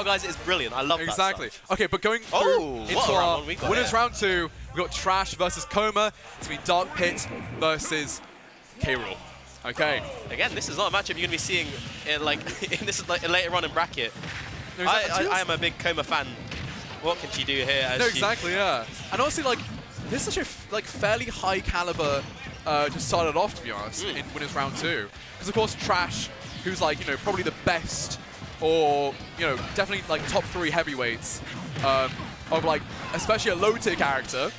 battle, guys, is brilliant. I love that Exactly. stuff. Okay, but going through into our winners round 2, we got Trash versus KOMA. It's going to be Dark Pit versus K-Rool. Okay. Again, this is not a matchup you're going to be seeing in, this is like later on in bracket. No, I am a big KOMA fan. What can she do here? No, exactly, yeah. And honestly, like, this is such a fairly high caliber just started off, to be honest, in winners round 2. Because of course Trash, who's like, you know, probably the best, or, you know, definitely like top 3 heavyweights of like, especially a low tier character,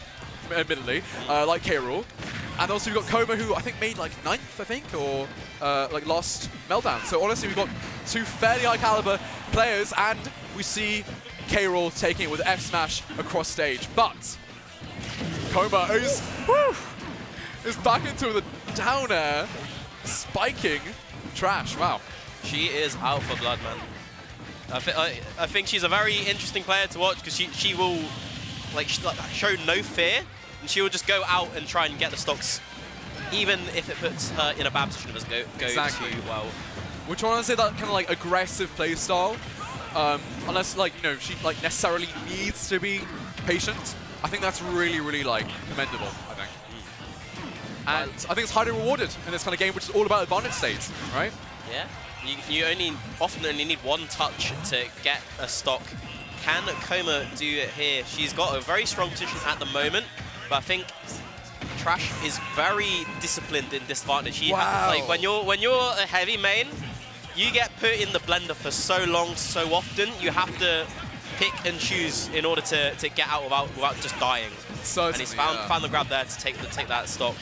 admittedly, like K-Rool. And also we've got KOMA, who I think made like 9th, I think, or like lost Meltdown. So honestly, we've got 2 fairly high caliber players, and we see K-Rool taking it with F smash across stage. But KOMA is back into the down air, spiking Trash. Wow. She is out for blood, man. I think she's a very interesting player to watch because she will show no fear, and she will just go out and try and get the stocks, even if it puts her in a bad position. It doesn't go too well. We're trying to say that kind of like aggressive play style, unless like, you know, she like necessarily needs to be patient. I think that's really, really like commendable, I think. And I think it's highly rewarded in this kind of game, which is all about advantage states, right? Yeah. You often only need one touch to get a stock. Can KOMA do it here? She's got a very strong position at the moment, but I think Trash is very disciplined in disadvantage. Like when you're a heavy main, you get put in the blender for so long, so often. You have to pick and choose in order to get out without just dying. Certainly, and he's found the grab there to take that stock.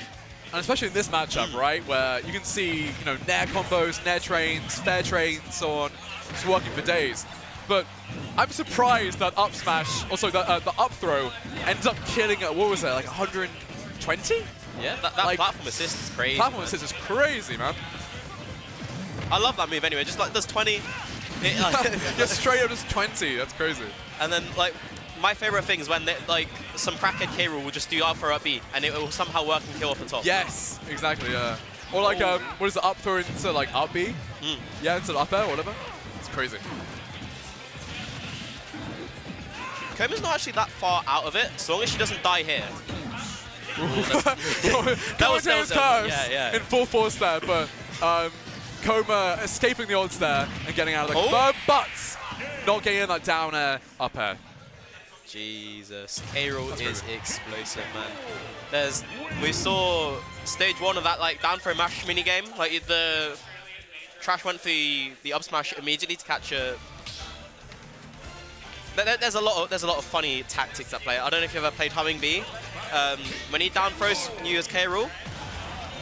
And especially in this matchup, right, where you can see, you know, nair combos, nair trains, fair trains, so on. It's working for days. But I'm surprised that up smash, also the up throw, ends up killing, what was it, like 120? Yeah, that like, platform assist is crazy. Platform assist is crazy, man. I love that move anyway, just like does 20. Just straight up just 20, that's crazy. And then like, my favorite thing is when like some crackhead K-Rool will just do up throw up B, and it will somehow work and kill off the top. Yes, exactly, yeah. Or like, what is it, up throw into like up B? Yeah, into up air or whatever. It's crazy. KOMA's not actually that far out of it, so long as she doesn't die here. That was in full force there, but KOMA escaping the odds there and getting out of the confirm, but not getting in that down air, up air. Jesus, K-Rool is explosive, man. We saw stage 1 of that like down throw mash minigame. Like the Trash went for the up smash immediately to catch a. There's a lot of funny tactics at play. I don't know if you ever played Humming B. When he down throws you as K-Rool,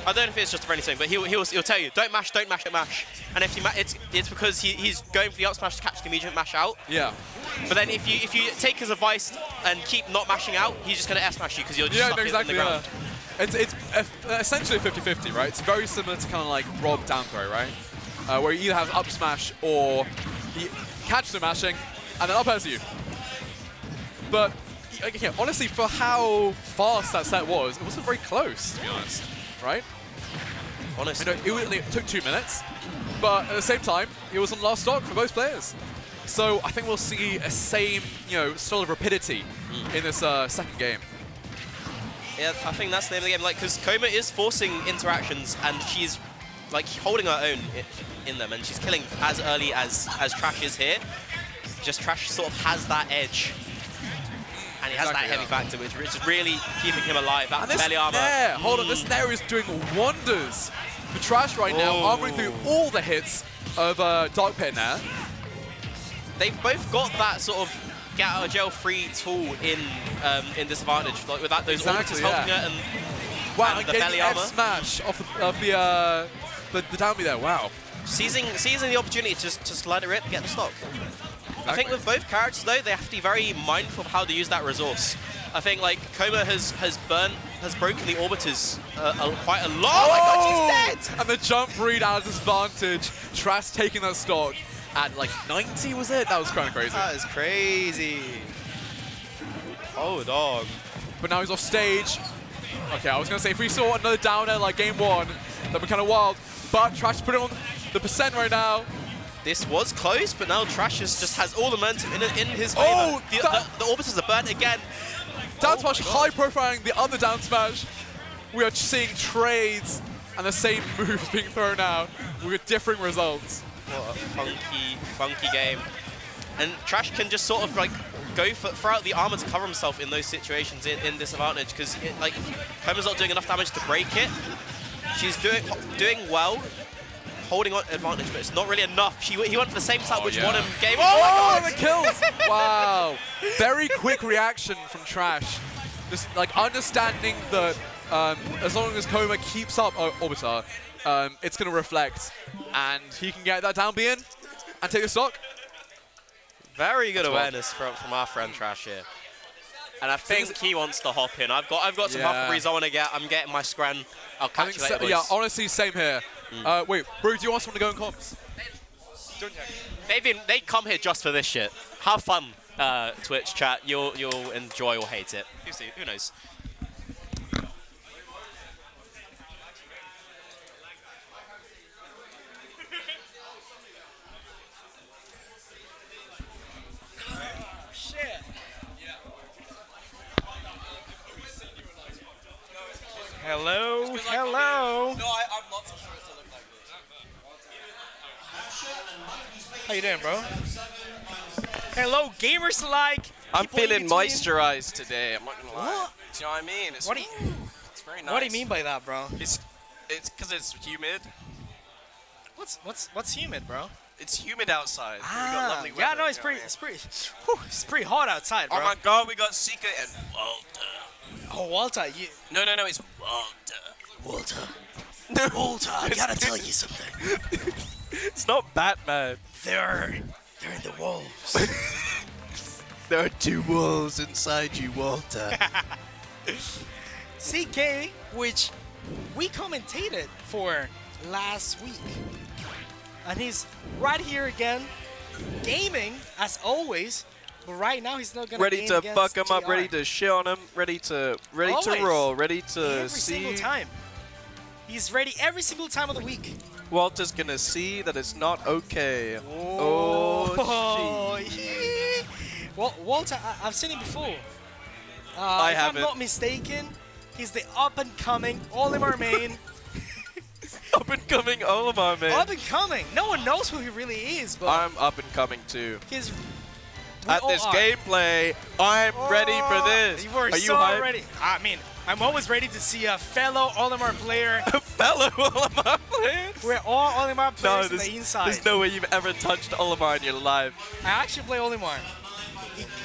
I don't know if it's just for anything, but he'll tell you, don't mash, don't mash, don't mash. And if you it's because he's going for the up smash to catch the immediate mash out. Yeah. But then if you take his advice and keep not mashing out, he's just gonna S smash you because you're just stuck in the ground. It's essentially 50-50, right? It's very similar to kind of like Rob down throw, right? Where he either has up smash or he catches the mashing and then up airs you. But yeah, honestly, for how fast that set was, it wasn't very close, to be honest, right? Honestly, you know, it took 2 minutes, but at the same time, it was on last stock for both players. So I think we'll see a same, you know, style of rapidity in this second game. Yeah, I think that's the name of the game. Like, because KOMA is forcing interactions, and she's like holding her own in them, and she's killing as early as Trash is here. Just Trash sort of has that edge, and he has that heavy factor, which is really keeping him alive. That belly armor. Yeah, hold on, this nair is doing wonders for Trash right now, armoring through all the hits of Dark Pit Nair. They've both got that sort of get out of jail free tool in disadvantage, like with those auditors helping her and the belly armor. Smash off the down B there. Wow. Seizing the opportunity to just let it rip, get the stock. I think with both characters though, they have to be very mindful of how to use that resource. I think like KOMA has broken the orbiters quite a lot. Oh my god, she's dead! And the jump read out of disadvantage. Trash taking that stock at like 90, was it? That was kind of crazy. That is crazy. Oh dog. But now he's off stage. Okay, I was gonna say if we saw another down air like game 1, that'd be kind of wild. But Trash put it on the percent right now. This was close, but now Trash's just has all the momentum in his favor. Oh, the orbiters are burnt again. Down smash high profiling the other down smash. We are seeing trades and the same moves being thrown out with differing results. What a funky game. And Trash can just sort of like go throw out the armor to cover himself in those situations in disadvantage, because like KOMA's not doing enough damage to break it. She's doing well, holding on advantage, but it's not really enough. He went for the same type, which won him game. Oh, the kills! Wow. Very quick reaction from Trash. Just like understanding that as long as KOMA keeps up Orbiter, it's going to reflect, and he can get that down B in and take the stock. Very good awareness from our friend Trash here. And I think he wants to hop in. I've got some Huckleberries I want to get. I'm getting my Scran. I'll catch you later, boys. Yeah, honestly, same here. Wait, bro, do you want someone to go in comps? They come here just for this shit. Have fun, Twitch chat. You'll enjoy or hate it. Who knows? Hello, hello. No, I'm not so sure to look like this. How you doing, bro? Hello, gamers alike. I'm people in feeling between. moisturized today. I'm not gonna lie. What? Do you know what I mean? It's, What do you? it's very nice. What do you mean by that, bro? It's because it's humid. What's humid, bro? It's humid outside. We got lovely weather. Yeah, no, it's you know pretty, what it's pretty hot outside, bro. I mean? Oh my God, we got Sika and Waultuh. Oh, Waultuh, you. No, it's Waultuh. Waultuh, I gotta tell you something. It's not Batman. They're in the wolves. There are two wolves inside you, Waultuh. CK, which we commentated for last week. And he's right here again, gaming as always. But right now he's not gonna Ready game to against fuck him up, JR. ready to shit on him, ready to Always. roll, ready to Every single see. time. He's ready every single time of the week. Walter's gonna see that it's not okay. Oh, shit. Well, Waultuh, I've seen him before. I if haven't. I'm not mistaken, he's the up-and-coming Olimar main. Up and coming Olimar, man. Up-and-coming. No one knows who he really is, but I'm up and coming too. he's... At this gameplay, I'm ready for this. You were Are you so hyped? ready. I mean, I'm always ready to see a fellow Olimar player. A fellow Olimar player? We're all Olimar No, players on the inside. there's no way you've ever touched Olimar in your life. I actually play Olimar.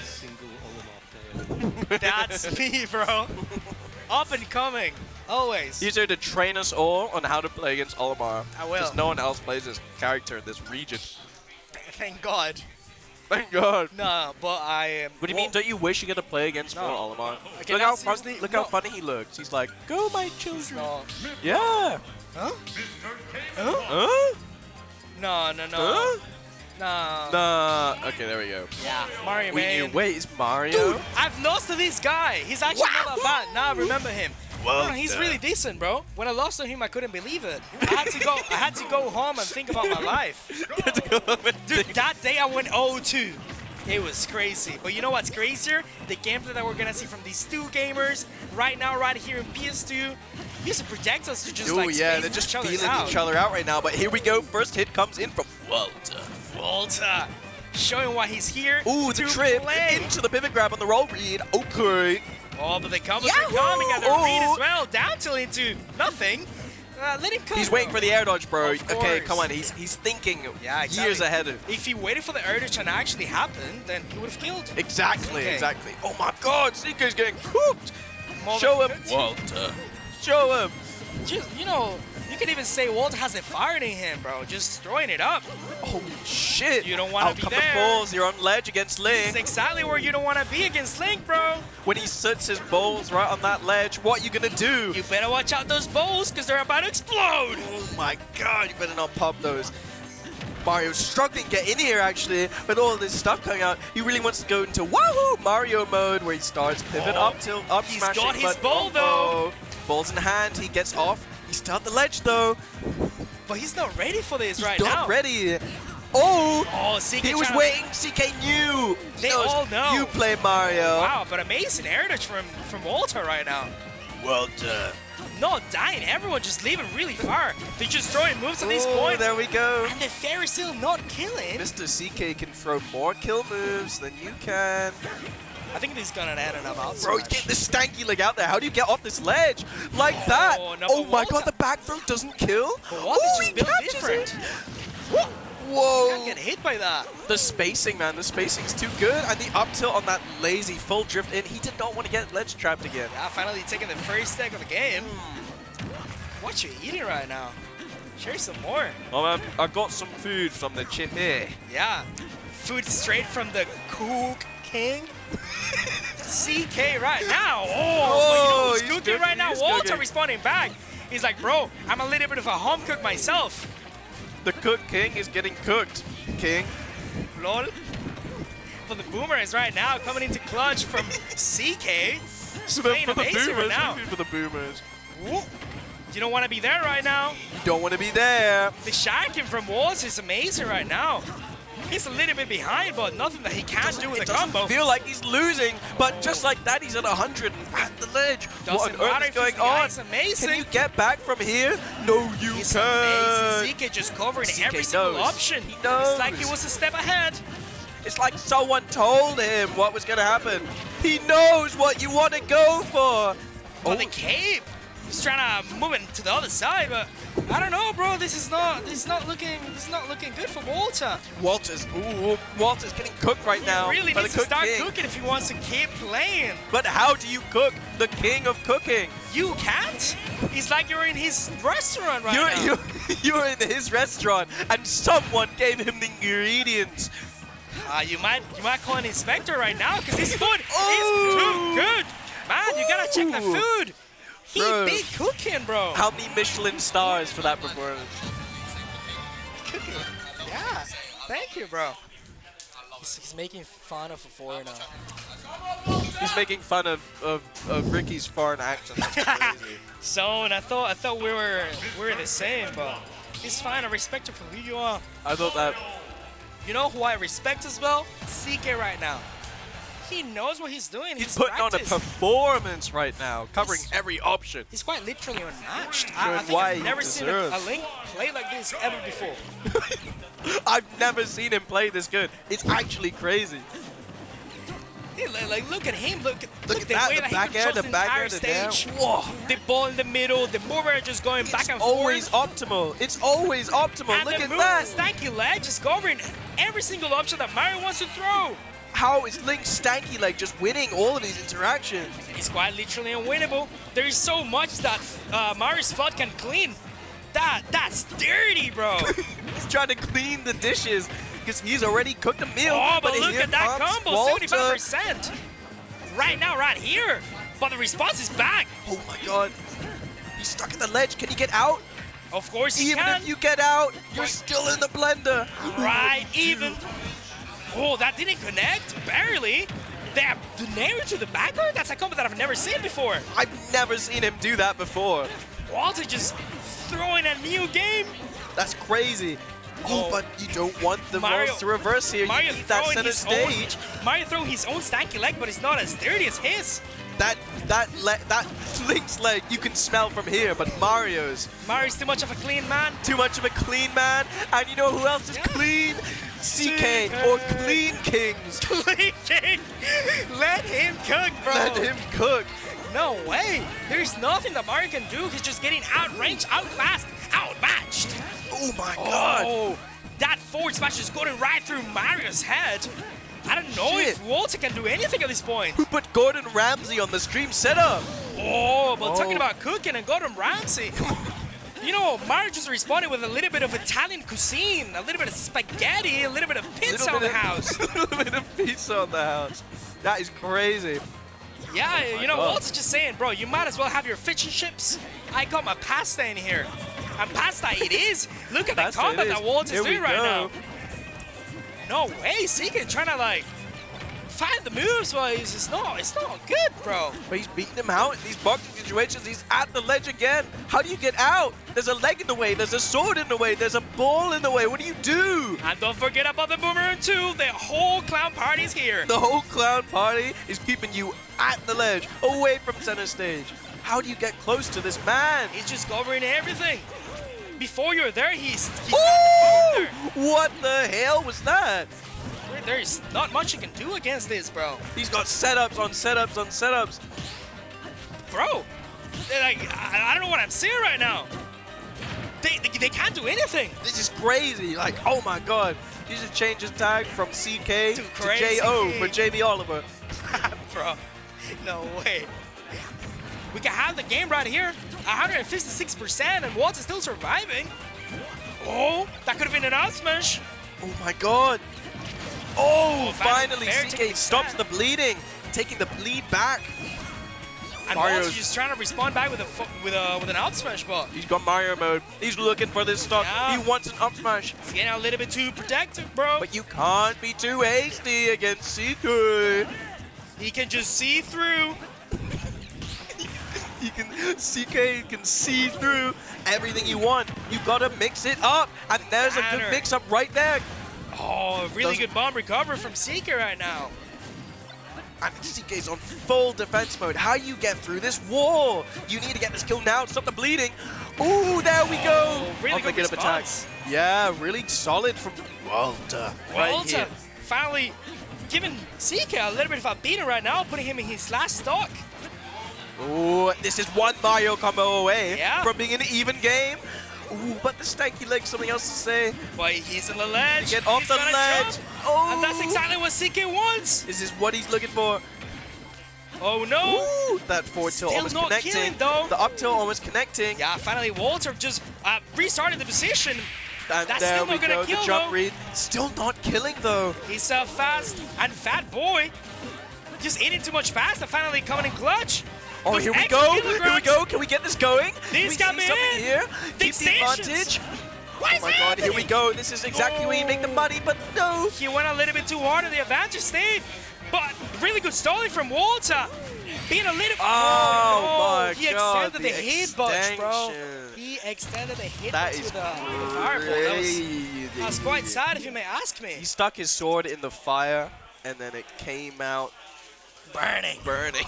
Single Olimar player. That's me, bro. Up and coming, always. He's here to train us all on how to play against Olimar. I will. Because no one else plays this character in this region. Thank God. Thank God. No, but I am. What do you mean? Don't you wish you get to play against more Olimar? Okay, Look now how seriously, look no. how funny he looks. He's like, "Go, my children." No. Yeah. Huh? Huh? No. Huh? No. Nah. Okay, there we go. Yeah. Mario man. Wait, is Mario? Dude, I've lost to this guy. He's actually not that bad. Now I remember him. Well, No, he's really decent, bro. When I lost to him, I couldn't believe it. I had to go home and think about my life. Dude, that day I went 0-2. It was crazy. But you know what's crazier? The gameplay that we're gonna see from these two gamers right now, right here in PS2. These are projectiles to just Oh like yeah, space they're just each other feeling out. each other out right now. But here we go. First hit comes in from Waultuh. Waultuh, showing why he's here. Ooh, the to trip play. into the pivot grab on the roll read. Okay. Oh, but the combos are coming and the read as well. Down till into nothing. Let him come. He's waiting for the air dodge, bro. Of Okay, course. come on. He's thinking Yeah, exactly. years ahead of. If he waited for the air dodge and actually happened, then he would have killed. Exactly, Okay. exactly. Oh my God, Seeker's getting cooked. More Show than him, 15. Waultuh. Show him. Just, you know, you could even say Waultuh has a fire in him, bro. Just throwing it up. Holy shit. You don't wanna Out be come there. the balls. You're on ledge against This is Link. exactly where you don't want to be against Link, bro. When he sets his balls right on that ledge, what you gonna do? You better watch out those bowls, because they're about to explode. Oh my God, you better not pop those. Mario's struggling to get in here, actually, with all this stuff coming out. He really wants to go into Wahoo Mario mode, where he starts pivot up, tilt, up, He's smashing. got his but ball, though. Balls in hand, he gets off. He's still at the ledge, though. But he's not ready for this He's right not now. ready. Oh! Oh, CK He was trying to- waiting. CK knew. They Knows all know. You play Mario. Wow, but amazing air dodge from Waultuh right now. Waultuh. Not dying, everyone just leaving really far. They're just throwing moves at this point. There we go. And the Fairy still not killing. Mr. CK can throw more kill moves than you can. I think he's gonna add an out. Bro, he's getting this stanky leg out there. How do you get off this ledge? Like that. no, Oh but my Waultuh- god, the back throw doesn't kill. But Waultuh's Oh, just he built catches different. it. Whoa. Can't get hit by that. The spacing, man. The spacing's too good. And the up tilt on that lazy full drift in. He did not want to get ledge trapped again. Yeah, finally taking the first stack of the game. What you eating right now? Share some more. Oh man, I got some food from the chip here. Yeah. Food straight from the Cook King. CK right now. Oh, but you know who's cooking right now? Waultuh responding back. He's like, bro, I'm a little bit of a home cook myself. The Cook King is getting cooked. King. Lol. But the Boomer is right now coming into clutch from CK. Playing amazing right now. For the boomers. Woo. You don't want to be there right now. You don't want to be there. The Sharkin from Waultuh is amazing right now. He's a little bit behind, but nothing that he can't do with It a doesn't combo. feel like he's losing, but just like that, he's at 100 at the ledge. What Doesn't on earth matter is if going he's the on? ice, amazing. Can you get back from here? No, you He's can't. amazing. CK just covering CK every single knows. option. He knows. It's like he was a step ahead. It's like someone told him what was going to happen. He knows what you want to go for. But the cape, he's trying to move it to the other side, but I don't know, bro. This is not looking good for Waultuh. Walter's getting cooked right now. He really by needs the to start King. cooking if he wants to keep playing. But how do you cook the king of cooking? You can't. It's like you're in his restaurant right now. You're in his restaurant, and someone gave him the ingredients. You might call an inspector right now because his food is too good. Man, you gotta check the food. He Bro. be cooking, bro. How many Michelin stars for that performance? Cooking. Yeah. Thank you, bro. He's making fun of a foreigner. He's making fun of Ricky's foreign accent. That's crazy. So, and I thought we were the same, but it's fine. I respect you for who you are. I thought that. You know who I respect as well? CK right now. He knows what he's doing. He's putting on a performance right now, covering every option. He's quite literally unmatched. Showing I think why I've he never seen a deserves. Link play like this ever before. I've never seen him play this good. It's actually crazy. Hey, like, look at him. Look at the that, way the that he back air, controls the the back entire air, the down. stage. Whoa. The ball in the middle, the mover just going back and It's always forth. optimal. It's always optimal. And Look the at move, that. the stanky leg just covering every single option that Mario wants to throw. How is Link's stanky leg just winning all of these interactions? It's quite literally unwinnable. There is so much that Mario's FUD can clean. That's dirty, bro. He's trying to clean the dishes because he's already cooked a meal. Oh, but look here at that comes combo, Waultuh. 75%. Right now, right here. But the response is back. Oh my god. He's stuck at the ledge. Can he get out? Of course he Even can. if you get out, you're still in the blender. Right, even. Oh, that didn't connect. Barely. That the nair to the backer? That's a combo that I've never seen before. I've never seen him do that before. Waultuh just throwing a new game. That's crazy. Oh, but you don't want the Mario- rolls to reverse here. Mario You need that throwing center his stage. Mario throwing his own stanky leg, but it's not as dirty as his. That Link's leg you can smell from here, but Mario's Mario's too much of a clean man. too much of a clean man. And you know who else is clean? CK or Clean Kings. Clean King. Let him cook, bro. Let him cook. No way. There's nothing that Mario can do. He's just getting outranged, outclassed, outmatched. Oh my god. Oh, that forward smash is going right through Mario's head. I don't know Shit. if Waultuh can do anything at this point. Who put Gordon Ramsay on the stream setup? Oh, but Oh. talking about cooking and Gordon Ramsay. You know, Mario just responded with a little bit of Italian cuisine, a little bit of spaghetti, a little bit of pizza on the house. A little bit of pizza on the house. That is crazy. Yeah, you know, God. Waultuh's just saying, bro, you might as well have your fish and chips. I got my pasta in here. And pasta it is. Look at the Pasta combat it that is. Waultuh's Here we doing right go. now. No way, Seekin trying to like find the moves, but it's not good, bro. But he's beating him out in these boxing situations. He's at the ledge again. How do you get out? There's a leg in the way. There's a sword in the way. There's a ball in the way. What do you do? And don't forget about the boomerang too. The whole clown party's here. The whole clown party is keeping you at the ledge, away from center stage. How do you get close to this man? He's just covering everything. Before you're there, he's Ooh! What the hell was that? There's not much you can do against this, bro. He's got setups on setups on setups. Bro, like, I don't know what I'm seeing right now. They can't do anything. This is crazy. Like, oh my god. He just changed his tag from CK to crazy. JO for JB Oliver. Bro, no way. We can have the game right here. 156% and Waultuh still surviving. Oh, that could have been an out smash. Oh my god. Oh, finally fair, CK stops the bleeding, taking the bleed back. And Mario's Waultuh just trying to respond back with an out smash, but he's got Mario mode. He's looking for this stock. Yeah. He wants an up smash. he's getting a little bit too protective, bro. But you can't be too hasty against CK. He can just see through. CK can see through everything you want. You gotta mix it up, and there's a good mix up right there. Oh, really good bomb recovery from Seeker right now. And CK's on full defense mode. How you get through this wall? You need to get this kill now. Stop the bleeding. Ooh, there we go. Really good response. Yeah, really solid from Waultuh. Waultuh finally giving Seeker a little bit of a beating right now, putting him in his last stock. Ooh, this is one Mario combo away Yeah. from being an even game. Ooh, but the stanky leg, something else to say. But he's in the ledge. Get off He's the gonna ledge. jump. Oh. And that's exactly what CK wants. This is what he's looking for. Oh no. Ooh, that forward tilt Still almost not connecting. killing, though. The up tilt almost connecting. Yeah, finally Waultuh just restarted the position. And That's there still we not gonna go. kill, The jump though. read. Still not killing though. He's a fast and fat boy. Just eating too much fast and finally coming in clutch. Oh, Those here we extra go. Here we kilograms. go. Can we get this going? These Can got we me see something in. here? Big Keep the advantage. stations. What Oh is my god, here we happening? go. This is exactly where you make the money, but no. He went a little bit too hard on the advantage state, but really good stalling from Waultuh. Being a little. Oh my he god. extended the hitbox, bro. extension. He extended the hitbox That is with the fireball. That was quite sad, if you may ask me. He stuck his sword in the fire, and then it came out Burning. burning.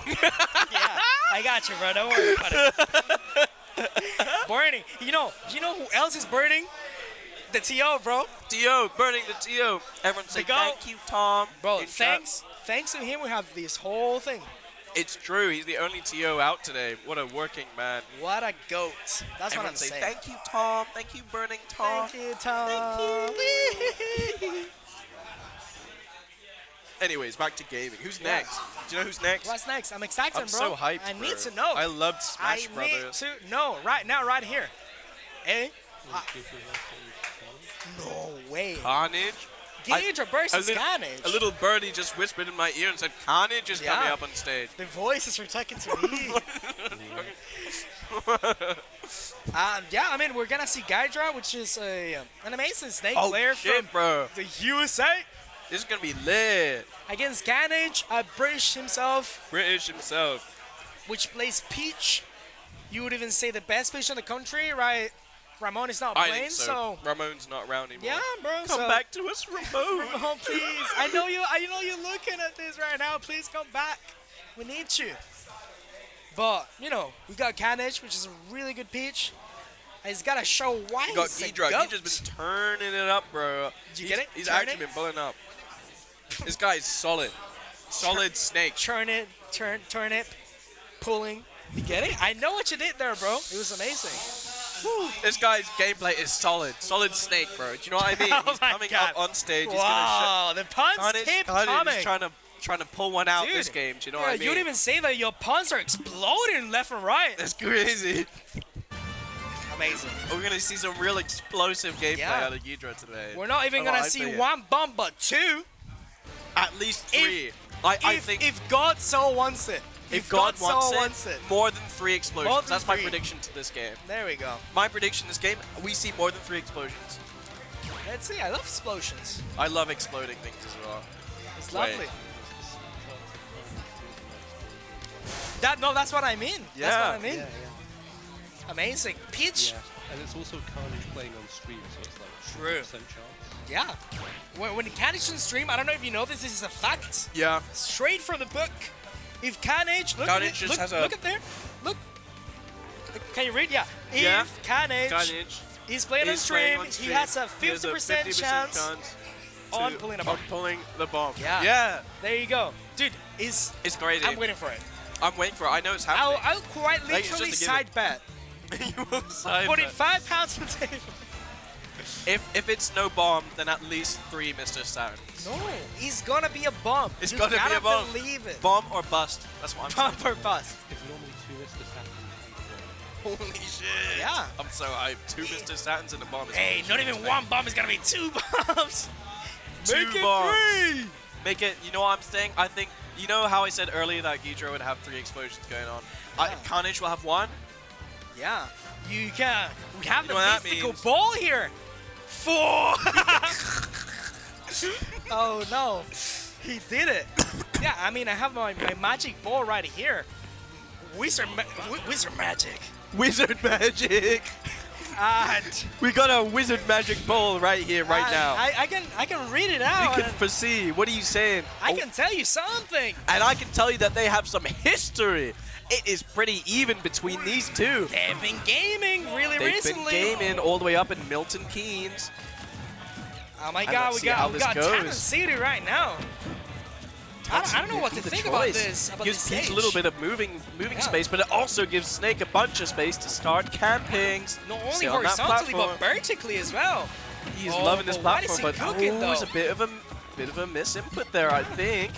Yeah, I got you, bro. Don't worry about it. Burning. You know who else is burning? The TO, bro. TO, burning the TO. Everyone say We go. thank you, Tom. Bro, in chat. thanks to him, we have this whole thing. It's true. He's the only TO out today. What a working man. What a goat. That's Everyone what I'm say saying. thank you, Tom. Thank you, burning Tom. Thank you, Tom. Anyways, back to gaming. Who's next? Do you know who's next? What's next? I'm excited, I'm bro. so hyped, I bro. need to know. I loved Smash I Brothers. need to know right now, right here. Eh? No way. Khanage. Ghidra versus Khanage. A little birdie just whispered in my ear and said, Khanage is coming Yeah. up on stage. The voices are talking to me. Yeah, I mean, we're gonna see Ghidra, which is an amazing snake Oh, player shit, from bro. the USA. This is going to be lit. Against Khanage, a British himself, British himself. which plays Peach. You would even say the best Peach in the country, right? Ramon is not I playing, think so. so Ramon's not around anymore. yeah, bro. Come so back to us, Ramon. Ramon, please. I know you're looking at this right now. Please come back. We need you. But we got Khanage, which is a really good Peach. And he's gotta show why You got he's a Ghidra. goat. Ghidра's been turning it up, bro. Did you get it? He's Turn actually it? been blowing up. This guy is solid. Solid snake. Turn it, turn it, pulling. You get it? I know what you did there, bro. It was amazing. This guy's gameplay is solid. Solid snake, bro. Do you know what I mean? Oh He's my coming God. up on stage. Wow, the puns keep Khanage is coming. trying to pull one out Dude, this game. Do you know yeah, what I mean? you'd even say that your puns are exploding left and right. That's crazy. Amazing. We're gonna see some real explosive gameplay Yeah. out of Ghidra today. We're not even Come gonna on, see I think one bomb, but two. At least three. I think if God so wants it. if God so wants it, more than 3 explosions. More than That's my 3. prediction to this game. There we go. My prediction this game, we see more than 3 explosions. Let's see. I love explosions. I love exploding things as well. It's Wait. lovely. That's what I mean. Yeah. That's what I mean. Yeah. Amazing. Peach. Yeah. And it's also Khanage playing on stream, so it's like True. 100% chance. Yeah. When Khanage on stream, I don't know if you know this is a fact. Yeah. Straight from the book. If Khanage, look, Khanage just look, has a- look at there. Look. Can you read? Yeah. Yeah. If Khanage is playing on stream, he has a 50% chance on pulling a bomb. pulling the bomb. Yeah. Yeah. There you go. Dude, It's crazy. I'm waiting for it. I'm waiting for it. I know it's happening. I'll quite Like, it's literally just a given. side bet. You will side Putting bet. 5 pounds on the table. If it's no bomb, then at least 3 Mr. Saturn. No, it's gonna be a bomb. It's You gonna be gotta a bomb. believe it. Bomb or bust. That's what I'm saying. Bomb or bust. It's normally 2 Mr. Saturn. Holy shit. Yeah. I'm so hyped. 2 Mr. Saturns and a bomb. Is Hey, not even one bomb is gonna be 2 bombs. Two Make it bombs. 3. Make it, you know what I'm saying? I think, you know how I said earlier that Ghidra would have 3 explosions going on? Khanage will have 1. Yeah. You can. We have You the know what that mystical means? ball here. 4. Oh no. He did it. Yeah, I mean, I have my magic ball right here. Wizard magic. Wizard magic. And We got a wizard magic ball right here, right now. I can read it out. You can and foresee. What are you saying? I can tell you something. And I can tell you that they have some history. It is pretty even between these two. They've been gaming really They've recently. been gaming all the way up in Milton Keynes. Oh my And God, let's we see how got this Talon goes. City right now. I don't know what to The think about choice this. About gives this Peach a stage. little bit of moving Yeah. space, but it also gives Snake a bunch of space to start camping. Not only Stay on that horizontally but platform. vertically as well. He's Oh, loving this but what is platform, he but cooking, there's though? a bit of a misinput there, I think.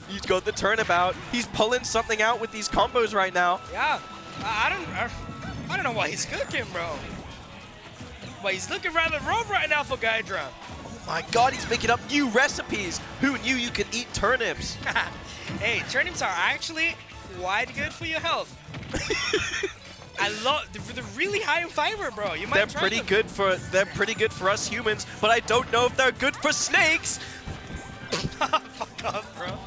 He's got the turnabout. He's pulling something out with these combos right now. Yeah, I don't know what he's cooking, bro. But he's looking rather rough right now for Ghidra. Oh my God, he's making up new recipes. Who knew you could eat turnips? Hey, turnips are actually quite good for your health. I love they're really high in fiber, bro. You might They're try pretty them. good for us humans, but I don't know if they're good for snakes. Fuck off, bro.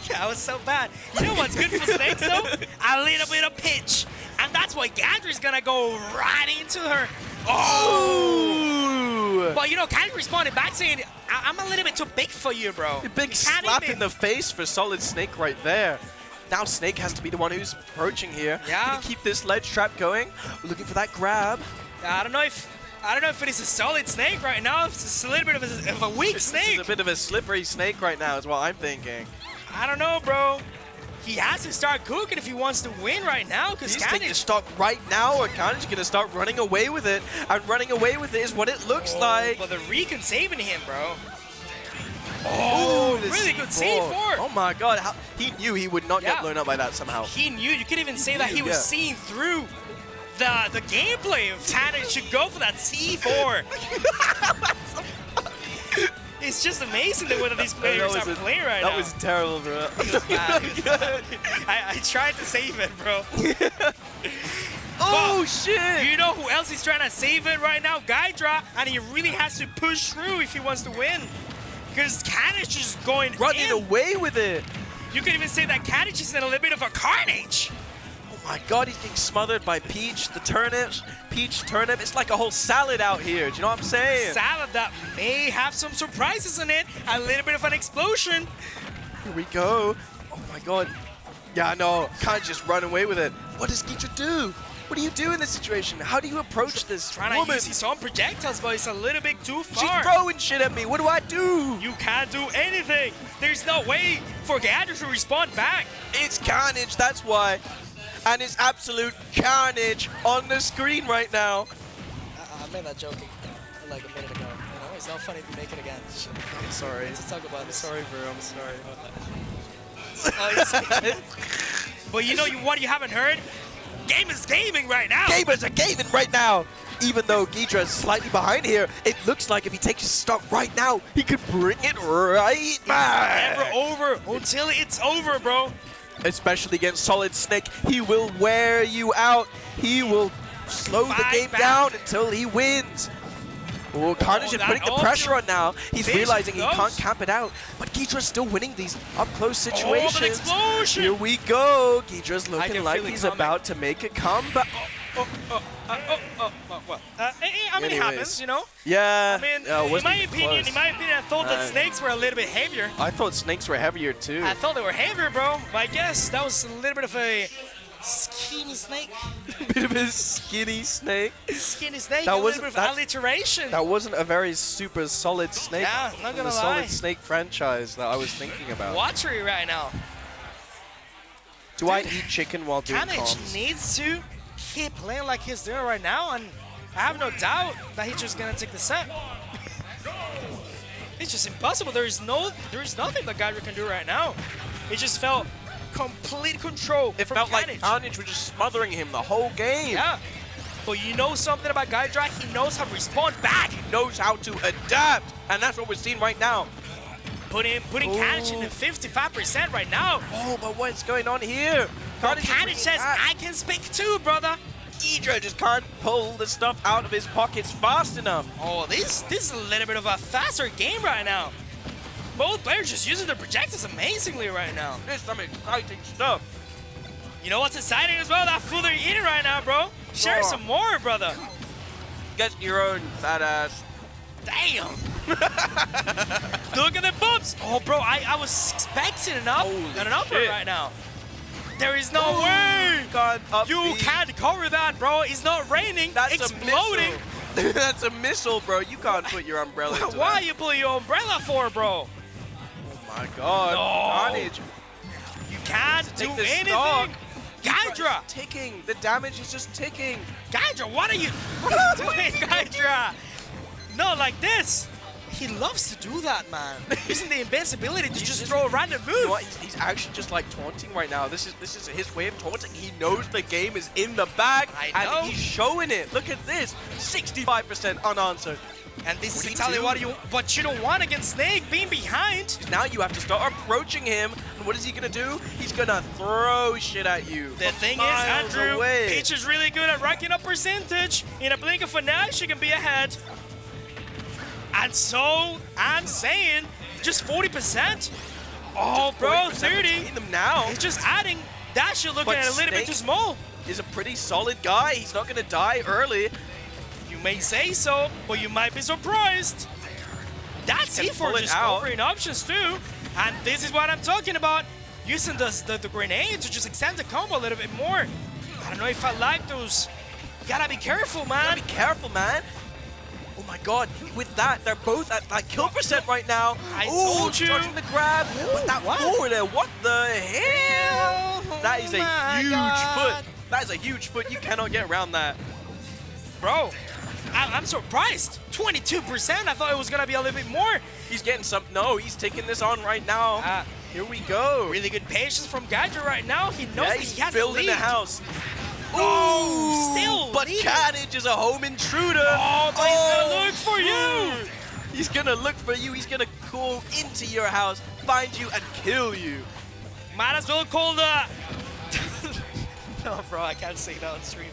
That was so bad. You know what's good for snakes, though? A little bit of pitch. And that's why Ghidra's gonna go right into her. Oh! But you know, Khanage responded back saying, I'm a little bit too big for you, bro. A big You can't slap even-" in the face for Solid Snake right there. Now Snake has to be the one who's approaching here. Yeah. Gonna keep this ledge trap going. We're looking for that grab. I don't know if it is a solid snake right now. It's a little bit of a weak This snake. is a bit of a slippery snake right now is what I'm thinking. I don't know, bro. He has to start cooking if he wants to win right now, because He's taking a Khanage. stock right now, or Khanage going to start running away with it. And running away with it is what it looks like. But the Recon saving him, bro. Oh, really good C4. Oh my God, he knew he would not Yeah. get blown up by that somehow. He knew. You could even say that he was Yeah. seeing through the gameplay of Khanage should go for that C4. It's just amazing the way that these players are playing right now. That was terrible, bro. bad, it was bad. I tried to save it, bro. Oh, But shit! You know who else is trying to save it right now? Ghidra, and he really has to push through if he wants to win. Because Khanage is going Running in. away with it. You could even say that Khanage is in a little bit of a carnage. Oh my God, he's being smothered by Peach, the turnips. Peach, turnip. It's like a whole salad out here. Do you know what I'm saying? Salad that may have some surprises in it. A little bit of an explosion. Here we go. Oh my God. Yeah, no, can't just run away with it. What does Ghidra do? What do you do in this situation? How do you approach this Trying to woman? use his own projectiles, but it's a little bit too She's far. throwing shit at me. What do I do? You can't do anything. There's no way for Ghidra to respond back. It's carnage, that's why. And it's absolute carnage on the screen right now. I made that joke like a minute ago. You know, it's not funny if you make it again. I'm sorry. Let's talk about this. Sorry, bro. I'm sorry. But you know what you haven't heard? Game is gaming right now. Gamers are gaming right now. Even though Ghidra is slightly behind here, it looks like if he takes his stock right now, he could bring it right back. Never over until it's over, bro. Especially against Solid Snake, he will wear you out. He will slow the Fight game back. down until he wins. Oh, Khanage is putting the pressure on now. He's Vision realizing he goes. can't camp it out. But Ghidra's still winning these up-close situations. Oh, explosion! Here we go. Ghidra's looking can like feel it he's coming. about to make a comeback. Well, I mean, it happens, you know? Yeah. I mean, wasn't in my even opinion, close. I thought that snakes were a little bit heavier. I thought snakes were heavier too. I thought they were heavier, bro. But I guess that was a little bit of a skinny snake. Bit of a skinny snake. Skinny snake, That a little wasn't- bit of that- alliteration. That wasn't a very super solid snake. Yeah, not from gonna the lie. solid snake franchise that I was thinking about. Watery right now. Do I eat chicken while doing Khanage comms? needs to keep playing like he's doing right now, and I have no doubt that he's just gonna take the set. It's just impossible. There is nothing that Ghidra can do right now. It just felt complete control. It from felt like Khanage. Khanage was just smothering him the whole game. Yeah. But you know something about Ghidra? He knows how to respond back. He knows how to adapt, and that's what we're seeing right now. Putting Khanage in the 55% right now. Oh, but what's going on here? But is Khanage bringing says, back. I can speak too, brother. Ghidra just can't pull the stuff out of his pockets fast enough. Oh, this is a little bit of a faster game right now. Both players just using their projectiles amazingly right now. There's some exciting stuff. You know what's exciting as well? That food they're eating right now, bro. Share Oh. some more, brother. Get your own fat ass. Damn. Look at the bumps. Oh, bro, I was expecting an upper shit. right now. There is no way. God, up You B. can't cover that, bro. It's not raining. That's exploding. a missile. That's a missile, bro. You can't put your umbrella into Why that. you pulling your umbrella for, bro? Oh my God. No. Carnage. You can't do Take the anything. stock. Ghidra. It's ticking. The damage is just ticking. Ghidra, what are you doing, Ghidra? No, like this. He loves to do that, man. Using the invincibility to just throw a random move. You know what? He's actually just like taunting right now. This is his way of taunting. He knows the game is in the bag, I know. and he's showing it. Look at this, 65% unanswered. And this What is do you exactly do? what you don't want against Snake, being behind. Now you have to start approaching him, and what is he gonna do? He's gonna throw shit at you. The from thing is, miles Andrew, away. Peach is really good at racking up percentage. In a blink of an eye, she can be ahead. And so, I'm saying, just 40%. Oh, Just bro, 40% 30. between them now. He's just adding. Dash, you're looking But at a little bit Snake- too small. Is a pretty solid guy. He's not gonna die early. You may say so, but you might be surprised. That's Can it for pull it just out. covering options too. And this is what I'm talking about. Using the grenade to just extend the combo a little bit more. I don't know if I like those. You gotta be careful, man. Gotta be careful, man. Oh my God! With that, they're both at like kill percent right now. I Ooh, told you. dodging the grab. But that what? forward there, what the hell? Oh That is a my huge God. foot. That is a huge foot. You cannot get around that. Bro, I'm surprised. 22%. I thought it was gonna be a little bit more. He's getting some. No, he's taking this on right now. Here we go. Really good patience from Ghidra right now. He knows Yeah, that he's he has the building lead. the house. Oh, still But leading. Khanage is a home intruder. Oh, but he's gonna look for you. He's gonna look for you. He's gonna go into your house, find you, and kill you. Might as well call the. No, bro, I can't say that on stream.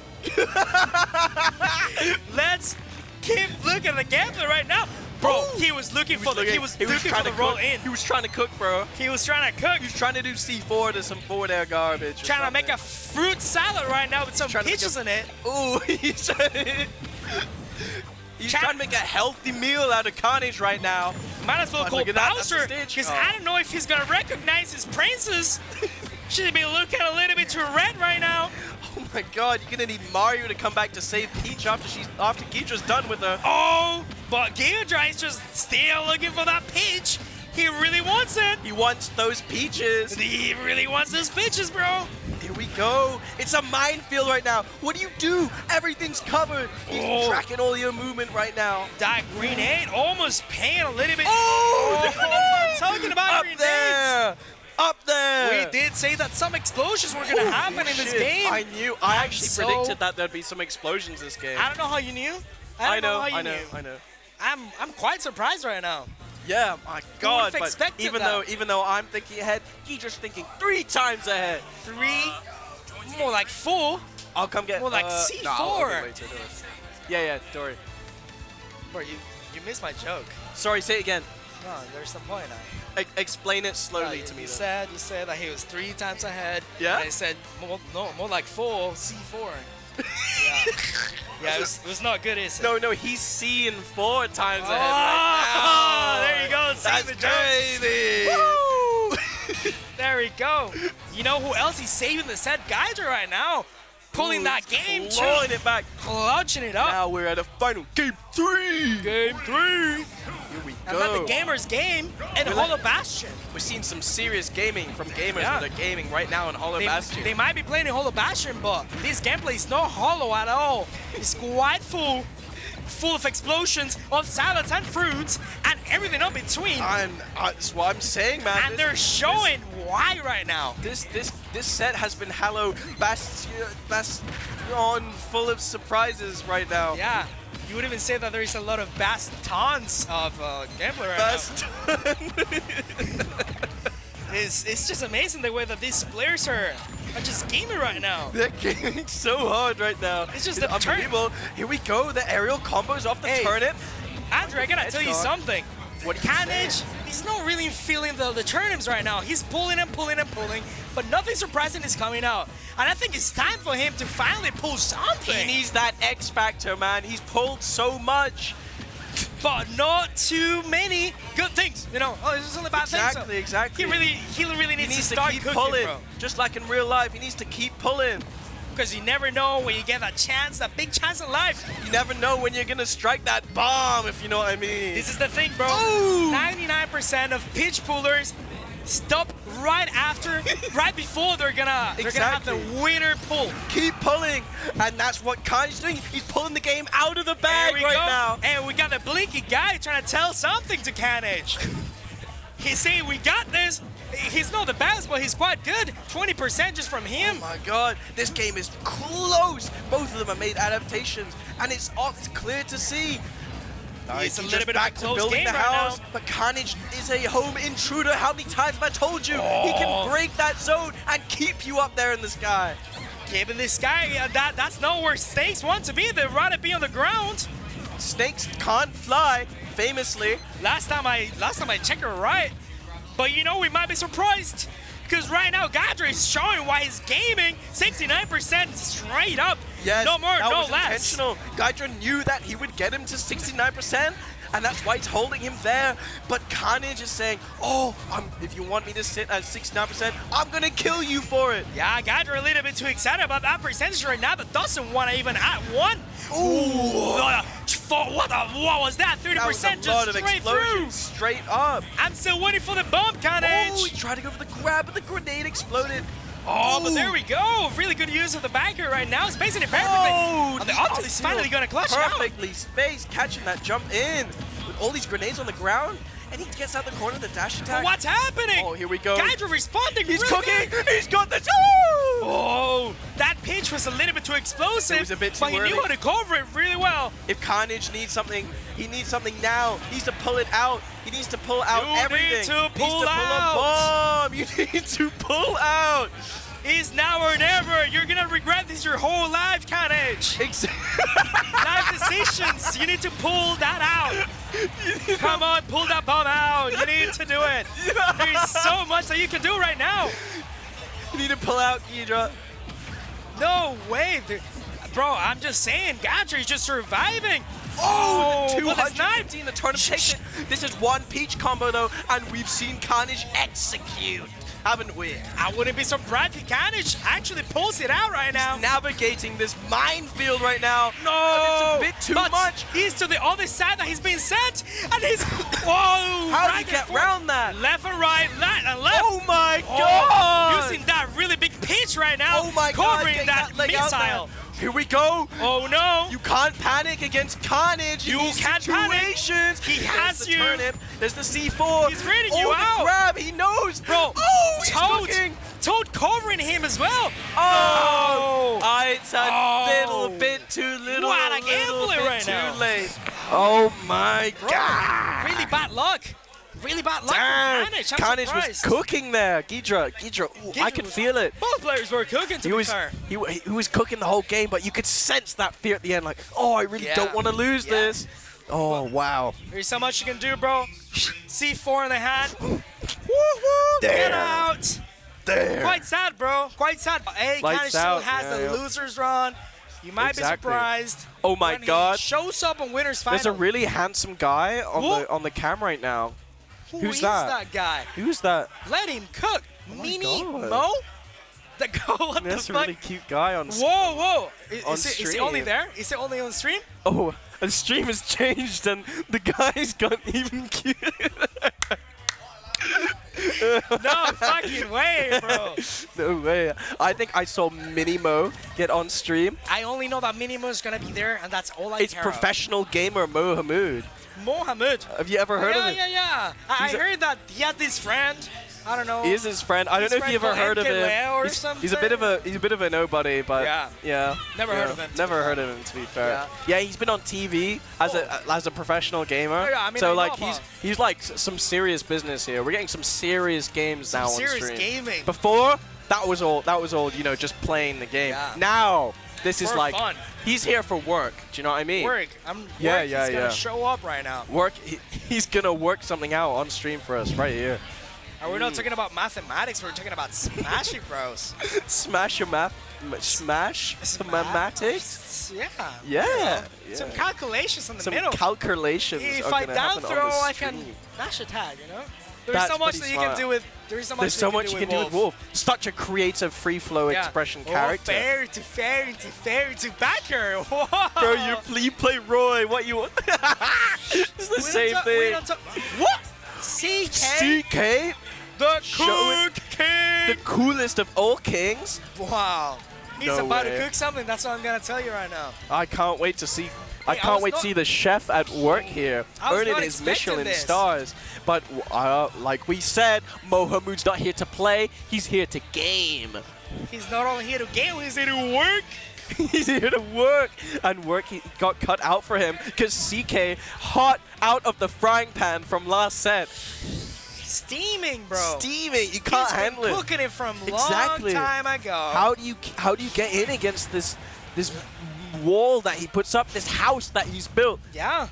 Let's keep looking at the gameplay right now. Bro, he was looking for the roll in. He was trying to cook, bro. He was trying to cook. He was trying to do C4 to some forward air garbage. or Trying to make a something. fruit salad right now with some Trying to make peaches a- in it. Ooh, he's trying to make a healthy meal out of Khanage right now. Might as well But call look at that, that's the Bowser, stage. because Oh. I don't know if he's gonna recognize his princess. Should be looking a little bit too red right now. Oh my God, you're gonna need Mario to come back to save Peach after Ghidra's done with her. Oh, but Ghidra is just still looking for that peach. He really wants it. He wants those peaches. He really wants those peaches, bro. Here we go. It's a minefield right now. What do? Everything's covered. He's Oh. tracking all your movement right now. That grenade almost paying a little bit. Oh, Talking about up grenades. there. Up there. We did say that some explosions were gonna happen in this Shit, game. I actually so- predicted that there'd be some explosions this game. I don't know how you knew. I don't know, how you I know, knew. I know. I'm quite surprised right now. Yeah, my God. would've But expected even that? though I'm thinking ahead, Ghidra's thinking 3 times ahead. 3, more like 4. I'll come get. More like no, C4. I'll wait till Dory. Yeah, Dory. Bro, You missed my joke. Sorry, say it again. No, there's some point now. Explain it slowly to me. You then. said that he was 3 times ahead. Yeah? And I said, more like 4, C4. Yeah, it was not good, is it? No, he's seeing 4 times ahead Oh, right now. there you go. That's Save the joke. crazy. Woo! There we go. You know who else is saving the set? Ghidra right now. Pulling that game, clawing it back. clutching it up. Now we're at a final game 3. Game 3. Here we And let go. the gamers game and Hollow Bastion. We're seeing some serious gaming from gamers Yeah. that are gaming right now in Hollow Bastion. They might be playing in Hollow Bastion, but this gameplay is not hollow at all. It's quite full of explosions, of salads and fruits, and everything in between. That's what I'm saying, man. And they're showing why right now. This set has been Hollow Bastion full of surprises right now. Yeah, you would even say that there is a lot of bastons of gameplay right now. It's just amazing the way that these players are just gaming right now. They're gaming so hard right now. It's just the turn. unbelievable. Here we go. The aerial combos off the turnip. Andrew, I gotta tell you something. What Khanage, he's not really feeling the turnips right now. He's pulling and pulling and pulling, but nothing surprising is coming out. And I think it's time for him to finally pull something. He needs that X factor, man. He's pulled so much. But not too many good things. You know, oh, this is only bad things. So Exactly. He really needs to to start keep cooking, pulling. bro. Just like in real life, he needs to keep pulling. Because you never know when you get that chance, that big chance in life. You never know when you're gonna strike that bomb, if you know what I mean. This is the thing, bro. Ooh. 99% of pitch pullers stop right before they're gonna have the winner pull. Keep pulling, and that's what Khanage is doing. He's pulling the game out of the bag There we right go. now. And we got the blinky guy trying to tell something to Khanage. He's saying, we got this. He's not the best, but he's quite good. 20% just from him. Oh my god, this game is close. Both of them have made adaptations, and it's clear to see. It's a He's little just bit of a back to close building game the right house, now. but Khanage is a home intruder. How many times have I told you? He can break that zone and keep you up there in the sky. Giving this guy, that's not where snakes want to be. They'd rather be on the ground. Snakes can't fly, famously. Last time I checked it right. But you know, we might be surprised. Because right now, Ghidra is showing why he's gaming 69% straight up. Yes, no more, that no was less. intentional. Ghidra knew that he would get him to 69%, and that's why he's holding him there. But Khanage is saying, oh, if you want me to sit at 69%, I'm going to kill you for it. Yeah, Ghidra a little bit too excited about that percentage right now, but doesn't want to even add one. Ooh. What was that? 30% That was a just lot of straight through. explosions, straight up. I'm still waiting for the bump, Khanage. Oh, he tried to go for the grab, but the grenade exploded. Oh, but Ooh. there we go. Really good use of the backer right now. It's basically perfectly. Oh, And the ultimate is finally going to clutch it out. perfectly spaced, catching that jump in with all these grenades on the ground, and he gets out the corner of the dash attack. But what's happening? Oh, here we go. Ghidra responding. He's really cooking. good. He's got the. Oh, that pitch was a little bit too explosive. It was a bit too but he early. knew how to cover it really well. If Khanage needs something, he needs something now. He needs to pull it out. He needs to pull out You everything. need to He needs pull to out. pull a bomb. You need to pull out. It's now or never. You're gonna regret this your whole life, Khanage. Life decisions. You need to pull that out. Come on, pull that bomb out. You need to do it. There's so much that you can do right now. You need to pull out, Ghidra. No way. Bro, I'm just saying, Ghidra is just surviving. Oh, Oh, but it's not. 215. The turnip takes it. This is one peach combo though, and we've seen Khanage execute, haven't we? I wouldn't be surprised if Khanage actually pulls it out right now. Navigating this minefield right now. No, It's a bit too but much. He's to the other side that he's being sent, and he's whoa. How right do you get and forth. around that? Left and right, left and left. Oh my Oh, god! using that really big pitch right now. Oh my god! covering Getting that leg out missile. there. Here we go. Oh no! You can't panic against Khanage. You in these can't panic. situations. He There's has the you. Turnip. There's the C4. He's reading oh, you the out. grab. He knows. Bro, Oh, he's Toad, cooking. Toad covering him as well. Oh, No. It's a Oh. little bit too little. What a little gambler bit right too now. late. Oh my Bro, god! really bad luck. Really bad luck Damn. for Khanage. I'm Khanage was surprised. cooking there. Ghidra, ooh, I could was- feel it. Both players were cooking, to He be was fair. he was cooking the whole game, but you could sense that fear at the end, like, oh, I really Yeah. don't want to lose Yeah. this. Oh, wow. There's so much you can do, bro. C4 in the hand. There. Get out. There. Quite sad, bro. Quite sad. Hey, Lights Khanage still out. has Yeah, the yeah. losers run. You might Exactly. be surprised. Oh my when he God. shows up on winners final. There's a really handsome guy Whoa. on the cam right now. Who's Who that? is that guy? Who's that? Let him cook. my MiniMo? God. The go. What That's the a fuck? really cute guy on Whoa, whoa. on Is he stream. only there? Is he only on stream? Oh, the stream has changed and the guy's got even cuter. No fucking way, bro. No way. I think I saw MiniMo get on stream. I only know that MiniMo is gonna be there, and that's all I It's care professional gamer Mohamud. of. Mohammed. Have you ever heard yeah, of him? Yeah. I He's a- heard that he had this friend. I don't know. He is his friend. I don't know if you ever heard of him. Or He's a bit of a nobody, but Yeah. Never heard yeah. of him, to Never be heard fair. of him, to be fair. Yeah, he's been on TV as a professional gamer. Oh, yeah, I mean, so I like know he's like some serious business here. We're getting some serious games now on serious stream. gaming. Before that was all just playing the game. Yeah. Now this is For like fun. he's here for work. Do you know what I mean? Work. Yeah, He's yeah, gonna yeah. show up right now. Work. He's gonna work something out on stream for us right here. And we're not talking about mathematics. We're talking about smashing, bros. Smash your smash mathematics. Yeah. Yeah. Some calculations in the Some middle. calculations. If are I gonna down happen on throw, the I can stream. dash attack. You know. There's That's so much pretty that you can smart. do with. There's so much. There's so much you can do with Wolf. Such a creative, free-flow expression character. Fair to backer. Whoa. Bro, you play Roy. What you want? It's the same thing. What? CK? CK, The Show Cook King. the coolest of all kings. Wow. He's No about way. to cook something. That's what I'm gonna tell you right now. I can't wait to see. I Hey, I can't was wait to not- see the chef at work here, I was earning not his expecting Michelin this. stars. But like we said, Mohamud's not here to play. He's here to game. He's not only here to game, he's here to work. He's here to work, and work he got cut out for him because CK hot out of the frying pan from last set. Steaming, bro. Steaming, you can't He's been handle it. cooking it from Exactly. long time ago. How do you get in against this wall that he puts up, this house that he's built? Yeah.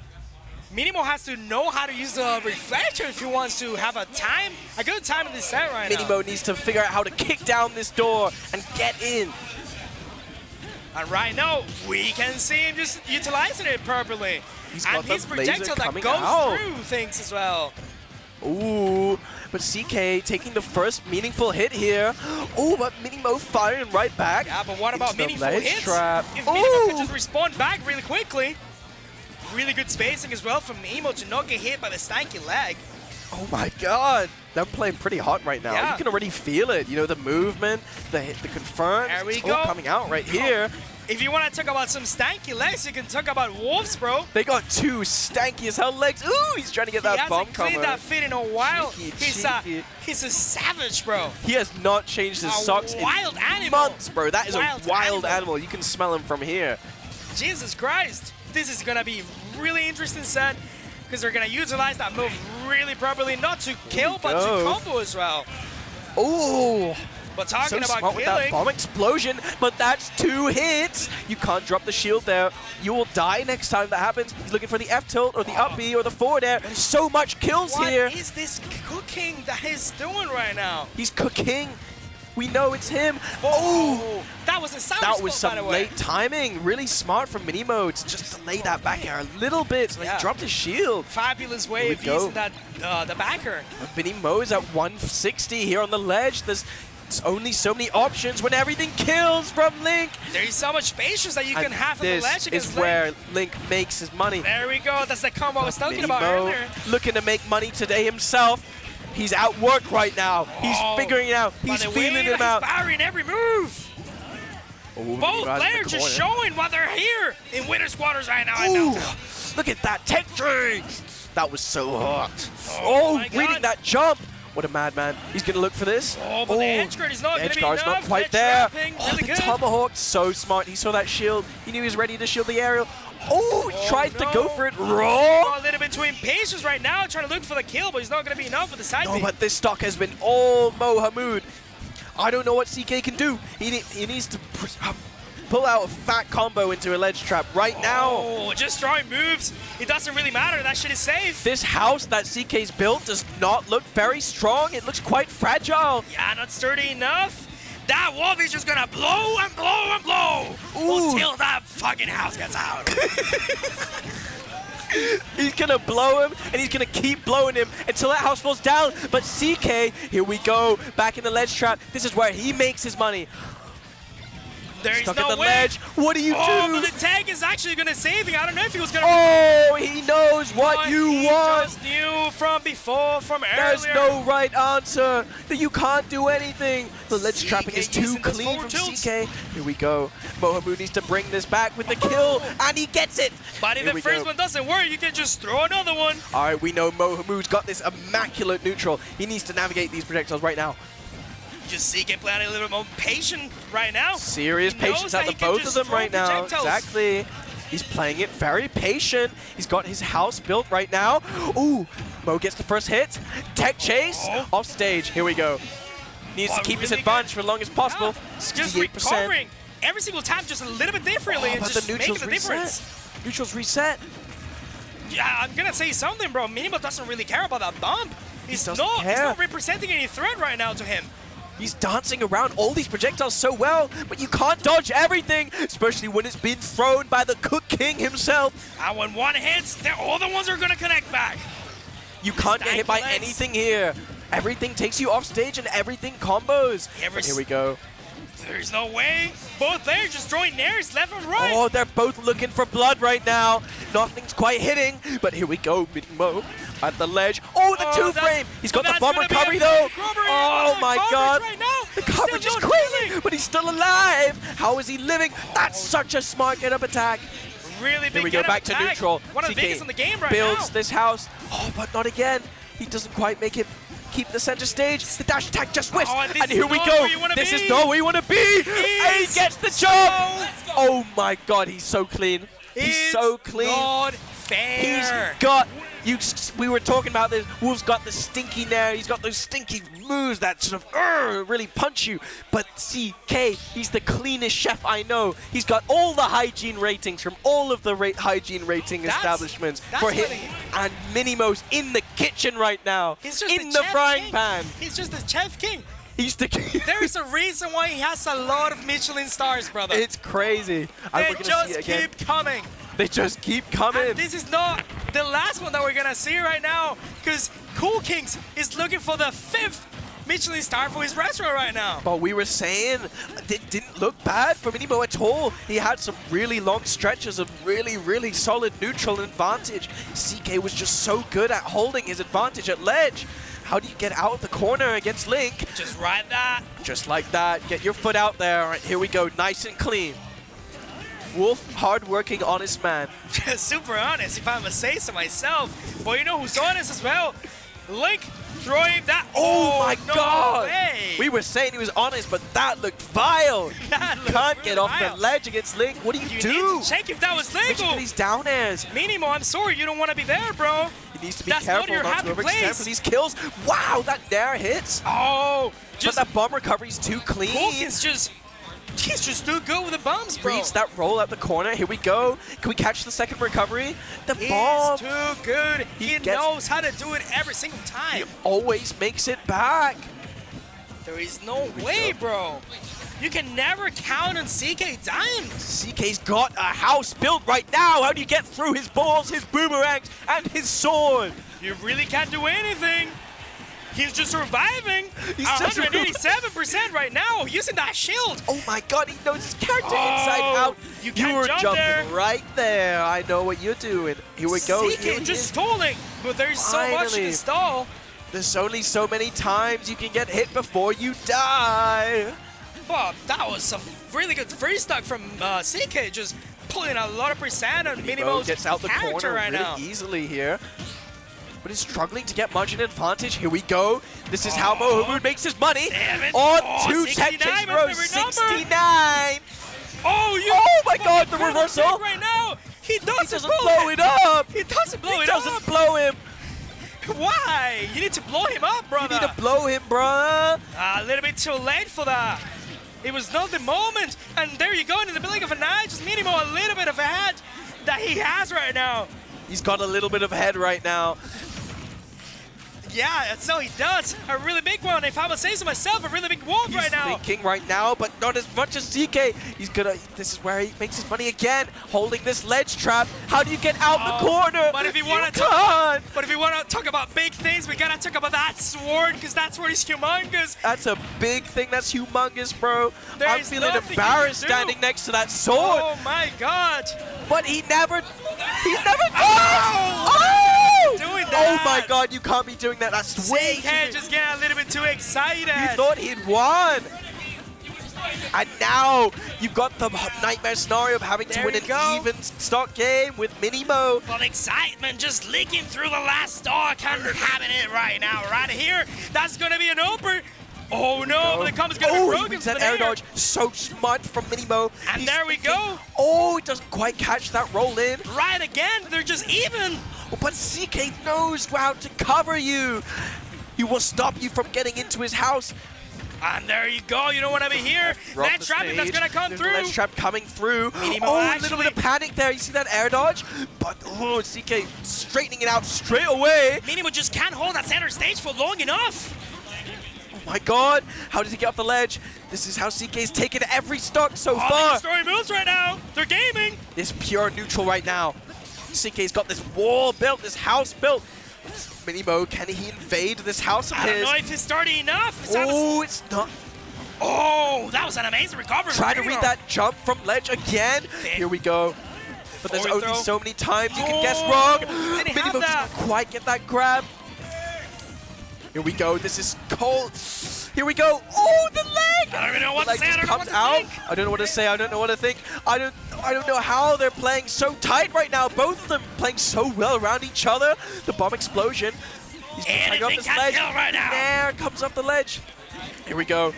MiniMo has to know how to use the reflector if he wants to have a good time in this set right now. MiniMo needs to figure out how to kick down this door and get in. And right now, we can see him just utilizing it properly. He's And got the his laser projectile that coming goes out. through things as well. Ooh, but CK taking the first meaningful hit here. Oh, but MiniMo firing right back. Yeah, but what about Into the meaningful ledge hits? trap. If MiniMo can Ooh. just respond back really quickly. Really good spacing as well from MiniMo to not get hit by the stanky leg. Oh my God, they're playing pretty hot right now. Yeah. You can already feel it. You know, the movement, the confirms. There we it's go. all coming out right here. If you want to talk about some stanky legs, you can talk about Wolves, bro. They got two stanky as hell legs. Ooh, he's trying to get He that bomb hasn't cleaned combo. that fit in a while. Cheeky, cheeky. He's a savage, bro. He has not changed his A socks wild in animal. months, bro. That is Wild a wild animal. animal. You can smell him from here. Jesus Christ. This is going to be really interesting set because they're going to utilize that move really properly, not to kill, but to go. combo as well. Ooh. But So talking about smart with that killing, bomb explosion, but that's 2 hits. You can't drop the shield there. You will die next time that happens. He's looking for the F tilt or the up B or the forward air. So much kills what here. is this cooking that he's doing right now? He's cooking. We know it's him. Oh, that was a sound That was spot, by some the way. late timing. Really smart from MiniMo to just delay that back air a little bit. So Yeah. he dropped his shield. Fabulous Here way we of go. using that the backer. MiniMo is at 160 here on the ledge. There's only so many options when everything kills from Link. There's so much patience that you can And have on the this ledge is against where Link. Link makes his money. There we go. That's the combo I was talking about MiniMo earlier. looking to make money today himself. He's at work right now. He's Oh, figuring it out. by He's the way feeling that him out. He's powering every move. Oh, Both right in the players just corner. showing why they're here in winner's quarters right now. Ooh, look at that tech tree. That was so hot. Oh Oh, my reading God. that jump. What a madman. He's going to look for this. Oh, but the edge guard is not going to edge be guard's enough. not quite Edge there. trapping, Oh, really the good. tomahawk, so smart. He saw that shield. He knew he was ready to shield the aerial. Oh, he tries to go no. for it raw. Oh, a little bit between paces right now, trying to look for the kill, but it's not going to be enough for the side No, B. but this stock has been all Mohamud. I don't know what CK can do. He needs to pull out a fat combo into a ledge trap right now. Oh, just throwing moves. It doesn't really matter. That shit is safe. This house that CK's built does not look very strong. It looks quite fragile. Yeah, not sturdy enough. That wolf is just gonna blow and blow and blow until that fucking house gets out. He's gonna blow him, and he's gonna keep blowing him until that house falls down. But CK, here we go, back in the ledge trap. This is where he makes his money. There's Stuck no at the way. ledge. What do you Oh, do? but the tag is actually gonna save him. I don't know if he was gonna. Oh, he knows what But you he want. just knew from before, from There's earlier. no right answer. That you can't do anything. The ledge CK trapping is too using those clean forward from tilts. CK. Here we go. Mohamed needs to bring this back with the kill, and he gets it. But if Here the we first go. one doesn't work, you can just throw another one. All right, we know Mohamed's got this immaculate neutral. He needs to navigate these projectiles right now. Just CK playing a little bit more patient right now. Serious He knows patience that out he of can both of just them throw right now. projectiles. Exactly. He's playing it very patient. He's got his house built right now. Ooh, Mo gets the first hit. Tech chase off stage. Here we go. Needs to Oh, keep his really advantage for as long as possible. Yeah, just 68%. recovering every single time, just a little bit differently, and but just the making neutral's the reset. difference. Neutral's reset. Yeah, I'm gonna say something, bro. MiniMo doesn't really care about that bump. He's doesn't not care. representing any threat right now to him. He's dancing around all these projectiles so well, but you can't dodge everything, especially when it's been thrown by the Cook King himself. And when one hits, the other ones are gonna connect back. You can't get hit by Stank legs. anything here. Everything takes you off stage and everything combos. But here we go. There's no way. Both there just throwing nairs left and right. Oh, they're both looking for blood right now. Nothing's quite hitting, but here we go. MiniMo at the ledge. Oh, the two frame. He's got the bomb recovery though. Oh my god. Right now. The coverage is crazy, but he's still alive. How is he living? That's such a smart get-up attack. Really big Here we go, get-up back to attack. neutral. One of the CK biggest in the game right builds now. this house. Oh, but not again. He doesn't quite make it keep the center stage. The dash attack just whiffs. Oh, and this here is we not go. where you wanna This is be. not where you want to be. And he gets the job. Oh my god, he's so clean. He's so clean. Not He's fair. got we were talking about this. Wolf's got the stinky nair. He's got those stinky moves that sort of really punch you. But CK, he's the cleanest chef I know. He's got all the hygiene ratings from all of the hygiene rating establishments that's for him. what he- And MiniMo's in the kitchen right now, He's just in the chef frying king. pan. He's just the chef king. He's the king. There is a reason why he has a lot of Michelin stars, brother. It's crazy. And They we're gonna see just it again. keep coming. They just keep coming. And this is not the last one that we're gonna see right now, because Cool Kings is looking for the 5th Michelin star for his restaurant right now. But we were saying it didn't look bad for MiniMo at all. He had some really long stretches of really, really solid neutral advantage. CK was just so good at holding his advantage at ledge. How do you get out of the corner against Link? Just ride that. Just like that. Get your foot out there. All right, here we go. Nice and clean. Wolf, hard-working, honest man. Super honest, if I must say so myself. But you know who's honest as well? Link throwing that. Oh my no god! way. We were saying he was honest, but that looked vile. That looked Can't really get off vile. the ledge against Link. What do you, You do? need to check if that was Look legal. at these down airs. MiniMo, I'm sorry, you don't want to be there, bro. He needs to be That's not careful your not to happy overextend place. for these kills. Wow, that nair hits. Oh, But just that bomb recovery's too clean. Hawkins he's just too good with the bombs, bro. Reads that roll at the corner. Here we go. Can we catch the second recovery? The He's bomb. too good. He gets- knows how to do it every single time. He always makes it back. There is no way, bro. You can never count on CK dying. CK's got a house built right now. How do you get through his balls, his boomerangs, and his sword? You really can't do anything. He's just surviving. He's just 187% right now using that shield. Oh my god, he knows his character inside out. You can't were jump jumping there. right there. I know what you're doing. Here we go. Here CK he just is. stalling, but there's so much Finally. to stall. There's only so many times you can get hit before you die. But that was some really good free stock from CK, just pulling a lot of percent on MiniMo MiniMo's gets out the character corner right really now. easily here. But is struggling to get much an advantage. Here we go. This is how Mohamed makes his money. Seven. On Oh, 2 69, tech chase my rows. favorite number. 69. Oh my god, the Incredible reversal. pick right now. He He doesn't, doesn't blow it up. He doesn't blow He it doesn't up. blow him. Why? You need to blow him up, You brother. need to blow him, bruh. A little bit too late for that. It was not the moment. And there you go, in the building of Khanage, just MiniMo a little bit of a head that he has right now. He's got a little bit of head right now. Yeah, so he does. A really big one. If I would say so myself, a really big wolf right now. He's thinking right now, but not as much as CK. He's gonna. This is where he makes his money again, holding this ledge trap. How do you get out the corner? But if you want to talk about big things, we gotta talk about that sword, because that sword is humongous. That's a big thing. That's humongous, bro. I'm There's feeling nothing embarrassed you can do. standing next to that sword. Oh my God! But he's never Doing Oh that. my God, you can't be doing that. That's way too CK just getting a little bit too excited. You thought he'd won. And now you've got the nightmare scenario of having to There win you an go. even stock game with MiniMo. But excitement just leaking through the last stock and having it right now, right here. That's gonna be an opener. Oh no, but the combo's gonna be He broken wins from that air there. dodge. So smart from MiniMo. And He's there we thinking, go. Oh, it doesn't quite catch that roll in. Right again, they're just even. But CK knows how to cover you. He will stop you from getting into his house. And there you go, you know what I mean here? Drop That the trapping that's stage. gonna come There's through. a ledge trap coming through. MiniMo Oh, a actually- little bit of panic there. You see that air dodge? But oh, CK straightening it out straight away. MiniMo just can't hold that center stage for long enough. Oh my God, how does he get off the ledge? This is how CK's taken every stock so All far. the story moves right now. They're gaming. It's pure neutral right now. CK's got this wall built, this house built. MiniMo, can he invade this house of I don't his? know if it's starting enough. Oh, it's not. Oh, that was an amazing recovery. Trying to from read MiniMo. that jump from ledge again. Here we go. But there's Forward only throw. so many times you can Oh, guess wrong. didn't have MiniMo that. doesn't quite get that grab. Here we go. This is cold. Here we go. Oh, the leg! I don't even know what The to leg say. I just don't know what comes to out. think. I don't know what to say. I don't know what to think. I don't know how they're playing so tight right now. Both of them playing so well around each other. The bomb explosion. He's coming off Anything this can ledge. kill right now. There comes off the ledge. Here we go.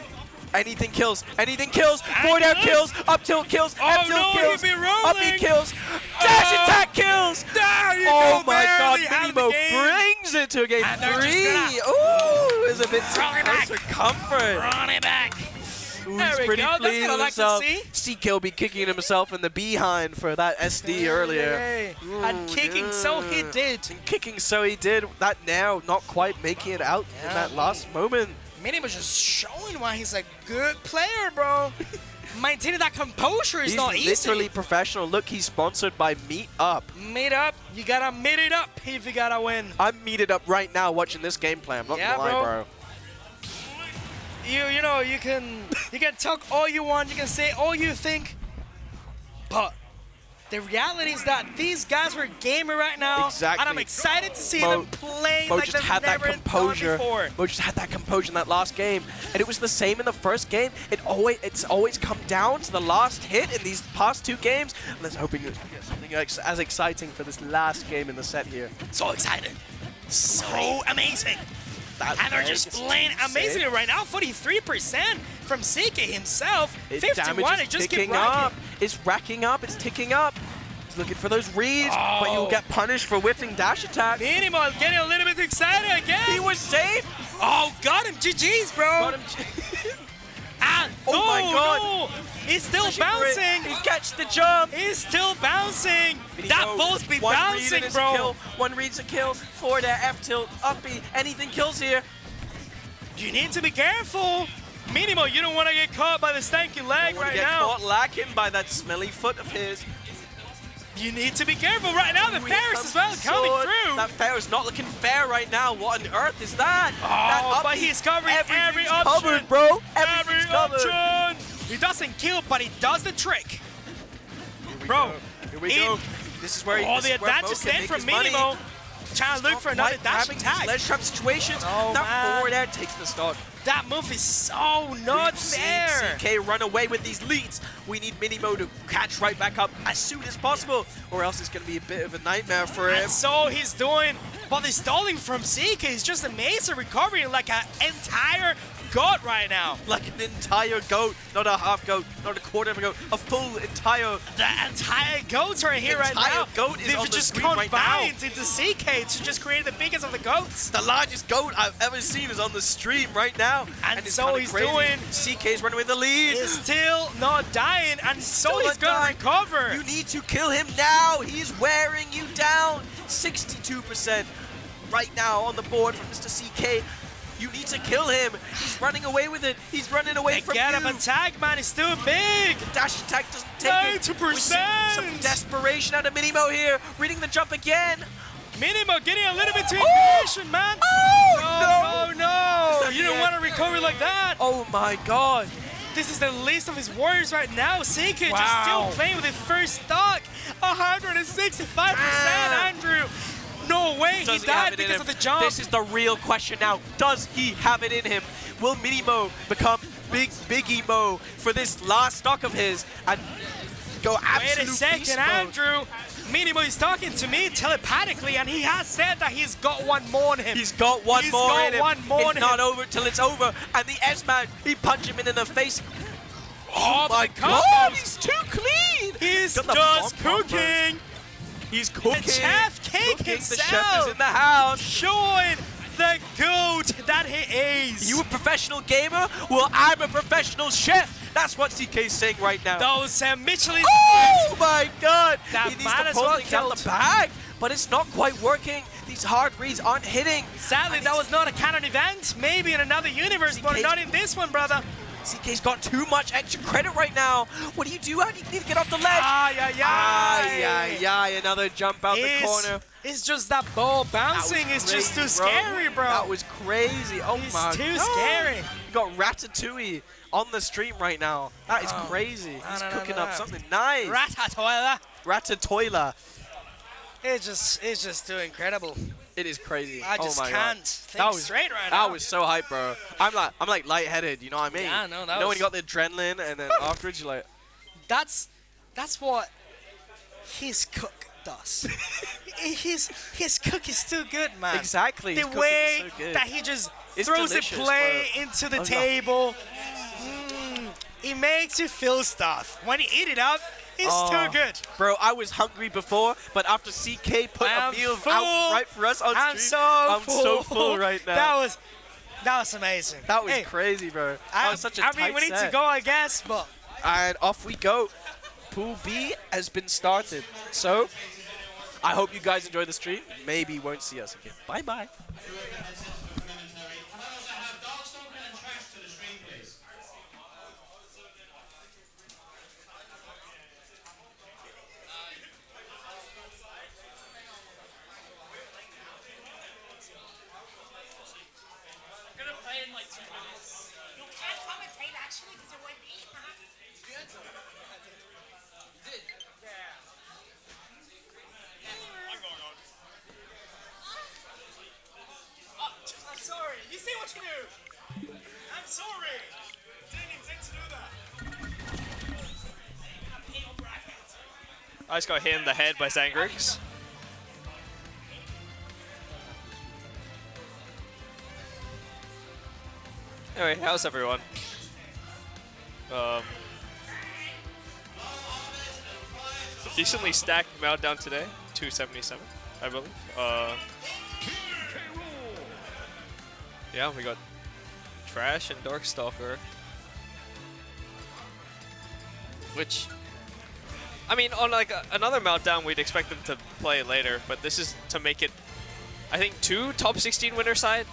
Anything kills. Anything kills. Forward air kills. Up tilt kills. Oh, F tilt no, kills. he'd be rolling. Up E kills. Dash attack kills. There you Oh go, my God, barely out of the MiniMo game. brings it to a game And they're just 3. gonna Ooh, it's a bit too roll it close back. for comfort. Run it back. Ooh, There he's we pretty go, that's pleased what I with like to himself. CK will be kicking himself in the behind for that SD earlier. Hey, Ooh, and kicking, so he yeah. did. And kicking, so he did. That now, not quite making it out in Yeah. that last moment. MiniMo just showing why he's a good player, bro. Maintaining that composure is He's not easy. literally professional. Look, he's sponsored by Meet Up. Meet up. You gotta meet it up if you gotta win. I'm meeted up right now watching this gameplay. I'm not Yeah, gonna lie, bro. You know you can talk all you want. You can say all you think, but the reality is that these guys were gaming right now, Exactly. and I'm excited to see Mo- them play Mo like just they've had that never done composure. before. Mo just had that composure in that last game, and it was the same in the first game. It's always come down to the last hit in these past 2 games. Let's hoping to get something as exciting for this last game in the set here. So excited, so amazing. That And they're leg just is playing insane. amazingly right now. 43% from CK himself. It 51. damage It is just ticking keep rocking. up. It's racking up. It's ticking up. He's looking for those reads, but you'll get punished for whiffing dash attack. MiniMo getting a little bit excited again. He was safe. Oh, got him. GG's, bro. Got him. Ah, Oh no, my God. no. He's still bouncing. He catches the jump. He's still bouncing. That both be One read bouncing, and it's a bro. kill. One read's a kill. Forward air, F tilt, up B. Anything kills here. You need to be careful. MiniMo, you don't want to get caught by the stanky leg Don't wanna right get now. caught lacking by that smelly foot of his. You need to be careful right now. The Ooh, Ferris comes as well the coming sword. through. That Ferris not looking fair right now. What on earth is that? That Oh, up but B, he's covering every everything's option. covered, bro. Every Everything's covered. option. He doesn't kill, but he does the trick. Bro, Here we go. This is where he, Oh, this the is where advantage Mo can stand make from his money. MiniMo. Trying to look for another Quite dash grabbing these attack. ledge trap situations. Oh, that man. forward air takes the stock. That move is so not We've seen fair. CK run away with these leads. We need MiniMo to catch right back up as soon as possible, or else it's going to be a bit of a nightmare for him. And so he's doing, but the stalling from CK is just amazing, recovering like an entire goat right now. Like an entire goat, not a half goat, not a quarter of a goat, a full entire. The entire goats right here right now. Goat is They've on the just screen right now. combined into CK to just create the biggest of the goats. The largest goat I've ever seen is on the stream right now. And it's so kinda he's crazy. doing- CK's running with the lead. He's still not dying, and so Still he's not gonna dying. recover. You need to kill him now. He's wearing you down. 62% right now on the board from Mr. CK. You need to kill him. He's running away with it. He's running away from Get you. up attack, man. It's too big. Dash attack doesn't take it. 90%. We're seeing some desperation out of MiniMo here. Reading the jump again. MiniMo getting a little bit too Oh! impatient, man. Oh, no, no. You don't Yeah. want to recover like that. Oh my god. This is the least of his worries right now. CK just Wow. still playing with his first stock. 165%, Damn. Andrew. No way, Does he he have died it in because him? of the jump. This is the real question now. Does he have it in him? Will MiniMo become Biggie Mo for this last stock of his and go absolute Wait a second, beast mode? Andrew. MiniMo is talking to me telepathically, and he has said that he's got one more in him. He's got one He's more got in him. one more it's in not him. over till it's over. And the S-Man, he punched him in the face. Oh my my god, God. he's too clean. He's Got the just bomb combos. cooking. He's cooking. The chef cake Cooking. himself. The chef is in the house. Showing the goat that he is. You a professional gamer? Well, I'm a professional chef. That's what CK's saying right now. Those Michelin. Oh my god! That He needs might to as pull well things out killed. the bag, but it's not quite working. These hard reads aren't hitting. Sadly, that was not a canon event. Maybe in another universe, but CK's not in this one, brother. CK's got too much extra credit right now. What do you do? How do you need to get off the ledge? Ay, ay, ay. Ay, ay, ay. Another jump out the corner. It's just that ball bouncing. That was It's just too crazy, bro. scary, bro. That was crazy. Oh It's my too god. scary. You got Ratatouille on the stream right now. That is crazy. He's no, cooking no. up something nice. Ratatouille. Ratatouille. It's just too incredible. It is crazy. I just oh my can't God. think straight right now. That was so hype, bro. I'm like lightheaded. You know what I mean? Yeah, no, that you know when was- you got the adrenaline and then afterwards you're like, That's what his cook does. his cook is too good, man. exactly. his The cooking way is so good. that he just It's throws the delicious, play bro. into the Oh, no. table. It makes you feel stuff. When you eat it up, it's Oh. too good. Bro, I was hungry before, but after CK put a I'm meal full. out right for us on I'm stream, so so full right now. That was amazing. That was Hey, crazy, bro. That was such a I tight mean, we need set. to go, I guess, but And off we go. Pool B has been started. So, I hope you guys enjoy the stream. Maybe you won't see us again. Bye-bye. You can't commentate actually because it went me. I'm sorry. You see what you do. I'm sorry. Didn't intend to do that. I just got hit in the head by Zangrix. Anyway, how's everyone? Decently stacked Meltdown today, 277, I believe. Yeah, we got Trash and Darkstalker, which, I mean, on like another Meltdown, we'd expect them to play later, but this is to make it, I think, 2 top 16 winner side.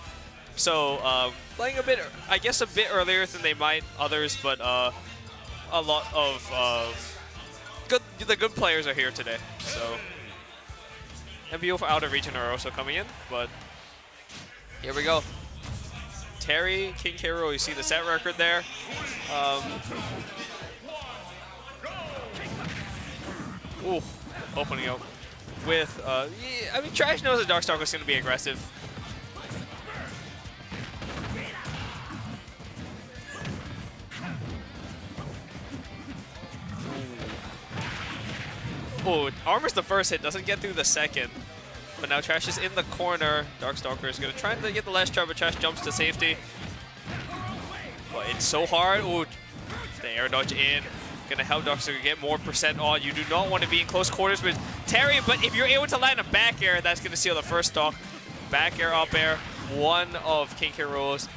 So playing a bit, I guess, a bit earlier than they might others, but a lot of the good players are here today. So MBO for out of region are also coming in, but here we go. Terry, King K. Rool, you see the set record there. Ooh, opening up with, yeah, I mean, Trash knows that Darkstalker is going to be aggressive. Oh, armors the first hit, doesn't get through the second. But now Trash is in the corner. Darkstalker is going to try to get the last try, but Trash jumps to safety. it's so hard. Ooh, the air dodge in. Gonna help Darkstalker get more percent on. You do not want to be in close quarters with Terry, but if you're able to land a back air, that's gonna seal the first stock. Back air, up air, one of King K. Rool's.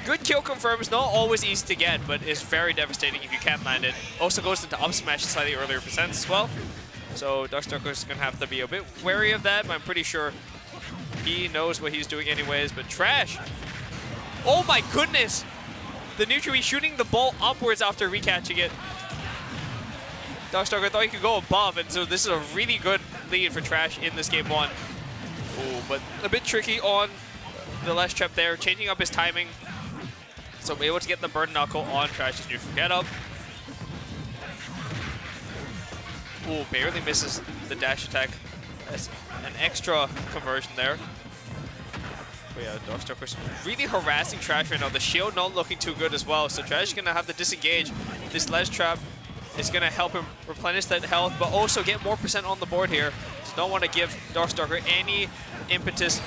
Good kill confirms, not always easy to get, but it's very devastating if you can't land it. Also goes into up smash slightly earlier percents as well. So Darkstalker's gonna have to be a bit wary of that, but I'm pretty sure he knows what he's doing anyways. But Trash, oh my goodness! The neutral shooting the ball upwards after recatching it. Darkstalker thought he could go above, and so this is a really good lead for Trash in this game one. Ooh, but a bit tricky on the last trap there, changing up his timing. So we're able to get the burn knuckle on Trash's neutral get up. Ooh, barely misses the dash attack. That's an extra conversion there. But yeah, Darkstalker's really harassing Trash right now. The shield not looking too good as well, so Trash is going to have to disengage. This ledge trap is going to help him replenish that health, but also get more percent on the board here. Does not want to give Darkstalker any impetus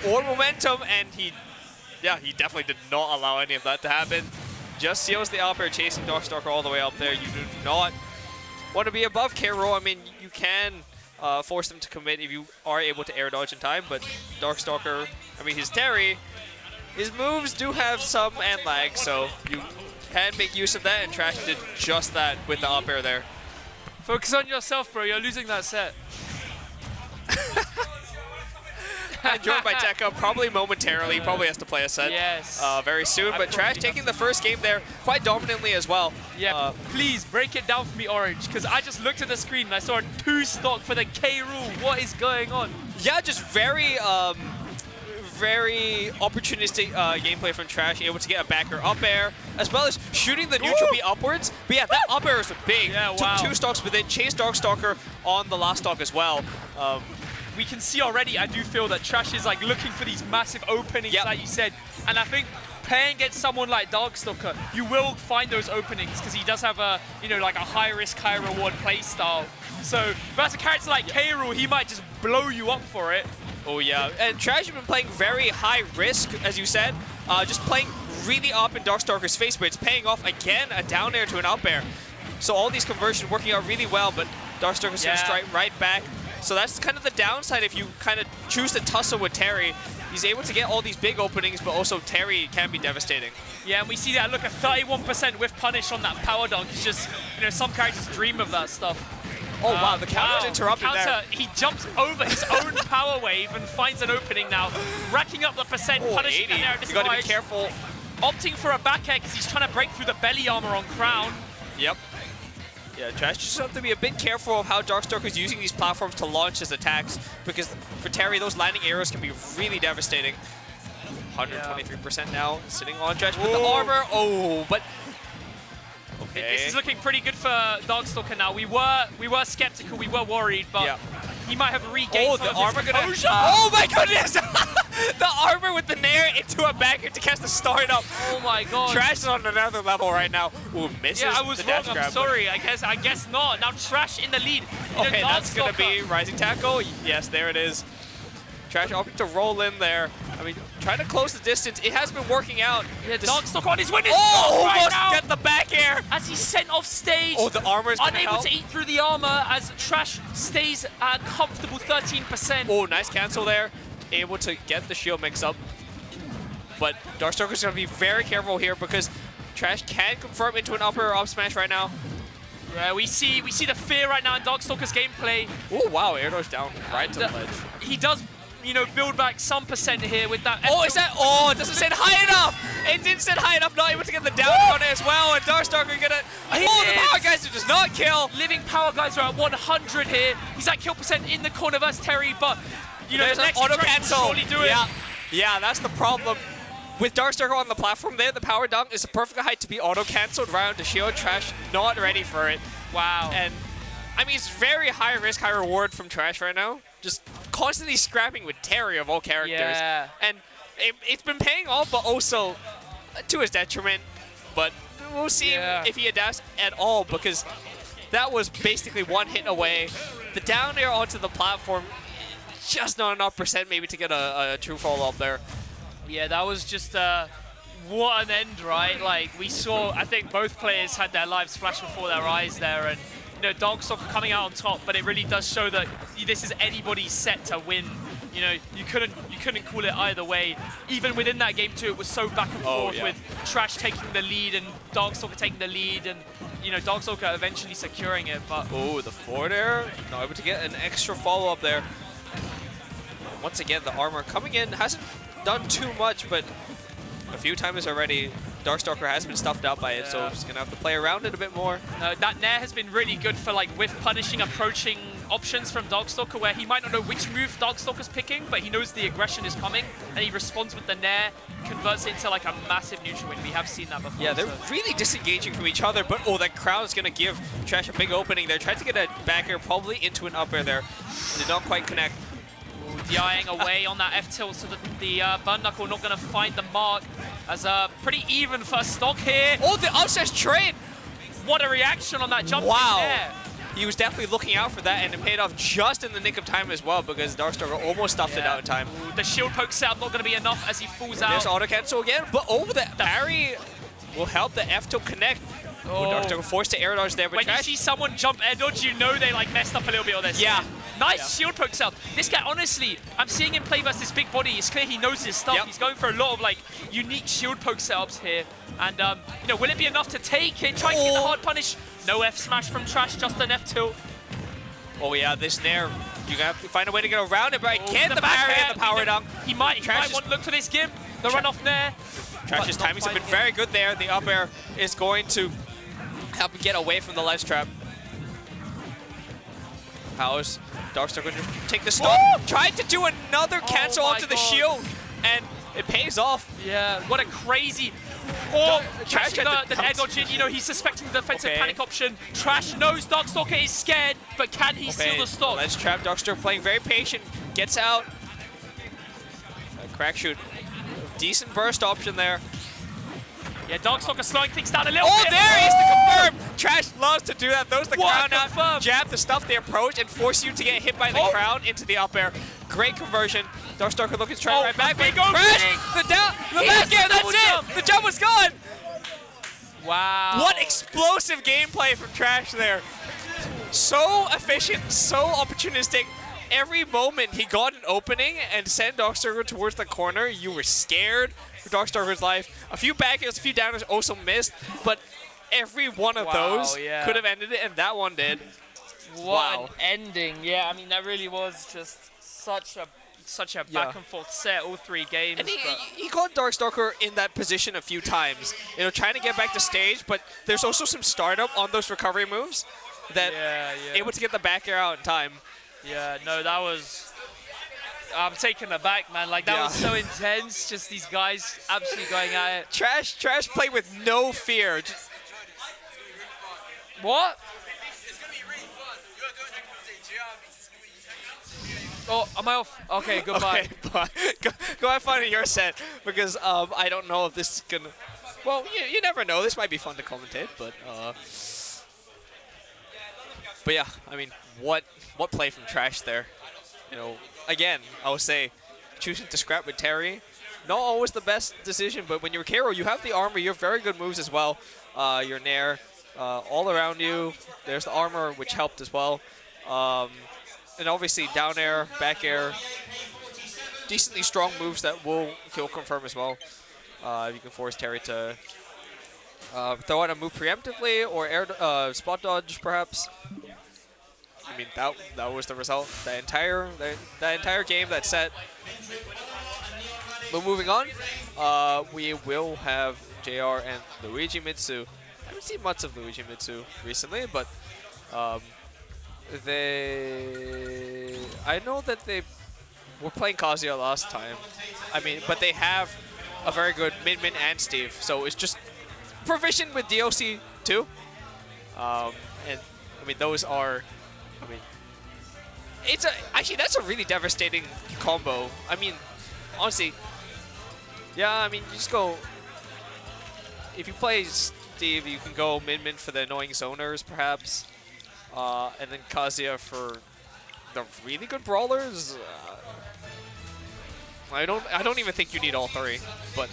or momentum, and he definitely did not allow any of that to happen. Just seals the up air, chasing Darkstalker all the way up there. You do not want to be above K-Rool. I mean, you can force them to commit if you are able to air dodge in time, but Darkstalker, I mean, his Terry, his moves do have some end lag, so you can make use of that, and Trash did just that with the up air there. Focus on yourself, bro. You're losing that set. Joined by Tekka, probably momentarily, probably has to play a set very soon, but Trash taking the first game there quite dominantly as well. Yeah, please break it down for me, Orange, because I just looked at the screen and I saw a 2-stock for the K-Rool. What is going on? Yeah, just very very opportunistic gameplay from Trash, able to get a backer up air, as well as shooting the neutral B upwards. But yeah, that up air is big. Yeah, wow. Took 2 stocks with it, chased Darkstalker on the last stock as well. We can see already, I do feel that Trash is like looking for these massive openings, like you said. And I think playing against someone like Darkstalker, you will find those openings because he does have a, you know, like a high risk, high reward play style. So versus a character like K-Rool, he might just blow you up for it. Oh yeah, and Trash has been playing very high risk, as you said, just playing really up in Darkstalker's face, but it's paying off again, a down air to an up air. So all these conversions working out really well, but Darkstalker's gonna strike right back. So that's kind of the downside if you kind of choose to tussle with Terry. He's able to get all these big openings, but also Terry can be devastating. Yeah, and we see that, look, a 31% with punish on that power dunk. It's just, you know, some characters dream of that stuff. Oh, wow, the counter's interrupted there. He jumps over his own power wave and finds an opening now, racking up the percent, punishing the air. You gotta be careful. Opting for a back air because he's trying to break through the belly armor on Crown. Yep. Yeah, Trash just have to be a bit careful of how Darkstalker is using these platforms to launch his attacks, because for Terry, those landing arrows can be really devastating. 123% now, sitting on Trash with the armor. Oh, but okay. This is looking pretty good for Darkstalker now. We were skeptical, we were worried, but he might have regained some the of armor his gonna. composure. Oh my goodness! The armor with the nair into a backer to cast the start up. Oh my god. Trash is on another level right now. Ooh, misses. Yeah, I was the wrong. dash grab, I'm sorry. I guess not. Now Trash in the lead. Okay, that's gonna be rising tackle. Yes, there it is. Trash opting to roll in there. I mean, trying to close the distance. It has been working out. Yeah, Darkstalker on his win. Almost get the back air. As he's sent off stage. Oh, the armor is gonna unable help. to eat through the armor as Trash stays at comfortable 13%. Oh, nice cancel there. Able to get the shield mix up. But Darkstalker's gonna be very careful here because Trash can confirm into an upper or up smash right now. Yeah, we see the fear right now in Darkstalker's gameplay. Oh wow, air dodge down right to the ledge. He does, you know, build back some percent here with that. Oh, is that? Oh, it doesn't sit high enough. It didn't sit high enough. Not able to get the down on it as well. And Darkstalker gonna. Oh, the power geyser does not kill. Living power geyser at 100 here. He's at kill percent in the corner versus Terry, but you know, there's the an next auto interaction cancel. will surely do it. Yeah, that's the problem. With Darkstalker on the platform there, the power dunk is a perfect height to be auto-cancelled round to shield. Trash not ready for it. Wow. And, I mean, it's very high risk, high reward from Trash right now. Just constantly scrapping with Terry of all characters. Yeah. And it's been paying off, but also to his detriment. But we'll see if he adapts at all, because that was basically one hit away. The down air onto the platform, just not enough percent maybe to get a true follow-up there. Yeah, that was just what an end, right? Like, we saw, I think both players had their lives flash before their eyes there, and, you know, Darkstalker coming out on top, but it really does show that this is anybody's set to win. You know, you couldn't call it either way. Even within that game too, it was so back and forth with Trash taking the lead and Darkstalker taking the lead, and, you know, Darkstalker eventually securing it, but... Oh, the forward air, not able to get an extra follow-up there. Once again, the armor coming in, hasn't done too much, but a few times already, Darkstalker has been stuffed out by it, so he's going to have to play around it a bit more. That Nair has been really good for, like, whiff punishing approaching options from Darkstalker, where he might not know which move Darkstalker's picking, but he knows the aggression is coming, and he responds with the Nair, converts it into, like, a massive neutral win. We have seen that before. Yeah, they're really disengaging from each other, but oh, that crowd's going to give Trash a big opening there. Tried to get a back air, probably into an up air there. Did not quite connect. DIing away on that F-tilt, so that the Burn Knuckle not going to find the mark, as a pretty even first stock here. Oh, the upstairs trade! What a reaction on that jump wow. there. He was definitely looking out for that, and it paid off just in the nick of time as well, because Darkstalker almost stuffed it out in time. The shield poke setup not going to be enough as he falls out. There's auto cancel again, but over the parry will help the F-tilt connect. Oh, Darkstalker forced to air dodge there, but when you see someone jump air dodge, you know they like messed up a little bit on this. Yeah. Nice shield poke setup. This guy, honestly, I'm seeing him play versus big body. It's clear he knows his stuff. He's going for a lot of like unique shield poke setups here. And you know, will it be enough to take it? Try to get the hard punish. No F smash from Trash, just an F tilt. Oh yeah, this Nair. You have to find a way to get around it, but I can't the parry and the power dunk. He might want to look for this Gim. The run off Nair. Trash's timings have been very good there. The up air is going to help him get away from the ledge trap. House. Darkstalker going to take the stop. Tried to do another cancel onto the shield, and it pays off. Yeah, what a crazy... Oh, Trash the air dodge in. You know, he's suspecting the defensive panic option. Trash knows Darkstalker is scared, but can he seal the stop? Ledge trap. Darkstalker playing very patient. Gets out. Crack shoot. Decent burst option there. Yeah, Darkstalker slowing things down a little Oh, bit. there he is to confirm! Trash loves to do that. Throws the crown confirm. out, jab to stuff the approach, and force you to get hit by the crown into the up air. Great conversion. Darkstalker looking to try right back. Big Crash! The back air, that's it! The jump was gone! Wow. What explosive gameplay from Trash there. So efficient, so opportunistic. Every moment he got an opening and sent Darkstalker towards the corner, you were scared for Darkstalker's life. A few back airs, a few downers also missed, but every one of those could have ended it, and that one did. What an ending. Yeah, I mean, that really was just such a back and forth set, all three games. And he got Darkstalker in that position a few times, you know, trying to get back to stage, but there's also some startup on those recovery moves that able to get the back air out in time. Yeah, no, that was... I'm taken aback, man. Like, that was so intense. Just these guys absolutely going at it. Trash played with no fear. What? Oh, am I off? Okay, goodbye. Okay, go have fun in your set, because I don't know if this is gonna... Well, you never know. This might be fun to commentate, but yeah, I mean, what play from Trash there? You know, again, I would say choosing to scrap with Terry, not always the best decision, but when you're Karo, you have the armor, you have very good moves as well. Your Nair, all around you. There's the armor, which helped as well. And obviously down air, back air, decently strong moves that will kill confirm as well. You can force Terry to throw out a move preemptively or air spot dodge perhaps. I mean, that was the result. The entire game, that set. But moving on, we will have JR and Luigimitsu. I haven't seen much of Luigimitsu recently, but I know that they were playing Kazuya last time. I mean, but they have a very good Min and Steve, so it's just proficient with DOC too. And I mean, those are. I mean, actually that's a really devastating combo. I mean, honestly, yeah. I mean, you just go. If you play Steve, you can go Min for the annoying zoners, perhaps, and then Kazuya for the really good brawlers. I don't even think you need all three, but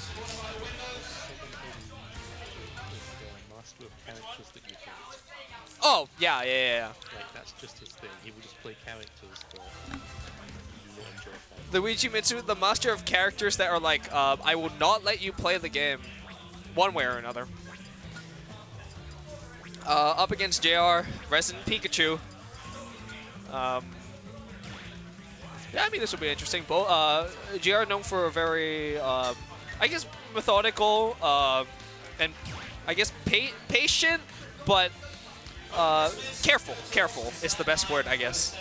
with characters that you hate. Oh, yeah. Like, that's just his thing. He will just play characters that you will enjoy fighting. Luigimitsu, the master of characters that are like, I will not let you play the game, one way or another. Up against JR, Resident Pikachu. Yeah, I mean, this will be interesting. JR known for a very, I guess, methodical, and I guess patient, but careful is the best word, I guess.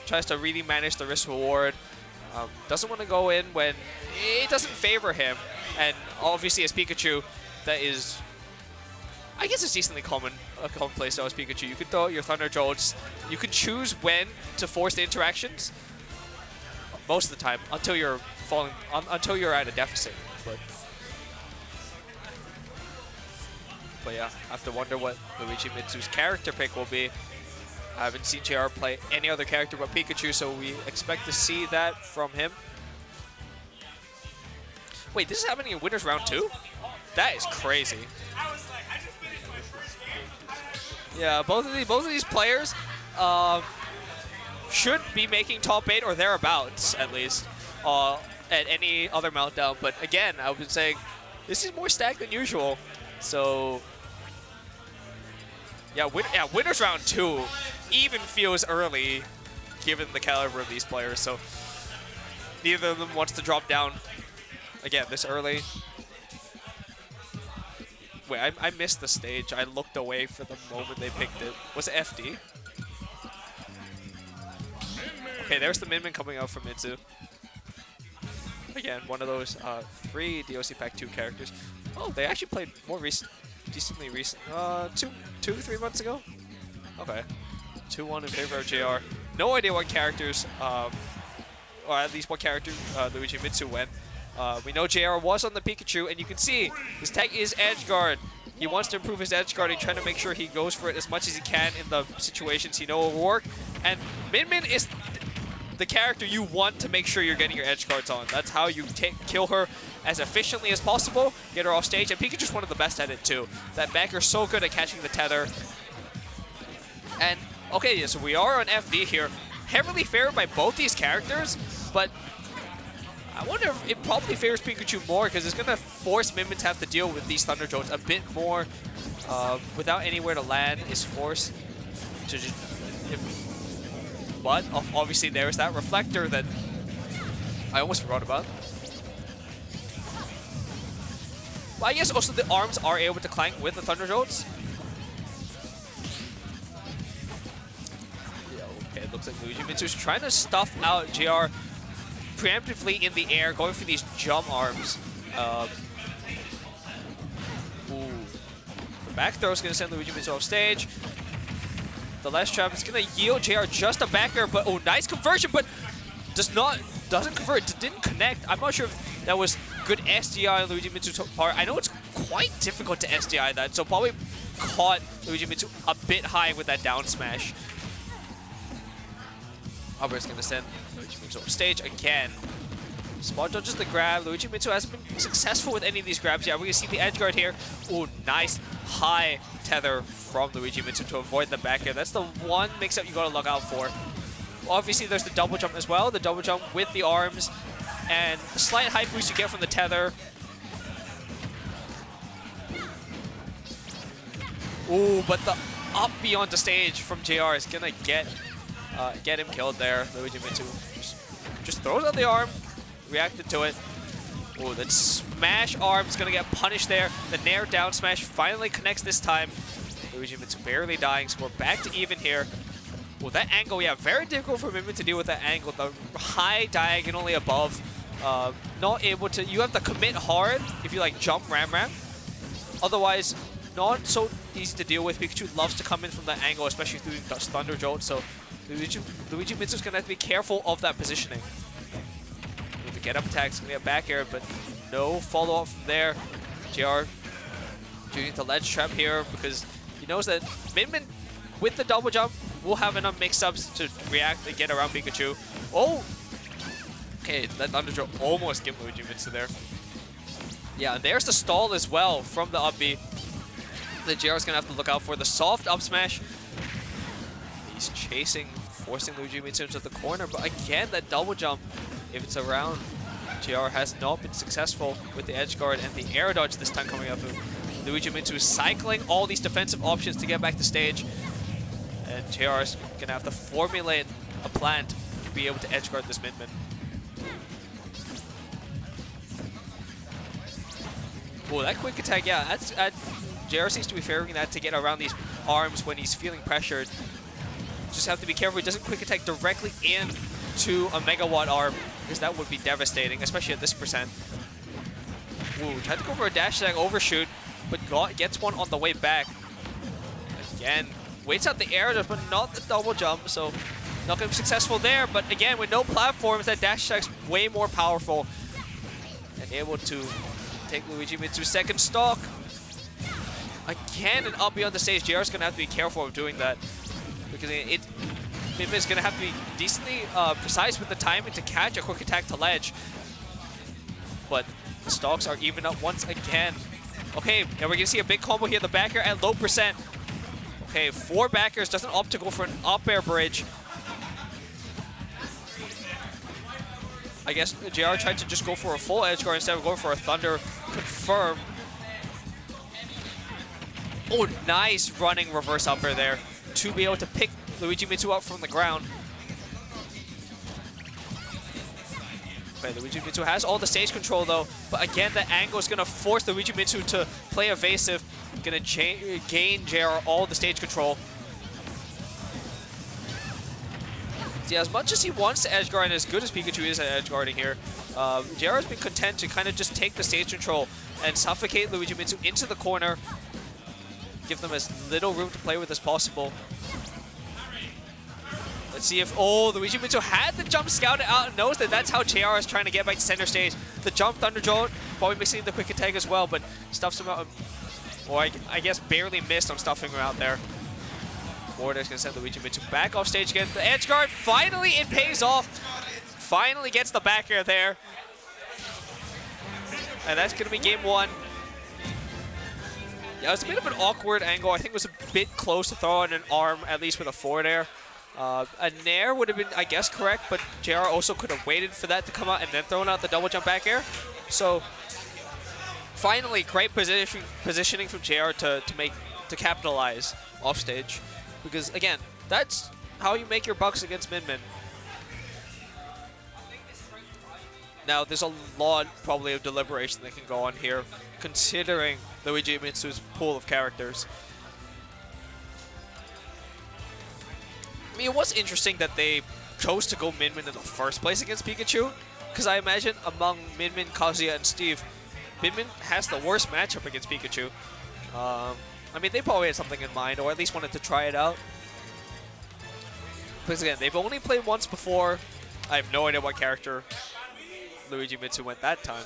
Tries to really manage the risk-reward. Doesn't want to go in when it doesn't favor him. And obviously as Pikachu, that is, I guess it's decently common playstyle as Pikachu. You can throw out your Thunder Jolts. You can choose when to force the interactions. Most of the time, until you're until you're at a deficit. But yeah, I have to wonder what Luigimitsu's character pick will be. I haven't seen JR play any other character but Pikachu, so we expect to see that from him. Wait, this is happening in Winners Round 2? That is crazy. Yeah, both of these players should be making top 8 or thereabouts, at least, at any other Meltdown. But again, I've been saying this is more stacked than usual. So yeah, Winners Round 2 even feels early, given the caliber of these players. So neither of them wants to drop down again this early. Wait, I missed the stage. I looked away for the moment they picked it. Was it FD? Okay, there's the Min coming out from Mitsu. Again, one of those 3 DOC Pack 2 characters. Oh, they actually played more decently recent. 3 months ago? Okay. 2-1 in favor of JR. No idea what characters, or at least what character Luigimitsu went. We know JR was on the Pikachu, and you can see his tech is Edge Guard. He wants to improve his Edge Guard and trying to make sure he goes for it as much as he can in the situations he know will work. And Min is the character you want to make sure you're getting your Edge Guards on. That's how you kill her as efficiently as possible, get her off stage, and Pikachu's one of the best at it too. That backer's so good at catching the tether. And, okay, yeah, so we are on FD here. Heavily favored by both these characters, but I wonder if it probably favors Pikachu more because it's going to force Min to have to deal with these Thunder Jolts a bit more without anywhere to land. Is forced to just... But obviously there's that reflector that I almost forgot about. Well, I guess also the arms are able to clank with the Thunder Jolts. Yeah, okay, it looks like Luigimitsu's trying to stuff out JR preemptively in the air, going for these jump arms. Ooh. The back throw is going to send Luigimitsu off stage. The last trap is going to yield JR just a backer, but oh, nice conversion, but doesn't convert, didn't connect. I'm not sure if that was good SDI on Luigimitsu's part. I know it's quite difficult to SDI that, so probably caught Luigimitsu a bit high with that down smash. Albert's going to send Luigimitsu off stage again. Spot dodges the grab. Luigimitsu hasn't been successful with any of these grabs yet. We're going to see the edge guard here. Oh, nice high tether from Luigimitsu to avoid the back air. That's the one mix-up you got to look out for. Obviously, there's the double jump as well. The double jump with the arms and the slight height boost you get from the tether. Ooh, but the up beyond the stage from JR is going to get him killed there. Luigimitsu just throws out the arm, reacted to it. Oh, that smash arm is going to get punished there. The nair down smash finally connects this time. Luigimitsu barely dying, so we're back to even here. Well, that angle, yeah, very difficult for Mimmin to deal with that angle. The high diagonally above, not able to, you have to commit hard if you like jump ram. Otherwise, not so easy to deal with. Pikachu loves to come in from that angle, especially through the Thunder Jolt, so Luigimitsu's going to have to be careful of that positioning. With the get-up attack, it's going to be a back air, but no follow-up from there. JR doing the ledge trap here because he knows that Min with the double jump will have enough mix-ups to react and get around Pikachu. Oh! Okay, that Thunder Jolt almost gimped Luigimitsu there. Yeah, and there's the stall as well from the up B. The JR's gonna have to look out for the soft up smash. He's chasing, forcing Luigimitsu into the corner, but again, that double jump, if it's around, JR has not been successful with the edge guard and the air dodge this time coming up. Luigimitsu is cycling all these defensive options to get back to stage, and JR is gonna have to formulate a plan to be able to edge guard this mid-min. Oh, that quick attack, yeah, JR seems to be favoring that to get around these arms when he's feeling pressured. Just have to be careful he doesn't quick attack directly into a megawatt arm, because that would be devastating, especially at this percent. Ooh, tried to go for a dash attack overshoot, but gets one on the way back. Again, waits out the air, but not the double jump, so not going to be successful there. But again, with no platforms, that dash attack's way more powerful and able to take Luigimitsu's second stock. Again, and up beyond the stage, JR's going to have to be careful of doing that, because MiniMo is going to have to be decently precise with the timing to catch a quick attack to ledge. But the stocks are even up once again. Okay, now we're going to see a big combo here. The back air at low percent. Okay, 4 backers, doesn't opt to go for an up air bridge. I guess JR tried to just go for a full edge guard instead of going for a thunder confirm. Oh, nice running reverse up air there to be able to pick Luigimitsu up from the ground. Okay, Luigimitsu has all the stage control though, but again, the angle is going to force Luigimitsu to play evasive. Going to gain JR all the stage control. See, as much as he wants to edge guard and as good as Pikachu is at edge guarding here, JR has been content to kind of just take the stage control and suffocate Luigimitsu into the corner. Give them as little room to play with as possible. Let's see if, oh, Luigimitsu had the jump scouted out and knows that that's how JR is trying to get back to center stage. The jump Thunder Jolt, probably mixing the quick attack as well, but stuffs him out, or I guess barely missed on stuffing him out there. Forwarder's going to send Luigimitsu back off stage again. The edge guard, finally it pays off. Finally gets the back air there. And that's going to be game 1. Yeah, it was a bit of an awkward angle. I think it was a bit close to throw in an arm, at least with a forward air. A nair would have been, I guess, correct, but JR also could have waited for that to come out and then thrown out the double jump back air. So, finally, great positioning from JR to capitalize off stage. Because, again, that's how you make your bucks against Min-Min. Now, there's a lot, probably, of deliberation that can go on here, considering Luigimitsu's pool of characters. I mean, it was interesting that they chose to go Min-Min in the first place against Pikachu, because I imagine among Min-Min, Kazuya, and Steve, Min-Min has the worst matchup against Pikachu. I mean, they probably had something in mind, or at least wanted to try it out. Because again, they've only played once before. I have no idea what character Luigimitsu went that time.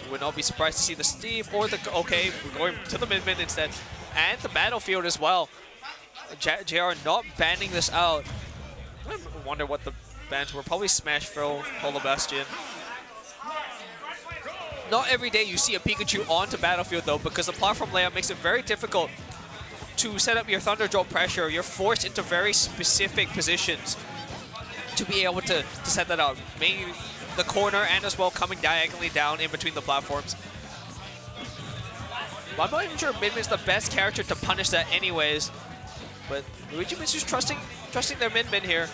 Would not be surprised to see the Steve or the... Okay, we're going to the Min-Min instead. And the Battlefield as well. JR not banning this out. I wonder what the bans were. Probably Smash Throw, Polar Bastion. Not every day you see a Pikachu onto Battlefield though, because the platform layout makes it very difficult to set up your Thunder Jolt pressure. You're forced into very specific positions to be able to set that up. Mainly the corner and as well coming diagonally down in between the platforms. Well, I'm not even sure Min-Min's the best character to punish that anyways, but Luigimitsu's trusting their Min-Min here.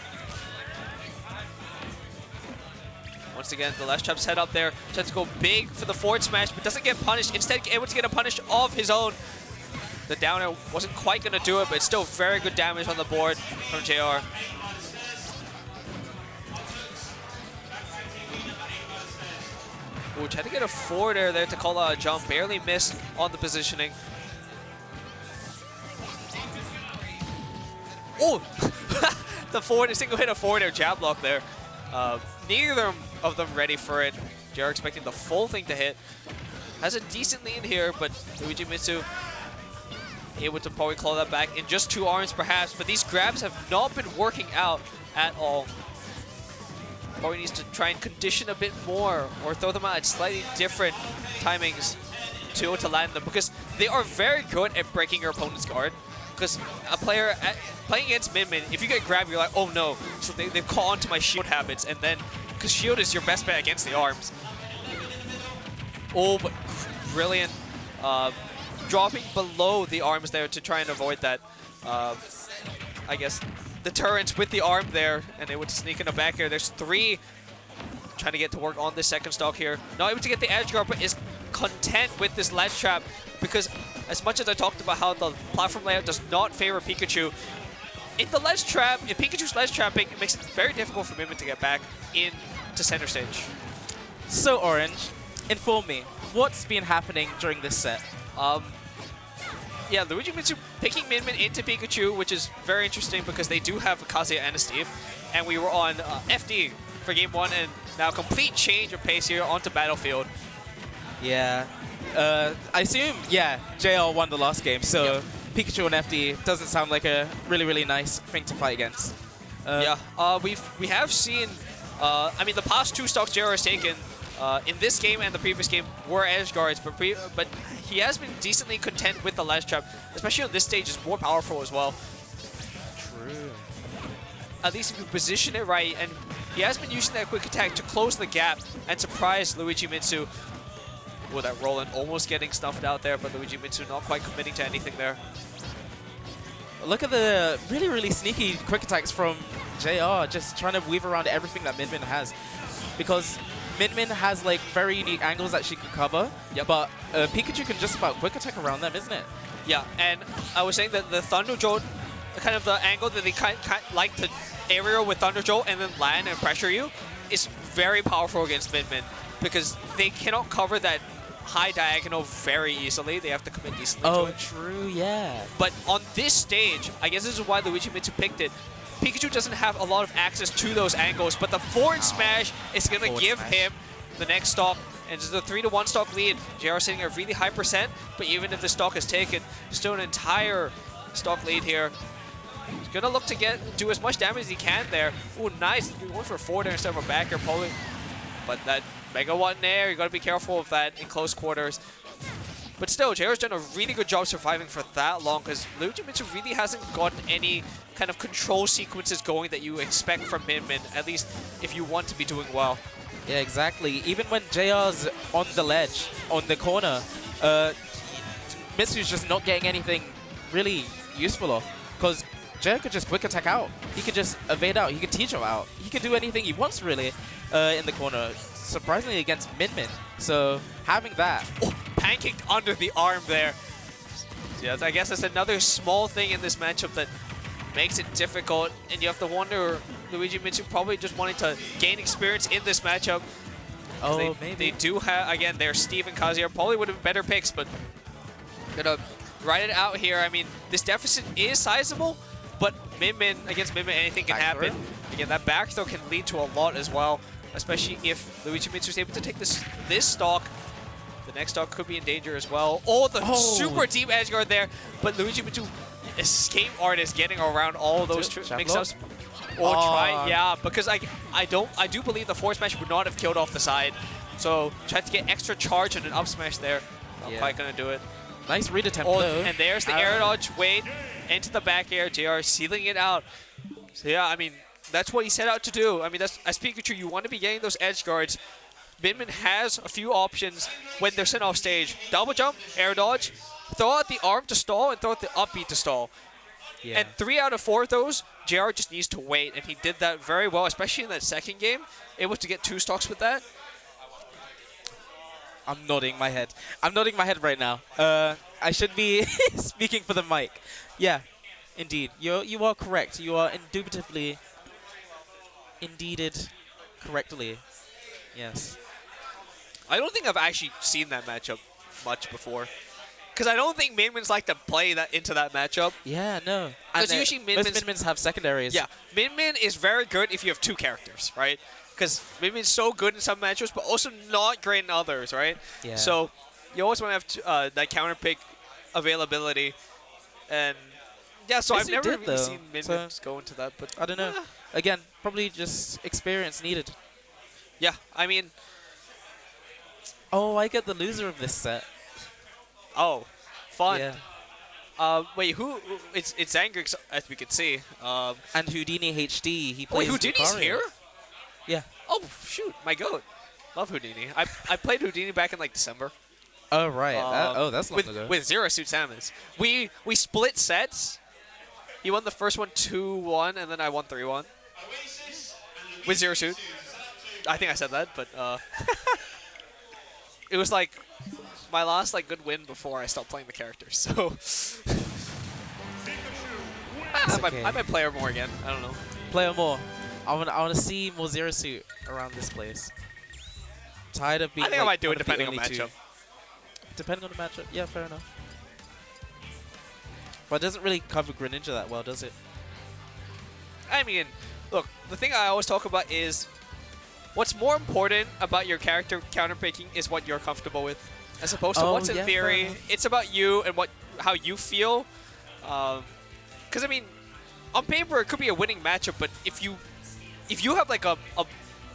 Once again, the last trap's head up there, tries to go big for the forward smash, but doesn't get punished. Instead, able to get a punish of his own. The down air wasn't quite going to do it, but it's still very good damage on the board from JR. Ooh, tried to get a forward air there to call out a jump. Barely missed on the positioning. Oh! The forward, single hit a forward air jab block there. Neither of them ready for it. JR expecting the full thing to hit. Has a decent lead here, but Luigimitsu able to probably claw that back in just 2 arms perhaps, but these grabs have not been working out at all. probably needs to try and condition a bit more or throw them out at slightly different timings to be able to land them, because they are very good at breaking your opponent's guard. Because a player playing against Min, if you get grabbed, you're like, oh no. So they call onto my shield habits, and then, because shield is your best bet against the arms. Oh, but brilliant. Dropping below the arms there to try and avoid that. I guess deterrence with the arm there, and they would sneak in the back here. There's 3 trying to get to work on this second stock here. Not able to get the edge guard, but is content with this ledge trap, because as much as I talked about how the platform layout does not favor Pikachu, in the ledge trap, if Pikachu's ledge trapping, it makes it very difficult for Min to get back into center stage. So Orange, inform me, what's been happening during this set? Yeah, Luigimitsu picking Min into Pikachu, which is very interesting because they do have Kazuya and a Steve, and we were on FD for game 1, and now complete change of pace here onto Battlefield. Yeah. I assume, yeah, JL won the last game, so Yep. Pikachu and FD doesn't sound like a really, really nice thing to fight against. We have seen, I mean, the past 2 stocks JR has taken in this game and the previous game were edge guards, but he has been decently content with the ledge trap, especially on this stage. Is more powerful as well. True. At least if you position it right, and he has been using that quick attack to close the gap and surprise Luigimitsu. Well, that Roland almost getting stuffed out there, but Luigimitsu not quite committing to anything there. Look at the really, really sneaky quick attacks from JR, just trying to weave around everything that Min has. Because Min has like very unique angles that she can cover, but Pikachu can just about quick attack around them, isn't it? Yeah, and I was saying that the Thunder Jolt, kind of the angle that they kind like to aerial with Thunder Jolt and then land and pressure you, is very powerful against Min, because they cannot cover that high diagonal very easily. They have to commit decently to it. Oh, true, yeah. But on this stage, I guess this is why Luigimitsu picked it. Pikachu doesn't have a lot of access to those angles, but the forward smash is going to give him the next stock. And it's a 3-to-1 stock lead. JR sitting at a really high %, but even if the stock is taken, still an entire stock lead here. He's going to look to do as much damage as he can there. Oh, nice. He went for a forward there instead of a back air, probably. But that Mega Watt in there, you got to be careful of that in close quarters. But still, JR's done a really good job surviving for that long, because Luigimitsu really hasn't gotten any kind of control sequences going that you expect from Min, at least if you want to be doing well. Yeah, exactly. Even when JR's on the ledge, on the corner, Mitsu's just not getting anything really useful off, because JR could just quick attack out. He could just evade out. He could teach him out. He could do anything he wants, really, in the corner. Surprisingly against Min. So having that. Oh, pancaked under the arm there. Yeah, I guess that's another small thing in this matchup that makes it difficult, and you have to wonder, Luigimitsu probably just wanting to gain experience in this matchup. Oh, They do have, again, their Steve and Kazuya probably would have been better picks, but gonna ride it out here. I mean, this deficit is sizable, but Min against Min, anything can happen. Again, that back throw can lead to a lot as well, especially if Luigimitsu is able to take this stock. The next stock could be in danger as well. Oh, the super deep edge guard there, but Luigimitsu escape artist getting around all those mix-ups. Or try, yeah, because I do believe the forward smash would not have killed off the side. So tried to get extra charge and an up smash there. Not quite gonna do it. Nice read attempt though. And there's the air dodge, wait, into the back air, JR sealing it out. So yeah, I mean, that's what he set out to do. I mean, that's, as Pikachu, you want to be getting those edge guards. Min has a few options when they're sent off stage. Double jump, air dodge, throw out the arm to stall, and throw out the upbeat to stall. Yeah. And 3 out of 4 of those, JR just needs to wait, and he did that very well, especially in that second game, able to get 2 stocks with that. I'm nodding my head. I'm nodding my head right now. I should be speaking for the mic. Yeah, indeed. You are correct. You are indubitably, indeeded correctly. Yes. I don't think I've actually seen that matchup much before. Because I don't think Min-Mins like to play that into that matchup. Yeah, no. Because usually Min-Mins have secondaries. Yeah, Min-Min is very good if you have 2 characters, right? Because Min-Min's so good in some matchups, but also not great in others, right? Yeah. So you always want to have that counter pick availability. And yeah, so I've never really seen Min-Mins go into that. But I don't know. Again, probably just experience needed. Yeah, I mean, Oh, I get the loser of this set. oh, fun. Yeah. Wait, who? It's Zangrix, as we can see. And HoudeaniHD, he Wait, plays Houdini's Lucario. here? Yeah. Oh, shoot, my goat. Love Houdini. I played Houdini back in like December. Oh, right. That's long ago. With Zero Suit Samus. We split sets. He won the first one 2-1, and then I won 3-1. With Zero Suit. I think I said that, but it was like my last like good win before I stopped playing the character. So okay. I might play her more again. I don't know. Play more. I want to see more Zero Suit around this place. Tired of being. I think I like, might do it one of the depending on only two. matchup. Depending on the matchup, yeah, fair enough. But it doesn't really cover Greninja that well, does it? I mean, look, the thing I always talk about is what's more important about your character counterpicking is what you're comfortable with, as opposed to what's in yeah, theory. fair enough. It's about you and how you feel. Because I mean, on paper it could be a winning matchup, but if you have like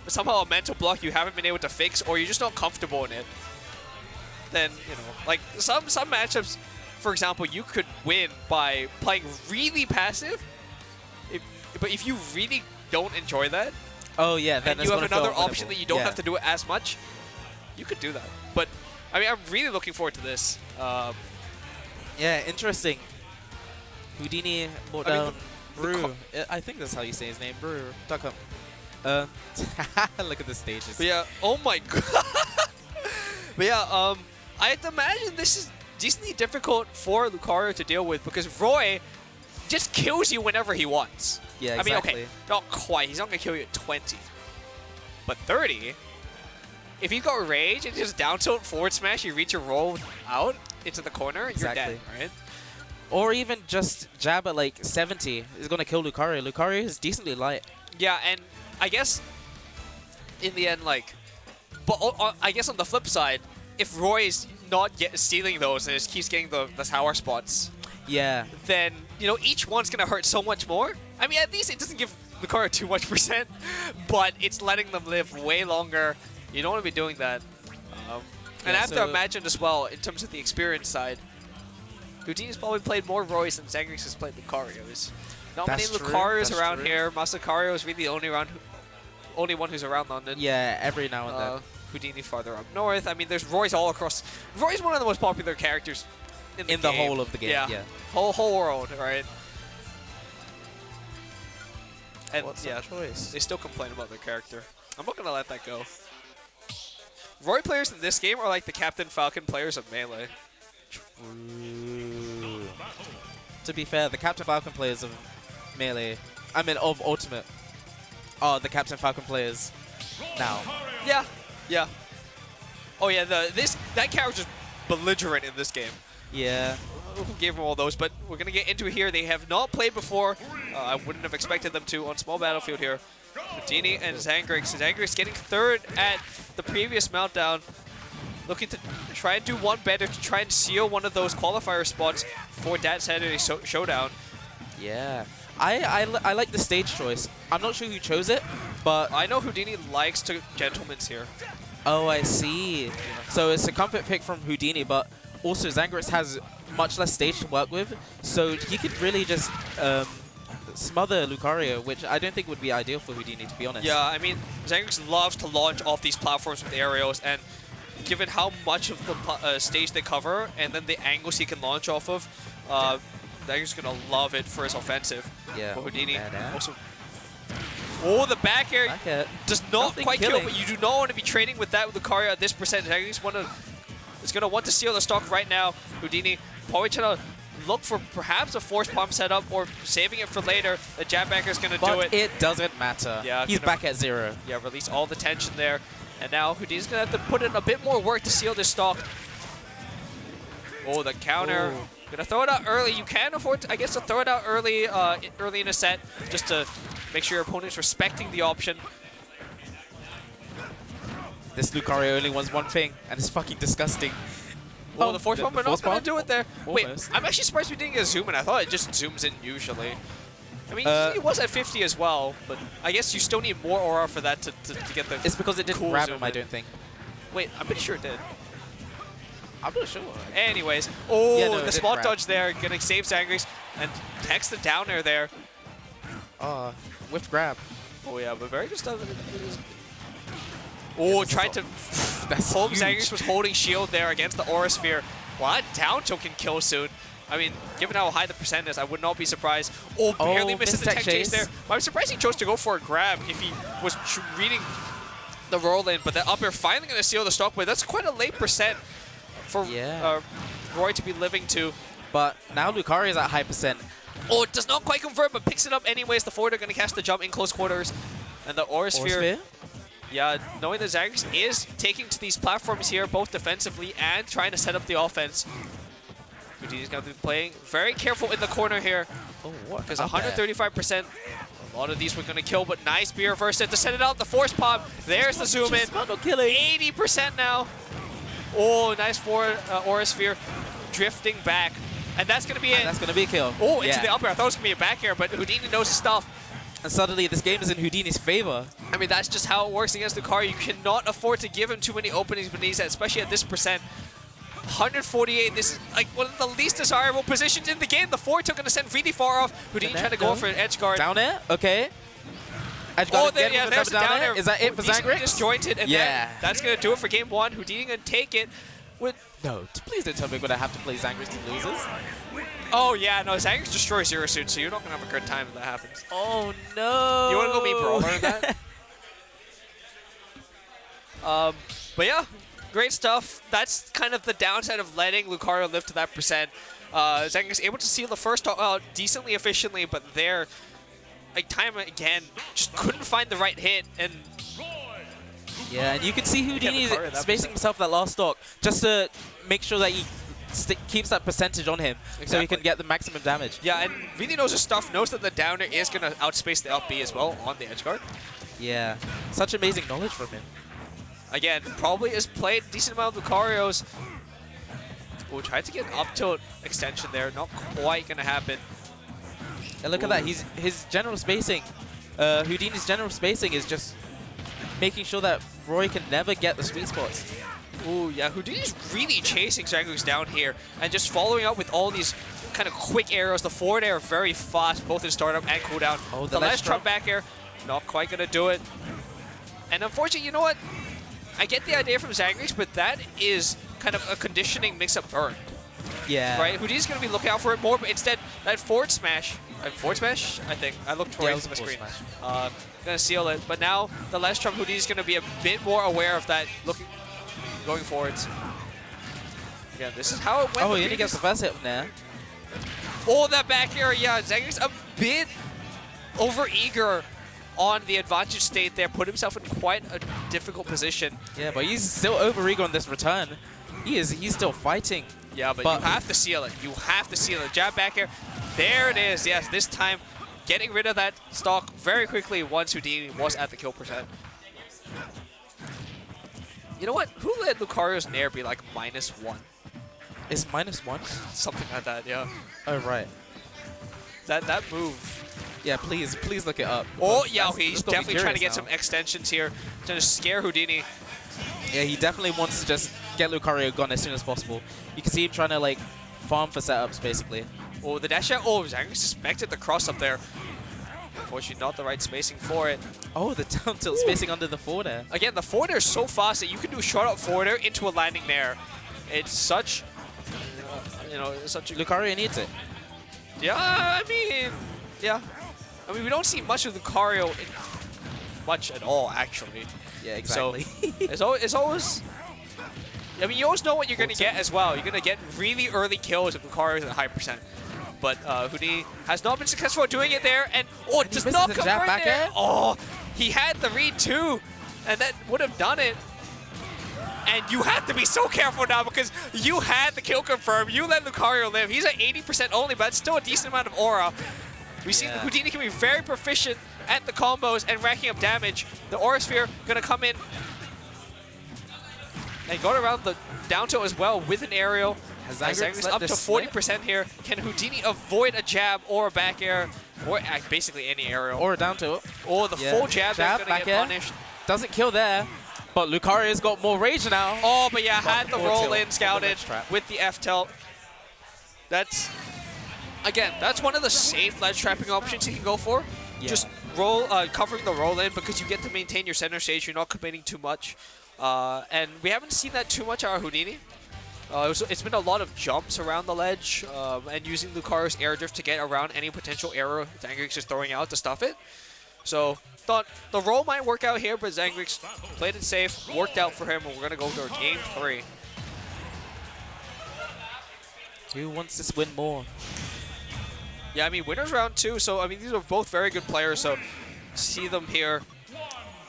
somehow a mental block you haven't been able to fix, or you're just not comfortable in it, then like some matchups, for example, you could win by playing really passive. But if you really don't enjoy that, Oh yeah, then and you have another option that you don't have to do it as much, you could do that. But I mean, I'm really looking forward to this. Yeah, interesting. Houdini brought down Brew. I think that's how you say his name, Brew. Look at the stages. But yeah, oh my god. But yeah, I have to imagine this is decently difficult for Lucario to deal with because Roy just kills you whenever he wants. Yeah, I mean, exactly. okay, not quite. He's not going to kill you at 20. But 30, if he's got rage and just down tilt forward smash, you reach your roll out into the corner, you're dead, right? Or even just jab at like 70 is going to kill Lucario. Lucario is decently light. Yeah, and I guess in the end, like, but I guess on the flip side, if Roy is not stealing those and just keeps getting the tower spots, Yeah. then, each one's going to hurt so much more. I mean, at least it doesn't give Lucario too much %, but it's letting them live way longer. You don't want to be doing that. And I have to imagine as well, in terms of the experience side, Houdini's probably played more Roy's than Zangrix has played Lucarios. Not many Lucarios around here. Masacario is really the only one who's around London. Yeah, every now and then. Houdini farther up north. I mean, there's Roy's all across. Roy's one of the most popular characters in the game. Whole of the game. Yeah. Whole world, right? And What's yeah, the choice? they still complain about their character. I'm not gonna let that go. Roy players in this game are like the Captain Falcon players of Melee. Ooh. To be fair, the Captain Falcon players of Melee, of Ultimate, are the Captain Falcon players now. Yeah, yeah. Oh yeah, that character's belligerent in this game. Yeah. Who gave them all those? But we're gonna get into it here. They have not played before. I wouldn't have expected them to on small battlefield here. Houdini and Zangrix. Zangrix getting third at the previous Meltdown. Looking to try and do one better to try and seal one of those qualifier spots for DAT Saturday Showdown. Yeah. I like the stage choice. I'm not sure who chose it, but I know Houdini likes to gentleman's here. Oh, I see. So it's a comfort pick from Houdini, but also Zangrix has much less stage to work with, so he could really just smother Lucario, which I don't think would be ideal for Houdini, to be honest. Yeah, I mean, Zangrix loves to launch off these platforms with aerials, and given how much of the stage they cover, and then the angles he can launch off of, Zangrix is going to love it for his offensive. Yeah. But Houdini also... Oh, the back air does not quite kill, but you do not want to be trading with that with Lucario at this percentage. Zangrix is going to want to steal the stock right now. Houdini probably trying to look for perhaps a force pump setup or saving it for later. The jab backer is going to do it. But it doesn't matter. Yeah, he's back at 0. Yeah, release all the tension there. And now Houdini's going to have to put in a bit more work to seal this stock. Oh, the counter. Going to throw it out early. You can afford, I guess, to throw it out early in a set just to make sure your opponent's respecting the option. This Lucario only wants one thing, and it's fucking disgusting. Oh, the force pump, we're not going to do it there. Almost. Wait, I'm actually surprised we didn't get a zoom in. I thought it just zooms in usually. I mean, he was at 50 as well, but I guess you still need more aura for that to get the. It's because it didn't cool grab zoom him, I in. don't think. Wait, I'm pretty sure it did. I'm not sure. Anyways, Yeah, no, it the did spot grab. dodge there, gonna save Zangrix, and text the down air there. Whiff grab. Oh yeah, but very good stuff. Oh, tried to. That's Home huge. Zangrix was holding shield there against the Aura Sphere. Well, that down tilt can kill soon. I mean, given how high the percent is, I would not be surprised. Oh, barely misses the tech chase there. But I'm surprised he chose to go for a grab if he was reading the roll in. But the up air finally going to seal the stock, but that's quite a late percent for Roy to be living to. But now Lucario is at high percent. Oh, it does not quite convert, but picks it up anyways. The forward are going to catch the jump in close quarters. And the Aura Sphere. Yeah, knowing that Zangrix is taking to these platforms here, both defensively and trying to set up the offense. Houdini's going to be playing very careful in the corner here. Oh, what? Because 135%, a lot of these we're going to kill, but nice B reverse it to set it out. The force pop, there's the zoom in. 80% now. Oh, nice forward Aura Sphere drifting back. And that's going to be it. That's going to be a kill. Oh, into the up air. I thought it was going to be a back air, but Houdini knows his stuff. And suddenly this game is in Houdini's favor. I mean, that's just how it works against Lucario. You cannot afford to give him too many openings beneath that, especially at this percent. 148, this is like one of the least desirable positions in the game. The forward took going to send really far off. Houdini trying to go for an edge guard. Down air? Okay. Edge guard again with there's the another down air. Is that it for Zangrix? Disjointed, and then that's going to do it for game one. Houdini going to take it with... No, please don't tell me we're going to have to play Zangrix to losers. Oh, yeah, no, Zangrix destroys Zero Suit, so you're not going to have a good time if that happens. Oh, no. You want to go meet Brawler in that? But yeah, great stuff. That's kind of the downside of letting Lucario live to that percent. Zangrix able to seal the first decently efficiently, but there, like time again, just couldn't find the right hit. And yeah, and you can see Houdini spacing himself that last stock just to make sure that he keeps that percentage on him so he can get the maximum damage. Yeah, and really knows his stuff, knows that the downer is going to outspace the up B as well on the edge guard. Yeah, such amazing knowledge from him. Again, probably has played a decent amount of Lucarios. Oh, tried to get an up tilt extension there, not quite going to happen. And look at that, his general spacing, Houdini's general spacing is just making sure that Roy can never get the sweet spots. Ooh, yeah, Houdini's really chasing Zangrix down here and just following up with all these kind of quick arrows. The forward air very fast, both in startup and cooldown. Oh, the last trump back air, not quite going to do it. And unfortunately, you know what? I get the idea from Zangrix, but that is kind of a conditioning mix-up burn. Yeah. Right? Houdini's going to be looking out for it more, but instead, that forward smash, I think. I looked towards the screen. Going to seal it. But now, the last trump, Houdini's going to be a bit more aware of that, going forwards. Again, this is how it went. Oh, he only gets the first hit now. Oh, that back air, yeah. Zangrix a bit over-eager on the advantage state there, put himself in quite a difficult position. Yeah, but he's still over-eager on this return. He's still fighting. Yeah, but you have to seal it. You have to seal it. Jab back air. There it is. Yes, this time getting rid of that stock very quickly once Houdini was at the kill percent. You know what? Who let Lucario's Nair be like -1? Is -1? Something like that, yeah. Oh, right. That move. Yeah, please look it up. Oh, yeah, he's definitely trying to get some extensions here. Trying to scare Houdini. Yeah, he definitely wants to just get Lucario gone as soon as possible. You can see him trying to, like, farm for setups, basically. Oh, the dash out. Oh, Zangrix suspected the cross up there. Unfortunately, not the right spacing for it. Oh, the down tilt spacing under the forward air. Again, the forward air is so fast that you can do a short up forward air into a landing there. It's such, such a... Lucario needs it. Yeah, I mean, yeah. I mean, we don't see much of Lucario much at all, actually. Yeah, exactly. So it's always... I mean, you always know what you're going to get as well. You're going to get really early kills if Lucario is at a high percent. But Houdini has not been successful at doing it there. And, oh, it does not convert back there. Oh, he had the read too. And that would have done it. And you have to be so careful now because you had the kill confirm. You let Lucario live. He's at 80% only, but it's still a decent amount of aura. We see Houdini can be very proficient at the combos and racking up damage. The Aura Sphere going to come in and go around the down tilt as well with an aerial. Zangrix up to 40% here. Can Houdini avoid a jab or a back air? or basically any aerial. Or a down tilt. Or the full jab that's going to back get air. punished. Doesn't kill there. But Lucario's got more rage now. Oh, but yeah, had the Or roll tilt in on the scouted ledge trap. with the F tilt. That's, again, that's one of the safe ledge trapping options you can go for. Yeah. Just roll, covering the roll in because you get to maintain your center stage. You're not committing too much. And we haven't seen that too much out of Houdini. It's been a lot of jumps around the ledge and using Lucario's air drift to get around any potential error Zangrix is throwing out to stuff it. So thought the roll might work out here, but Zangrix played it safe, worked out for him, and we're going to go to game 3. Who wants this win more? Yeah, I mean, winner's round 2, so I mean, these are both very good players, so see them here.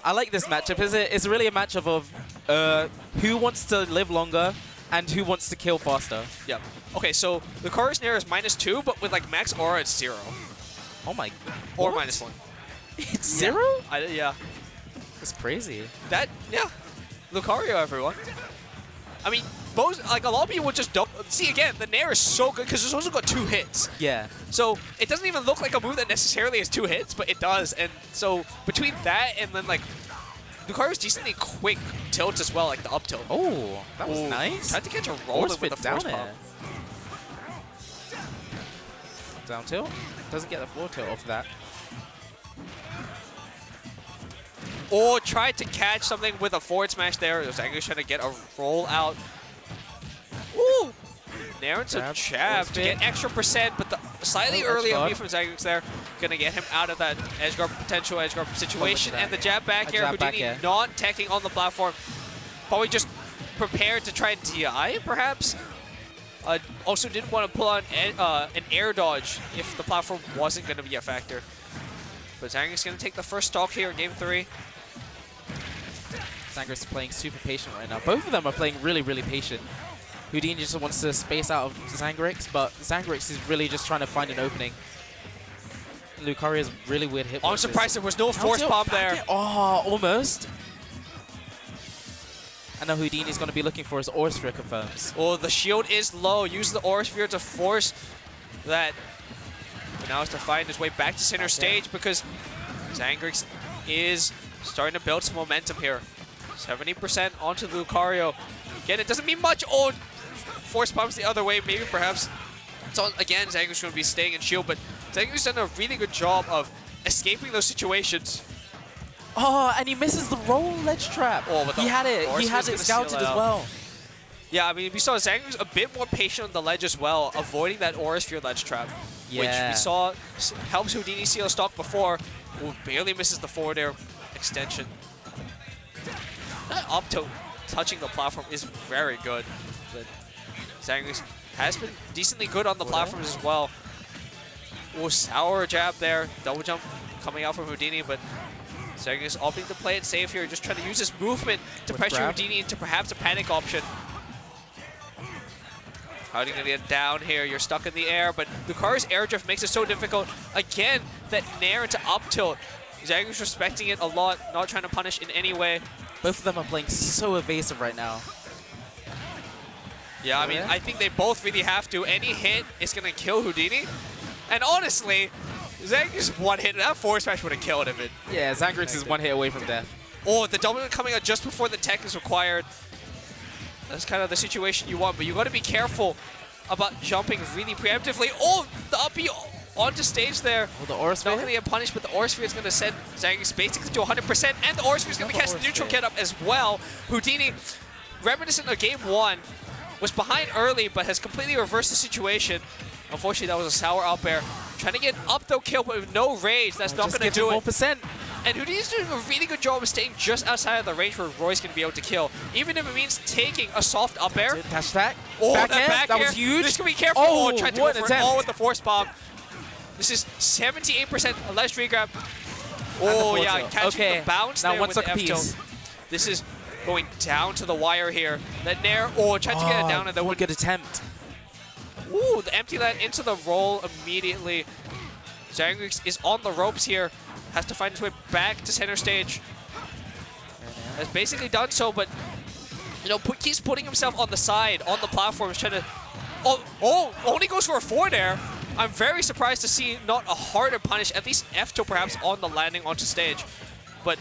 I like this matchup. It's really a matchup of who wants to live longer and who wants to kill faster. Yep. Okay, so Lucario's Nair is -2, but with like max aura, it's 0. Oh my. Or what? -1. It's 0? Yeah. That's crazy. Yeah. Lucario, everyone. I mean, both, like, a lot of people would just don't. See, again, the Nair is so good because it's also got 2 hits. Yeah. So it doesn't even look like a move that necessarily has 2 hits, but it does. And so between that and then, like, Lucario's decently quick tilts as well, like the up tilt. Oh, that was nice. Tried to catch a roll with the down force pump. air. Down tilt. Doesn't get the floor tilt off that. Or tried to catch something with a forward smash there. It was actually trying to get a roll out. Ooh! Nair into jab to get extra percent, but the slightly early OB from Zangrix there. Gonna get him out of that edge guard, potential edge guard situation. And the jab back air, Houdini not teching on the platform. Probably just prepared to try and DI, perhaps. Also didn't want to pull on an air dodge if the platform wasn't going to be a factor. But Zangrix going to take the first stock here in game 3. Zangrix is playing super patient right now. Both of them are playing really, really patient. Houdini just wants to space out of Zangrix, but Zangrix is really just trying to find an opening. Lucario's really weird hit. I'm surprised there was no force bomb there. Oh, almost. And now Houdini's going to be looking for his Aura Sphere, confirms. Oh, the shield is low. Use the Aura Sphere to force that. But now has to find his way back to center stage because Zangrix is starting to build some momentum here. 70% onto Lucario. Again, it doesn't mean much. Oh, force bombs the other way, maybe perhaps. So again, Zangrix is going to be staying in shield, but Zangrix done a really good job of escaping those situations. Oh, and he misses the roll ledge trap. Oh, but he had it. He had it scouted as well. Yeah, I mean, we saw Zangrix a bit more patient on the ledge as well, avoiding that Aura Sphere ledge trap, which we saw helps Houdini seal stock before. Ooh, barely misses the forward air extension. That up tilt touching the platform is very good. But Zangrix has been decently good on the platforms as well. Oh, sour jab there. Double jump coming out from Houdini, but Zangrix opting to play it safe here, just trying to use his movement to pressure Houdini into perhaps a panic option. How are you going to get down here? You're stuck in the air, but Lucario's air drift makes it so difficult. Again, that nair into up tilt. Zangrix respecting it a lot, not trying to punish in any way. Both of them are playing so evasive right now. Yeah, I mean, I think they both really have to. Any hit is going to kill Houdini. And honestly, Zangrix one hit, that forward smash would have killed him. Yeah, Zangrix is one hit away from death. Oh, the double coming out just before the tech is required. That's kind of the situation you want, but you got to be careful about jumping really preemptively. Oh, the up B onto stage there. Oh, the Aura Sphere? Not going to get punished, but the Aura Sphere is going to send Zangrix basically to 100%, and the Aura Sphere is going to catch the neutral get up as well. Houdini, reminiscent of game 1, was behind early, but has completely reversed the situation. Unfortunately, that was a sour up air. Trying to get up throw kill, but with no rage, that's not going to do it. 1%. And Houdini's doing a really good job of staying just outside of the range where Roy's going to be able to kill. Even if it means taking a soft up air. Dash attack. Oh, back that back that air. was huge. This can be careful. Oh, Oh, tried to go for it attempt. all with the force bomb. This is 78% alleged regrab. Oh, yeah, catching the bounce now there one with the suck piece. F-tilt. This is going down to the wire here. That nair, oh, tried to get it down, and that one would good attempt. Ooh, the empty land into the roll immediately. Zangrix is on the ropes here. Has to find his way back to center stage. Has basically done so, but you know, keeps putting himself on the side, on the platforms, trying to. Oh, only goes for a forward air. I'm very surprised to see not a harder punish, at least F2 perhaps on the landing onto stage. But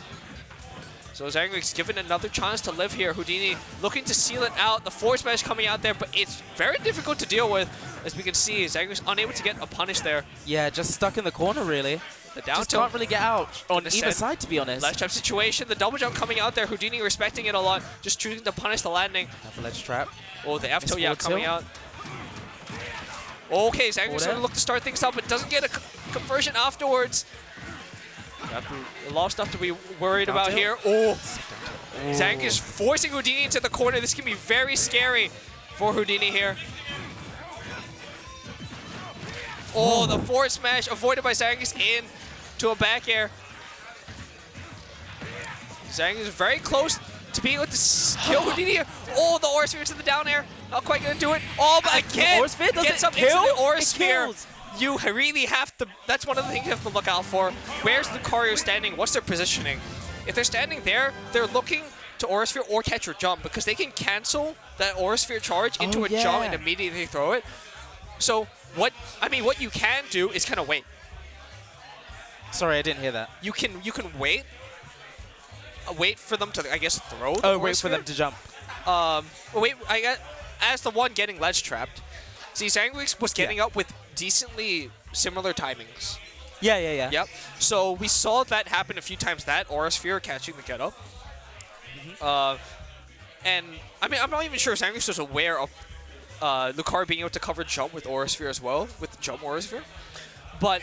so Zangrix given another chance to live here. Houdini looking to seal it out. The forward smash coming out there, but it's very difficult to deal with. As we can see, Zangrix unable to get a punish there. Yeah, just stuck in the corner, really. The down Just tilt can't really get out on the either set. side, to be honest. Ledge trap situation, the double jump coming out there. Houdini respecting it a lot, just choosing to punish the landing. Have a ledge trap. Oh, the F tilt, Miss yeah, forward coming tilt. out. Okay, Zangrix Forward going to air. look to start things up, but doesn't get a conversion afterwards. A lot of stuff to be worried Down about tilt. here. Oh, Zangrix forcing Houdini into the corner. This can be very scary for Houdini here. Oh, the forward smash avoided by Zangrix in to a back air. Zangrix very close to being able to kill Houdini here. Oh, the aura sphere to the down air. Not quite going to do it. Oh, but again, aura sphere doesn't gets up kill? into the aura It sphere. kills. You really have to, that's one of the things you have to look out for. Where's Lucario standing? What's their positioning? If they're standing there, they're looking to aura sphere or catch your jump because they can cancel that aura sphere charge into a jump and immediately throw it. So what you can do is kind of wait. Sorry, I didn't hear that. You can wait. Wait for them to, I guess, throw the Oh, aura wait for sphere. them to jump. Wait, I got as the one getting ledge trapped. See, Zangrix was getting up with decently similar timings. Yeah. Yep. So we saw that happen a few times. That aura sphere catching the get up. And I mean, I'm not even sure Zangrix was aware of Lucario being able to cover jump with aura sphere as well, with the jump aura sphere. But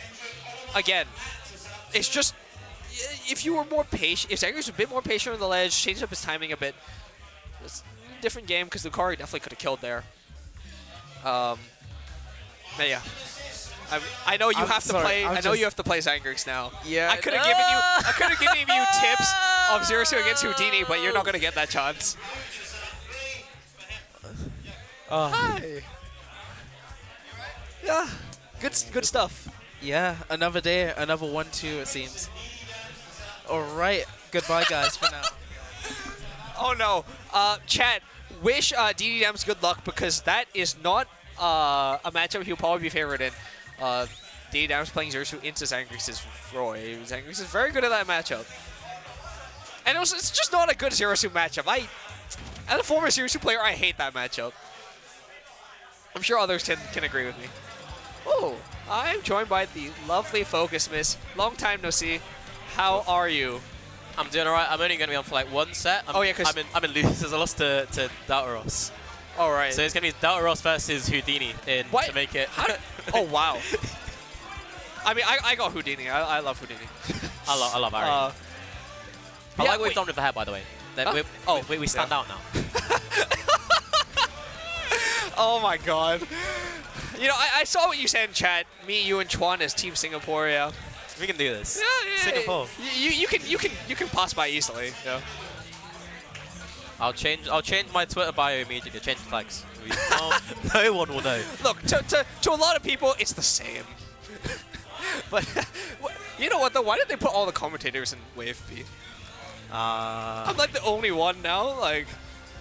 again, it's just if you were more patient, if Zangrix was a bit more patient on the ledge, changed up his timing a bit. It's a different game because Lucario definitely could have killed there. But yeah, I know you have to play. I know you have to play Zangrix now. Yeah. I could have given you. I could have given you tips of 0-2 against Houdini, but you're not gonna get that chance. Hi. Yeah. Good stuff. Yeah, another day, another 1-2 it seems. All right, goodbye guys for now. Oh no. Chat, wish DD Dams good luck because that is not a matchup he'll probably be favored in. DD Dams playing 0-2 into Zangrix's Roy. Zangrix is very good at that matchup. And it's just not a good 0-2 matchup. As a former 0-2 player, I hate that matchup. I'm sure others can agree with me. Oh, I'm joined by the lovely Focus Miss. Long time no see. How are you? I'm doing alright. I'm only going to be on for like one set. I'm in losers. I lost to Daltaros. All right. So it's going to be Daltaros versus Houdini to make it. Oh, wow. I mean, I got Houdini. I love Houdini. I love Ari. I like what we've done with the hair, by the way. We stand out now. Oh my god. You know, I saw what you said in chat. Me, you, and Chuan as Team Singapore. Yeah. We can do this. Yeah. Singapore. You can pass by easily. Yeah. I'll change my Twitter bio immediately. Change flags. No one will know. Look, to a lot of people, it's the same. But you know what though? Why did they put all the commentators in Wave B? I'm like the only one now. Like,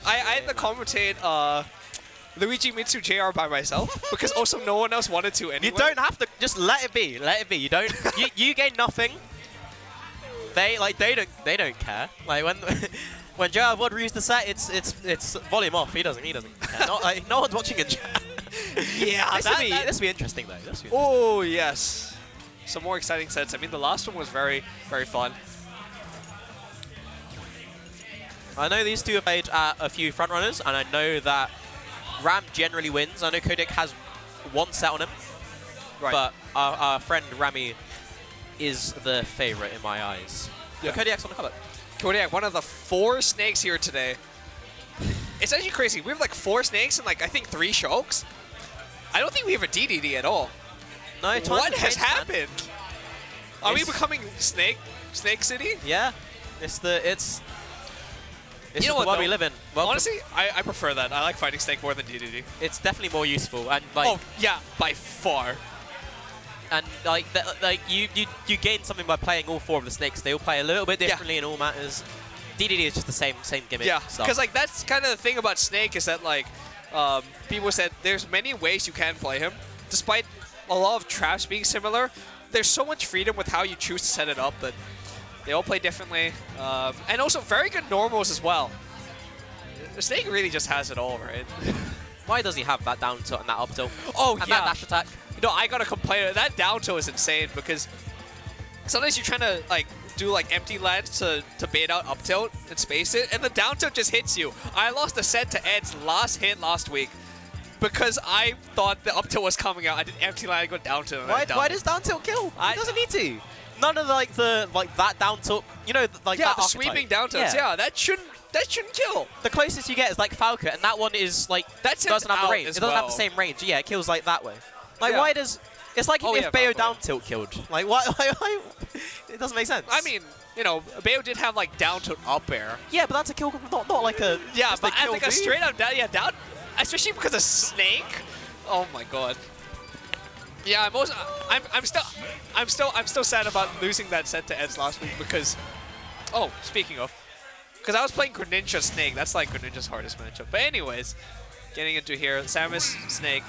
I had to commentate Luigimitsu JR by myself because also no one else wanted to anyway. You don't have to. Just let it be. Let it be. You don't. you gain nothing. They don't care. Like when JR Wood reads the set, it's volume off. He doesn't care. No one's watching in chat. Yeah, this will be interesting though. Oh yes, some more exciting sets. I mean, the last one was very fun. I know these two have played at a few frontrunners, and I know that Ram generally wins. I know Kodiak has one set on him, but our friend Rami is the favorite in my eyes. Yeah. Kodiak's on the cover. Kodiak, one of the 4 snakes here today. It's actually crazy. We have like 4 snakes and like I think 3 shulks. I don't think we have a DDD at all. No, what has happened? Are we becoming Snake City? Yeah, it's you know the world we live in. Welcome. Honestly, I prefer that. I like fighting Snake more than DDD. It's definitely more useful and like. Oh yeah, by far. And like you gain something by playing all 4 of the snakes. They all play a little bit differently in all matters. DDD is just the same gimmick. Yeah, because like that's kind of the thing about Snake is that like people said there's many ways you can play him, despite a lot of traps being similar, there's so much freedom with how you choose to set it up that they all play differently. And also very good normals as well. Snake really just has it all, right? Why does he have that down tilt and that up tilt? Oh, and yeah. that dash attack? You know, I gotta complain. That down tilt is insane because sometimes you're trying to like do like empty lands to bait out up tilt and space it, and the down tilt just hits you. I lost a set to Ed's last hit last week because I thought the up tilt was coming out. I did empty land, I go down tilt. Why does down tilt kill? It doesn't need to. None of like that down tilt, you know, like yeah, that the archetype. sweeping down tilts. Yeah, that shouldn't kill. The closest you get is like Falco, and that one is like doesn't have the range. It doesn't have the same range. Yeah, it kills like that way. Like why does? It's like if Bayo down tilt killed. Like why? It doesn't make sense. I mean, you know, Bayo did have like down tilt up air. Yeah, but that's a kill, not like a. Yeah, but I like a straight up down. Yeah, down. Especially because of Snake. Oh my god. Yeah, I'm still sad about losing that set to Eds last week because. Oh, speaking of. Because I was playing Greninja Snake. That's like Greninja's hardest matchup. But anyways, getting into here, Samus, Snake.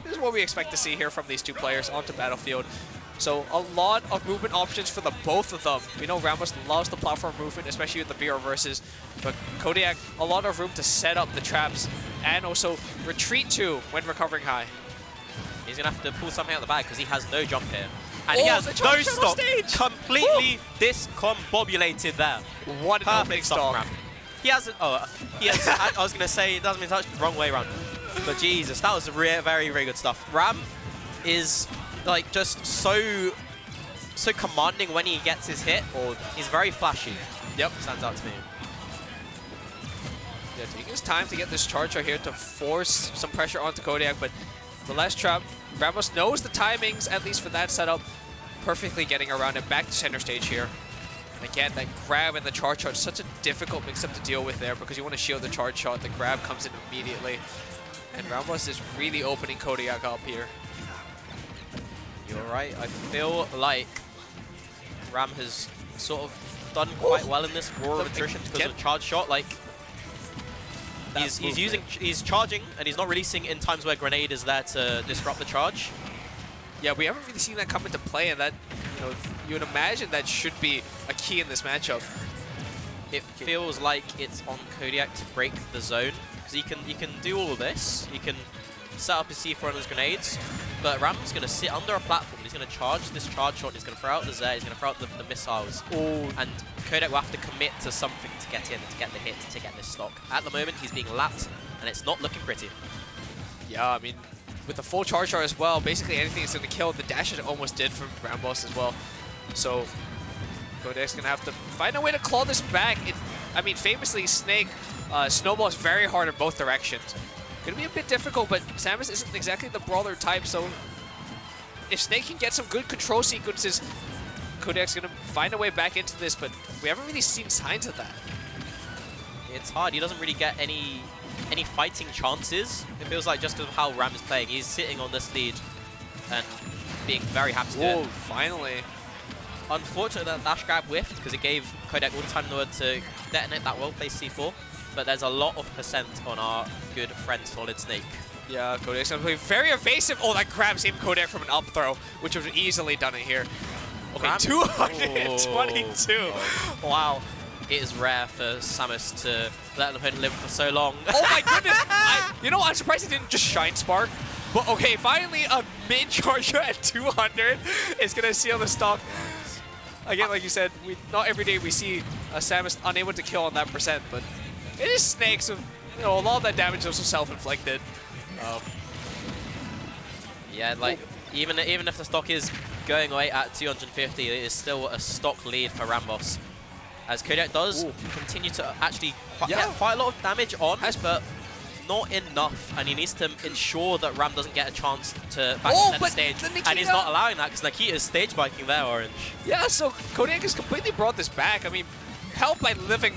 This is what we expect to see here from these two players onto Battlefield. So a lot of movement options for the both of them. We know RAMBOSS loves the platform movement, especially with the BR versus. But Kodiak, a lot of room to set up the traps and also retreat to when recovering high. He's going to have to pull something out of the bag because he has no jump here. And he has no stock. Completely discombobulated there. One perfect stock. Ram. He hasn't. Oh, he has. I was going to say it doesn't mean touch. Wrong way around. But Jesus, that was very, very good stuff. Ram is like just so commanding when he gets his hit, or he's very flashy. Yep, stands out to me. Yeah, taking his time to get this charge right here to force some pressure onto Kodiak, but the last trap, RAMBOSS knows the timings, at least for that setup, perfectly getting around it back to center stage here. And again, that grab and the charge shot is such a difficult mix-up to deal with there because you want to shield the charge shot. The grab comes in immediately. And RAMBOSS is really opening Kodiak up here. You're right. I feel like Ram has sort of done quite well in this war of attrition because of the charge shot. Like, he's charging and he's not releasing in times where grenade is there to disrupt the charge. Yeah, we haven't really seen that come into play, and that, you know, you would imagine that should be a key in this matchup. It feels like it's on Kodiak to break the zone because he can do all of this. He can set up his C4 and his grenades, but Ram's going to sit under a platform. He's going to charge this charge shot. He's going to throw out the Z. He's going to throw out the missiles. Ooh. And Kodiak will have to commit to something to get in, to get the hit, to get this stock. At the moment, he's being lapped, and it's not looking pretty. Yeah, I mean, with the full charge shot as well, basically anything is going to kill. The dash it almost did from RAMBOSS as well. So Kodiak's going to have to find a way to claw this back. I mean, famously, Snake snowballs very hard in both directions. Going to be a bit difficult, but Samus isn't exactly the brawler type, so if Snake can get some good control sequences, Kodiak's going to find a way back into this, but we haven't really seen signs of that. It's hard. He doesn't really get any fighting chances. It feels like just of how Ram is playing. He's sitting on this lead and being very happy to do it. Finally. Unfortunately, that dash grab whiffed because it gave Kodiak all the time in the world to detonate that well-placed C4. But there's a lot of percent on our good friend Solid Snake. Yeah, Kodiak's going to play very evasive. Oh, that grabs him Kodiak from an up throw, which would have easily done it here. Okay, 222. Oh. Wow. It is rare for Samus to let him live for so long. Oh my goodness! You know, I'm surprised he didn't just Shine Spark. But okay, finally a mid-charger at 200 is going to seal the stock. Again, like you said, not every day we see a Samus unable to kill on that percent, but it is Snake, so you know, a lot of that damage is also self-inflicted. Yeah, like even if the stock is going away at 250, it is still a stock lead for RAMBOSS. As Kodiak does continue to actually get quite a lot of damage on, but not enough, and he needs to ensure that Ram doesn't get a chance to back to center stage, and he's not allowing that because Nikita is stage biking there, Orange. Yeah, so Kodiak has completely brought this back. I mean, helped by living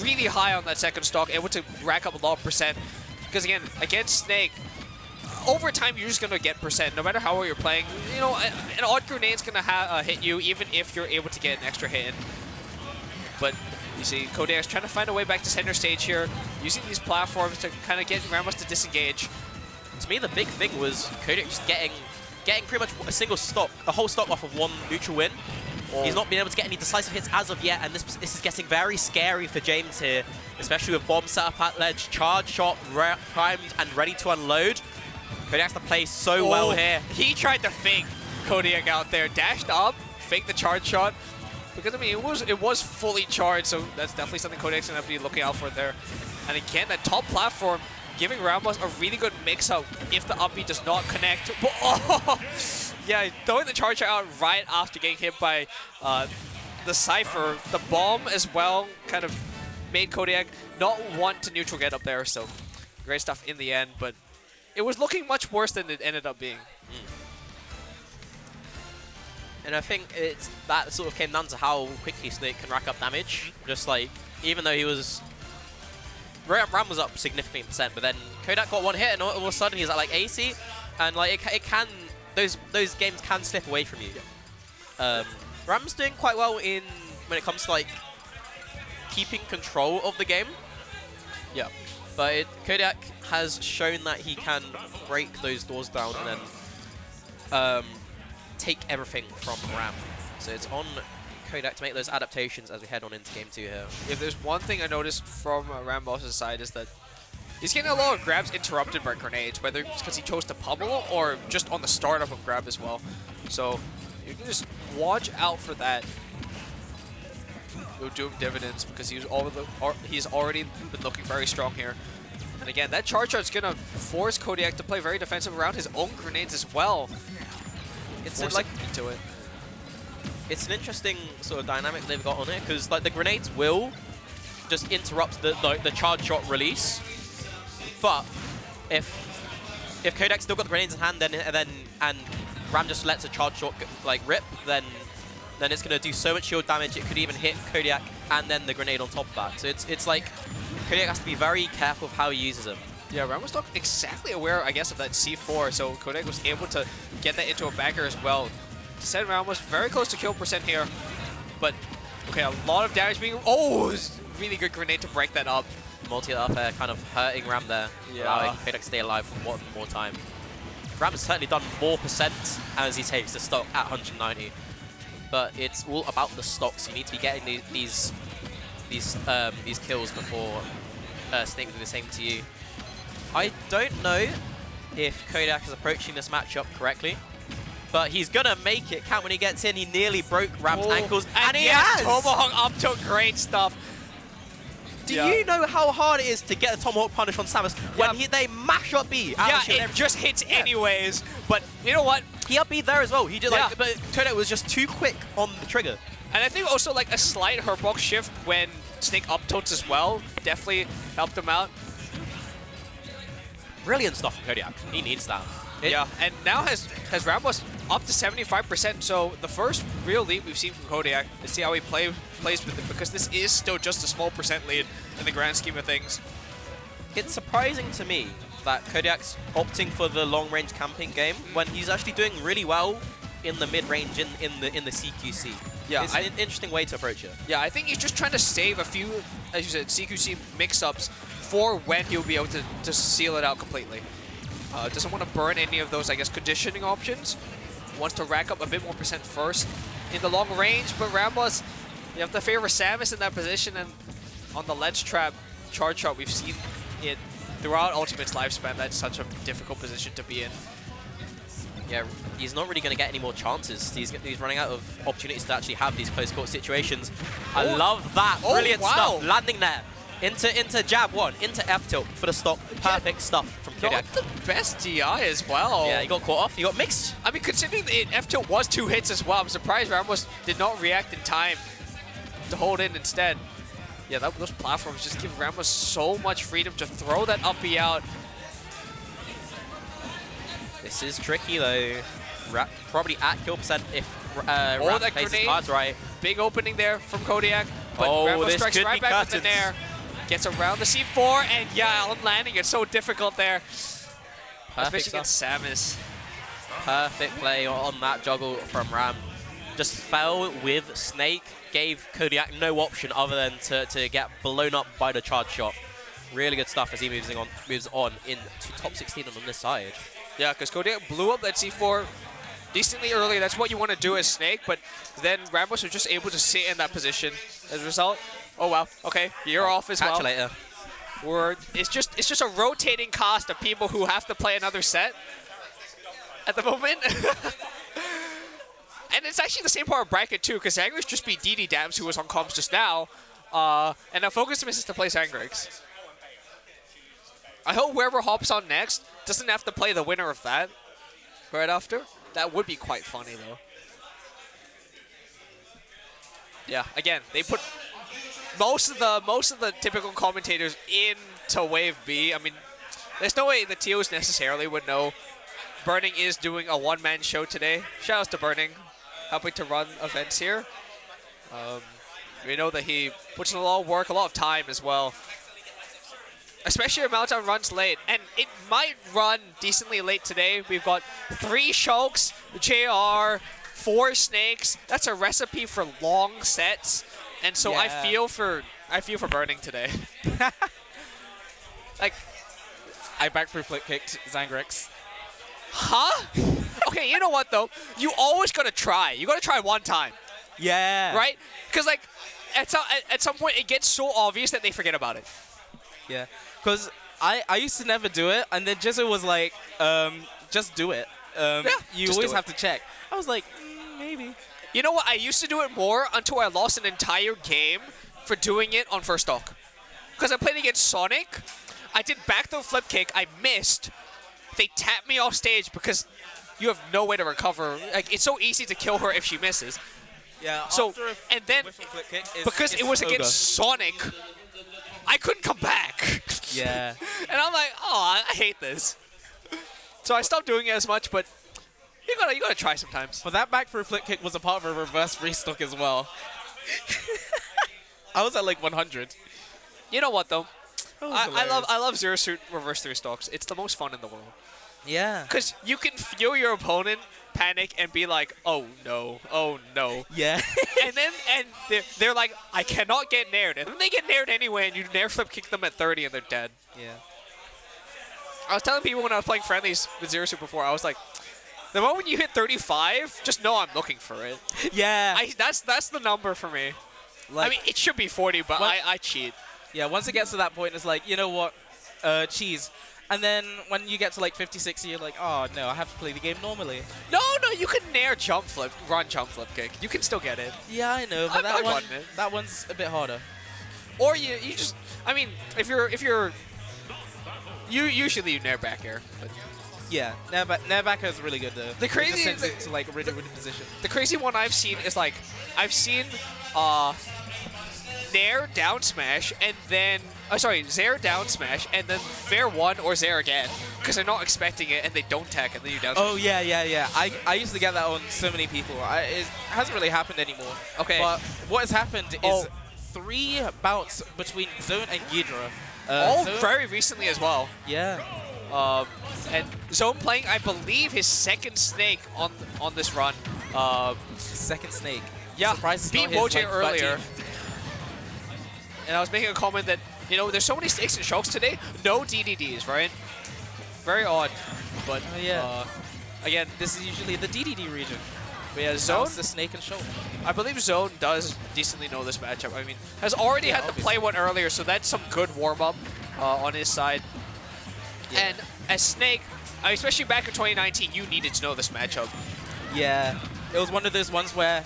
really high on that second stock, able to rack up a lot of percent, because again, against Snake, over time you're just going to get percent, no matter how well you're playing. You know, an odd grenade's going to hit you, even if you're able to get an extra hit in. But you see Kodiak's trying to find a way back to center stage here, using these platforms to kind of get RAMBOSS to disengage. To me, the big thing was Kodiak just getting getting pretty much a single stock, a whole stock off of one neutral win. He's not been able to get any decisive hits as of yet, and this is getting very scary for James here, especially with bomb set up at ledge, charge shot primed and ready to unload. Kodiak's to play so well here. He tried to fake Kodiak out there, dashed up, faked the charge shot. Because I mean, it was fully charged, so that's definitely something Kodiak's gonna have to be looking out for there. And again, that top platform giving RAMBOSS a really good mix-up if the up B does not connect. Oh, yeah, throwing the charge out right after getting hit by the Cypher. The bomb as well kind of made Kodiak not want to neutral get up there, so great stuff in the end, but it was looking much worse than it ended up being. And I think that sort of came down to how quickly Snake can rack up damage. Just like, even though he was... Ram was up significantly in percent, but then Kodiak got one hit and all of a sudden he's at like 80, and like it can... Those games can slip away from you. Ram's doing quite well when it comes to like keeping control of the game. Yeah. But Kodiak has shown that he can break those doors down and then take everything from Ram. So it's on Kodiak to make those adaptations as we head on into game 2 here. If there's one thing I noticed from RAMBOSS' side is that he's getting a lot of grabs interrupted by grenades, whether it's because he chose to pummel or just on the startup of grab as well. So you can just watch out for that. It'll do him dividends because he's already been looking very strong here. And again, that charge shot's gonna force Kodiak to play very defensive around his own grenades as well. It's like into it. It's an interesting sort of dynamic they've got on it because like the grenades will just interrupt the charge shot release, but if Kodak's still got the grenades in hand, and Ram just lets a charge shot like rip, then it's gonna do so much shield damage it could even hit Kodiak and then the grenade on top of that. So it's like Kodiak has to be very careful of how he uses them. Yeah, Ram was not exactly aware, I guess, of that C4, so Kodiak was able to get that into a backer as well. Descent Ram was very close to kill percent here, but okay, a lot of damage being... Oh, it was a really good grenade to break that up. Multi up air kind of hurting Ram there, allowing Kodiak to stay alive for one more time. Ram has certainly done more percent as he takes the stock at 190, but it's all about the stocks. You need to be getting these kills before Snake will do the same to you. I don't know if Kodiak is approaching this matchup correctly, but he's gonna make it count when he gets in. He nearly broke Ram's ankles, and he has! Tomahawk up to great stuff. Do you know how hard it is to get a Tomahawk punish on Samus when they mash up B? Yeah, it just hits anyways, but you know what? He up B there as well. He did but Kodiak was just too quick on the trigger. And I think also like a slight herbox shift when Snake up tilts as well definitely helped him out. Brilliant stuff from Kodiak. He needs that. Yeah, and now has RAMBOSS up to 75%, so the first real lead we've seen from Kodiak. Let's see how he plays with it, because this is still just a small percent lead in the grand scheme of things. It's surprising to me that Kodiak's opting for the long-range camping game when he's actually doing really well in the mid-range in the CQC. Yeah, it's an interesting way to approach it. Yeah, I think he's just trying to save a few, as you said, CQC mix-ups for when he'll be able to seal it out completely. Doesn't want to burn any of those, I guess, conditioning options. Wants to rack up a bit more percent first in the long range, but RAMBOSS, you have to favor Samus in that position, and on the ledge trap charge shot, we've seen it throughout Ultimate's lifespan. That's such a difficult position to be in. Yeah, he's not really going to get any more chances. He's running out of opportunities to actually have these close court situations. I love that. Brilliant stuff. Landing there. Into jab one, into F tilt for the stock. Perfect stuff from Kodiak. Not the best DI as well. Yeah, he got caught off. He got mixed. I mean, considering the F tilt was 2 hits as well, I'm surprised RAMBOSS did not react in time to hold in instead. Yeah, those platforms just give RAMBOSS so much freedom to throw that up B out. This is tricky though. Probably at kill percent if Ram plays his cards right. Big opening there from Kodiak, but RAMBOSS strikes right back with the nair. Gets around the C4, and yeah, on landing, it's so difficult there. Especially against Samus. Perfect play on that juggle from Ram. Just fell with Snake, gave Kodiak no option other than to get blown up by the charge shot. Really good stuff as he moves on into top 16 on this side. Yeah, because Kodiak blew up that C4 decently early. That's what you want to do as Snake, but then RAMBOSS was just able to sit in that position as a result. Oh wow, okay, you're off as well. Catch you later. It's just a rotating cast of people who have to play another set at the moment. And it's actually the same part of bracket too, because Zangrix just beat DD Dams, who was on comms just now, and now Focus misses to play Zangrix. I hope whoever hops on next doesn't have to play the winner of that right after. That would be quite funny though. Yeah, again, they put most of the typical commentators into Wave B. I mean, there's no way the TOs necessarily would know. Burning is doing a one-man show today. Shoutouts to Burning, helping to run events here. We know that he puts in a lot of work, a lot of time as well. Especially if Meltdown runs late. And it might run decently late today. We've got 3 Shulks, JR, 4 Snakes. That's a recipe for long sets. And so I feel for Burning today. Like, I back through flip kicked Zangrix. huh? Okay, you know what though? You always gotta try. You gotta try one time. Yeah. Right? Because like, at some point it gets so obvious that they forget about it. Yeah. Because I used to never do it, and then Jizzle was like, just do it. You just always do it. have to check. I was like, maybe. You know what? I used to do it more until I lost an entire game for doing it on first stock. Because I played against Sonic. I did back throw flip kick. I missed. They tapped me off stage because you have no way to recover. Like, it's so easy to kill her if she misses. Yeah. So, and then, flip kick is, because it was against Sonic, I couldn't come back. Yeah. And I'm like, oh, I hate this. So I stopped doing it as much, but you gotta try sometimes. But that back through flip kick was a part of a reverse restock as well. I was at like 100. You know what though? I hilarious. love Zero Suit reverse 3 stocks. It's the most fun in the world. Yeah. Because you can feel your opponent panic and be like, oh no, oh no. Yeah. And then they're like, I cannot get nared. And then they get nared anyway, and you nair flip kick them at 30 and they're dead. Yeah. I was telling people when I was playing friendlies with Zero Suit before, I was like, the moment you hit 35, just know I'm looking for it. Yeah. That's the number for me. Like, I mean, it should be 40, but I cheat. Yeah, once it gets to that point, it's like, you know what, cheese. And then when you get to like 50, 60, you're like, oh no, I have to play the game normally. No, you can nair jump flip, run jump flip kick. You can still get it. Yeah, I know, but I've gotten it. that one's a bit harder. Or you just, I mean, if you're, usually you nair back air. But Yeah, nair back is really good though. The crazy it just sends it to like a really good position. The crazy one I've seen is like, I've seen nair down smash and then, Zair down smash and then fair 1 or Zair again because they're not expecting it and they don't tech and then you down smash. Oh yeah. I used to get that on so many people. It hasn't really happened anymore. Okay. But what has happened is 3 bouts between Zone and Ghidra. All Zone, very recently as well. Yeah. And Zone playing, I believe, his second Snake on this run. Second Snake. Yeah, Surprised it's beat not his, Woj like, earlier. buddy. And I was making a comment that, you know, there's so many Snakes and Shulks today, no DDDs, right? Very odd. But, again, This is usually the DDD region. but yeah, Zone, The Snake and Shulk. I believe Zone does decently know this matchup. I mean, has already had to play one earlier, so that's some good warm-up on his side. Yeah. And as Snake, especially back in 2019, you needed to know this matchup. Yeah. It was one of those ones where,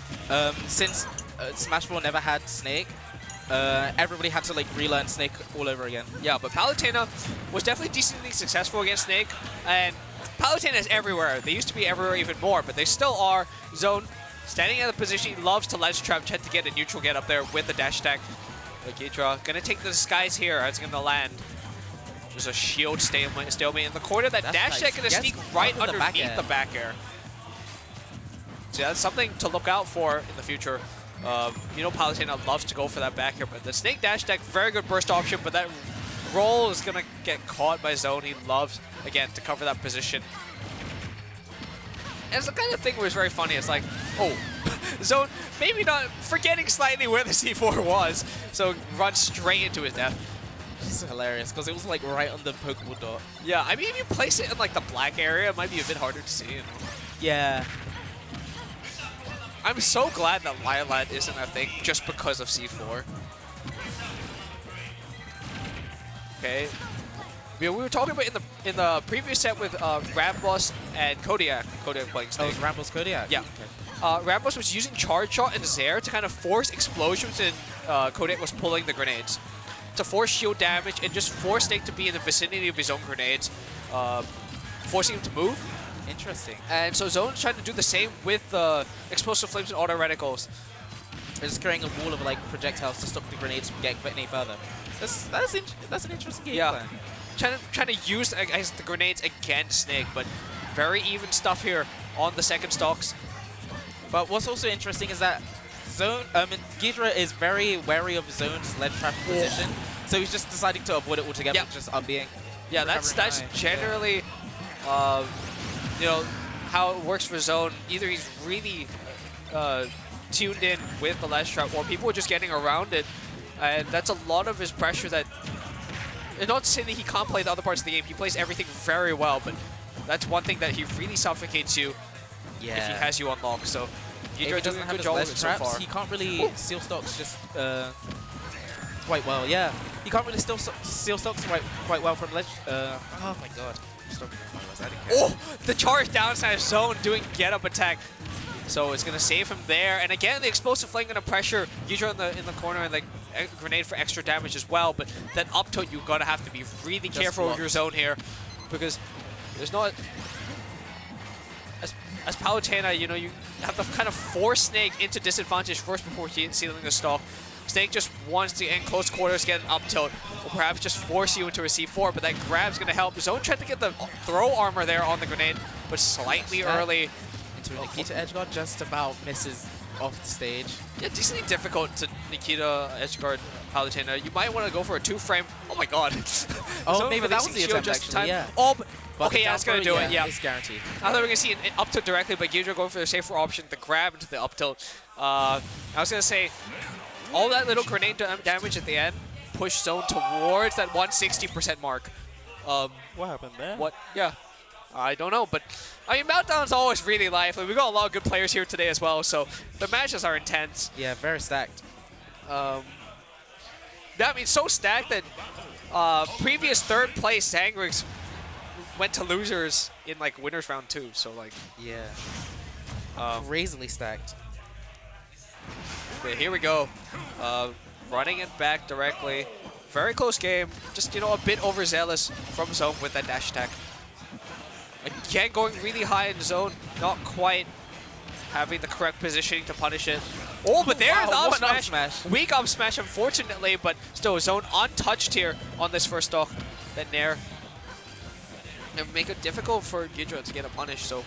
since Smash 4 never had Snake, everybody had to like relearn Snake all over again. Yeah, but Palutena was definitely decently successful against Snake, and Palutena is everywhere. They used to be everywhere even more, but they still are. Zone, standing at the position, he loves to ledge trap, try to get a neutral get up there with the dash attack. Ghidra gonna take the disguise here. It's gonna land. There's a shield stalemate in the corner. That dash attack gonna sneak right underneath the back air. So that's something to look out for in the future. You know, Palutena loves to go for that back air, but the Snake dash attack, very good burst option, but that roll is going to get caught by Zone. He loves, again, to cover that position. And it's the kind of thing where it's very funny. It's like, oh, Zone maybe not forgetting slightly where the C4 was, so runs straight into his death. It's hilarious because it was like right on the Pokeball dot. Yeah, I mean, if you place it in like the black area, it might be a bit harder to see. You know? Yeah. I'm so glad that Lilat isn't a thing just because of C4. Okay. We were talking about in the previous set with RAMBOSS and Kodiak playing Snake. Oh, RAMBOSS Kodiak? Yeah. Okay. RAMBOSS was using Charge Shot and Zair to kind of force explosions, and Kodiak was pulling the grenades to force shield damage and just force Snake to be in the vicinity of his own grenades, forcing him to move. Interesting. And so Zone's trying to do the same with explosive flames and auto reticles. They're just creating a wall of like projectiles to stop the grenades from getting any further. That's an interesting game plan. Trying to use, I guess, the grenades against Snake, but very even stuff here on the second stocks. But what's also interesting is that Ghidra is very wary of Zone's ledge trap position, so he's just deciding to avoid it altogether, just being. Yeah, that's generally, you know, how it works for Zone. Either he's really tuned in with the ledge trap, or people are just getting around it, and that's a lot of his pressure that. And not to say that he can't play the other parts of the game. He plays everything very well, but that's one thing that he really suffocates you if he has you unlocked. So Ghidra doesn't have a good job of it so far. He can't really seal stocks just quite well. Yeah, he can't really seal stocks quite well from ledge. Oh my god! Oh, the charge downside Zone doing get up attack. So it's gonna save him there. And again, the explosive flame gonna pressure Ghidra in the corner, and like a grenade for extra damage as well. But then up tilt, you gotta have to be really careful with your Zone here, because there's not as Palutena, you know, you have to kind of force Snake into disadvantage first before sealing the stock. Snake just wants to, in close quarters, get an up tilt, or perhaps just force you into a C4, but that grab's gonna help. Zone tried to get the throw armor there on the grenade, but slightly early. Nikita Edgeguard just about misses off the stage. Yeah, decently difficult to Nikita Edgeguard Palutena. You might want to go for a 2-frame. Oh my god. Oh, maybe that was the attempt, actually, yeah. Oh, but okay, yeah, that's going to do it, yeah. It's guaranteed. I thought we were going to see an up tilt directly, but Ghidra going for the safer option, the grab into the up tilt. I was going to say, all that little grenade damage at the end pushed Zone towards that 160% mark. What happened there? Yeah. I don't know, but I mean, Meltdown's always really lively. We got a lot of good players here today as well, so the matches are intense. Yeah, very stacked. I mean, so stacked that previous third place Zangrix went to losers in like winners round 2. So like, yeah, crazily stacked. Okay, here we go. Running it back directly. Very close game. Just, you know, a bit overzealous from Zone with that dash attack. Again, going really high in Zone, not quite having the correct positioning to punish it. Oh, but there's the up smash. Weak up smash, unfortunately, but still Zone untouched here on this first stock. That Nair. And make it difficult for Ghidra to get a punish, so.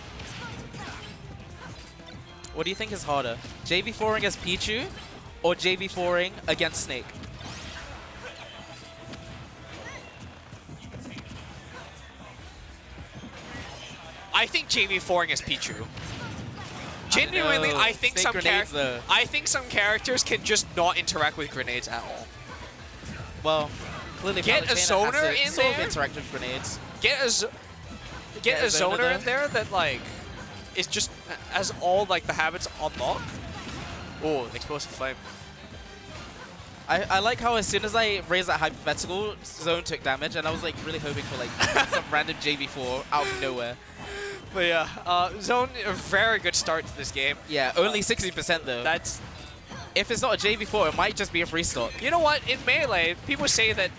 What do you think is harder? JV4ing against Pichu or JV4ing against Snake? I think JV4ing is Pichu. Genuinely, I think some characters can just not interact with grenades at all. Well, clearly get a zoner in there. Interact with grenades. Get a zoner in there that like is just as all like the habits unlock. Oh, explosive flame. I like how as soon as I raised that hypothetical, Zone took damage, and I was like really hoping for like some random JV4 out of nowhere. But yeah, Zone, a very good start to this game. Yeah, only 60% though. That's if it's not a JV4, it might just be a free stock. You know what? In Melee, people say that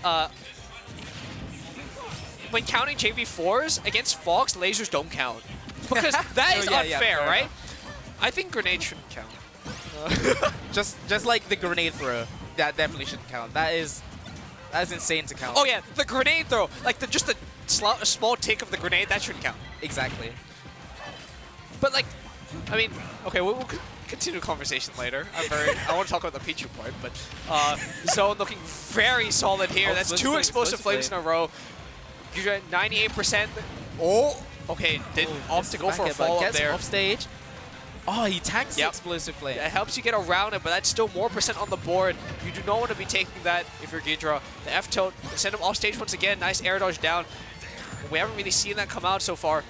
when counting JV4s against Fox, lasers don't count. Because that is unfair, right? I think grenades shouldn't count. just like the grenade throw, that definitely shouldn't count. That's insane to count. Oh yeah, the grenade throw, like just a small tick of the grenade, that shouldn't count. Exactly. But like, I mean, okay, we'll continue the conversation later. I want to talk about the Pichu part, but Zone looking very solid here. That's 2 explosive flames in a row. You're at 98%. Oh, okay, didn't opt to go for a follow-up there. Off stage. Oh, he tanks the explosive flame. It helps you get around it, but that's still more % on the board. You do not want to be taking that if you're Ghidra. The F tilt, send him off stage once again. Nice air dodge down. We haven't really seen that come out so far.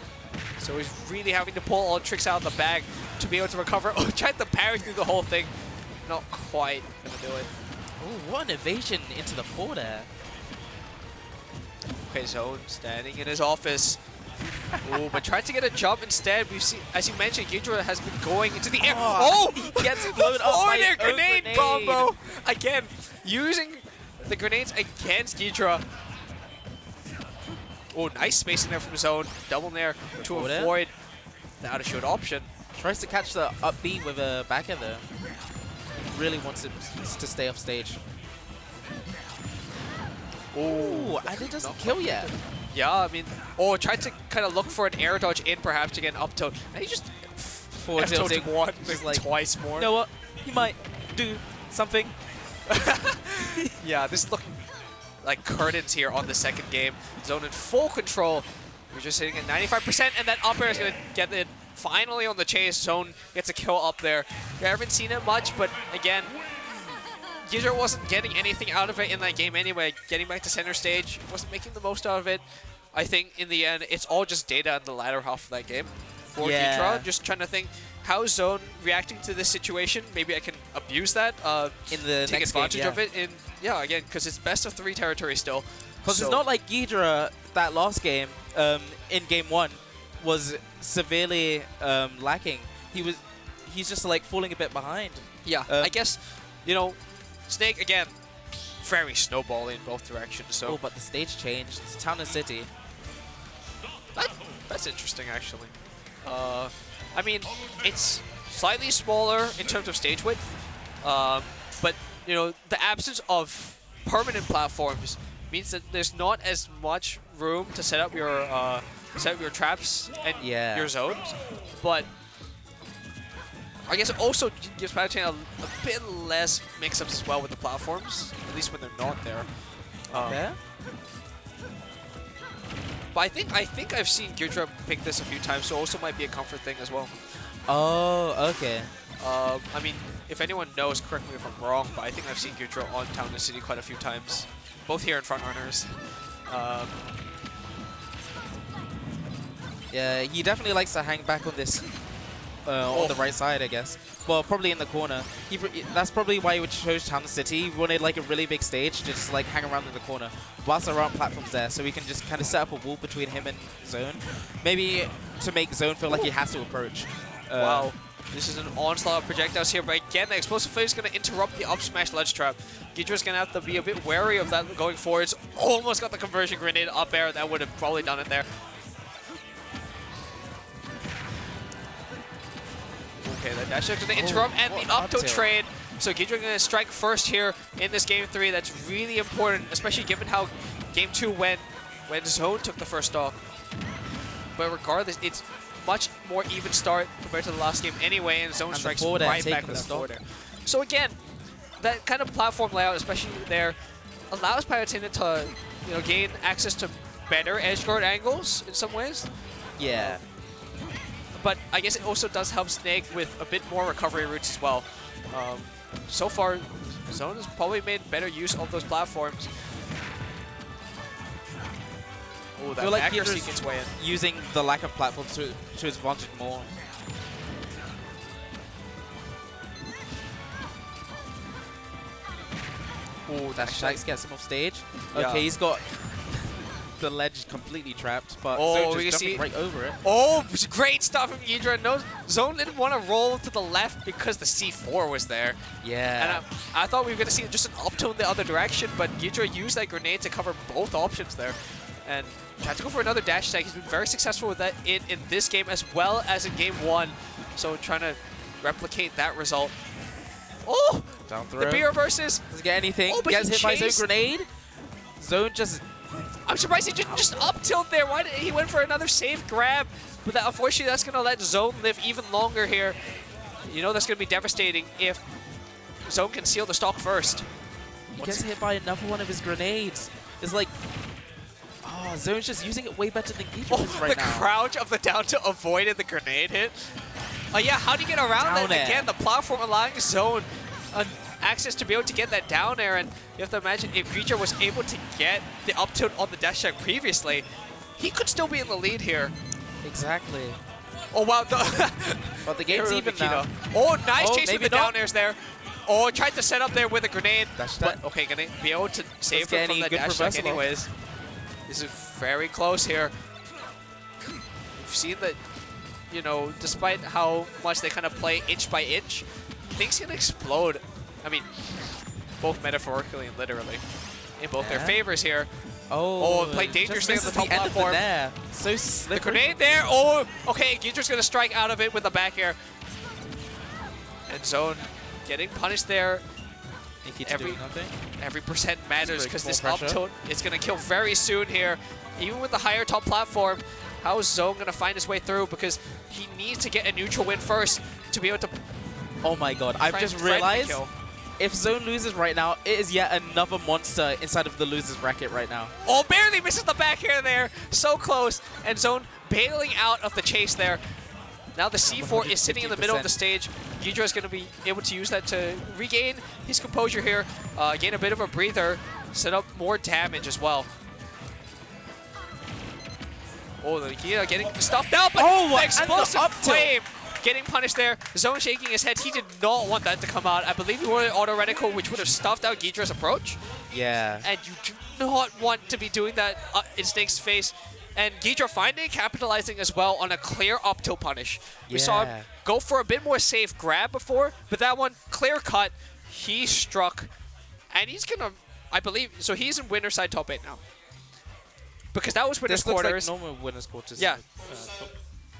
So he's really having to pull all the tricks out of the bag to be able to recover. Oh, tried to parry through the whole thing. Not quite gonna do it. Oh, what an evasion into the 4 there. Okay, Zone standing in his office. Oh, but tried to get a jump instead. We've seen, as you mentioned, Ghidra has been going into the air. Oh, he gets blown up by forward air his own grenade grenade. combo. Again, using the grenades against Ghidra. Oh, nice spacing there from Zone. Double nair to avoid the out of shield option. Tries to catch the up B with a back air though. Really wants it to stay off stage. Oh, and it doesn't kill yet. Yeah, I mean, tried to kind of look for an air dodge in perhaps to get an up tilt. And he just Forward tilting. one, Just like twice more. You know what? He might do something. Yeah, this is looking like curtains here on the second game. Zone in full control. We're just sitting at 95%, and that up air is going to get it finally on the chase. Zone gets a kill up there. We haven't seen it much, but again, Ghidra wasn't getting anything out of it in that game anyway. Getting back to center stage, wasn't making the most out of it. I think in the end, it's all just data in the latter half of that game for Ghidra. Just trying to think, how is Zone reacting to this situation? Maybe I can abuse that, in the take next advantage game, of it. Again, because it's best of 3 territory still. Because it's not like Ghidra, that last game, in game 1, was severely lacking. He's just like falling a bit behind. Yeah, I guess, you know, Snake, again, very snowballing in both directions. So. Oh, but the stage changed. It's town and city. That's interesting, actually. I mean, it's slightly smaller in terms of stage width, but, you know, the absence of permanent platforms means that there's not as much room to set up your traps and your zones. But I guess it also gives Palutena a bit less mix-ups as well with the platforms, at least when they're not there. But I think I've seen Ghidra pick this a few times, so also might be a comfort thing as well. Oh, okay. I mean, if anyone knows, correct me if I'm wrong, but I think I've seen Ghidra on Town and City quite a few times, both here in Frontrunners. Yeah, he definitely likes to hang back on this, on the right side, I guess. Well, probably in the corner. That's probably why he would chose Town and City. He wanted like a really big stage to just like hang around in the corner, whilst there aren't platforms there, so we can just kind of set up a wall between him and Zone. Maybe to make Zone feel like he has to approach. Wow. This is an onslaught of projectiles here, but again, the explosive phase is going to interrupt the up smash ledge trap. Ghidra's going to have to be a bit wary of that going forwards. Almost got the conversion grenade up air. That would have probably done it there. Okay, the dash is going to interrupt, and the up tilt trade. So Ghidra going to strike first here in this game 3. That's really important, especially given how game 2 went when Zone took the first stock. But regardless, it's much more even start compared to the last game anyway, and Zone strikes right back with that forward air. So again, that kind of platform layout, especially there, allows Palutena to, you know, gain access to better edge guard angles in some ways. Yeah. But I guess it also does help Snake with a bit more recovery routes as well. So far, Zone has probably made better use of those platforms. Oh, that like accuracy gets way in. Using the lack of platforms to his advantage more. Oh, that Shax gets him off stage. Yeah. Okay, he's got the ledge completely trapped, but oh, Zone just jumping right over it. Oh, great stuff from Ghidra. No, Zone didn't want to roll to the left because the C4 was there. Yeah. And I thought we were going to see just an up tilt in the other direction, but Ghidra used that grenade to cover both options there. And tried to go for another dash attack. He's been very successful with that in this game as well as in game 1. So trying to replicate that result. Oh! Down throw. The B reverses. Doesn't get anything. Oh, but gets hit by his own grenade. Zone just... I'm surprised he didn't just up tilt there. Why did he went for another safe grab? But that, unfortunately, that's going to let Zone live even longer here. You know that's going to be devastating if Zone can seal the stock first. He gets hit by another one of his grenades. It's like... Oh, Zone's just using it way better than Ghidra is right now. The crouch of the down to avoided the grenade hit. Yeah, how do you get around that? Again, the platform allowing Zone access to be able to get that down air, and you have to imagine if Ghidra was able to get the up tilt on the dash attack previously, he could still be in the lead here. Exactly. Oh, wow. But the game's even now. Oh, nice Oh, chase with maybe the down not. airs there. Oh, tried to set up there with a grenade. Dash But, attack. okay, gonna be able to save get him from any the good dash attack reversal. anyways. This is very close here. We've seen that, you know, despite how much they kind of play inch by inch, things can explode. I mean, both metaphorically and literally, in both their favors here. Oh, played dangerously on the top platform. So The slippery. grenade there. Oh, okay. Ghidra's going to strike out of it with the back air. And Zone getting punished there. Every percent matters because this up tilt is going to kill very soon here. Even with the higher top platform, how is Zone going to find his way through? Because he needs to get a neutral win first to be able to. Oh my god, I've just realized if Zone loses right now, it is yet another monster inside of the loser's bracket right now. Oh, barely misses the back air there. So close. And Zone bailing out of the chase there. Now the C4 is sitting in the middle of the stage. Ghidra is going to be able to use that to regain his composure here, gain a bit of a breather, set up more damage as well. Oh, the Ghidra getting stuffed out, but the explosive flame getting punished there. Zone shaking his head. He did not want that to come out. I believe he wanted auto reticle, which would have stuffed out Ghidra's approach. Yeah. And you do not want to be doing that in Snake's face. And Ghidra finally capitalizing as well on a clear up tilt punish. We saw him go for a bit more safe grab before, but that one, clear cut, he struck. And he's going to, I believe, so he's in winner's side top 8 now. Because that was winner's quarters. Like normal winner's quarters. Yeah.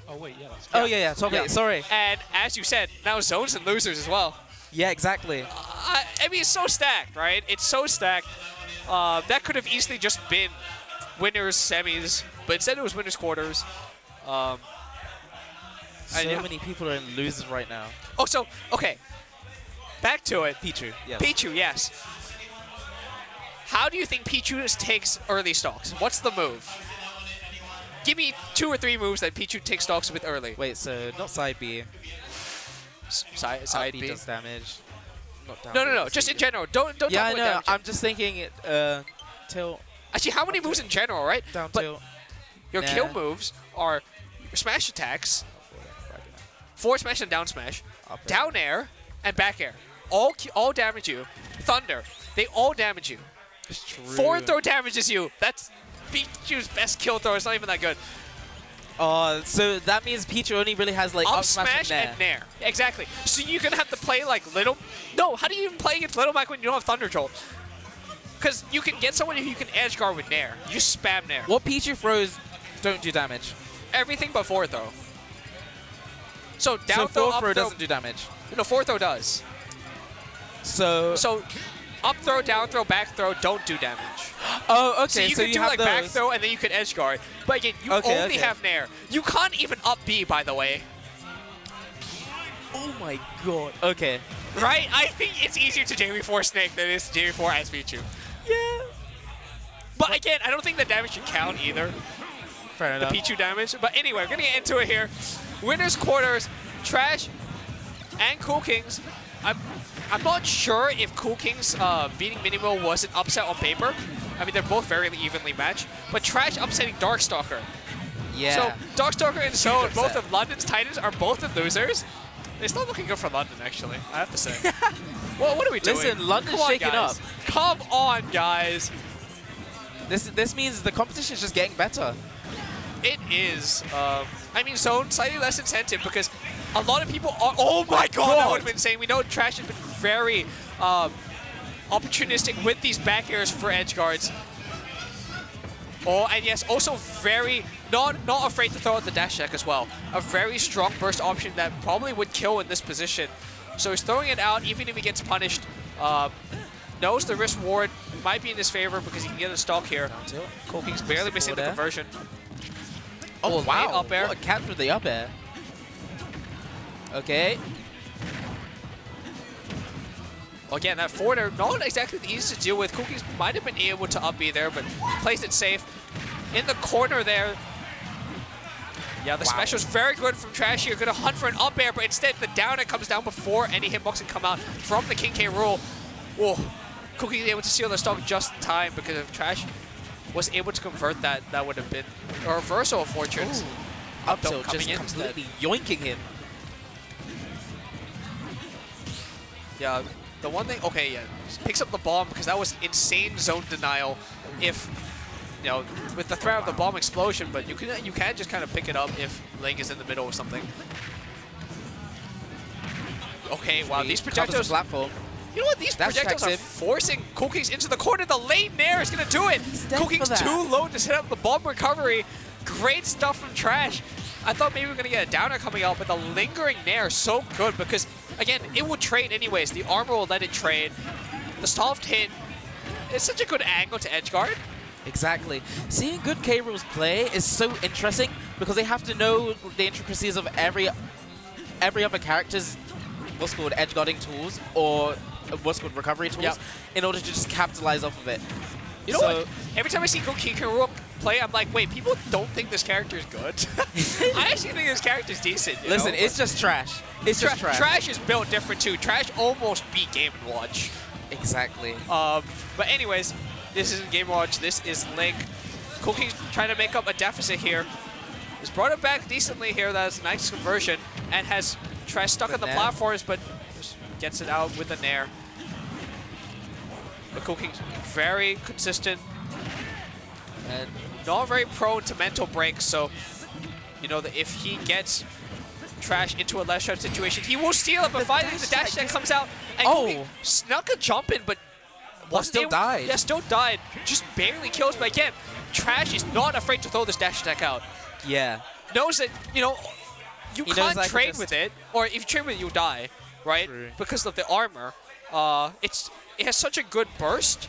Oh, wait, yeah. That's Oh, yeah, top 8, sorry. And as you said, now zones and losers as well. Yeah, exactly. I mean, it's so stacked, right? It's so stacked. That could have easily just been winners, semis, but instead it was winners, quarters. So many people are in losers right now. Oh, so, okay. Back to it. Pichu, yes. Pichu, yes. How do you think Pichu takes early stocks? What's the move? Give me 2 or 3 moves that Pichu takes stocks with early. Wait, so not side B. Side B B does damage. Not down No. Just in general. Don't yeah, talk I know. about damage. I'm just thinking tilt. Actually, how many moves in general, right? Down but tilt. your kill moves are your smash attacks, forward smash and down smash, down air, and back air. All damage you. Thunder. They all damage you. It's true. Forward throw damages you. That's Pichu's best kill throw. It's not even that good. So that means Pichu only really has like up smash and nair. Exactly. So you're gonna have to play like Little. No, how do you even play against Little Mac when you don't have Thunder Jolt? Because you can get someone who you can edge guard with nair. You just spam nair. What Pichu throws don't do damage. Everything but forward throw. So down So throw, forward up throw throw doesn't do damage. No, forward throw does. So up throw, down throw, back throw don't do damage. Oh, okay. So you can do have like those. back throw and then you can edge guard. But again, you only have nair. You can't even up B, by the way. Oh my god. Okay. Right? I think it's easier to J4 Snake than it is to J4 as Pichu. Yeah. But again, I don't think the damage should count either. Fair enough. The Pichu damage. But anyway, we're going to get into it here. Winners, quarters, Trash, and Cool Kings. I'm not sure if Cool Kings beating MiniMo was an upset on paper. I mean, they're both very evenly matched. But Trash upsetting Darkstalker. Yeah. So Darkstalker and Zone, both of London's Titans, are both the losers. It's not looking good for London, actually, I have to say. Well, what are we doing? Listen, London's Come on, shaking guys. up. Come on, guys. This means the competition is just getting better. It is. I mean, Zone, slightly less incentive because a lot of people are. Oh my god, that would have been insane. We know Trash has been very opportunistic with these back airs for edge guards. Oh, and yes, also very not afraid to throw out the dash attack as well. A very strong burst option that probably would kill in this position. So he's throwing it out even if he gets punished. Knows the risk reward might be in his favor because he can get a stock here. Cool King's barely missing the conversion. Oh, wow. Up air. What a catch with the up air. Okay. Again, that forward air, not exactly the easiest to deal with. Cool Kings might have been able to up B there, but plays it safe. In the corner there. Yeah, the smash was very good from Trash here. Going to hunt for an up air, but instead the down air comes down before any hitbox can come out from the King K Rool. Whoa. Cool Kings able to seal the stock just in time because if Trash was able to convert that, that would have been a reversal of fortunes. Up tilt tilt coming just in completely yoinking him. Yeah, the one thing, okay, yeah, picks up the bomb because that was insane zone denial if, you know, with the threat of the bomb explosion, but you can just kind of pick it up if Link is in the middle or something. Okay, wow, these projectiles, platform. you know what, these projectiles are forcing Cookings into the corner. The late nair is going to do it. Cookings too low to set up the bomb recovery. Great stuff from Trash. I thought maybe we were going to get a downer coming out, but the lingering nair is so good because, again, it will trade anyways. The armor will let it trade. The soft hit is such a good angle to edgeguard. Exactly. Seeing good K-Rool's play is so interesting because they have to know the intricacies of every other character's what's called edgeguarding tools or what's called recovery tools in order to just capitalize off of it. You know what? Every time I see K-Rool play, I'm like, wait, people don't think this character is good. I actually think this character is decent. Listen, it's just Trash. It's just Trash. Trash is built different too. Trash almost beat Game & Watch. Exactly. But anyways, this isn't Game & Watch. This is Link. Cooking's trying to make up a deficit here. He's brought it back decently here. That's a nice conversion. And has Trash stuck on the platforms, but just gets it out with the nair. But Cooking's very consistent and not very prone to mental breaks. So, you know, that if he gets Trash into a less trap situation, he will steal it. But finally, the dash attack comes out, and Cooking snuck a jump in, but still died. Yeah, still died. Just barely kills. But again, Trash is not afraid to throw this dash attack out. Yeah. Knows that, you know, you can't trade with it, or if you trade with it, you die, right? True. Because of the armor. It has such a good burst,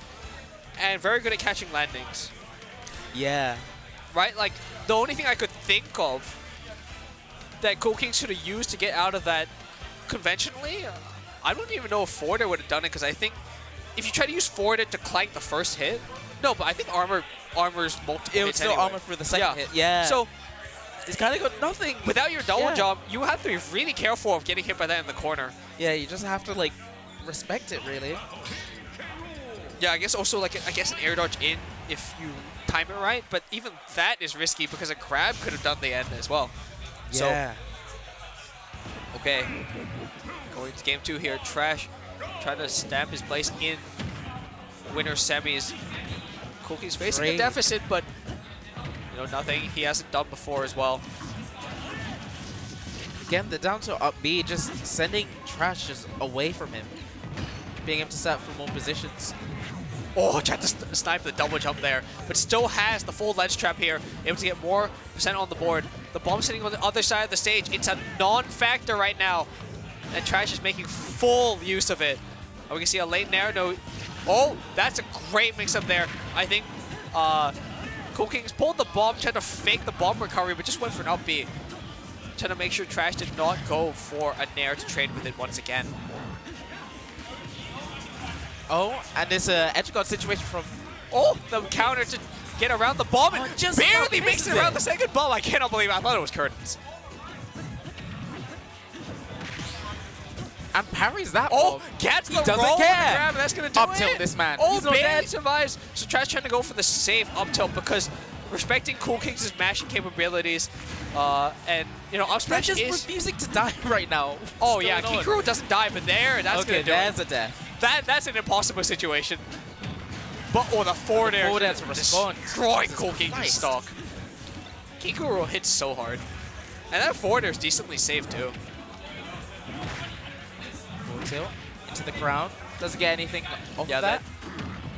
and very good at catching landings. Yeah. Right? Like, the only thing I could think of that Cookings should have used to get out of that conventionally, I don't even know if Forder would have done it, because I think if you try to use Forder to clank the first hit, no, but I think armor's multiple It would hits still anyway. armor for the second hit. Yeah. So, it's kind of got nothing. without your double jump, you have to be really careful of getting hit by that in the corner. Yeah, you just have to, like, respect it, really. Yeah, I guess also, like, an air dodge in if you time it right, but even that is risky because a grab could have done the end as well. Yeah. So, okay. Going to game 2 here. Trash trying to stamp his place in winner semis. Cookie's facing a deficit, but, you know, nothing he hasn't done before as well. Again, the down to up B, just sending Trash just away from him. Being able to set up for more positions. Oh, tried to snipe the double jump there, but still has the full ledge trap here, able to get more percent on the board. The bomb sitting on the other side of the stage. It's a non-factor right now, and Trash is making full use of it. Oh, we can see a late nair. No, oh, that's a great mix-up there. I think Cookings pulled the bomb, tried to fake the bomb recovery, but just went for an up B. Trying to make sure Trash did not go for a nair to trade with it once again. Oh, and there's a edgeguard situation from... Oh, the counter to get around the bomb and just barely makes it around the second bomb. I cannot believe it. I thought it was curtains. And parries that Oh, bomb. gets the doesn't roll care. with the grab, and that's going to do Up it. tilt this man. Oh, He's not barely dead. survives. So Trash trying to go for the safe up tilt because respecting Cookings' mashing capabilities, and, you know, up They're smash just is... refusing to die right now. Oh, What's yeah, going on? Kikuro doesn't die, but that's going Okay, to do there's it. a death. That's an impossible situation. But, oh, the forward air. Forward air to respond. Destroying Jesus Cookings' Christ. stock. Kikuro hits so hard. And that forward air is decently safe, too. Full tilt into the crown. Doesn't get anything off Yeah, that.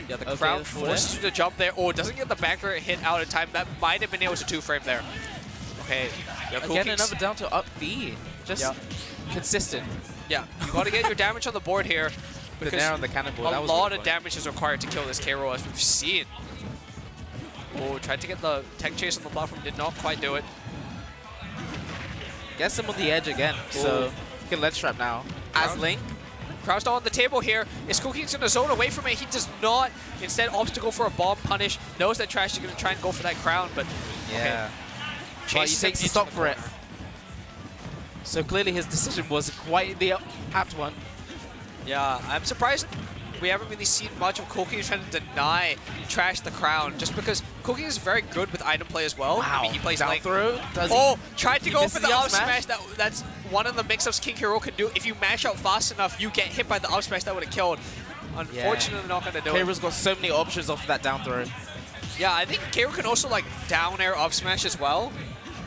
Yeah, the Okay, crowd the forward forces you to jump there. Oh, doesn't get the back air hit out in time. That might have been able to two-frame there. Okay. Yeah, Again, Cookings. another down to up B. Just consistent. Yeah, you got to get your damage on the board here. The Because nair on the cannonball. That a was lot good of point. damage is required to kill this K-Rool, as we've seen. Oh, tried to get the tech chase on the platform. Did not quite do it. Gets him on the edge again. So he can ledge trap now. As Link. Crowd's not on the table here. Is Cookings going to zone away from it? He does not. Instead, opts to go for a bomb punish. Knows that Trash is going to try and go for that crown, but Yeah. okay. But he takes the stop for it. So clearly his decision was quite the apt one. Yeah, I'm surprised we haven't really seen much of Cookings trying to deny Trash the crown, just because Cooking is very good with item play as well. Wow. I mean, he plays Down like throw. tried to he go misses for the the up up smash? smash. That's one of the mix-ups King Hero can do. If you mash out fast enough, you get hit by the up smash that would have killed. Unfortunately, not gonna do it. K-Rool's got so many options off that down throw. Yeah, I think K-Rool can also like down air up smash as well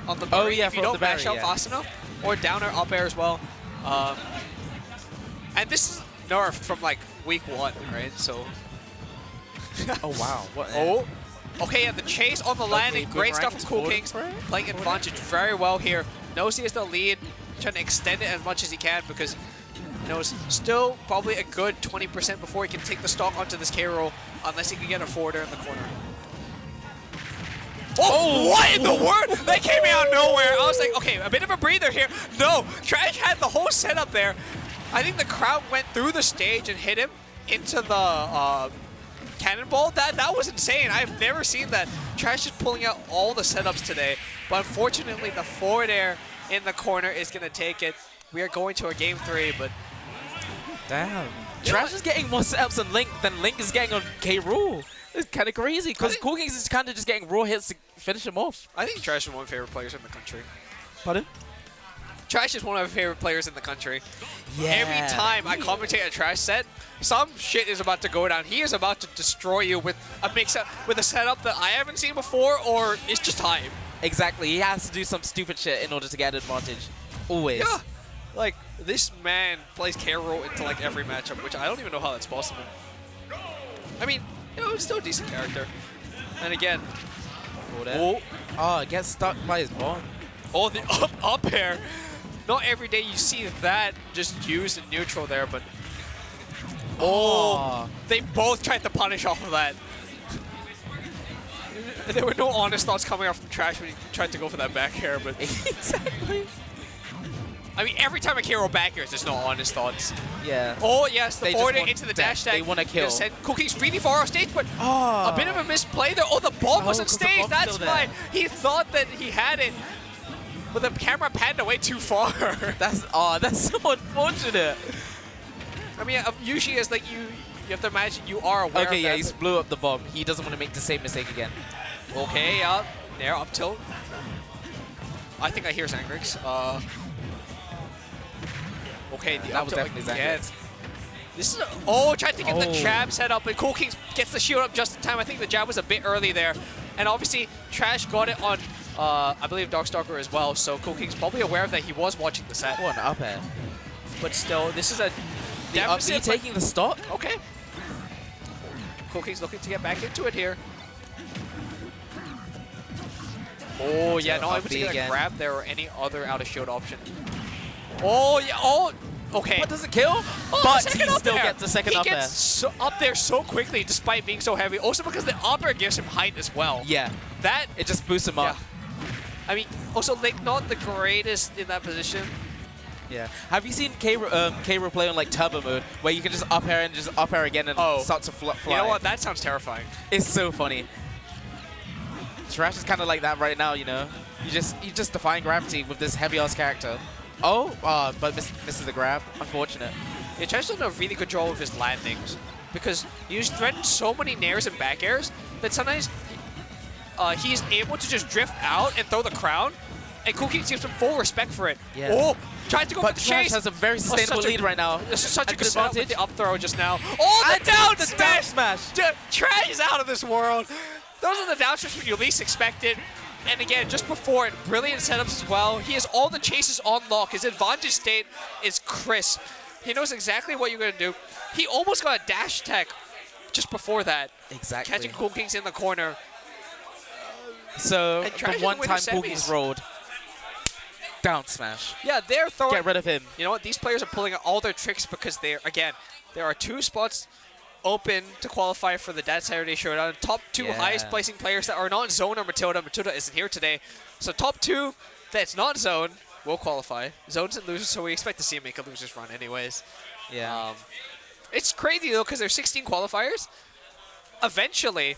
on the berry if you don't mash out fast enough, or down air up air as well. And this is nerfed from like week 1, right? So. Oh wow. What? Okay, yeah, the chase on the landing. Great stuff from Cool Kings. Playing advantage very well here. Knows he has the lead, trying to extend it as much as he can because knows still probably a good 20% before he can take the stock onto this K-Rool, unless he can get a forwarder in the corner. Oh, what in the world? That came out of nowhere. I was like, okay, a bit of a breather here. No, Trash had the whole setup there. I think the crowd went through the stage and hit him into the cannonball. That was insane. I've never seen that. Trash is pulling out all the setups today. But unfortunately, the forward air in the corner is going to take it. We are going to a game 3, but... Damn. Trash is getting more setups than Link is getting on K-Rool. It's kind of crazy because Cool Kings is kind of just getting raw hits to finish him off. I think Trash is one of my favorite players in the country. Pardon? Trash is one of my favorite players in the country. Yeah. Every time I commentate a Trash set, some shit is about to go down. He is about to destroy you with a mix-up, with a setup that I haven't seen before, or it's just time. Exactly. He has to do some stupid shit in order to get an advantage. Always. Yeah. Like, this man plays K-Rool into like every matchup, which I don't even know how that's possible. I mean, you know, it's still a decent character. And again, Gets stuck by his bond. Oh, the up air. Not every day you see that just used in neutral there, but they both tried to punish off of that. There were no honest thoughts coming out from Trash when he tried to go for that back air, but Exactly. I mean, every time a K-Rool back airs, there's no honest thoughts. Yeah. Oh yes, the They forward just want into the that. dash tag. They want to kill. Cookie's really far off stage, but a bit of a misplay there. Oh, the bomb was on 'cause the stage. bomb's That's still why there. he thought that he had it, but the camera panned away too far. That's so unfortunate. I mean, usually it's like you have to imagine you are aware of Okay, yeah, that. he's blew up the bomb. He doesn't want to make the same mistake again. Okay, up there, up tilt. I think I hear Zangrix. Okay, the That up was tilt definitely again. Zangrix. This is tried to get the jab set up, but Cool Kings gets the shield up just in time. I think the jab was a bit early there. And obviously, Trash got it on, I believe, Darkstalker as well, so Cool Kings probably aware of that. He was watching the set. What an up air. But still, this is a The up B taking the stock? Okay. Cool Kings looking to get back into it here. Oh, yeah, not able to get a grab there or any other out-of-shield option. Oh, yeah, okay. What, does it kill? Oh, But he still gets the second up He air. gets up there so quickly despite being so heavy. Also because the up air gives him height as well. Yeah. That, It just boosts him up. I mean, also, like, not the greatest in that position. Yeah. Have you seen K-Rool play on like turbo mode, where you can just up air and just up air again and start to fly? You know what? That sounds terrifying. It's so funny. Trash is kind of like that right now, you know. You just defying gravity with this heavy ass character. But misses the grab. Unfortunate. Yeah, Trash does a really good job with his landings because he's threatened so many nairs and back airs that sometimes he's able to just drift out and throw the crown, and Cool Kings gives him full respect for it. Yeah. Oh, tried to go for the Trash chase. has a very sustainable lead right now. This is such a At good the setup with advantage. the up throw just now. Oh, the down the smash! down smash. Dude, Trash is out of this world. Those are the down smash when you least expect it. And again, just before it, brilliant setups as well. He has all the chases on lock. His advantage state is crisp. He knows exactly what you're going to do. He almost got a dash attack just before that. Exactly. Catching Cool Kings in the corner. So And Trash the is one the winner time Cool Kings semis. rolled, down smash. Yeah, they're throwing... Get rid of him. You know what? These players are pulling out all their tricks because they're, again, there are 2 spots open to qualify for the DAT Saturday Showdown. Top 2 highest placing players that are not in Zone or Matilda. Matilda isn't here today. So top 2 that's not Zone will qualify. Zone's and losers, so we expect to see him make a losers run anyways. Yeah. It's crazy though because there's 16 qualifiers. Eventually,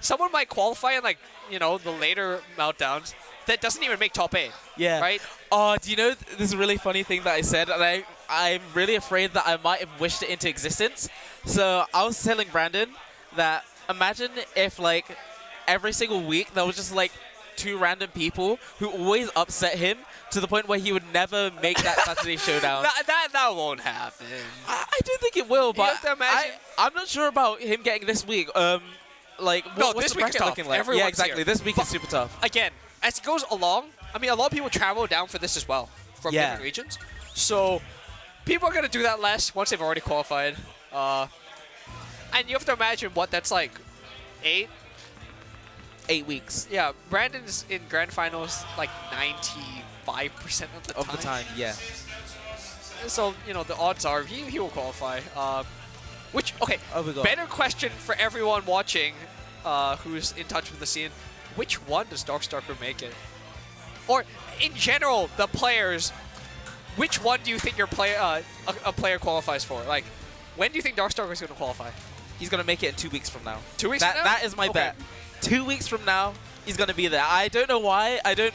someone might qualify in like, you know, the later meltdowns that doesn't even make top 8. Yeah. Right? Do you know this is a really funny thing that I said, and I'm really afraid that I might have wished it into existence. So I was telling Brandon that imagine if like every single week there was just like 2 random people who always upset him to the point where he would never make that Saturday showdown. That won't happen. I do think it will, but have to imagine- I'm not sure about him getting this week. Like, No, what's this the week is bracket tough. looking like? Everyone's Yeah, exactly. here. This week is super tough. Again, as it goes along, I mean, a lot of people travel down for this as well from Yeah. different regions. So people are going to do that less once they've already qualified. And you have to imagine what that's like. 8 weeks Yeah, Brandon's in grand finals like 95% of the time. yeah. So, you know, the odds are he will qualify. Okay, Oh, we got- better question for everyone watching who's in touch with the scene. Which one does Darkstalker make it? Or, in general, the players, which one do you think your a player qualifies for? Like, when do you think Darkstalker is going to qualify? He's going to make it in 2 weeks from now. 2 weeks from now? That is my Okay. bet. 2 weeks from now, he's going to be there. I don't know why. I don't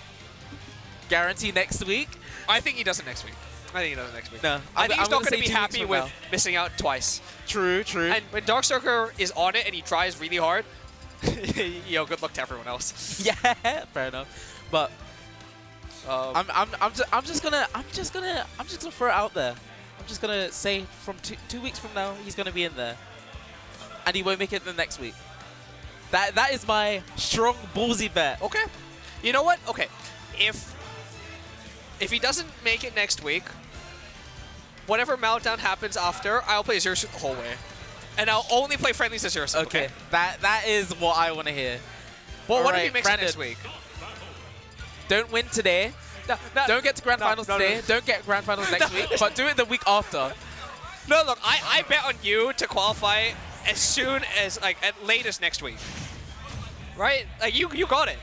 guarantee next week. I think he does it next week. I think No, I think he's I'm not gonna going to say be 2 happy weeks with from missing out twice. True. And when Darkstalker is on it and he tries really hard, yo, good luck to everyone else. Yeah, fair enough. But I'm just gonna throw it out there. I'm just gonna say from 2 weeks from now, he's gonna be in there, and he won't make it the next week. That is my strong ballsy bet. Okay. You know what? Okay. If he doesn't make it next week, whatever Meltdown happens after, I'll play Zero Suit the whole way. And I'll only play friendlies as Zero Suit. Okay, that is what I want to hear. Well, what if he Alright, makes Brandon. it next week? Don't win today. No, Don't get to grand finals today. Don't get grand finals next week. But do it the week after. No, look, I bet on you to qualify as soon as, like, at latest next week. Right? Like, you got it.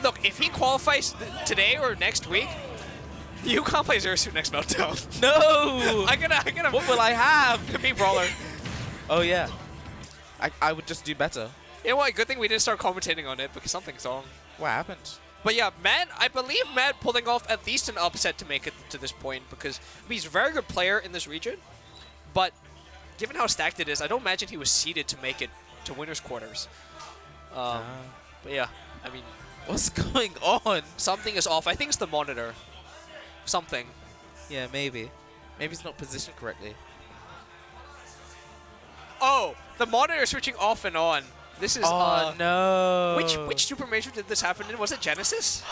Look, if he qualifies today or next week, you can't play Zero Suit next Meltdown. No. I'm gonna. What will I have? Me Brawler. Oh yeah. I would just do better. You know what? Good thing we didn't start commentating on it because something's wrong. What happened? But yeah, Mad, I believe Mad pulling off at least an upset to make it to this point because he's a very good player in this region. But given how stacked it is, I don't imagine he was seeded to make it to winner's quarters. But yeah, I mean, What's going on? something is off. I think it's the monitor. Something. Yeah, maybe. Maybe it's not positioned correctly. Oh, the monitor switching off and on. This is no. Which Super Major did this happen in? Was it Genesis?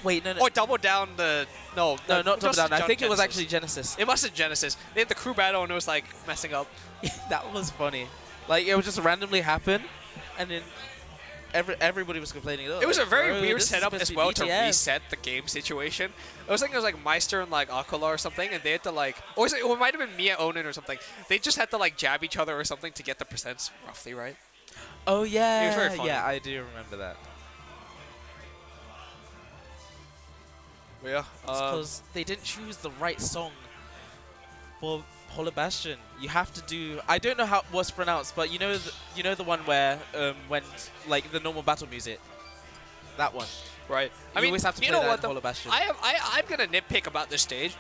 Wait, no. Or Double Down the no, not it Double Down. I think it was Genesis. actually Genesis. It must have Genesis. They had the crew battle and it was like messing up. That was funny. Like it would just randomly happen, and then everybody was complaining. Oh, It was a very bro, weird this is setup supposed as be well to BTS. reset the game situation. I was thinking it was like Meister and like Akala or something, and they had to like, or it might have been Mia Onin or something. They just had to like jab each other or something to get the percents roughly right. Oh yeah, It was very funny. yeah, I do remember that. Yeah. Because they didn't choose the right song for Polar Bastion. You have to do. I don't know how what's pronounced, but you know the one where when like the normal battle music. That one. Right. You always have to you play know that what? in though? Polar Bastion. I'm gonna nitpick about this stage.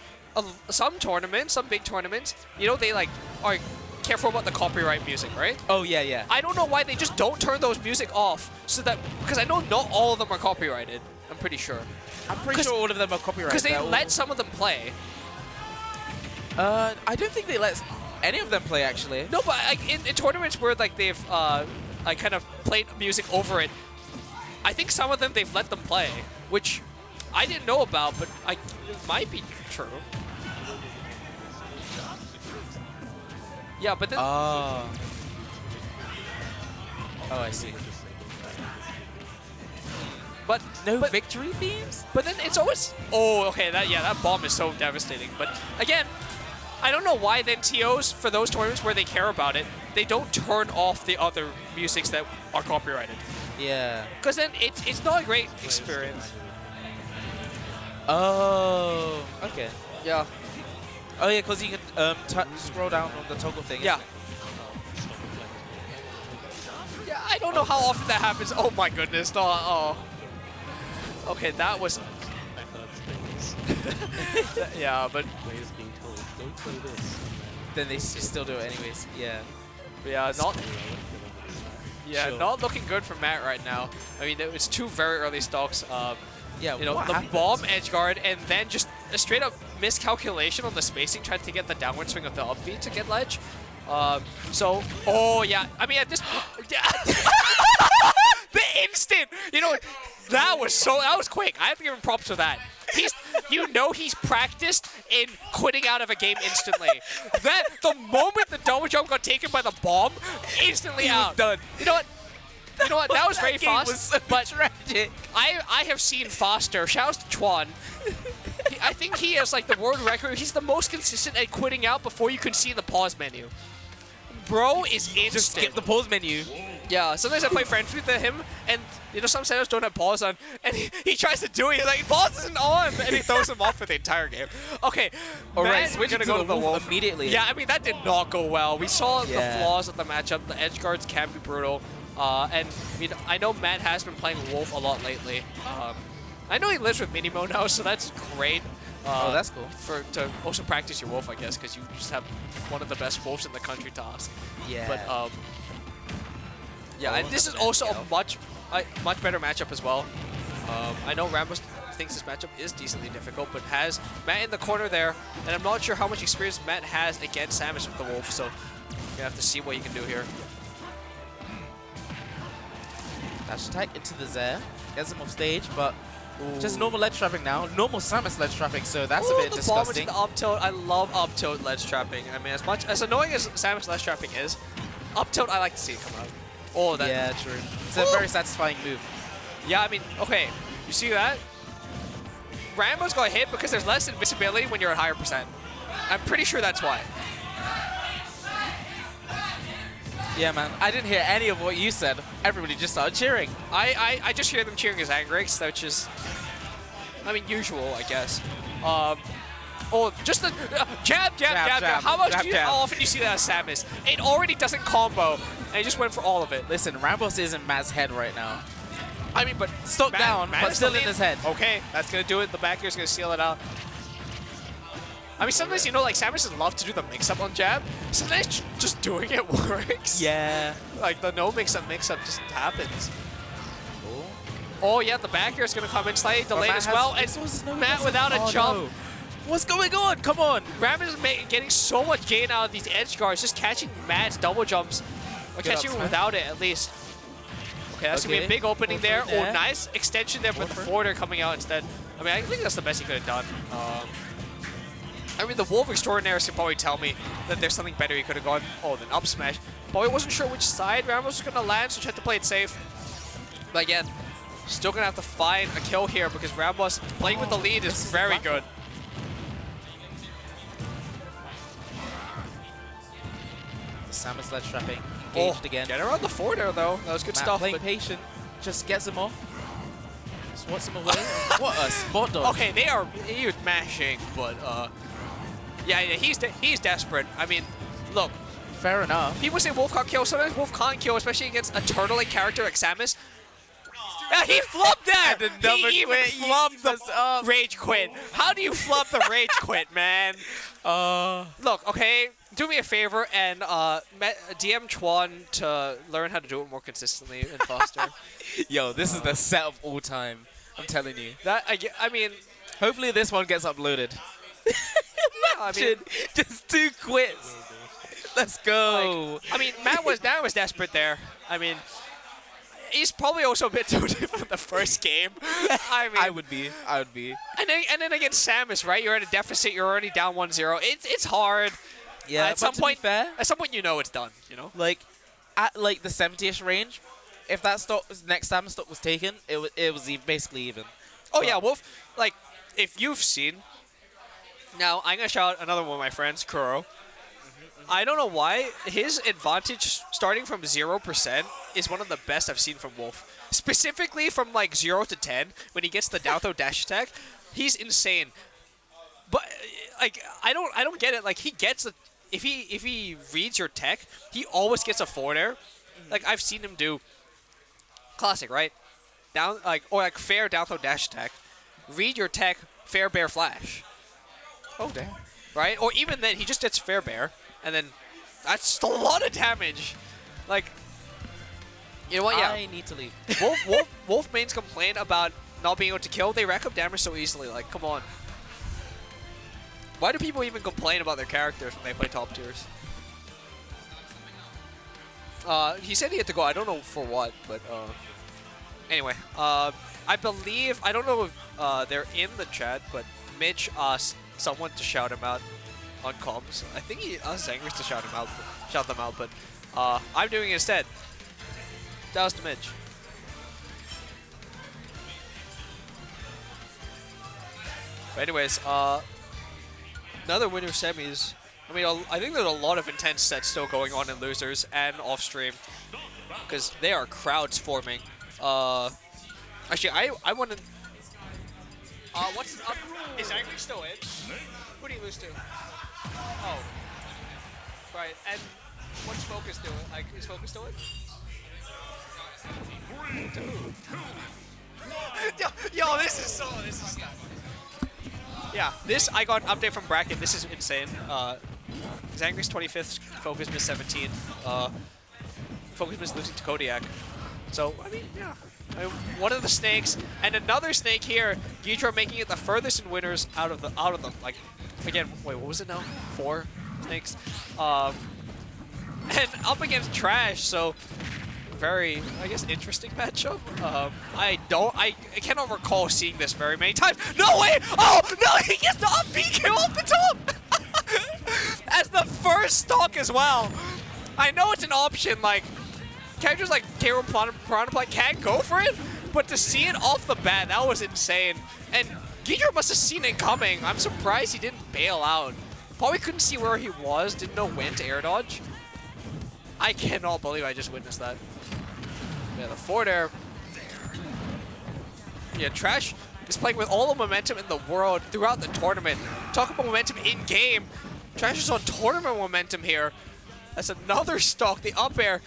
Some tournaments, some big tournaments, you know, they like are careful about the copyright music, right? Oh yeah, yeah. I don't know why they just don't turn those music off, so that because I know not all of them are copyrighted. I'm pretty sure. I'm pretty sure all of them are copyrighted. Because they They're all- let some of them play. I don't think they let any of them play actually. No, but like in tournaments where like they've like kind of played music over it, I think some of them they've let them play, which I didn't know about, but it might be true. Yeah, but then Oh, I see. but No but, victory themes? but then it's always okay, that bomb is so devastating. But again, I don't know why then TOs for those tournaments where they care about it, they don't turn off the other musics that are copyrighted. Yeah. Because then it's not a great experience. Oh, okay. Yeah. Oh yeah, because you can scroll down on the toggle thing. Yeah. isn't it? Yeah, I don't know how often that happens. Oh my goodness, no, oh. Okay, that was... I thought things. yeah, but Players being told, don't play this. Then they still do it anyways. Yeah. yeah, not... Yeah, Sure. not looking good for Matt right now. I mean, it was 2 very early stocks. Yeah, You know, what the happened? bomb edge guard, and then just a straight up miscalculation on the spacing, trying to get the downward swing of the up B to get ledge. Oh yeah, I mean at this, the instant, you know, that was quick. I have to give him props for that. He's practiced in quitting out of a game instantly. The moment the double jump got taken by the bomb, instantly out. done. You know what? That was very game fast. was so but tragic. I have seen faster. Shouts to Chuan. I think he has like the world record. He's the most consistent at quitting out before you can see the pause menu. Bro is instant. Just skip the pause menu. Yeah, sometimes I play friends with him, and you know some setups don't have pause on, and he tries to do it. He's like, pause isn't on, and he throws him off for the entire game. Okay, All right, Matt, switching gonna to go the to the wolf wolf immediately. Yeah, I mean that did not go well. We saw the Yeah. flaws of the matchup. The edge guards can be brutal, and I mean I know Matt has been playing wolf a lot lately. I know he lives with MiniMo now, so that's great. Oh, that's cool. To also practice your wolf, I guess, because you just have one of the best wolves in the country to ask. Yeah. But yeah, and this is also a much better matchup as well. I know RAMBOSS thinks this matchup is decently difficult, but has Matt in the corner there, and I'm not sure how much experience Matt has against Samus with the wolf, so you have to see what you can do here. Dash attack into the Zaire. Gets him off stage, but just normal ledge trapping now. Normal Samus ledge trapping, so that's a bit the bomb into disgusting. the up tilt. I love up tilt ledge trapping. I mean, as annoying as Samus ledge trapping is, up tilt I like to see it come out. Oh, that. Yeah, true. It's a very satisfying move. Yeah, I mean, okay, you see that? RAMBOSS got hit because there's less invisibility when you're at higher percent. I'm pretty sure that's why. Yeah, man. I didn't hear any of what you said. Everybody just started cheering. I just hear them cheering as Zangrix, which is, I mean, usual, I guess. Oh, just the jab. How often do you see that as Samus? It already doesn't combo, and he just went for all of it. Listen, RAMBOSS is in Matt's head right now. I mean, but Stuck down, Matt but is still the in lead. his head. Okay, that's gonna do it. The back air is gonna seal it out. I mean, sometimes, you know, like, Samus would love to do the mix-up on jab. Sometimes just doing it works. Yeah. Like, the no mix-up just happens. Oh, yeah, the back air is going to come in slightly delayed as well. And Matt without a jump. No. What's going on? Come on. RAMBOSS is getting so much gain out of these edge guards, just catching Matt's double jumps. Or Good catching up him smash. without it, at least. Okay, that's going to be a big opening there. Forward there. Oh, nice extension there, but the forwarder coming out instead. I mean, I think that's the best he could have done. I mean, the Wolf Extraordinaire should probably tell me that there's something better he could have gone. Oh, then up smash. Probably wasn't sure which side RAMBOSS was going to land, so he had to play it safe. But again, still going to have to find a kill here because RAMBOSS playing with the lead is very good. Samus ledge trapping. Engaged again. Get around the forwarder, though. That was good Matt stuff. playing But patient. Just gets him off. Swats him away. What a spot dodge. okay, he was mashing, but yeah, he's desperate. I mean, look, Fair enough. people say Wolf can't kill. Sometimes Wolf can't kill, especially against a turtle-like character like Samus. Yeah, he flubbed that! And another He even quit. flubbed the rage quit. How do you flub the rage quit, man? Look, okay, do me a favor and DM Chuan to learn how to do it more consistently and faster. Yo, this is the set of all time. I'm telling you. That I mean, Hopefully this one gets uploaded. I mean, Just 2 quits. Let's go. I mean, Matt was desperate there. I mean, he's probably also a bit too different in the first game. I mean, I would be. and then against Samus, right? You're at a deficit. You're already down 1-0. It's hard. Yeah, at some point, fair, at some point, you know it's done. You know. like at like the 70ish range, if that next Samus stock was taken, it was basically even. Oh yeah, Wolf. Like, if you've seen. Now I'm gonna shout out another one of my friends, Kuro. I don't know why his advantage starting from 0% is one of the best I've seen from Wolf. Specifically from like 0 to 10 when he gets the down throw dash attack, he's insane. But like I don't get it. Like he gets a, if he reads your tech, he always gets a forward air. Like I've seen him do classic, right? Down or fair down throw dash attack. Read your tech, fair bear flash. Oh damn. Right? Or even then he just gets fair bear. And then that's just a lot of damage. Like, You know what? Yeah. I need to leave. Wolf mains complain about not being able to kill. They rack up damage so easily. Like, come on. Why do people even complain about their characters when they play top tiers? He said he had to go. I don't know for what, but anyway. I believe, I don't know if they're in the chat, but Mitch asked someone to shout him out on comms. I think he asked Zangrix to shout them out, but I'm doing it instead. That was to Mitch. But anyways, another winner semis. I mean, I think there's a lot of intense sets still going on in losers and off stream because there are crowds forming. Actually, I want to. What's up? Is Zangrix still in? Who do you lose to? Oh, right. And what's Focus doing? Like, is Focus still in? Yo, this is stuff. Yeah, this, I got an update from Bracket. This is insane. Zangrix 25th, Focus missed 17th. Focus missed losing to Kodiak. So, I mean, yeah. I mean, one of the snakes, and another snake here. Ghidra making it the furthest in winners out of them. Like, again, wait, what was it now? 4 snakes. And up against Trash, so very, I guess, interesting matchup. I cannot recall seeing this very many times. No way! Oh, no, he gets the up B kill off the top! As the first stock as well. I know it's an option, like, characters like K.O. Piranha can't go for it, but to see it off the bat, that was insane. And Ghidra must have seen it coming. I'm surprised he didn't bail out. Probably couldn't see where he was, didn't know when to air dodge. I cannot believe I just witnessed that. Yeah, the forward air. Yeah, Trash is playing with all the momentum in the world throughout the tournament. Talk about momentum in-game. Trash is on tournament momentum here. That's another stock, the up air.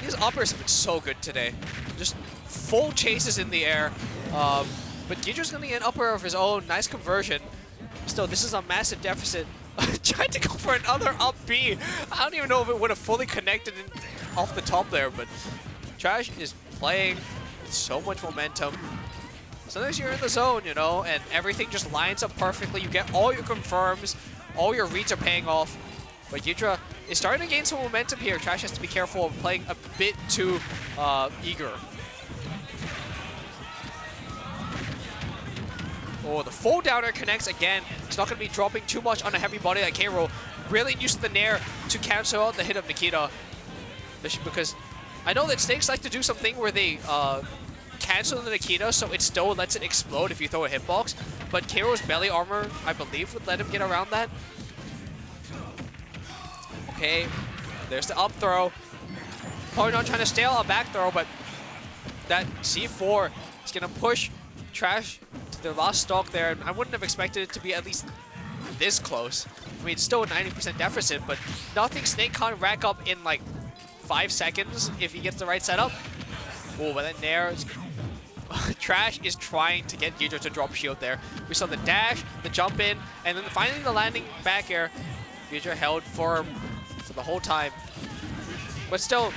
His up airs have been so good today. Just full chases in the air. But Ghidra's going to get an up air of his own. Nice conversion. Still, this is a massive deficit. Tried to go for another up B. I don't even know if it would have fully connected off the top there, but Trash is playing with so much momentum. Sometimes you're in the zone, you know, and everything just lines up perfectly. You get all your confirms, all your reads are paying off. But Ghidra is starting to gain some momentum here. Trash has to be careful of playing a bit too eager. Oh, the full downer connects again. It's not going to be dropping too much on a heavy body like K-Roll. Really used the Nair to cancel out the hit of Nikita. Because I know that snakes like to do something where they cancel the Nikita so it still lets it explode if you throw a hitbox. But K-Roll's belly armor, I believe, would let him get around that. Okay, there's the up throw. Probably not trying to stay on a back throw, but that C4 is going to push Trash to their last stock there. I wouldn't have expected it to be at least this close. I mean, it's still a 90% deficit, but nothing Snake can't rack up in like 5 seconds if he gets the right setup. Oh, but then there's Trash is trying to get Ghidra to drop shield there. We saw the dash, the jump in, and then finally the landing back air. Ghidra held firm for the whole time. But still,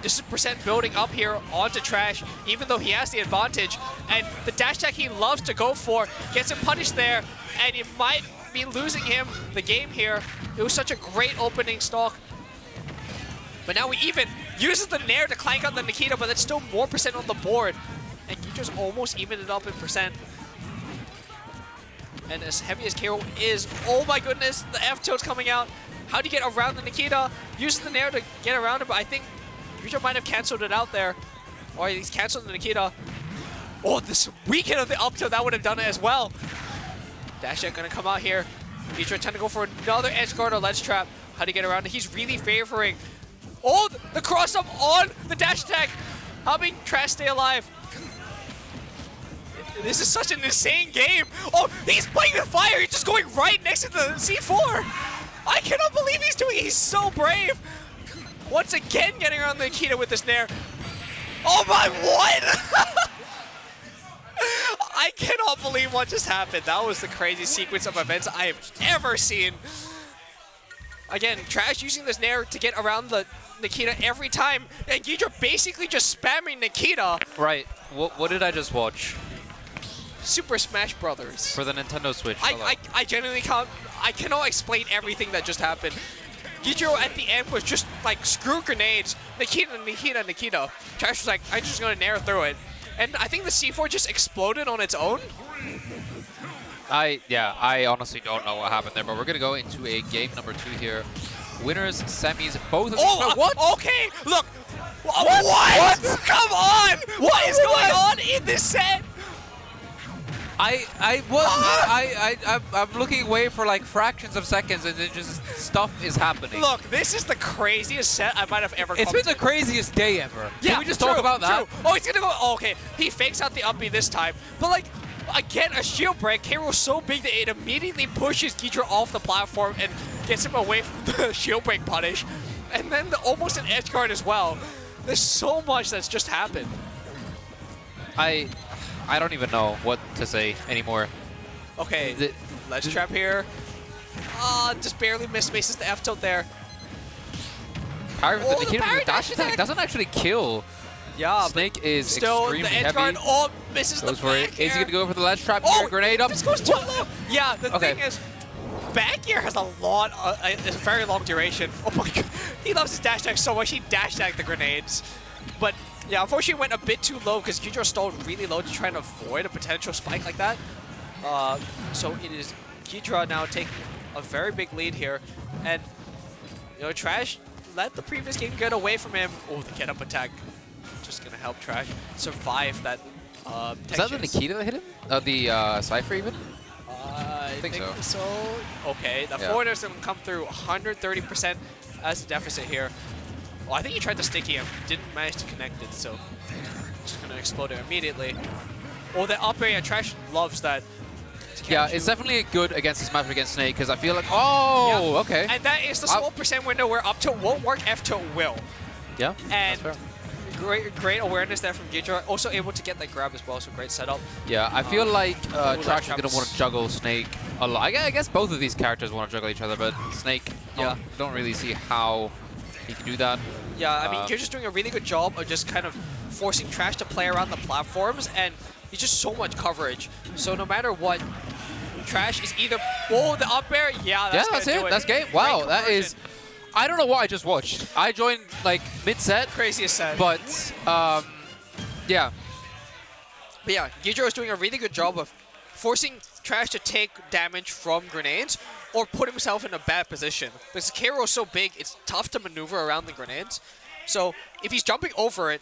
this is percent building up here onto Trash, even though he has the advantage. And the dash attack he loves to go for gets him punished there, and it might be losing him the game here. It was such a great opening stock. But now we even uses the Nair to clank out the Nikita, but that's still more percent on the board. And Ghidra's almost evened it up in percent. And as heavy as K.O. is, oh my goodness, the F-tilt's coming out. How do you get around the Nikita? Uses the Nair to get around it, but I think Ghidra might have canceled it out there. Or he's canceled the Nikita. Oh, this weekend of the up tilt, that would have done it as well. Dash gonna come out here. Ghidra trying to go for another edge guard or ledge trap. How do you get around it? He's really favoring. Oh, the cross up on the dash attack. Helping Trash stay alive. This is such an insane game. Oh, he's playing with fire. He's just going right next to the C4. I cannot believe he's doing it. He's so brave. Once again, getting around the Nikita with this Nair. Oh my, what? I cannot believe what just happened. That was the craziest sequence of events I have ever seen. again, Trash using this Nair to get around the Nikita every time, and Ghidra basically just spamming Nikita. Right. What did I just watch? Super Smash Brothers. For the Nintendo Switch. I genuinely can't. I cannot explain everything that just happened. Ghidra at the end was just like, screw grenades. Nikita. Trash was like, I'm just gonna Nair through it. And I think the C4 just exploded on its own. I honestly don't know what happened there, but we're gonna go into a game number 2 here. Winners, semis, both of them. What? Okay, look. What? Come on! What is going on in this set? I'm looking away for like fractions of seconds, and then just stuff is happening. Look, this is the craziest set I might have ever. It's been the craziest day ever. Yeah, Can we just talk about that? Oh, he's gonna go. Oh, okay, he fakes out the up B this time, but like. Again, a shield break. K-Rool's so big that it immediately pushes Ghidra off the platform and gets him away from the shield break punish. And then almost an edge guard as well. There's so much that's just happened. I don't even know what to say anymore. Okay, ledge trap here. Just barely misses the F tilt there. Power of the Nikita with the dash attack doesn't actually kill. Yeah, Snake is still extremely the edge heavy. guard. Oh, misses the back Is he air. going to go for the ledge trap here? Grenade up. This goes too low. Yeah, the thing is, back air has a very long duration. Oh my god, he loves his dash attack so much. He dash tagged the grenades, but yeah, unfortunately went a bit too low because Ghidra stalled really low to try and avoid a potential spike like that. So it is Ghidra now taking a very big lead here, and you know, Trash let the previous game get away from him. Oh, the get up attack. Just gonna help Trash survive that. Is that the Nikita that hit him? The Cypher even? I think so. Okay, the Yeah. forwarder's gonna come through 130% as a deficit here. Oh, I think he tried to sticky him, didn't manage to connect it, so just gonna explode it immediately. Oh, the up area, Trash loves that. Yeah, it's definitely good against this matchup against Snake because I feel like, oh, okay. And that is the small percent window where up tilt won't work, F tilt will. Yeah, and great awareness there from Ghidra. Also able to get that grab as well, so great setup. Yeah, I feel like Trash is going to want to juggle Snake a lot. I guess both of these characters want to juggle each other, but Snake, don't really see how he can do that. Yeah, I mean, Ghidra's doing a really good job of just kind of forcing Trash to play around the platforms, and he's just so much coverage. So no matter what, Trash is either... Oh, the up air? Yeah, that's it. That's game. Wow, that is... I don't know what I just watched. I joined like mid-set. Craziest set. But, yeah. But yeah, Ghidra is doing a really good job of forcing Trash to take damage from grenades or put himself in a bad position. Because K-Rool is so big, it's tough to maneuver around the grenades. So if he's jumping over it,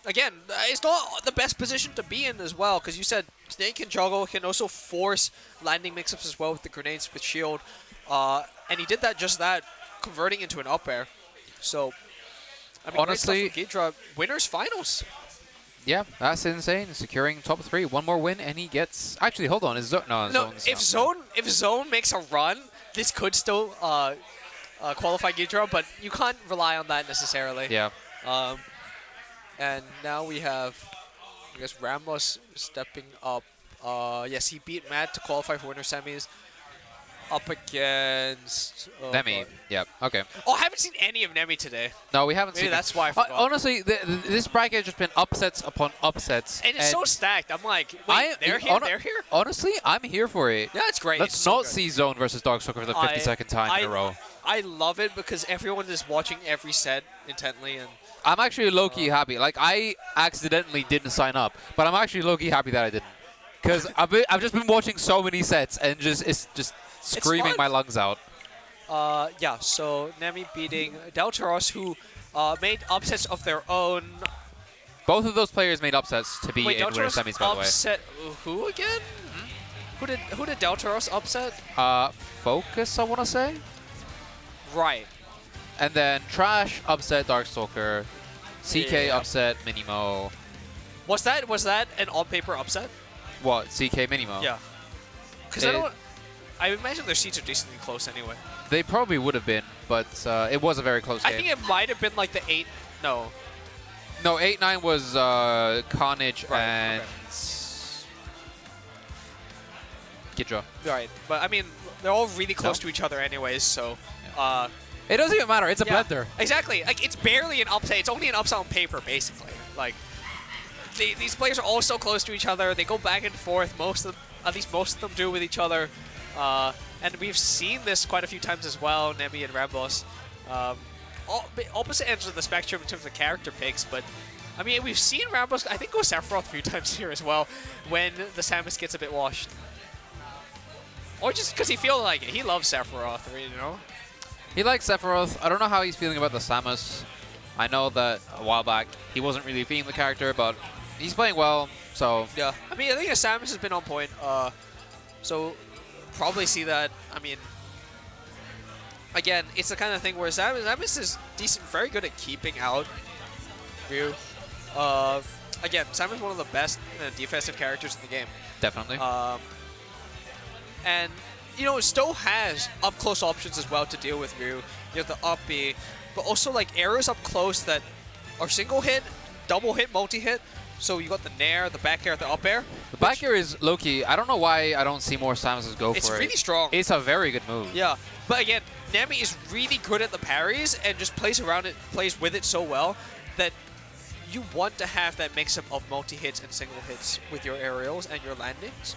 again, it's not the best position to be in as well. Because you said Snake can juggle, can also force landing mix-ups as well with the grenades with shield. And he did that, converting into an up air. So, I mean, honestly, Ghidra, winners finals. Yeah, that's insane. Securing top 3, one more win, and he gets. Actually, hold on, is if Zone makes a run, this could still qualify Ghidra, but you can't rely on that necessarily. Yeah. And now we have, I guess, RAMBOSS stepping up. Yes, he beat Matt to qualify for winner semis. Up against... Nemi, yeah, okay. Oh, I haven't seen any of Nemi today. No, we haven't seen that's why I forgot. Honestly, this bracket has just been upsets upon upsets. And it's so stacked. I'm like, wait, they're here? Honestly, I'm here for it. Yeah, it's great. Let's not see Zone versus Darkstalker for the 52nd time in a row. I love it because everyone is watching every set intently. And I'm actually low-key happy. Like, I accidentally didn't sign up, but I'm actually low-key happy that I didn't. Because I've just been watching so many sets and it's just screaming my lungs out. Yeah, so Nemi beating Deltaros, who made upsets of their own. Both of those players made upsets to be in winner semis, by the way. Upset who again? Who did Deltaros upset? Focus, I want to say. Right. And then Trash upset Darkstalker. CK upset MiniMo. Was that an on-paper upset? What, CK MiniMo? Yeah. Because I imagine their seats are decently close anyway. They probably would have been, but it was a very close game. I think it might have been like the 8... No. No, 8-9 was Khanage and Ghidra. Right, but I mean, they're all really close to each other anyways, so... It doesn't even matter. It's a blender. Exactly. Like, it's barely an upset. It's only an upset on paper, basically. Like, these players are all so close to each other. They go back and forth. At least most of them do with each other. And we've seen this quite a few times as well, Nemi and RAMBOSS. Opposite ends of the spectrum in terms of character picks, but I mean, we've seen RAMBOSS, I think, go Sephiroth a few times here as well when the Samus gets a bit washed. Or just because he feels like it. He loves Sephiroth, you know? He likes Sephiroth. I don't know how he's feeling about the Samus. I know that a while back he wasn't really feeling the character, but he's playing well, so... Yeah. I mean, I think Samus has been on point, so probably see that. I mean, again, it's the kind of thing where Samus is decent, very good at keeping out Ryu. Again, Samus is one of the best defensive characters in the game. Definitely. And, you know, Stowe has up-close options as well to deal with Ryu. You have the up B, but also, like, areas up close that are single hit, double hit, multi-hit. So you got the nair, the back air, the up air. The back air is low-key. I don't know why I don't see more Samuses go for it. It's really strong. It's a very good move. Yeah, but again, Nami is really good at the parries and just plays around it, plays with it so well that you want to have that mix-up of multi-hits and single hits with your aerials and your landings.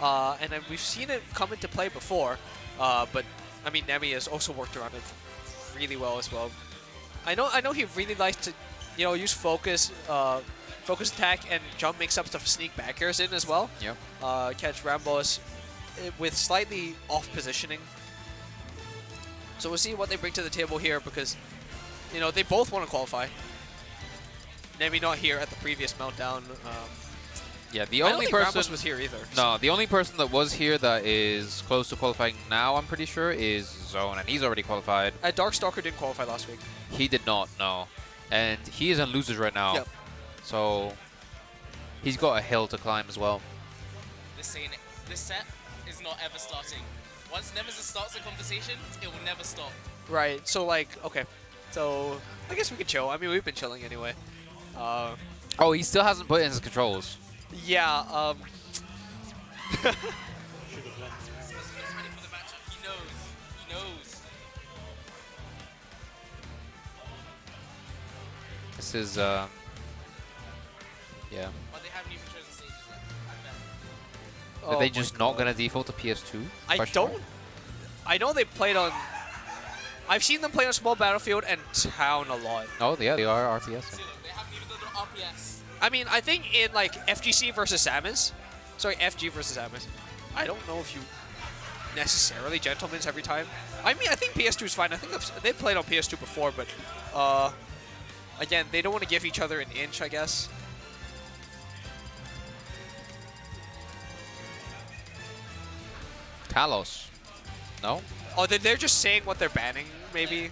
And then we've seen it come into play before, but I mean, Nami has also worked around it really well as well. I know he really likes to, you know, use focus attack and jump mix-ups to sneak back airs in as well. Yep. Catch RAMBOSS with slightly off positioning. So we'll see what they bring to the table here because, you know, they both want to qualify. Maybe not here at the previous Meltdown. Yeah, the I don't only think person RAMBOSS was here either. No, the only person that was here that is close to qualifying now, I'm pretty sure, is Zone, and he's already qualified. Darkstalker didn't qualify last week. He did not, no. And he is in losers right now. Yep. So he's got a hill to climb as well. This set is not ever starting. Once Nemesis starts a conversation, it will never stop. Right, so like, okay. So I guess we could chill. I mean, we've been chilling anyway. Oh, he still hasn't put in his controls. Yeah, He knows. This is, yeah. But they haven't even chosen stages yet. I bet. Are they just not going to default to PS2? I know they played on... I've seen them play on Small Battlefield and Town a lot. Oh, yeah, they are RTS. They haven't even done the RPS. I mean, I think in like FGC versus Samus, sorry, FG versus Samus, I don't know if you necessarily gentlemen's every time. I mean, I think PS2 is fine. I think they played on PS2 before, but again, they don't want to give each other an inch, I guess. Kalos. No? Oh, they're just saying what they're banning, maybe.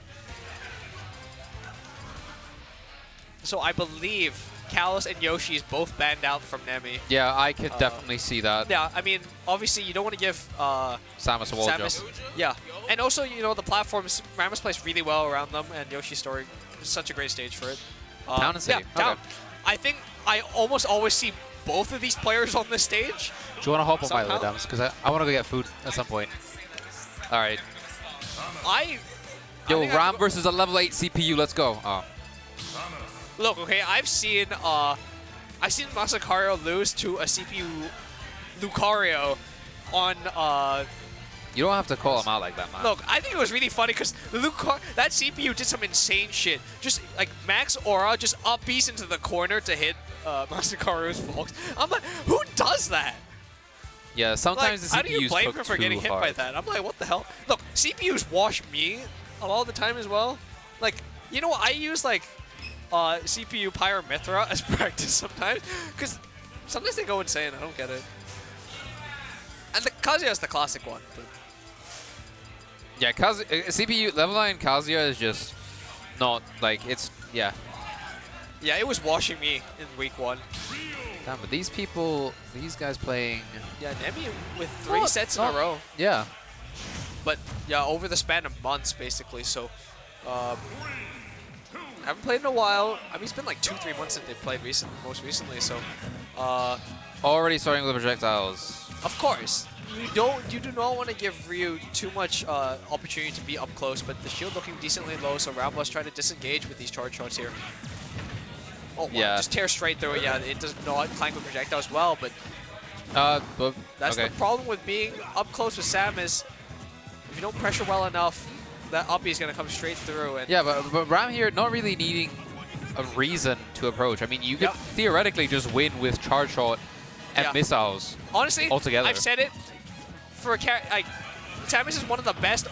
So I believe Kalos and Yoshi is both banned out from Nemi. Yeah, I could definitely see that. Yeah, I mean, obviously you don't want to give Samus a wall jump. Yeah, and also, you know, the platforms, Rammus plays really well around them, and Yoshi's story is such a great stage for it. Town and City. Yeah, Town. Okay. I think I almost always see both of these players on this stage. Do you want to hop on my Somehow? way, Dams? Because I want to go get food at some point. All right. Yo, Ram versus a level 8 CPU. Let's go. Oh. Look, okay, I've seen Lucario lose to a CPU Lucario on You don't have to call him out like that, man. Look, I think it was really funny because that CPU did some insane shit. Just like max aura, just up beast into the corner to hit Lucario's Fox. I'm like, who does that? Yeah, sometimes like, the CPUs how do you blame cook him for too getting hit hard. by that? I'm like, what the hell? Look, CPUs wash me a lot of the time as well. Like, you know, I use like CPU Pyramithra as practice sometimes because sometimes they go insane. I don't get it. And the Kazuya is the classic one. But Yeah, CPU level 9 Kazuya is just not like it's yeah. Yeah, it was washing me in week 1. Damn, but these guys playing. Yeah, Nemi with 3 sets in a row. Yeah. But yeah, over the span of months basically. So, haven't played in a while. I mean, it's been like 2-3 months since they played most recently. So, Already starting with projectiles. of course. you do not want to give Ryu too much opportunity to be up close, but the shield looking decently low, so RAMBOSS trying to disengage with these charge shots here. Oh, wow, Yeah. just tear straight through it. Yeah, it does not clank with projectiles well, but that's okay. the problem with being up close with Samus. If you don't pressure well enough, that uppie is going to come straight through. And Yeah, but Ram here not really needing a reason to approach. I mean, you could theoretically just win with charge shot and missiles. Honestly, altogether. I've said it. For a character, like, Samus is one of the best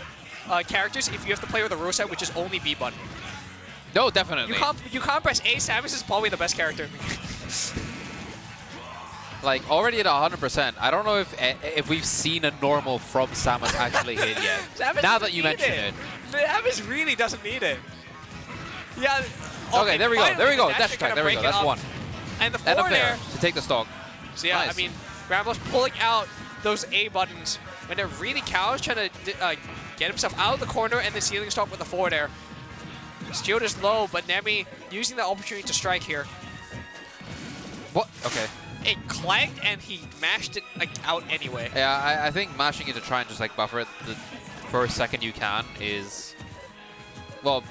characters if you have to play with a rule set which is only B button. No, definitely. You can't press A. Samus is probably the best character. Like, already at 100%. I don't know if we've seen a normal from Samus actually hit yet. Samus now doesn't that you need mention it. Samus really doesn't need it. Yeah. Okay, there we go. finally, There we go. the Dash attack. There we go. That's one. And the And a forward fair air. to take the stock. So yeah, Nice. I mean, RAMBOSS pulling out those A buttons when it really counts, trying to get himself out of the corner and then ceiling stock with the forward air. Shield is low, but Nemi using the opportunity to strike here. What? Okay. It clanked and he mashed it like out anyway. Yeah, I think mashing it to try and just like buffer it the first second you can is, well,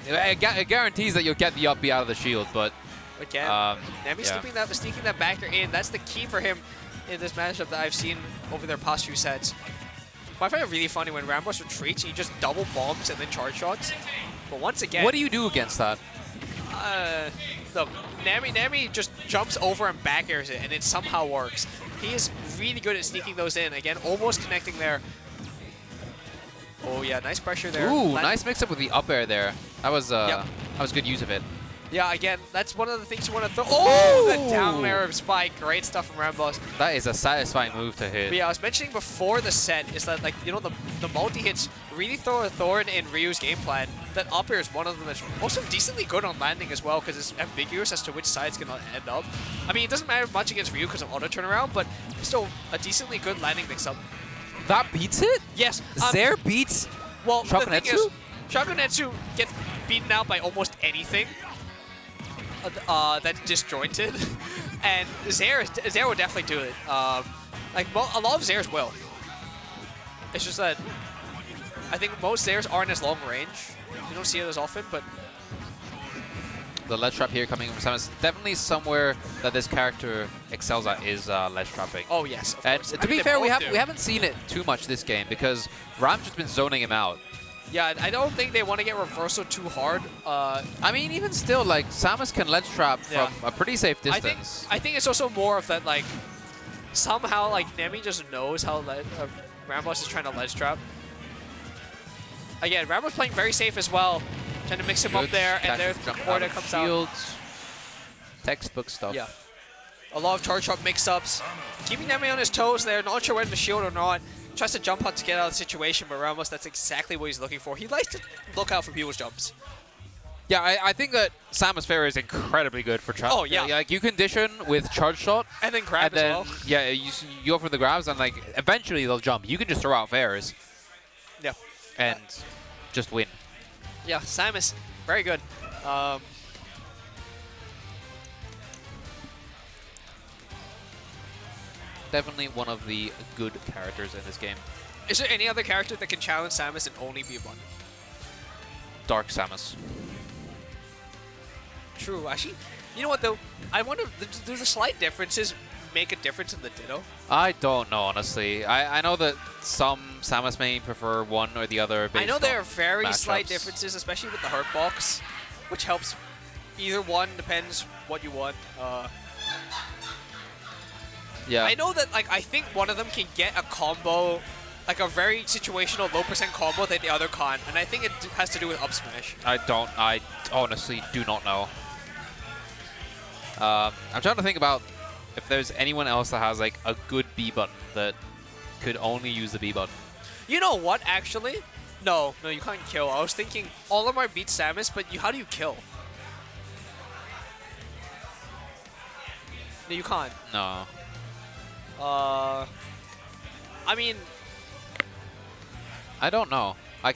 it guarantees that you'll get the up B out of the shield, but Again, Nemi sneaking that backer in. That's the key for him in this matchup that I've seen over their past few sets. But I find it really funny when RAMBOSS retreats and he just double bombs and then charge shots. But once again, what do you do against that? Nemi just jumps over and back airs it, and it somehow works. He is really good at sneaking those in. Again, almost connecting there. Oh yeah, nice pressure there. Ooh, nice mix up with the up air there. That was that was good use of it. Yeah, again, that's one of the things you want to throw. Oh, the down air spike. Great stuff from RAMBOSS. That is a satisfying move to hit. But yeah, I was mentioning before the set is that, like, you know, the multi-hits really throw a thorn in Ryu's game plan. That up air is one of them that's also decently good on landing as well because it's ambiguous as to which side it's going to end up. I mean, it doesn't matter much against Ryu because of auto turnaround, but still a decently good landing mix-up. That beats it? Yes. Zaire beats well, Shakunetsu? the thing is, Shakunetsu gets beaten out by almost anything that's disjointed, and Zaire will definitely do it. Like a lot of Zaire's will. It's just that I think most Zaire's aren't as long range. You don't see it as often, but the ledge trap here coming from Samus. Definitely somewhere that this character excels at is ledge trapping. Oh yes, of and course. to be fair, we haven't seen it too much this game because Ram's just been zoning him out. Yeah, I don't think they want to get reversal too hard. I mean, even still, like, Samus can ledge trap from a pretty safe distance. I think it's also more of that, like, somehow, like, Nemi just knows how RAMBOSS is trying to ledge trap. Again, RAMBOSS playing very safe as well, trying to mix him up there, and there's the corner comes out. Textbook stuff. Yeah. A lot of charge shot mix-ups. Keeping Nemi on his toes there, not sure whether to shield or not. Tries to jump out to get out of the situation, but RAMBOSS, that's exactly what he's looking for. He likes to look out for people's jumps. Yeah, I think that Samus Fair is incredibly good for trap. Oh, yeah. Like, you condition with charge shot. And then grab as well. Yeah, you go for the grabs, and, like, eventually they'll jump. You can just throw out fairs. Yeah. And just win. Yeah, Samus, very good. Definitely one of the good characters in this game. Is there any other character that can challenge Samus and only be one? Dark Samus. True. Actually, you know what, though? I wonder, do the slight differences make a difference in the Ditto? I don't know, honestly. I know that some Samus may prefer one or the other. I know there are very matchups. slight differences, especially with the hurt box, which helps. Either one, depends what you want. Yeah. I know that, like, I think one of them can get a combo, like a very situational low percent combo that the other can't, and I think it has to do with up smash. I honestly do not know. I'm trying to think about if there's anyone else that has, like, a good B button that could only use the B button. You know what, actually? No, you can't kill. I was thinking Olimar beats Samus, but how do you kill? No, you can't. No. I mean, I don't know. I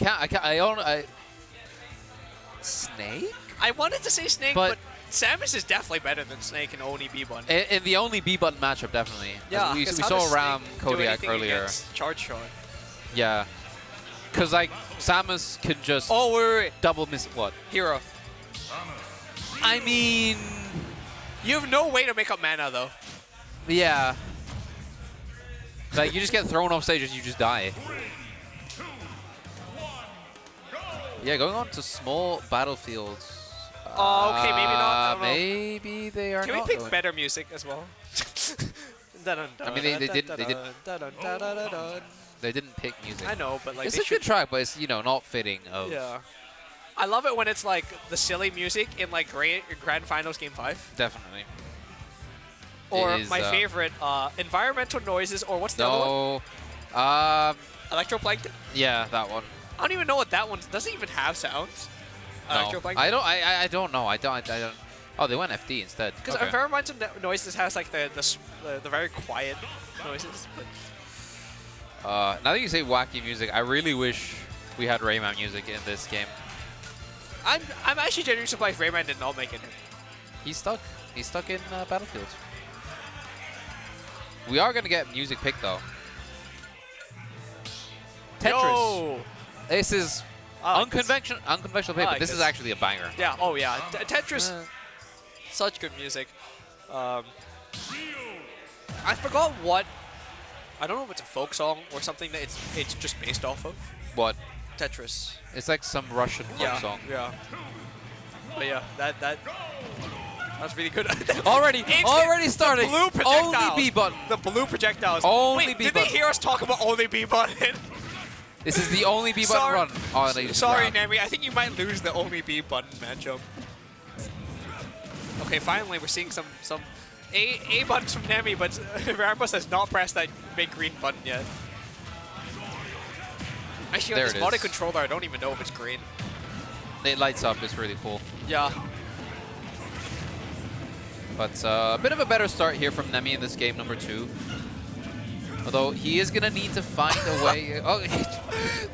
Snake? I wanted to say Snake, but Samus is definitely better than Snake and Oni B-Button. In the only B button matchup, definitely. Yeah, we 'cause saw how does Ram Snake do Kodiak anything earlier. against Charge Shot? Yeah. Because, like, Samus can just Oh, wait. double miss. What? Hero. I mean. You have no way to make up mana, though. Yeah. Like, you just get thrown off stage and you just die. Yeah, going on to small battlefields. Oh, okay, maybe not. I don't know. Maybe they are Can not we pick going. better music as well? I mean, they didn't pick music. I know, but like It's they a good track, but it's, you know, not fitting of. Yeah. I love it when it's like the silly music in like Grand Finals Game 5. Definitely. Or It is, my favorite, environmental noises, or what's the other one? No. Electroplankton? Yeah, that one. I don't even know what that one doesn't even have sounds. No. Electroplankton? I don't know. I don't. Oh, they went FD instead. Because Okay. environmental noises has like the very quiet noises. But Now that you say wacky music, I really wish we had Rayman music in this game. I'm actually genuinely surprised Rayman did not make it. He's stuck. He's stuck in Battlefield. We are gonna get music picked though. Tetris. Yo! This is unconventional play, but this is actually a banger. Yeah. Oh yeah. Tetris. Such good music. I forgot what. I don't know if it's a folk song or something that it's just based off of. What? Tetris. It's like some Russian folk song. Yeah. But yeah, that's really good. already starting. Blue projectiles. Only B button. The blue projectiles. Only Wait, B did button. they hear us talk about only B button? This is the only B button run. Oh, they just Sorry, grabbed. Nemi. I think you might lose the only B button matchup. Okay, finally we're seeing some A buttons from Nemi, but Rambos has not pressed that big green button yet. Actually, on this body controller, I don't even know if it's green. It lights up. It's really cool. Yeah. But a bit of a better start here from Nemi in this game number 2. Although he is going to need to find a way. Oh,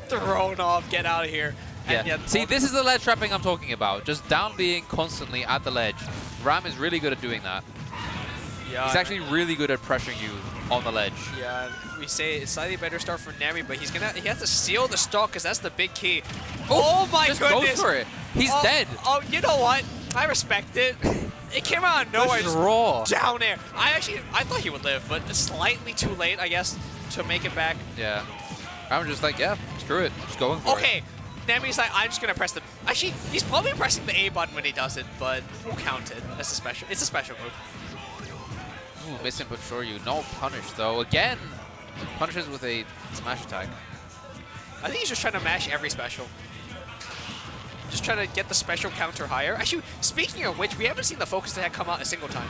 thrown off. Get out of here. And yeah. See, this is the ledge trapping I'm talking about. Just down being constantly at the ledge. Ram is really good at doing that. Yeah. He's actually really good at pressuring you on the ledge. Yeah, we say it's slightly better start for Nemi, but he has to seal the stock because that's the big key. Oh my just goodness! Goes for it. He's dead. Oh, you know what? I respect it. It came out of nowhere. Just raw. Down there. I thought he would live, but it's slightly too late, I guess, to make it back. Yeah. I'm just like, yeah, screw it. Just going for it. Okay. Nemi's like, I'm just gonna press the. Actually, he's probably pressing the A button when he does it, but we'll count it. That's a special. It's a special move. Ooh, missing but sure you. No punish though. Again, punishes with a smash attack. I think he's just trying to mash every special. Just trying to get the special counter higher. Actually, speaking of which, we haven't seen the focus attack come out a single time.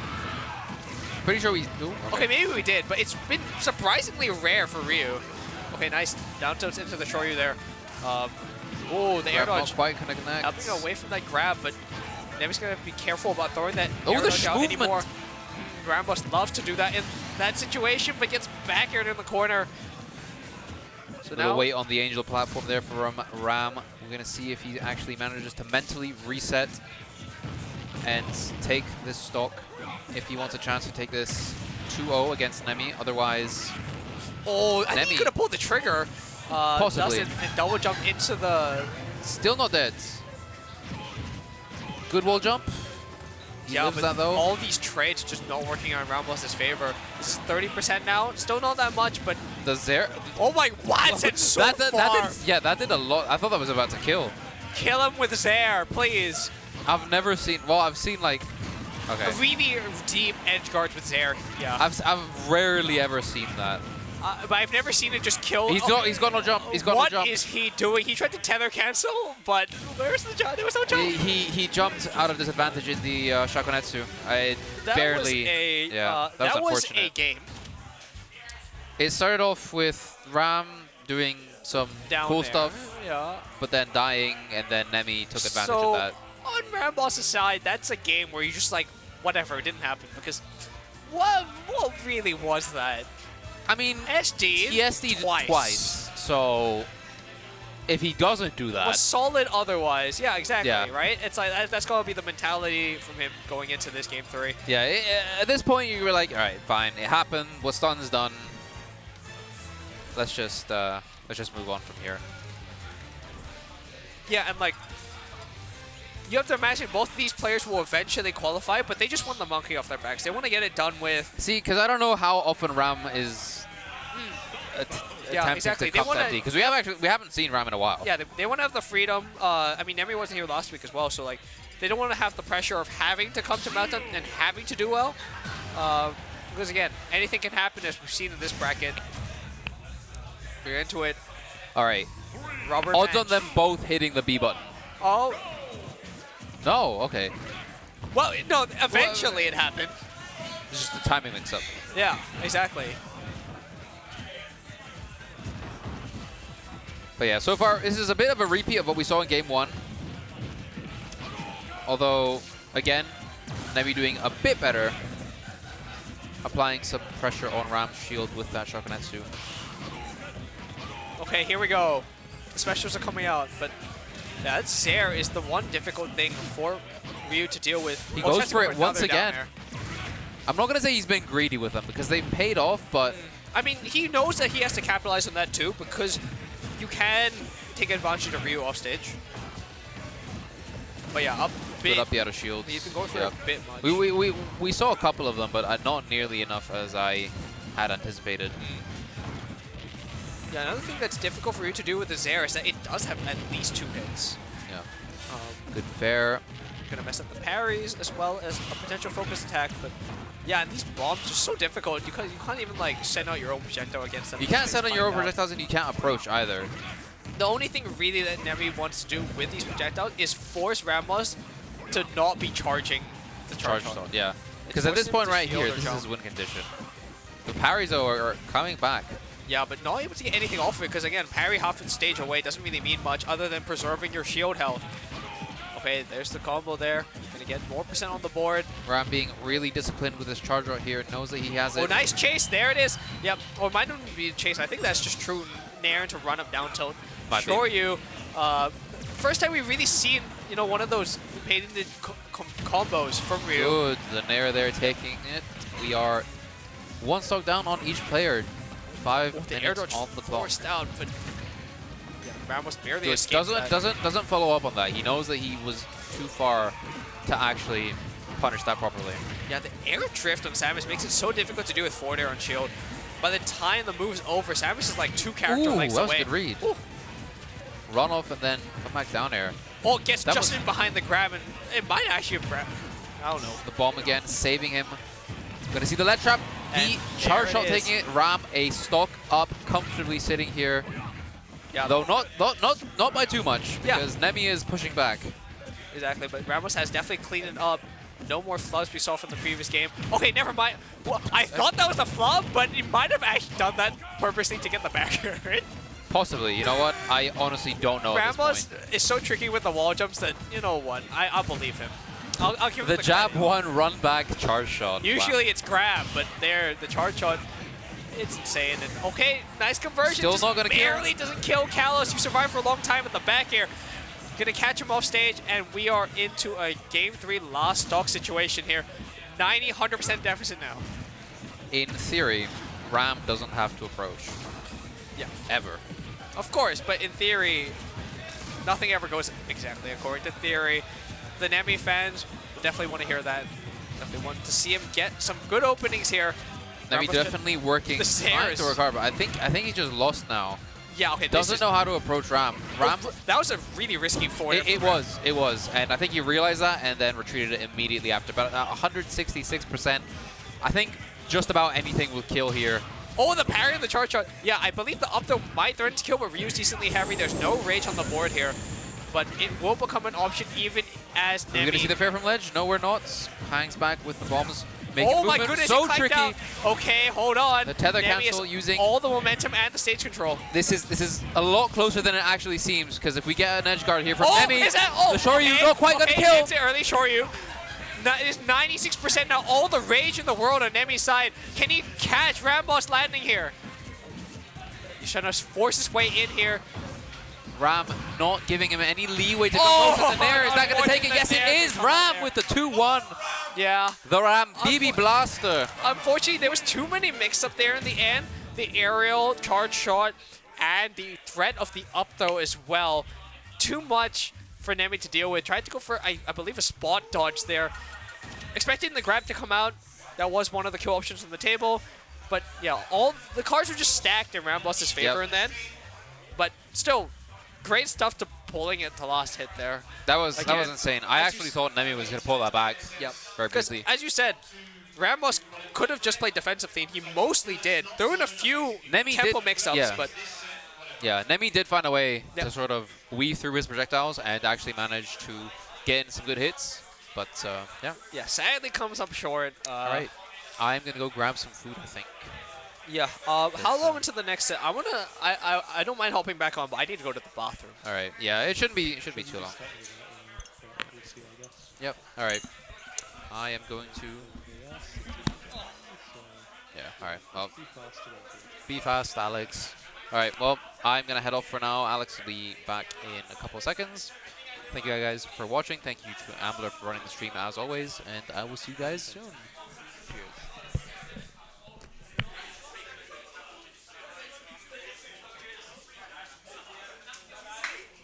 Pretty sure we do. Okay, maybe we did, but it's been surprisingly rare for Ryu. Okay, nice. Down tilts into the Shoryu there. Oh, the air dodge. Not quite gonna connect. Helping away from that grab, but Nemi's going to be careful about throwing that Oh, air the dodge out movement. anymore. RAMBOSS loves to do that in that situation, but gets back aired in the corner. So Little now weight on the Angel platform there for Ram. We're going to see if he actually manages to mentally reset and take this stock if he wants a chance to take this 2-0 against Nemi. Otherwise, oh, I think he Nemi. could have pulled the trigger. Possibly. Doesn't, and double jump into the... Still not dead. Good wall jump. He Yeah, lives but that though. all these trades just not working on RAMBOSS' favor. This is 30% now. Still not that much, but... The Zare. Oh my... What? It's so far. That did a lot. I thought that was about to kill. Kill him with Zare, please. I've never seen... Well, I've seen like... Okay. Really deep edge guards with Zare. Yeah. I've rarely ever seen that. But I've never seen it just kill. He's got no jump. He's got what no jump. What is he doing? He tried to tether cancel, but where's the jump? There was no jump. He jumped out of disadvantage in the Shakunetsu. That barely. Was a, yeah, that was unfortunate. a game. It started off with Ram doing some cool stuff, but then dying, and then Nemi took advantage of that. On RAMBOSS' side, that's a game where you just like, whatever, it didn't happen, because what really was that? I mean, SD he SD'd twice, so if he doesn't do that. Was solid otherwise. Yeah, exactly, Yeah. right? It's like that's going to be the mentality from him going into this game 3. Yeah, at this point you were like, all right, fine, it happened. What's done is done. Let's just move on from here. Yeah, and like, you have to imagine both of these players will eventually qualify, but they just want the monkey off their backs. They want to get it done with. See, because I don't know how often Ram is attempting exactly. to cup empty, because we haven't seen Ram in a while. Yeah, they want to have the freedom. I mean, Nemi wasn't here last week as well, so like, they don't want to have the pressure of having to come to Meltdown and having to do well. Because again, anything can happen, as we've seen in this bracket. You're into it. All right. Robert Odds on match. them both hitting the B button. Oh. No, okay. Well, no, eventually it happened. It's just the timing mix-up. Yeah, exactly. But yeah, so far, this is a bit of a repeat of what we saw in Game 1. Although, again, Nemi doing a bit better. Applying some pressure on Ram's shield with that Shokunetsu. Okay, here we go. The specials are coming out, but that Zair is the one difficult thing for Ryu to deal with. He goes for it once again. I'm not going to say he's been greedy with them because they've paid off, but... I mean, he knows that he has to capitalize on that too, because you can take advantage of Ryu off stage. But yeah, up bit. Up the out of shields. He's been going for Yep. a bit much. We saw a couple of them, but not nearly enough as I had anticipated. Yeah, another thing that's difficult for you to do with the Zair is that it does have at least 2 hits. Yeah. Good fair. Gonna mess up the parries as well as a potential focus attack, but yeah, and these bombs are so difficult. You can't even like send out your own projectile against them. You can't send on your own projectiles and you can't approach either. The only thing really that Nemi wants to do with these projectiles is force RAMBOSS to not be charging the charge shot. Yeah. Because at this point right here, this jump. is win condition. The parries are coming back. Yeah, but not able to get anything off of it because, again, parry half its stage away doesn't really mean much other than preserving your shield health. Okay, there's the combo there. Gonna get more % on the board. Ram being really disciplined with his charge right here. Knows that he has it. Oh, nice chase. There it is. Yep. Or it might not be a chase. I think that's just true Nair to run up down tilt. Sure you. First time we've really seen, you know, one of those patented combos from Ryu. Good. The Nair there taking it. We are 1 stock down on each player. 5 The air minutes dodge on the clock. forced out, but yeah, Ramos barely escaped Doesn't follow up on that. He knows that he was too far to actually punish that properly. Yeah, the air drift on Samus makes it so difficult to do with forward air on shield. By the time the move's over, Samus is like 2 character lengths that away. was a good read. Ooh. Run off and then come back down air. Oh, gets That just was- in behind the grab, and it might actually have grabbed. I don't know. The bomb again, saving him. Gonna see the lead trap. The And charge there shot it is. taking it. Ram a stock up, comfortably sitting here. Yeah, Though not by too much, Yeah. because Nemi is pushing back. exactly. But Ramos has definitely cleaned it up. No more flubs we saw from the previous game. Okay, never mind. Well, I thought that was a flub, but he might have actually done that purposely to get the back air, right? Possibly. You know what? I honestly don't know at Ramos this point. is so tricky with the wall jumps that, you know what, I'll believe him. I'll give him The the jab credit. one, run back, charge shot. Usually it's grab, but there, the charge shot, it's insane. And okay, nice conversion. Still just not gonna kill. barely doesn't kill Kalos. You survived for a long time at the back air. Gonna catch him off stage, and we are into a Game 3 last stock situation here. 100% deficit now. In theory, Ram doesn't have to approach. Yeah. Ever. Of course, but in theory, nothing ever goes exactly according to theory. The Nemi fans definitely want to hear that. Definitely want to see him get some good openings here. Nemi Ramos definitely working, the trying to Zairs. recover. But I think he just lost now. Yeah, okay. Doesn't know how to approach Ram. That was a really risky forward. It was, and I think he realized that and then retreated it immediately after. But 166%. I think just about anything will kill here. Oh, the parry and the charge shot. Yeah, I believe the up throw might threaten to kill, but Ryu's decently heavy. There's no rage on the board here, but it will become an option even as We're Nemi. going to see the fair from ledge. No, we're not. Hangs back with the bombs. Making Oh my movement. goodness, So he climbed tricky. down. Okay, hold on. The tether Nemi cancel has using- all the momentum and the stage control. This is a lot closer than it actually seems, because if we get an edge guard here from Oh, Nemi, is that? Oh, the Shoryu okay, not quite going to okay, kill. It's early Shoryu. It is 96% now. All the rage in the world on Nemi's side. Can he catch RAMBOSS landing here? He's trying to force his way in here. Ram not giving him any leeway to come close to the Nair. Is that going to take it? Yes, it is. Ram with the 2-1. Yeah. The Ram BB Blaster. Unfortunately, there was too many mix-up there in the end. The aerial, charge shot, and the threat of the up throw as well. Too much for Nemi to deal with. Tried to go for, I believe, a spot dodge there. Expecting the grab to come out. That was one of the kill options on the table. But yeah, all the cards were just stacked in Ramboss's favor in then. But still, great stuff to pulling it to last hit there. That was insane. I actually thought Nemi was going to pull that back. Yep. Very briefly. As you said, Ramboss could have just played defensive theme. He mostly did. There were a few tempo mix-ups, but... Yeah, Nemi did find a way to sort of weave through his projectiles and actually manage to get in some good hits. But, yeah. Yeah, sadly comes up short. All right. I'm going to go grab some food, I think. Yeah. How long into the next set? I don't mind hopping back on, but I need to go to the bathroom. All right. Yeah, it shouldn't be too long. Yep. All right. I am going to... Yeah, all right. Well, be fast, Alex. All right, well, I'm going to head off for now. Alex will be back in a couple of seconds. Thank you guys for watching. Thank you to Ambler for running the stream as always, and I will see you guys soon. Cheers.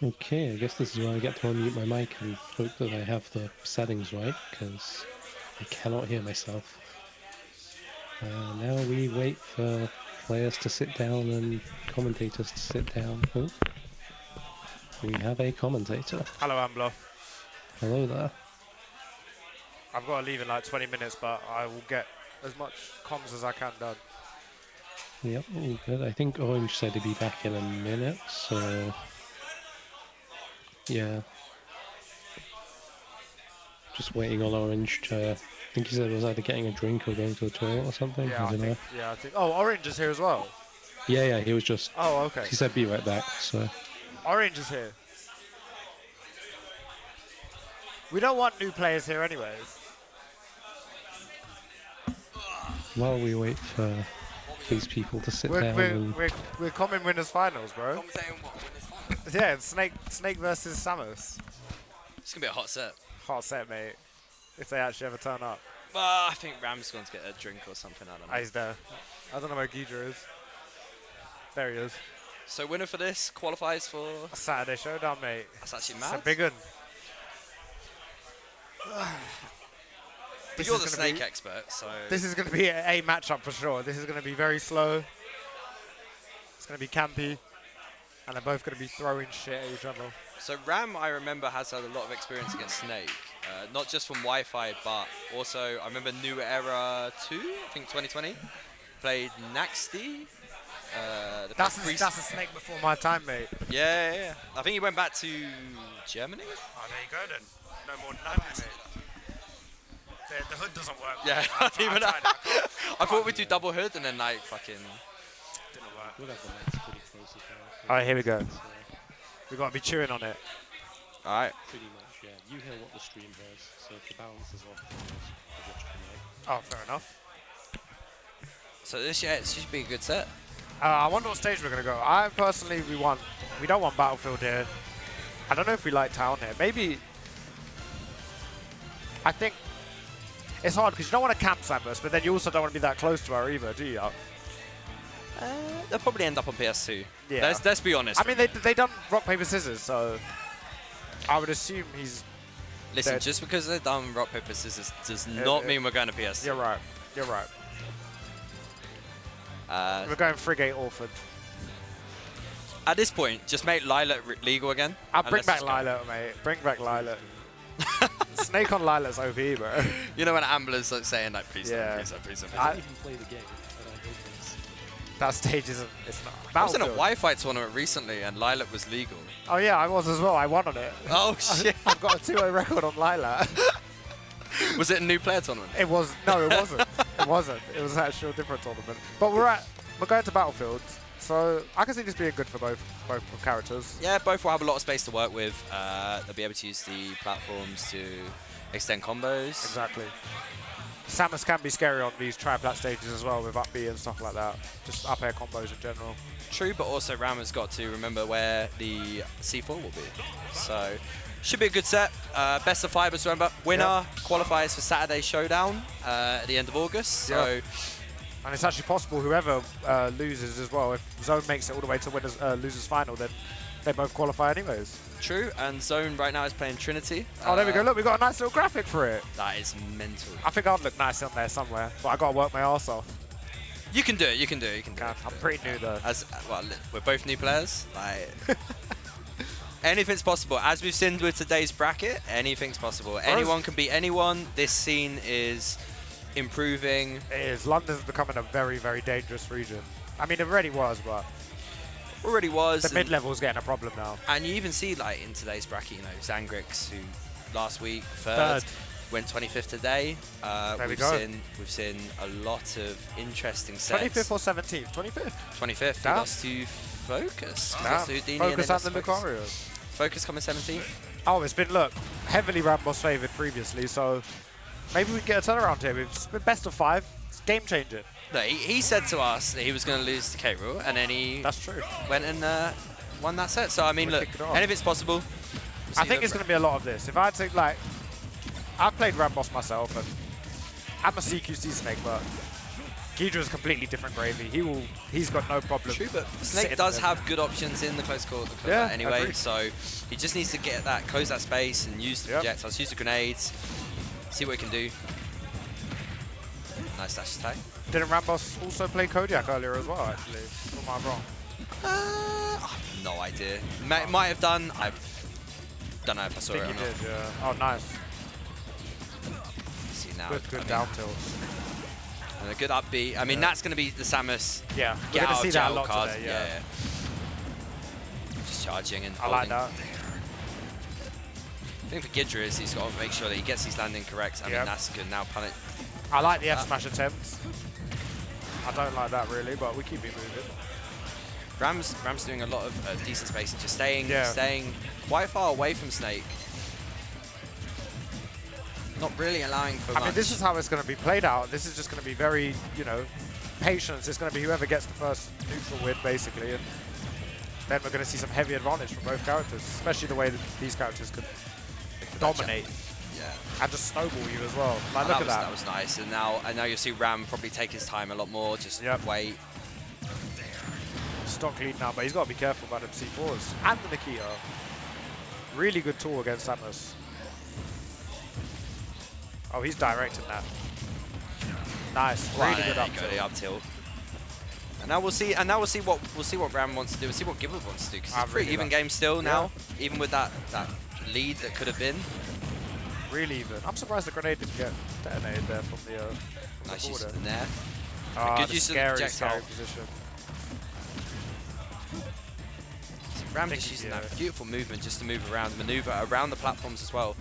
Okay, I guess this is where I get to unmute my mic and hope that I have the settings right, because I cannot hear myself. Now we wait for players to sit down and commentators to sit down. Oh, we have a commentator. Hello, Ambler. Hello there. I've got to leave in like 20 minutes, but I will get as much comms as I can done. Yep, all good. I think Orange said he'd be back in a minute, so... Yeah. Just waiting on Orange to... I think he said it was either getting a drink or going to the toilet or something. Yeah, I don't know. Yeah, I think. Oh, Orange is here as well. Yeah, he was just... Oh, okay. He said be right back, so... Orange is here. We don't want new players here anyways. While we wait for these people to sit down we're common winners finals, bro. Yeah, it's Snake versus Samus. It's gonna be a hot set. Hot set, mate. If they actually ever turn up. I think Ram's going to get a drink or something. I don't know. He's there. I don't know where Ghidra is. There he is. So winner for this qualifies for a Saturday Showdown, mate. That's actually It's mad. a big one. But you're the Snake expert, so... This is going to be a matchup for sure. This is going to be very slow. It's going to be campy. And they're both going to be throwing shit at each other. So Ram, I remember, has had a lot of experience against Snake. Not just from Wi-Fi, but also, I remember New Era 2, I think 2020. Played Naxty. That's a Snake before my time, mate. Yeah. I think he went back to Germany? Oh, there you go then. No more than that, mate. The hood doesn't work. Yeah, I thought we'd do double hood and then like fucking... Didn't work. Alright, here we go. We've got to be chewing on it. Alright. Pretty much, yeah. You hear what the stream hears, so if the balance is off, oh, fair enough. So this, it should be a good set. I wonder what stage we're going to go. I personally, we don't want Battlefield here. I don't know if we like Town here. Maybe... I think... It's hard because you don't want to camp Samus, but then you also don't want to be that close to her either, do you? They'll probably end up on PS2. Yeah. Let's be honest. I mean, they done rock, paper, scissors, so I would assume he's... Listen, dead. just because they've done rock, paper, scissors does not mean we're going to PS2. You're right. We're going Frigate Orphan. At this point, just make Lilac legal again. I'll bring back Lilac, mate. Bring back Lilac. Snake on Lilac's OP, bro. You know when Ambler's like saying like, please don't. I didn't even play the game. That stage isn't. It's not. I was in a Wi-Fi tournament recently, and Lilac was legal. Oh yeah, I was as well. I won on it. Oh shit! I've got a 2-0 record on Lilac. Was it a new player tournament? It was. No, it wasn't. It wasn't. It was actually a different tournament. But we're going to Battlefield, so I can see this being good for both characters. Yeah, both will have a lot of space to work with. They'll be able to use the platforms to extend combos. Exactly. Samus can be scary on these triplat stages as well with up B and stuff like that. Just up air combos in general. True, but also Ram has got to remember where the C4 will be. So, should be a good set. Best of 5, remember. Winner qualifies for Saturday Showdown at the end of August. So, and it's actually possible whoever loses as well. If Zone makes it all the way to winners losers final, then they both qualify anyways. True, and Zone right now is playing Trinity. Oh, there we go. Look, we got a nice little graphic for it. That is mental. I think I'd look nice on there somewhere, but I got to work my arse off. You can do it. You can do it. You can do it. I'm pretty new though. As well, we're both new players. Like anything's possible. As we've seen with today's bracket, anything's possible. Anyone can beat anyone. This scene is improving. It is. London's becoming a very, very dangerous region. I mean, it already was, but already was. The mid-level's getting a problem now. And you even see, like, in today's bracket, you know, Zangrix, who last week third. Went 25th today. There we go. We've seen a lot of interesting sets. 25th or 17th? 25th. 25th. He lost to Focus. Lost to Houdini Focus and the Lucario. Focus coming 17th. Oh, it's been, look, heavily RAMBOSS favoured previously, so maybe we can get a turnaround here. It's been best of 5. It's game changing. No, he said to us that he was going to lose to K-Rool, and then he went and won that set. So, I mean, look, anything's possible. I think it's going to be a lot of this. If I take, like, I've played RAMBOSS myself, and I'm a CQC Snake, but Ghidra is completely different gravy. He's got no problem. True, but Snake does have good options in the close court anyway, so he just needs to get that, close that space, and use the projectiles, use the grenades, see what he can do. Nice dash attack. Didn't RAMBOSS also play Kodiak earlier as well, actually? Or am I wrong? I have no idea. Might have done. I don't know if I saw it or not. Did, yeah. Oh, nice. See now. Good down tilt. And a good up B. I mean, that's going to be the Samus. Yeah, get we're going out to see of that a jail lot card. today, yeah. Just charging and I like that. The thing for Ghidra is he's got to make sure that he gets his landing correct. I mean, that's good. Now punish. I like the F smash attempts. I don't like that really, but we keep it moving. Ram's doing a lot of decent spacing, just staying quite far away from Snake. Not really allowing for much. I mean, this is how it's going to be played out. This is just going to be very, you know, patience. It's going to be whoever gets the first neutral win, basically. And then we're going to see some heavy advantage from both characters, especially the way that these characters could dominate. Yeah. And just snowball you as well. Like, look at that. That was nice. And now you'll see Ram probably take his time a lot more, just wait. Stock lead now, but he's got to be careful about them C4s. And the Nikita. Really good tool against Samus. Oh, he's directing that. Nice, really good up tilt. The up tilt. And now we'll see. what Ram wants to do. We'll see what Gibble wants to do, because it's a pretty even game still now, even with that lead that could have been. Really even. I'm surprised the grenade didn't get detonated there from the nice use of the nair. Good use of the projectile position. Ram just using that beautiful movement just to move around, maneuver around the platforms as well.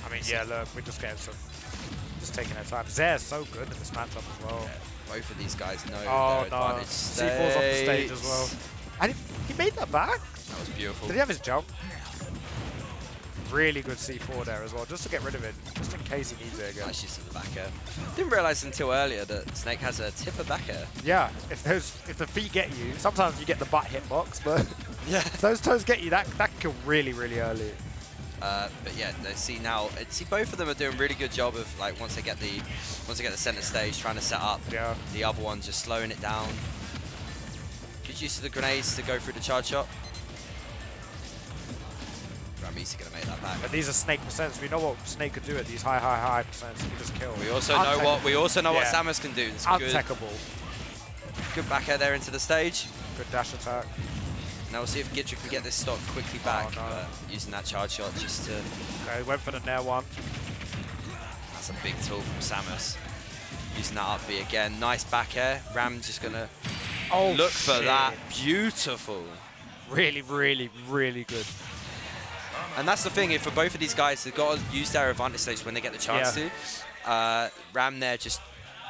I mean, yeah, look, we're just getting just taking our time. Zare's so good in this matchup as well. Yeah, both of these guys know their advantage. C4's off the stage as well. And he made that back? That was beautiful. Did he have his jump? Really good C4 there as well, just to get rid of it, just in case he needs it again. Nice use of the back air. Didn't realise until earlier that Snake has a tipper back air. Yeah, if the feet get you, sometimes you get the butt hitbox, but if those toes get you, that can kill really, really early. But yeah, they see now. Both of them are doing a really good job of, like, once they get the center stage, trying to set up. Yeah. The other one just slowing it down. Good use of the grenades to go through the charge shot. Ram's gonna make that back. But these are Snake percents. We know what Snake could do at these high percents. He can just kill. We also know what Samus can do. It's untechable. Good back air there into the stage. Good dash attack. Now we'll see if Ghidra can get this stock quickly back, but using that charge shot just to... Okay, went for the nair one. That's a big tool from Samus. Using that up B again. Nice back air. Ram just going to look for that. Beautiful. Really, really, really good. And that's the thing, for both of these guys, they've got to use their advantage stage when they get the chance to. Ram there just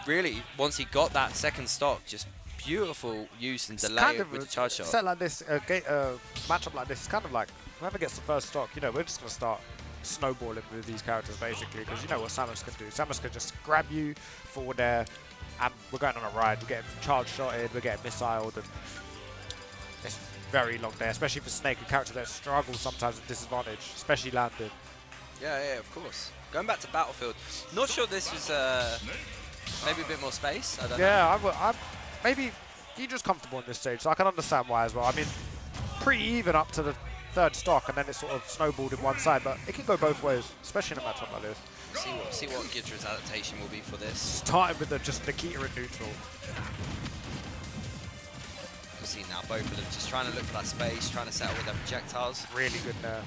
really, once he got that second stock, just beautiful use and delay with the charge shot. Set like this, matchup like this, it's kind of like whoever gets the first stock, you know, we're just going to start snowballing with these characters, basically, because you know what Samus can do. Samus can just grab you, forward air, and we're going on a ride. We're getting charge shotted, we're getting missiled, and it's very long day, especially for Snake, a character that struggles sometimes with disadvantage, especially landing. Yeah, of course. Going back to Battlefield, not sure this was maybe a bit more space. I don't know. Yeah, maybe Ghidra's comfortable in this stage, so I can understand why as well. I mean, pretty even up to the third stock, and then it sort of snowballed in one side, but it can go both ways, especially in a matchup like this. See what Ghidra's adaptation will be for this. Starting with just Nikita in neutral. You'll see now both of them just trying to look for that space, trying to settle with their projectiles. Really good there.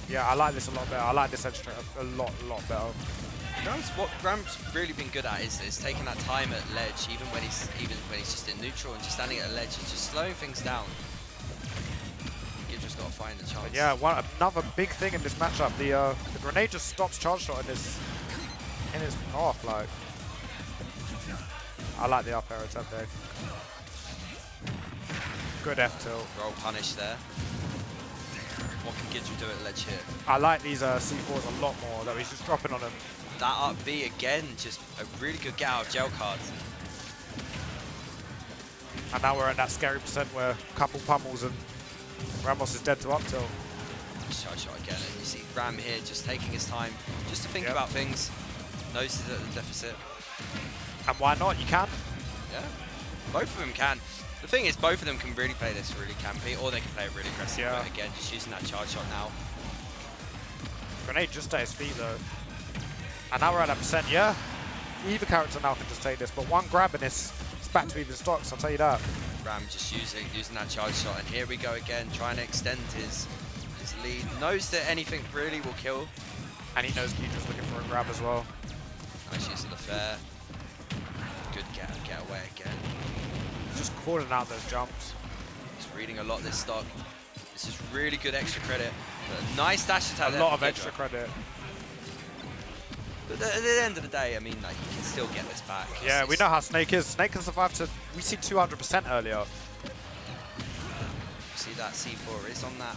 Yeah, I like this a lot better. I like this edge straight a lot better. What Ram's really been good at is taking that time at ledge, even when he's just in neutral and just standing at a ledge and just slowing things down. Ghidra's got to find the chance. But yeah, another big thing in this matchup. The grenade just stops charge shot in his path. Like, I like the up air attempt there. Good F tilt. Roll punish there. What can Ghidra do at ledge here? I like these C4s a lot more, though. He's just dropping on them. That up B again, just a really good get out of gel cards. And now we're at that scary percent where a couple pummels and Ramos is dead to up tilt. Charge shot again, and you see Ram here just taking his time just to think about things. Knows he's at the deficit. And why not? You can. Yeah, both of them can. The thing is, both of them can really play this really campy, or they can play it really aggressive. Yeah. But again, just using that charge shot now. Grenade just at his feet though. And now we're at that percent, yeah. Either character now can just take this, but one grab and it's back to even stocks, I'll tell you that. Ram just using that charge shot, and here we go again, trying to extend his lead. Knows that anything really will kill. And he knows Ghidra's looking for a grab as well. Nice use of the fair. Good get away again. Just calling out those jumps. He's reading a lot of this stock. This is really good extra credit. But a nice dash attack there. A lot of extra credit. But at the end of the day, I mean, like, you can still get this back. Yeah, we know how Snake is. Snake can survive to, we see 200% earlier. See that C4 is on that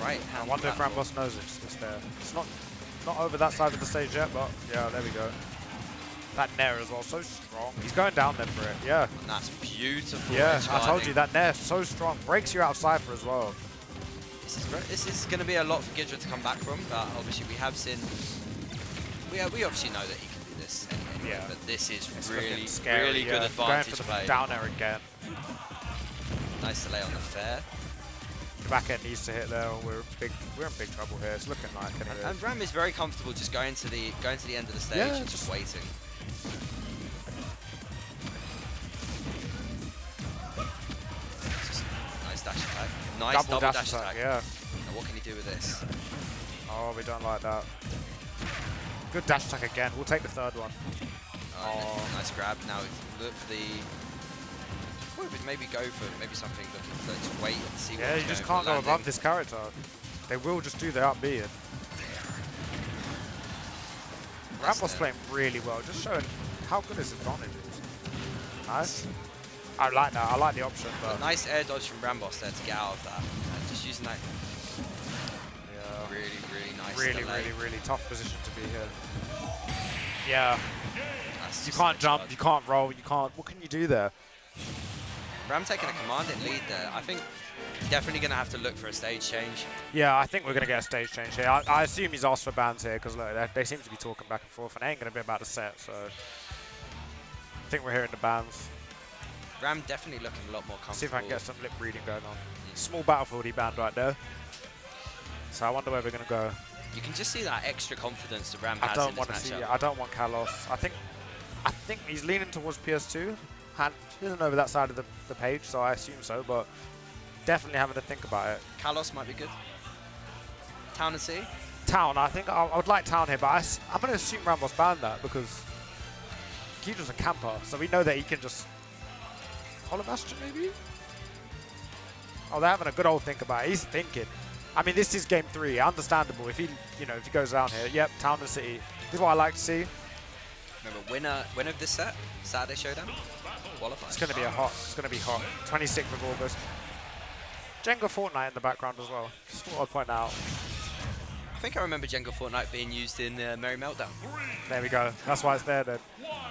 right hand. I wonder if RAMBOSS knows it's there. It's not over that side of the stage yet, but yeah, there we go. That Nair as well, so strong. He's going down there for it, yeah. And that's beautiful. Yeah, I told you, that Nair so strong. Breaks you out of Cypher as well. This is going to be a lot for Ghidra to come back from, but obviously we have seen... We obviously know that he can do this anyway, yeah. But this is it's really, scary, really good advantage going for play. The down air again. Nice delay on the fair. The back end needs to hit there, or we're in big trouble here. It's looking like anyway. And Ram is very comfortable just going to the end of the stage and just waiting. Just nice dash attack. Nice double dash attack. Yeah. Now what can he do with this? Oh, we don't like that. Good dash attack again. We'll take the third one. Oh, nice grab. Now look for the... Maybe go for something, let's wait and see yeah, you just can't go above this character. They will just do the up B. RAMBOSS playing really well, just showing how good his advantage is. Nice. I like that. I like the option. But nice air dodge from RAMBOSS there to get out of that. And just using that. Yeah. Really nice. Really tough position to be here. Yeah. You can't jump. You can't roll. You can't. What can you do there? Ram taking a commanding lead there. I think definitely going to have to look for a stage change. Yeah, I think we're going to get a stage change here. I assume he's asked for bans here because look, they seem to be talking back and forth, and it ain't going to be about the set. So I think we're hearing the bans. Ram definitely looking a lot more comfortable. See if I can get some lip reading going on. Small battlefield he banned right there. So I wonder where we're going to go. You can just see that extra confidence that Ram has in this matchup. I don't want Kalos. I think he's leaning towards PS2. He isn't over that side of the page, so I assume so, but definitely having to think about it. Kalos might be good. Town and Sea? Town, I think I would like Town here, but I'm going to assume RAMBOSS banned that because Ghidra's a camper, so we know that he can just... Hollow Bastion, maybe? Oh, they're having a good old think about it. He's thinking. I mean, this is game 3, understandable. If he goes down here, yep, Town and City. This is what I like to see. Remember, winner of this set, Saturday Showdown, qualifying. It's going to be It's going to be hot. 26th of August. Jenga Fortnite in the background as well. Just thought I'd point out. I think I remember Jenga Fortnite being used in Merry Meltdown. There we go. That's why it's there then.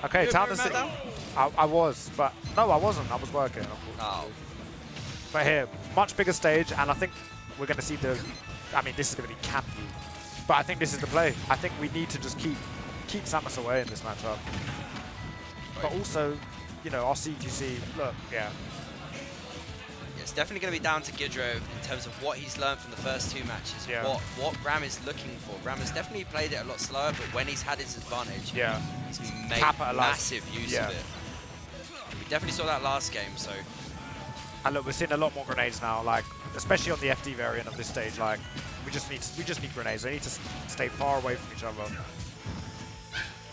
Okay, You were Town Merry and City. Meltdown? I was, but no, I wasn't. I was working. Oh. But here, much bigger stage, and I think we're going to see the. I mean, this is going to be campy, but I think this is the play. I think we need to just keep Samus away in this matchup. But also, you know, our CTC. Look, yeah. It's definitely going to be down to Ghidra in terms of what he's learned from the first 2 matches. Yeah. What Ram is looking for. Ram has definitely played it a lot slower, but when he's had his advantage, he's made massive use of it. We definitely saw that last game, so. And look, we're seeing a lot more grenades now, like especially on the FD variant of this stage. Like, we just need grenades. They need to stay far away from each other.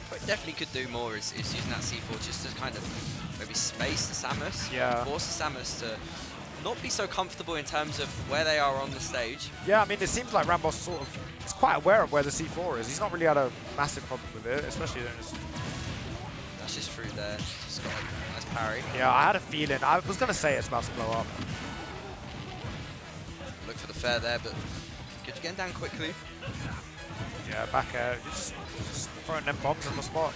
What definitely could do more is using that C4 just to kind of maybe space the Samus. Yeah. Force the Samus to not be so comfortable in terms of where they are on the stage. Yeah, I mean, it seems like RAMBOSS sort of is quite aware of where the C4 is. He's not really had a massive problem with it, especially in his... That's just through there. Just got a nice parry. Yeah, I had a feeling. I was going to say it's about to blow up. Look for the fair there, but good getting down quickly. Yeah, back air. You're just throwing them bombs on the spot.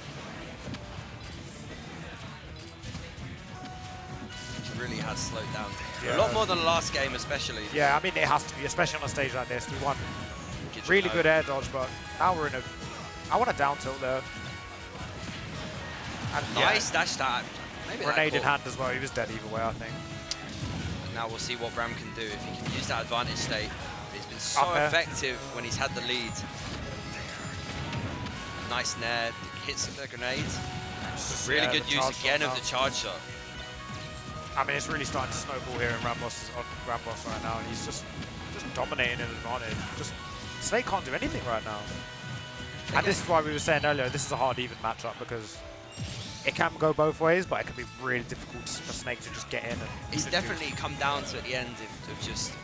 Really has slowed down. Yeah. A lot more than the last game, especially. Yeah, I mean, it has to be, especially on a stage like this. We won really good air dodge, but now we're in a... I want a down tilt there. And nice dash that. Maybe grenade in hand as well. He was dead either way, I think. And now we'll see what Ram can do if he can use that advantage state. He's been so effective when he's had the lead. Nice nair, hits the grenade. Really good use again of the charge shot. I mean, it's really starting to snowball here in RAMBOSS right now, and he's just dominating an advantage. Snake can't do anything right now. And this is why we were saying earlier, this is a hard even matchup because it can go both ways, but it can be really difficult for Snake to just get in. And it's definitely come down to at the end of just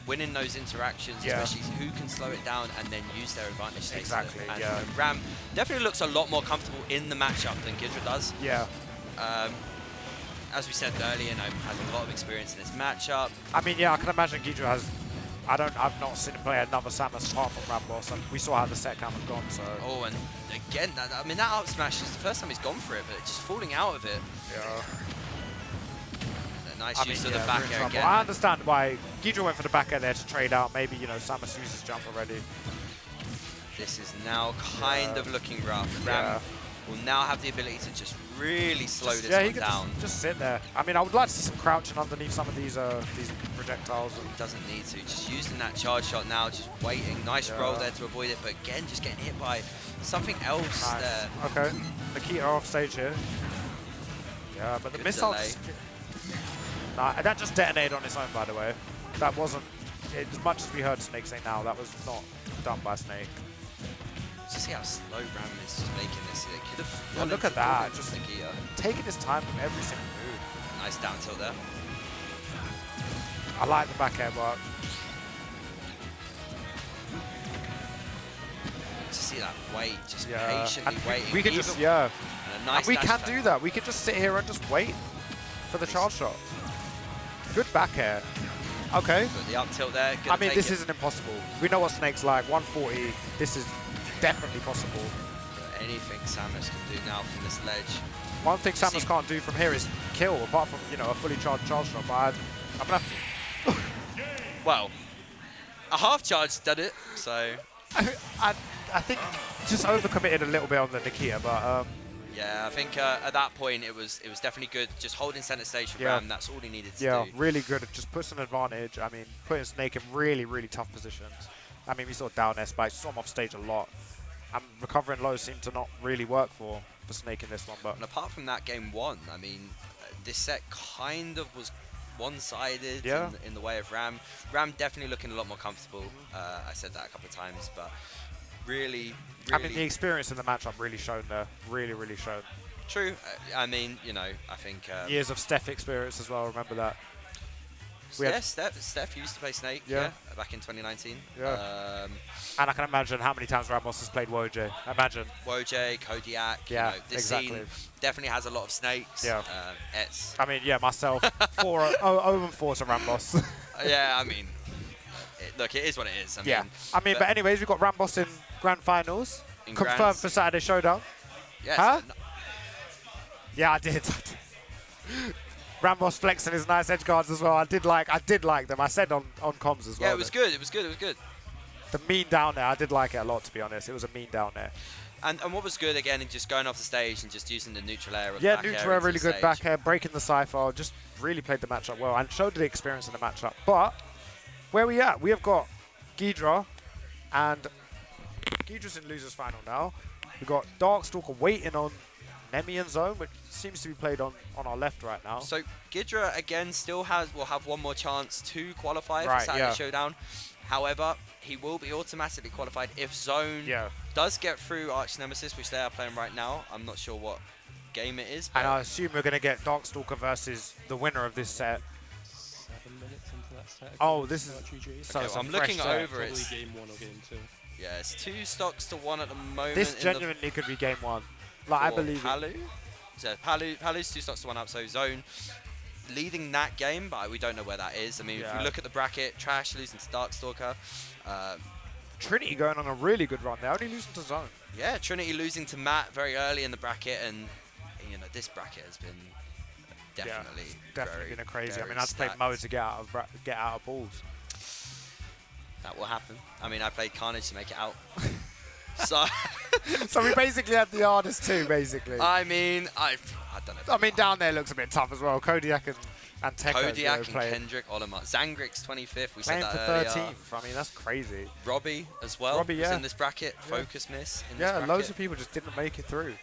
winning those interactions, especially who can slow it down and then use their advantage. Exactly. And Ram definitely looks a lot more comfortable in the matchup than Ghidra does. Yeah. As we said earlier, has a lot of experience in this matchup. I mean, yeah, I can imagine Ghidra has. I've not seen him play another Samus apart from RAMBOSS, and we saw how the set cam had gone. So. Oh, and again, I mean, that up smash is the first time he's gone for it, but just falling out of it. Yeah. A nice use of the back air again. I understand why Ghidra went for the back air there to trade out. Maybe Samus uses jump already. This is now kind of looking rough. Ram will now have the ability to just really slow this one down. Just sit there. I mean, I would like to see some crouching underneath some of these projectiles. He doesn't need to. Just using that charge shot now, just waiting. Nice roll there to avoid it, but again, just getting hit by something else there. Okay, Nikita off stage here. Yeah, but the missile that just detonated on its own, by the way. That wasn't, as much as we heard Snake say now, that was not done by Snake. Just see how slow Ram is just making this. It could have look at that, just taking his time from every single move. Nice down tilt there. I like the back air, but to see that wait, just patiently waiting. We could just and we can do that. We could just sit here and just wait for the charge shot. Good back air. Okay. Got the up tilt there. I mean, this isn't impossible. We know what Snake's like. 140. This is definitely possible. Anything Samus can do now from this ledge. One thing Samus can't do from here is kill, apart from a fully charged charge shot. But I'm gonna. Well, a half charge did it. So. I think just overcommitted a little bit on the Nikita, but. Yeah, I think at that point it was definitely good. Just holding center stage for Ram, that's all he needed to do. Yeah, really good. It just puts an advantage. I mean, putting Snake in really, really tough positions. I mean, we saw down S, but I saw him off stage a lot. And recovering low seemed to not really work for Snake in this one. But and apart from that game one, I mean, this set kind of was one-sided in the way of Ram. Ram definitely looking a lot more comfortable. I said that a couple of times, but really, I mean, the experience in the matchup really showed there. Really, really showed. True. I mean, I think... years of Steph experience as well, remember that. Steph used to play Snake, back in 2019. Yeah. And I can imagine how many times RAMBOSS has played Waultuh. Imagine. Waultuh, Kodiak. Yeah, this scene definitely has a lot of Snakes. Yeah. It's... I mean, myself, 0-4 to RAMBOSS. Yeah, I mean, look, it is what it is. I Yeah. mean, But anyways, we've got RAMBOSS in Grand Finals. In Confirmed Grands. for Saturday Showdown. Yes. Huh? Yeah, I did. RAMBOSS flexing his nice edge guards as well. I did like them. I said on comms as well. Yeah, it was good. It was good. It was good. The mean down there, I did like it a lot, to be honest. It was a mean down there. And what was good again, just going off the stage and just using the neutral air. Yeah, back air neutral air, into really the good stage. back air, breaking the cypher. Just really played the matchup well and showed the experience in the matchup. But where we at? We have got Ghidra, and Ghidra's in losers final now. We've got Darkstalker waiting on Nemi and Zone, which seems to be played on our left right now. So Ghidra again will have one more chance to qualify Right, for Saturday yeah. Showdown. However, he will be automatically qualified if Zone does get through Arch Nemesis, which they are playing right now. I'm not sure what game it is. But And I assume we're going to get Darkstalker versus the winner of this set. 7 minutes into that set. Oh, this is... GG. So okay, it's well, a I'm fresh looking set. over it. Probably game 1 or game 2. Yeah, it's 2 stocks to 1 at the moment. This in genuinely could be game 1. Like, I for believe it. Palu. So Palu's 2 stocks to 1 up, so Zone leading that game, but we don't know where that is. I mean, if we look at the bracket, Trash losing to Darkstalker. Trinity going on a really good run. They're only losing to Zone. Yeah, Trinity losing to Matt very early in the bracket, and you know this bracket has been definitely Definitely been a crazy. I very mean, I had to play stacked. Mo to get out of balls. That will happen. I mean, I played Khanage to make it out. So So we basically had the hardest 2, basically. I mean, I don't know. I mean, down there looks a bit tough as well. Kodiak and Tekka. Kodiak and playing Kendrick Olimar. Zangrix 25th. We playing said for that 13th. I mean, that's crazy. Robbie as well. Robbie, was yeah. in this bracket. Yeah. Focus miss in this Yeah, bracket. loads of people just didn't make it through.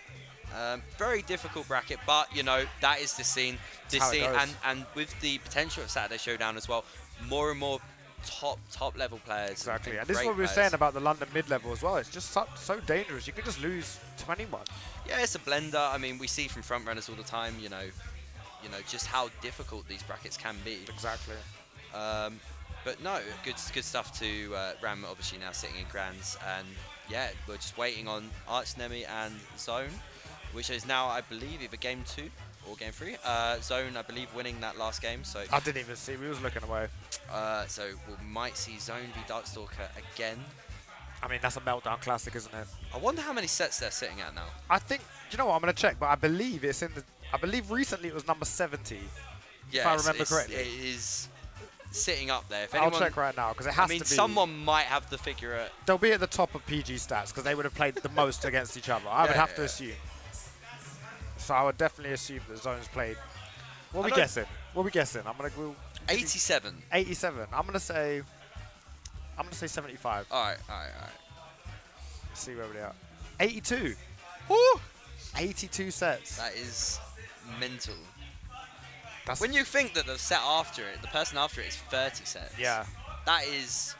Very difficult bracket, but you know that is the scene. This how it scene, goes. and with the potential of Saturday Showdown as well, more and more top level players. Exactly, and and this is great what we were players. saying about the London mid-level as well. It's just so dangerous. You could just lose to anyone. Yeah, it's a blender. I mean, we see from front runners all the time. You know, just how difficult these brackets can be. Exactly. But no, good stuff to Ram. Obviously now sitting in Grands, and yeah, we're just waiting on Arch Nemi and Zone, which is now I believe either game 2 or game 3. Zone, I believe, winning that last game. So I didn't even see. We was looking away. so we might see Zone v Darkstalker again. I mean, that's a Meltdown classic, isn't it? I wonder how many sets they're sitting at now. I think. Do you know what? I'm gonna check, but I believe it's in the. I believe recently it was number 70. Yeah, if I remember it correctly. is sitting up there. If I'll anyone, check right now because it has I mean, to be. someone might have the figure at. They'll be at the top of PG stats because they would have played the most against each other. I would have to assume. So I would definitely assume that Zone's played. What are we guessing? What are we guessing? I'm gonna go 87. 87. I'm gonna say 75. All right. Let's see where we are. 82. Woo! 82 sets. That is mental. That's When you think that the set after it, the person after it is 30 sets. Yeah. That is.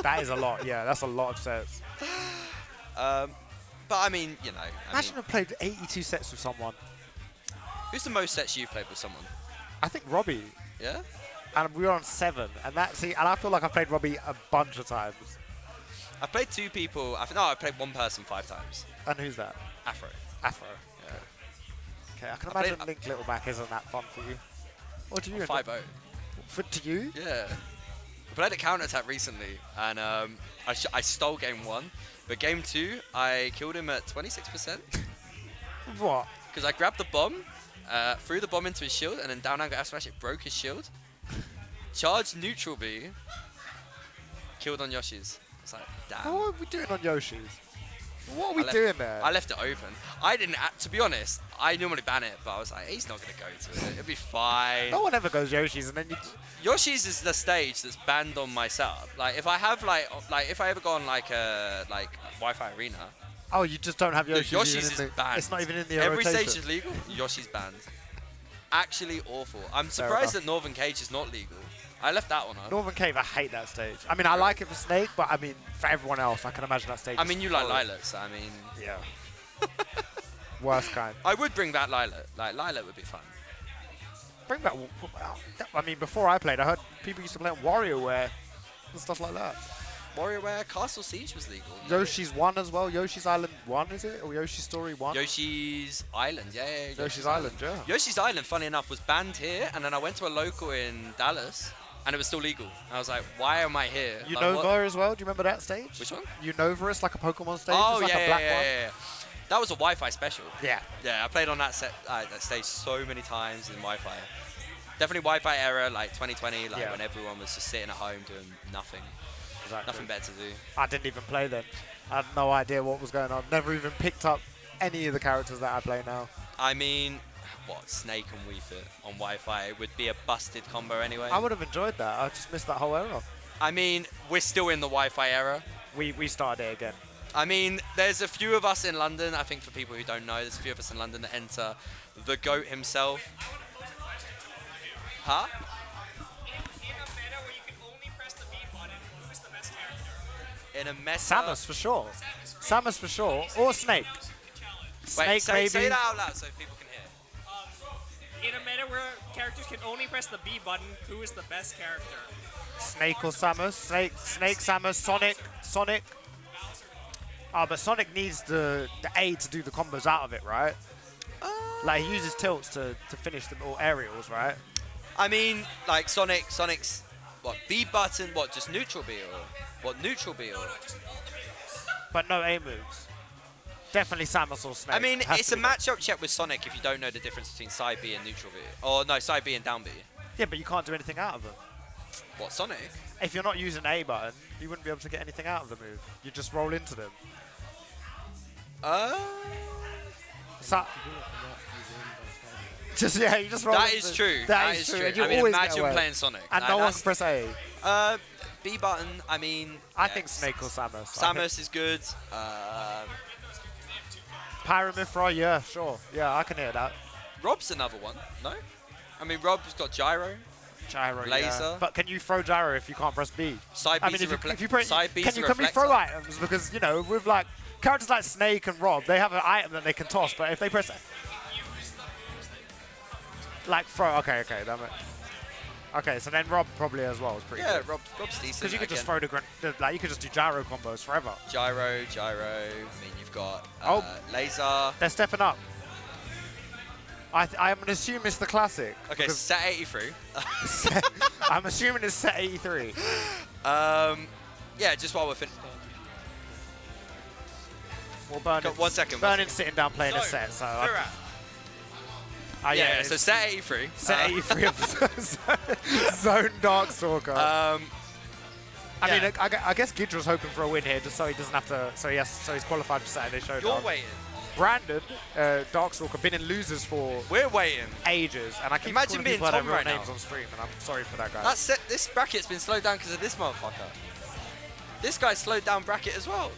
That is a lot. Yeah, that's a lot of sets. But I mean, you know. Imagine I played 82 sets with someone. Who's the most sets you've played with someone? I think Robbie. Yeah. And we were on 7, and I feel like I played Robbie a bunch of times. I've played 2 people. I played 1 person 5 times. And who's that? Afro. Afro. Yeah. Okay, I can I imagine played- Link Littleback isn't that fun for you. What do you? 5-0. To you? Yeah. I played a counter attack recently, and I stole game 1, but game 2 I killed him at 26%. What? Because I grabbed the bomb, threw the bomb into his shield, and then down angle F smash, it broke his shield. Charged neutral B, killed on Yoshi's. It's like, damn. What are we doing on Yoshi's? What are we I left- doing there? I left it open. I didn't, to be honest, I normally ban it, but I was like, he's not going to go to it. It'll be fine. No one ever goes Yoshi's, and then you. Yoshi's is the stage that's banned on my setup. Like, if I have, like if I ever go on, like, a Wi-Fi arena, Oh, you just don't have Yoshi's. Yoshi's even is in the, banned. It's not even in the Every rotation. stage is legal, Yoshi's banned. Actually awful. I'm surprised that Northern Cage is not legal. I left that one up. Northern Cave, I hate that stage. I mean, I like it for Snake, but I mean, for everyone else, I can imagine that stage. I is mean, you like horrible. Lilac, so I mean... Yeah. Worst kind. I would bring back Lilac. Like, Lilac would be fun. Bring back. I mean, before I played, I heard people used to play on WarioWare and stuff like that. WarioWare, Castle Siege was legal. Yoshi's 1 as well. Yoshi's Island 1, is it? Or Yoshi's Story 1? Yoshi's Island, yeah. Yoshi's Island, yeah. Yoshi's Island, funny enough, was banned here, and then I went to a local in Dallas, and it was still legal. I was like, why am I here? Like, Unova what? as well. Do you remember that stage? Which one? Unova is like a Pokemon stage. Oh, it's like yeah, a black yeah, one. yeah. That was a Wi-Fi special. Yeah. Yeah, I played on that that stage so many times in Wi-Fi. Definitely Wi-Fi era, like 2020, like when everyone was just sitting at home doing nothing. Exactly. Nothing better to do. I didn't even play then. I had no idea what was going on. Never even picked up any of the characters that I play now. I mean, what, Snake and Wii Fit on Wi-Fi? It would be a busted combo anyway. I would have enjoyed that. I just missed that whole era. I mean, we're still in the Wi-Fi era. We started it again. I mean, there's a few of us in London. I think for people who don't know, there's a few of us in London that enter the GOAT himself. Huh? In a meta. Samus for sure. Samus for sure. Or Snake. Wait, Snake maybe. say that out loud so people can hear. In a meta where characters can only press the B button, who is the best character? Snake or Samus. Snake, Samus, Sonic. Oh, but Sonic needs the A to do the combos out of it, right? Like, he uses tilts to finish them all aerials, right? I mean, like, Sonic's, what, B button, what, just neutral B or? What, neutral B or? But no A moves. Definitely Samus or Snake. I mean, it's a matchup check with Sonic if you don't know the difference between side B and neutral B. Or, no, side B and down B. Yeah, but you can't do anything out of them. What, Sonic? If you're not using A button, you wouldn't be able to get anything out of the move. You just roll into them. Just you just roll. That into is true. That is true. I mean, imagine playing Sonic. And no one can press A. B button, I mean... I think Snake or Samus. Samus is good. Pyramithra, yeah, sure. Yeah, I can hear that. Rob's another one, no? I mean, Rob's got gyro. Gyro, laser. yeah. But can you throw gyro if you can't press B? Side I B's mean, a if you press, side B's can a we throw reflector. items? Because, you know, with like characters like Snake and Rob, they have an item that they can toss, but if they press... Like throw, okay, damn it. Okay, so then Rob probably as well is pretty good. Yeah, Rob's decent. Because you could just throw like you could just do gyro combos forever. Gyro. I mean, you've got laser. They're stepping up. I'm gonna assume it's the classic. Okay, set 83. I'm assuming it's set 83. Yeah, just while we're finished. Well, Bernard's, 1 second. Bernard's sitting down playing a set, so. Yeah, so set 83. Set 83 of Zone Darkstalker. I mean, I guess Ghidra's hoping for a win here, just so he doesn't have to. So he's qualified for Saturday Showdown. You're waiting. Brandon, Darkstalker, been in losers for We're waiting ages, and I keep Imagine calling being people Tom real right names now. on stream, and I'm sorry for that, guy. That's set. This bracket's been slowed down because of this motherfucker. This guy slowed down bracket as well.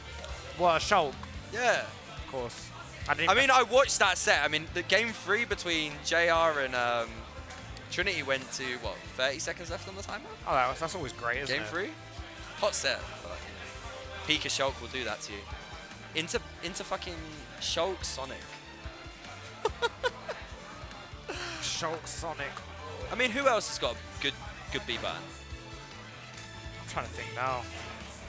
What, a Shulk? Yeah. Of course. I mean, I watched that set. I mean, the game 3 between JR and Trinity went to, what, 30 seconds left on the timer? Oh, that's always great, isn't Game it? 3? Hot set. But, Pika Shulk will do that to you. Into fucking Shulk Sonic. Shulk Sonic. I mean, who else has got a good B button? I'm trying to think now.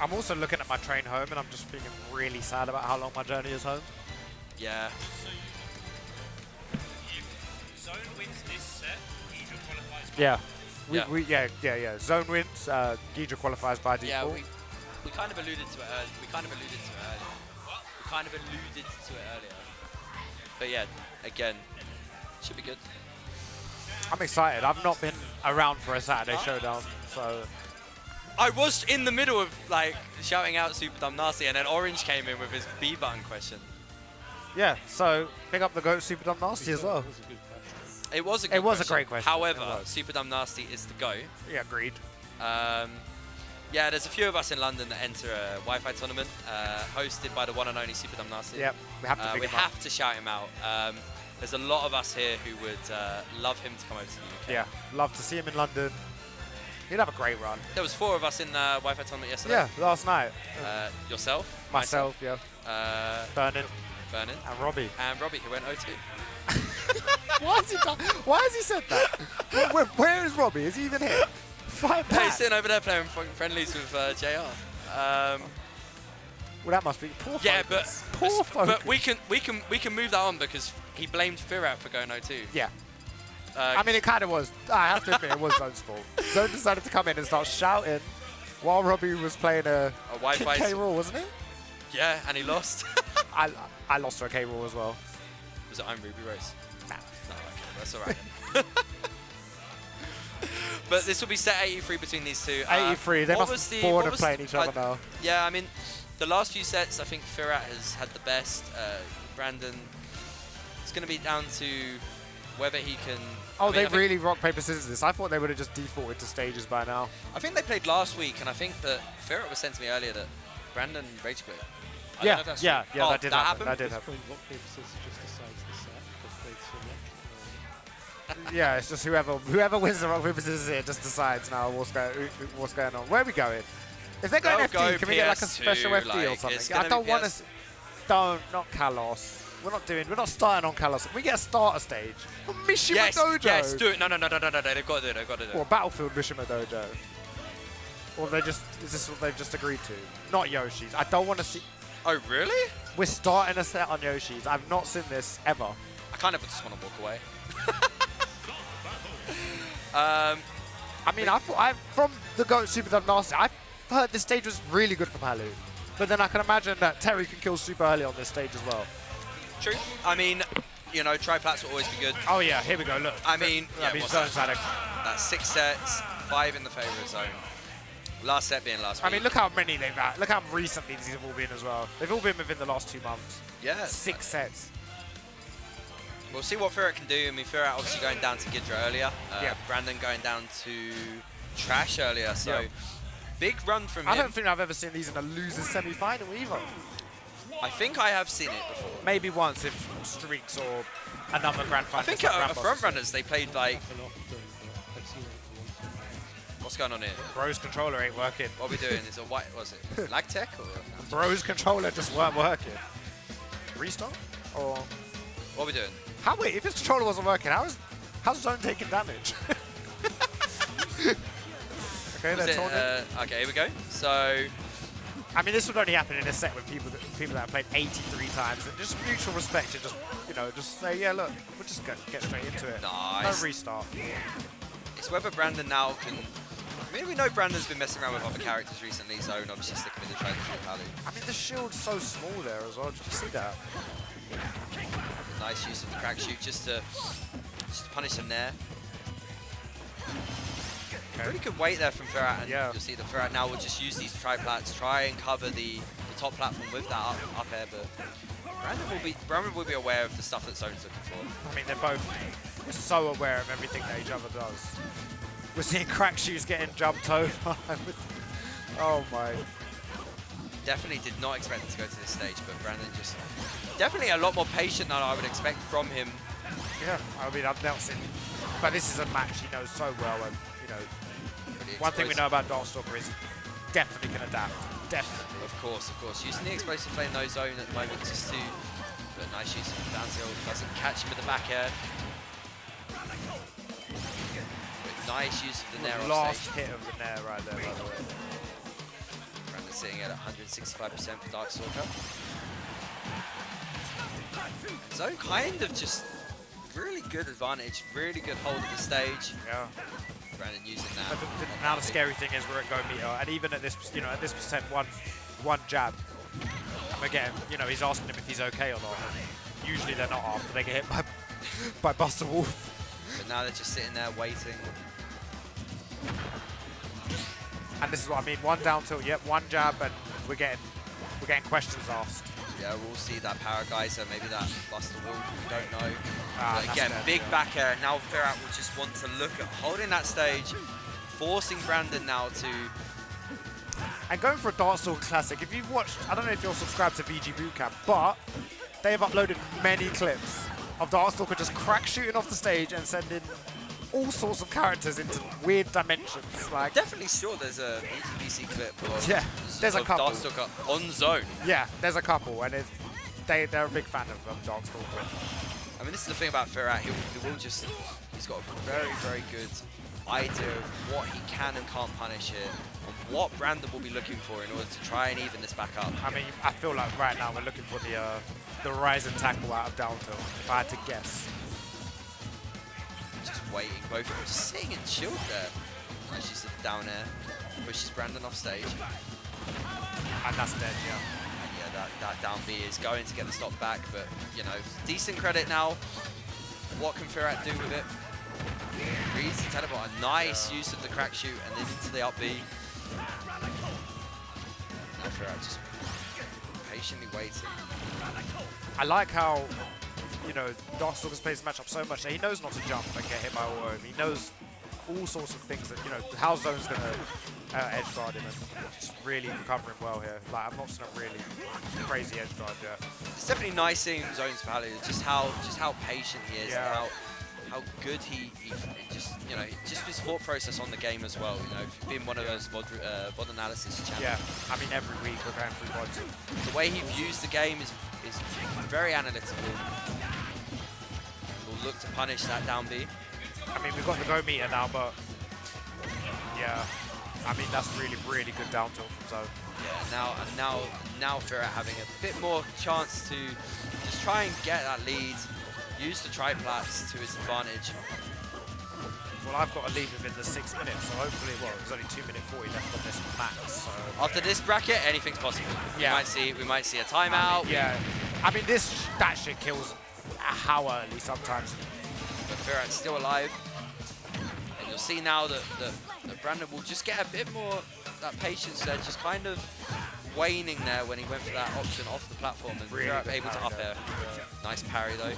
I'm also looking at my train home, and I'm just feeling really sad about how long my journey is home. Yeah. If Zone wins this set, Ghidra qualifies. Yeah. Zone wins. Ghidra qualifies by default. Yeah, we kind of alluded to it earlier. But yeah, again, should be good. I'm excited. I've not been around for a Saturday Showdown, so... I was in the middle of like shouting out Super Dumb Nasty, and then Orange came in with his B button question. Yeah, so pick up the GOAT Super Dumb Nasty as well. It was a good It was question. a great question. However, Super Dumb Nasty is the GOAT. Yeah, agreed. Yeah, there's a few of us in London that enter a Wi-Fi tournament hosted by the one and only Super Dumb Nasty. Yep, we have to pick him up. to shout him out. There's a lot of us here who would love him to come over to the UK. Yeah, love to see him in London. He'd have a great run. There was 4 of us in the Wi-Fi tournament yesterday. Yeah, last night. Yourself. Myself, yeah. Vernon. And Robbie. And Robbie, who went O2. Why has he said that? Where is Robbie? Is he even here? Fight back. He's sitting over there playing friendlies with JR. Well, that must be poor focus. But we can move that on because he blamed Firat for going O2. Yeah. I mean, it kind of was. I have to admit, it was Zone's fault. Zone decided to come in and start shouting while Robbie was playing a Wi-Fi. K-Rool, wasn't it? Yeah, and he lost. I lost to a K-Rool as well. Was it I'm Ruby Rose? Nah. No, okay, that's all right. But this will be set 83 between these two. 83. They must be bored of playing each other now. Yeah, I mean, the last few sets, I think Firat has had the best. Brandon, it's going to be down to whether he can... Oh, they really rock, paper, scissors this. I thought they would have just defaulted to stages by now. I think they played last week, and I think that Firat was saying to me earlier that Brandon rage quit. Yeah, that did happen. That did happen. Rock, paper, scissors just decides the set because they so much. Yeah, it's just whoever wins the rock, paper, scissors here just decides now what's going on. Where are we going? If they're going FD, can we get like a special FD or something? I don't want to... not Kalos. We're not starting on Kalos. Can we get a starter stage? Mishima Dojo. Yes, do it. No, they've got to do it. They've got to do it. Or Battlefield Mishima Dojo. Or is this what they've just agreed to? Not Yoshi's. I don't want to see... Oh, really? We're starting a set on Yoshi's. I've not seen this ever. I kind of just want to walk away. I mean, from the GOAT Super Dub Nasty, I've heard this stage was really good for Palu. But then I can imagine that Terry can kill super early on this stage as well. True. I mean, you know, triplats will always be good. Oh, yeah. Here we go. Look. I mean, Zone's had that's 6 sets, 5 in the favour of Zone. Last set being last week. I mean, look how many they've had. Look how recently these have all been as well. They've all been within the last 2 months. Yeah. 6 sets. We'll see what Firat can do. I mean, Firat obviously going down to Ghidra earlier. Yeah. Brandon going down to Trash earlier. So, big run from him. I don't think I've ever seen these in a loser's semi-final either. I think I have seen it before. Maybe once if Streaks or another grand final. I think at front runners they played like... What's going on here? Bro's controller ain't working. What are we doing? Is it white? Was it lag tech or? Bro's controller just weren't working. Restart or? What are we doing? Wait, if his controller wasn't working, how's Zone taking damage? Okay, okay, here we go. So, I mean, this would only happen in a set with people that have played 83 times. And just mutual respect and just say, yeah, look, we'll just get straight into it. Nice. No restart. It's whether Brandon now can... I mean, we know Brandon's been messing around with other characters recently, Zone obviously sticking with the traditional Palu. I mean, the shield's so small there as well. Did you see that? Nice use of the crack shoot just to punish him there. Okay. Really good weight there from Firat, and you'll see that Firat now will just use these triplats, try and cover the top platform with that up air, but Brandon will be aware of the stuff that Zone's looking for. I mean, they're both so aware of everything that each other does. We're seeing crack shoes getting jumped over. Oh my. Definitely did not expect him to go to this stage, but Brandon just definitely a lot more patient than I would expect from him. Yeah, I mean, I've never seen, but this is a match he knows so well, and really one thing we know about Darkstalker is he definitely can adapt. Definitely. Of course. Using the explosive flame no zone at the moment just to, but nice use of the down tilt, doesn't catch him with the back air. Nice use of the Nair off last stage. hit of the Nair right there, by the way. Brandon sitting at 165% for Darkstalker. So kind of just really good advantage, really good hold of the stage. Yeah. Brandon using that. But now the scary thing is we're at go meter, and even at this, at this percent, one jab. And again, he's asking him if he's okay or not. And usually they're not after they get hit by Buster Wolf. But now they're just sitting there waiting. And this is what I mean, one down tilt, yep, one jab, and we're getting questions asked. Yeah, we'll see that power geyser, maybe that Buster Wolf, we don't know. But again, big back air. Now Firat will just want to look at holding that stage, forcing Brandon now to... And going for a Darkstalker Classic, if you've watched, I don't know if you're subscribed to VGBootCamp, but they have uploaded many clips of Darkstalker just crack shooting off the stage and sending all sorts of characters into weird dimensions. Like, definitely sure there's a VGBC clip of, there's a couple. Darkstalker on zone. Yeah, there's a couple, and they're a big fan of Darkstalker. I mean, this is the thing about Firat. He will just, he's got a very, very good idea of what he can and can't punish here, and what Brandon will be looking for in order to try and even this back up. I mean, I feel like right now we're looking for the rise and tackle out of down tilt, if I had to guess. Just waiting. Both of them just sitting in shield there. Nice use of the down air. Pushes Brandon off stage. And that's dead, yeah. And yeah, that down B is going to get the stop back, but, you know, decent credit now. What can Firat do with it? Reads the teleport. A nice use of the crack shoot and then into the up B. Now Firat just patiently waiting. I like how, you know, Darkstalker plays the matchup so much that he knows not to jump and get hit by auto. He knows all sorts of things that, you know, how Zone's going to edge guard him and just really recovering well here. Like, I've not seen a really crazy edge guard yet. It's definitely nice seeing Zone's value, just how patient he is, and how good he just, you know, just his thought process on the game as well. You know, if you've been one of those VOD analysis champions. Yeah, I mean, every week we're going through VODs. The way he views the game is very analytical. Will look to punish that down B. I mean, we've got the go meter now, but yeah, I mean, that's really, really good down tilt from Zone. Yeah, now Firat having a bit more chance to just try and get that lead, use the triplats to his advantage. Well, I've got a lead within the 6 minutes, so hopefully, well, there's only 2 minutes 40 left on this max. So after this bracket, anything's possible. Yeah. We might see a timeout. I mean, that shit kills how early sometimes. But Firat's still alive. And you'll see now that Brandon will just get a bit more that patience there, just kind of waning there when he went for that option off the platform, and really Firat able to up air. Yeah. Nice parry though.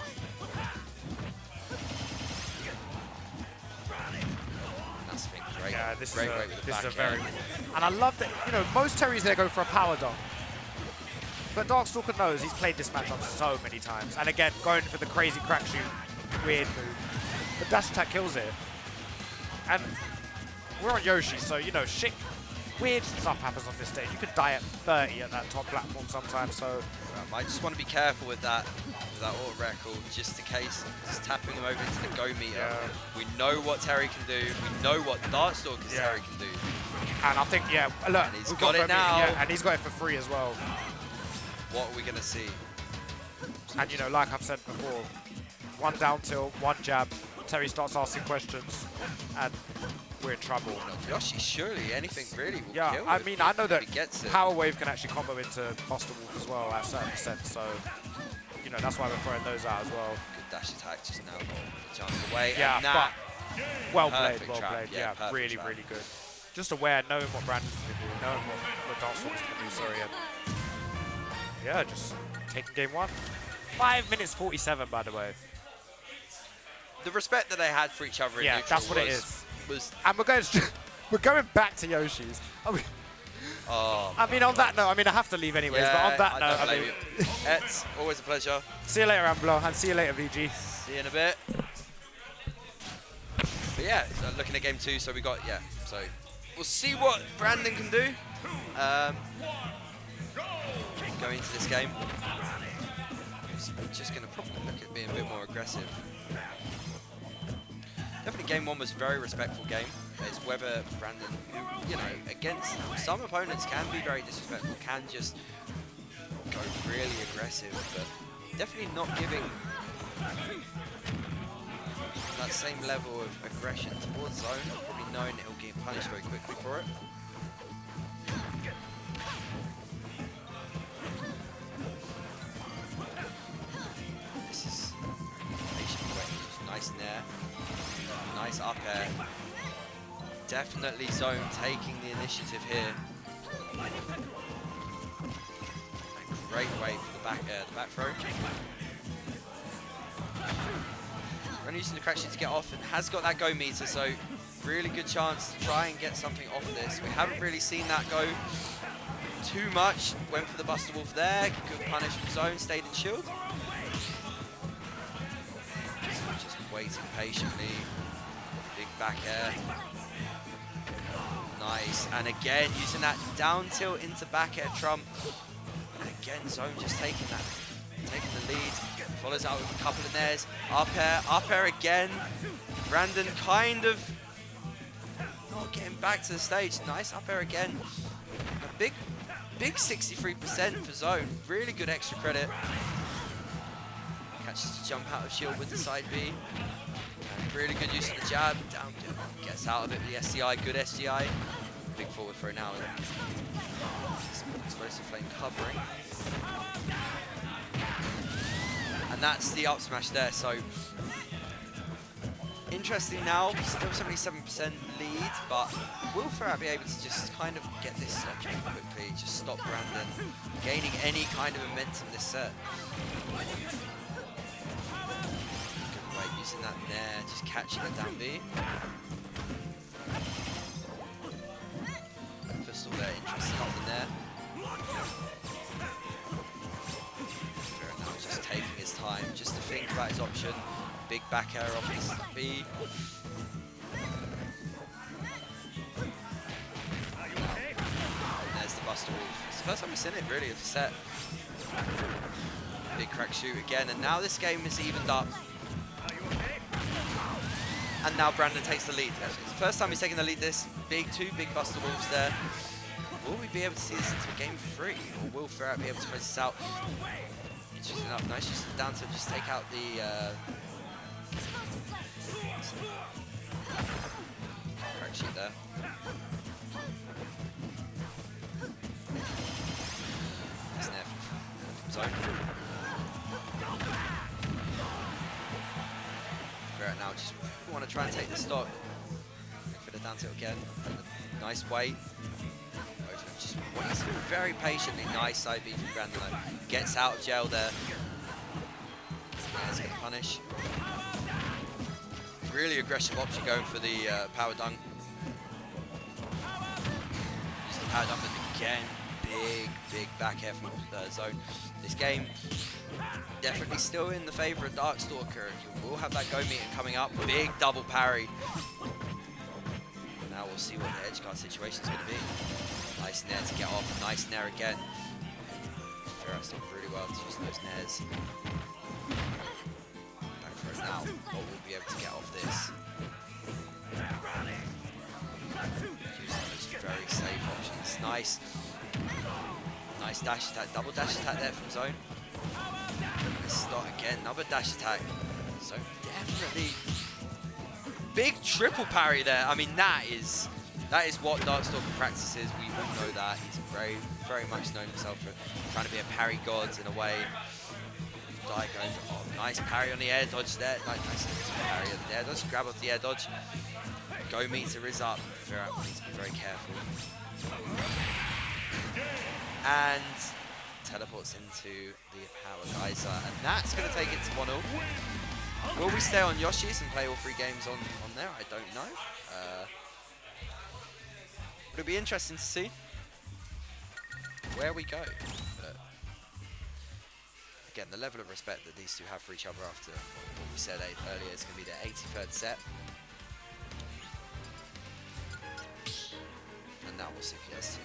That's been great. Yeah, this great is a very, and I love that, you know, most Terrys there go for a power dunk. But Darkstalker knows he's played this matchup so many times. And again, going for the crazy crack shoot, weird move. The dash attack kills it. And we're on Yoshi, so, you know, shit, weird stuff happens on this stage. You could die at 30 at that top platform sometimes, so. I just want to be careful with that auto record, just in case. Just tapping him over into the go meter. Yeah. We know what Terry can do. We know what Darkstalker's Terry can do. And I think, yeah, look, and he's got it now. Yeah, and he's got it for free as well. What are we going to see? And, you know, like I've said before, one down tilt, one jab, Terry starts asking questions, and we're in trouble. Yoshi, surely anything really will kill I mean, I know that gets it. Power Wave can actually combo into Buster Wolf as well at a certain extent, so, you know, that's why we're throwing those out as well. Good dash attack just now, the chance away. Yeah, and that well played. Yeah, really, trap. really good. Just aware, knowing what Brandon's going to do, knowing what Darkstalker's going to do, sorry, and yeah, just taking game one. 5 minutes 47, by the way. The respect that they had for each other in neutral that's what it is. And we're going back to Yoshi's. I mean, on that note, I mean, I have to leave anyways, but on that note, I mean, it's always a pleasure. See you later, Amblo, and see you later, VG. See you in a bit. But yeah, so looking at game two, so we got, so we'll see what Brandon can do. Going into this game. Just going to probably look at being a bit more aggressive. Definitely game one was a very respectful game. It's whether Brandon, who, you know, against some opponents can be very disrespectful, can just go really aggressive, but definitely not giving that same level of aggression towards Zone, probably knowing it'll get punished very quickly for it. This is patiently waiting, nice nair. Nice up air. Definitely Zone taking the initiative here. And great wait for the back throw. Ren using the crack shoot to get off and has got that go meter, so really good chance to try and get something off this. We haven't really seen that go too much. Went for the Buster Wolf there. Good punish from Zone, stayed in shield. So just waiting patiently. Big back air. Nice. And again, using that down tilt into back air trump. And again, Zone just taking the lead. Follows out with a couple of nairs. Up air again. Brandon kind of not getting back to the stage. Nice up air again. A big 63% for Zone. Really good extra credit. Catches to jump out of shield with the side B. And really good use of the jab. Down, gets out of it. The SDI, good SDI. Big forward throw now. Explosive flame covering. And that's the up smash there. So interesting now. Still 77% lead, but will Ferrat be able to just kind of get this stop quickly? Just stop Brandon gaining any kind of momentum this set. Using that there, just catching it down B. First of all, there, interesting nothing there. Ferrat now just taking his time, just to think about his option. Big back air off his B. And there's the Buster Wolf. It's the first time we've seen it really of the set. Big crack shoot again, and now this game is evened up. And now Brandon takes the lead. It's the first time he's taken the lead this. Two big Buster Wolves there. Will we be able to see this into game 3? Or will Ferrat be able to close this out? Interesting enough. Nice just down to just take out the... crack shoot there. Nice nair from zone. Ferrat now just want to try and take the stock. Fit it down tilt again. Nice weight. Just waits very patiently. Nice side B from Brandon. Gets out of jail there. That's going to punish. Really aggressive option going for the power dunk. Just the power dunk, but again, big back air from zone. This game definitely still in the favour of Darkstalker. You will have that go meter coming up. Big double parry. Now we'll see what the edge guard situation is going to be. Nice nair to get off. Nice nair again. Ferrat's done really well to use those nairs. Back throw now. What will be able to get off this? Using those very safe options. Nice. Nice dash attack. Double dash attack there from zone. Let's start again. Another dash attack. So definitely big triple parry there. I mean, that is what Darkstalker practices. We all know that. He's very much known himself for trying to be a parry god in a way. Going, oh, nice parry on the air dodge there. Nice parry on the air dodge. Grab off the air dodge. Go meter is up. Ferrat needs to be very careful. And teleports into the power geyser, and that's going to take it to 1-0. Will we stay on Yoshi's and play all 3 games on there? I don't know. It'll be interesting to see where we go. But again, the level of respect that these two have for each other after what we said earlier is going to be their 83rd set. And now we'll see PS2.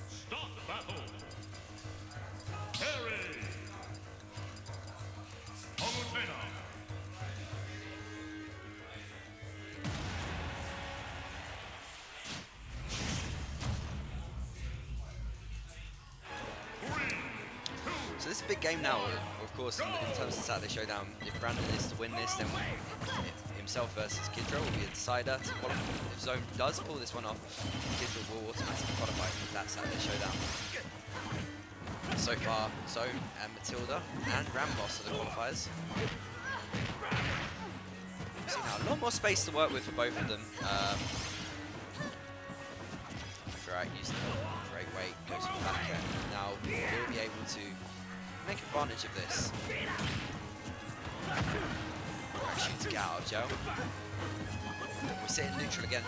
Start the battle. Harry. Palutena. So this is a big game now, of course, in terms of Saturday Showdown. If Brandon is to win this, then himself versus Ghidra will be a decider to qualify. If Zone does pull this one off, Ghidra will automatically qualify for that Saturday Showdown. So far, Zone and Matilda and Ramboss are the qualifiers. See now, a lot more space to work with for both of them. Ferrat using a great weight, goes for the back end. Now we'll be able to make advantage of this. Shoot to get out of jail. We're sitting neutral again.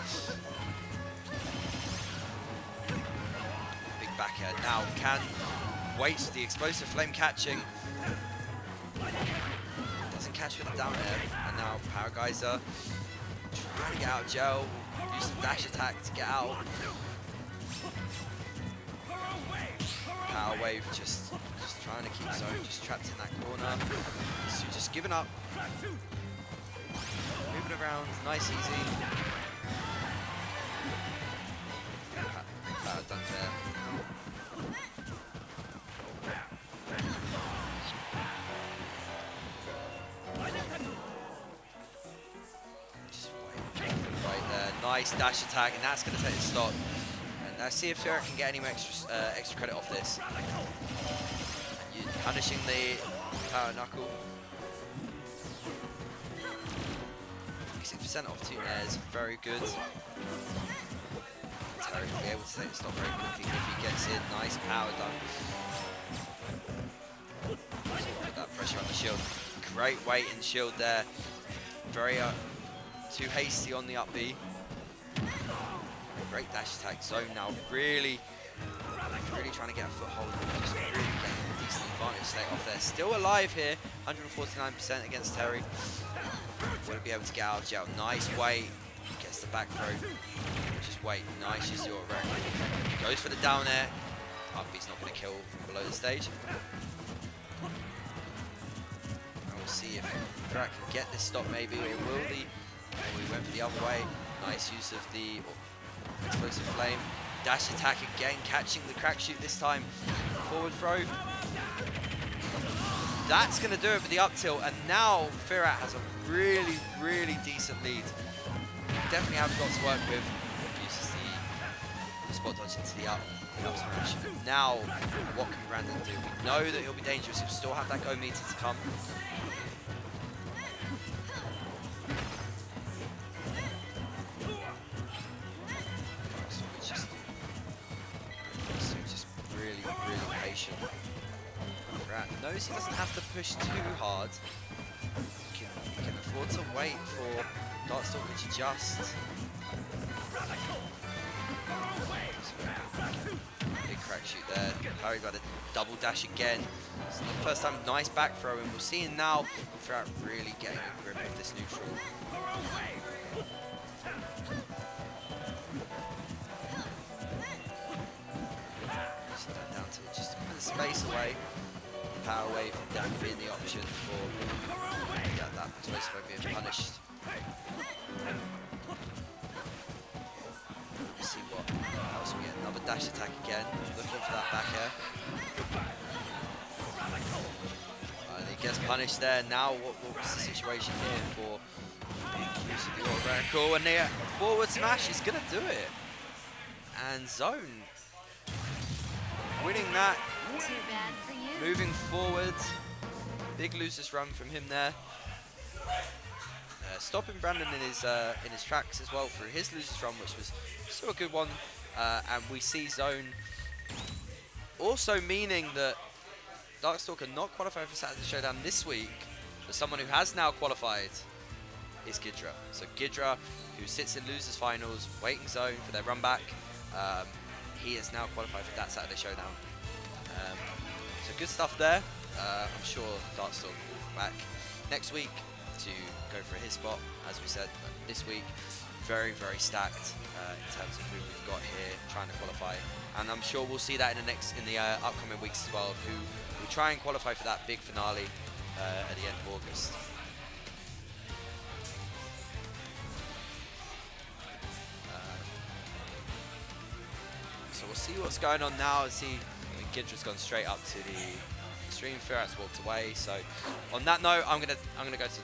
Big back air. Now can waits for the explosive flame catching. Doesn't catch with the down air. And now Power Geyser trying to get out of jail. Use some dash attack to get out. Power wave just trying to keep Zone just trapped in that corner. So just giving up. Moving around, nice, easy. Power dunk there. nice dash attack, and that's going to take the stock. And let's see if Sephiroth can get any more extra credit off this. And punishing the power knuckle. 6% off 2 nairs, very good. Terry will be able to take the stock very quickly if he gets in. Nice power dunk. Put that pressure on the shield. Great weight and shield there. Very too hasty on the up B. Great dash attack zone now. Really trying to get a foothold. Just really getting a decent advantage state off there. Still alive here. 149% against Terry. Will be able to get out of jail. Nice weight. Gets the back throw. Just wait. Nice use your wreck. Goes for the down air. Up B's not going to kill from below the stage. And we'll see if Kodiak can get this stop maybe, or will the... Oh, he went for the other way. Nice use of the explosive flame. Dash attack again, catching the crack shoot this time. Forward throw. That's going to do it for the up tilt, and now Firat has a really decent lead. Definitely have got to work with. Uses the spot dodge into the up smash. Now, what can Brandon do? We know that he'll be dangerous. He'll still have that go meter to come. Just really patient. Brandon knows he doesn't have to push too hard. He can afford to wait for Darkstalker to just... Big crack shoot there. Parry got a double dash again. It's not the first time. Nice back throw, and we're seeing now Firat really getting a grip of this neutral. Down to just a bit of space away. Power wave down being the option for that explosive being punished. Let's see what else we get. Another dash attack again. Looking for that back air. And he gets punished there. Now what's the situation here for big use of the Oracle? And the forward smash is going to do it. And Zone winning that. Moving forward. Big losers run from him there. Stopping Brandon in his tracks as well through his losers run, which was still a good one. And we see Zone also meaning that Darkstalker not qualifying for Saturday Showdown this week, but someone who has now qualified is Ghidra. So Ghidra, who sits in losers finals, waiting Zone for their run back, he is now qualified for that Saturday Showdown. So good stuff there. I'm sure Darkstalker will be back next week to go for his spot, as we said. But this week, very stacked in terms of who we've got here trying to qualify, and I'm sure we'll see that in the upcoming weeks as well, who will try and qualify for that big finale at the end of August. So we'll see what's going on now. See, Ghidra's gone straight up to the stream. Firat's walked away. So on that note, I'm gonna go to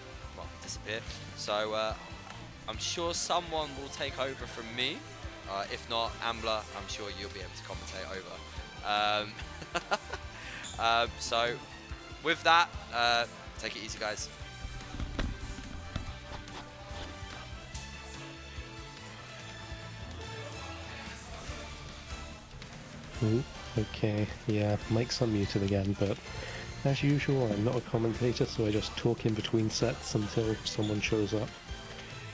disappear. So I'm sure someone will take over from me. If not, Ambler, I'm sure you'll be able to commentate over. So with that, take it easy, guys. Ooh, okay, yeah, mic's unmuted again, but as usual, I'm not a commentator, so I just talk in between sets until someone shows up.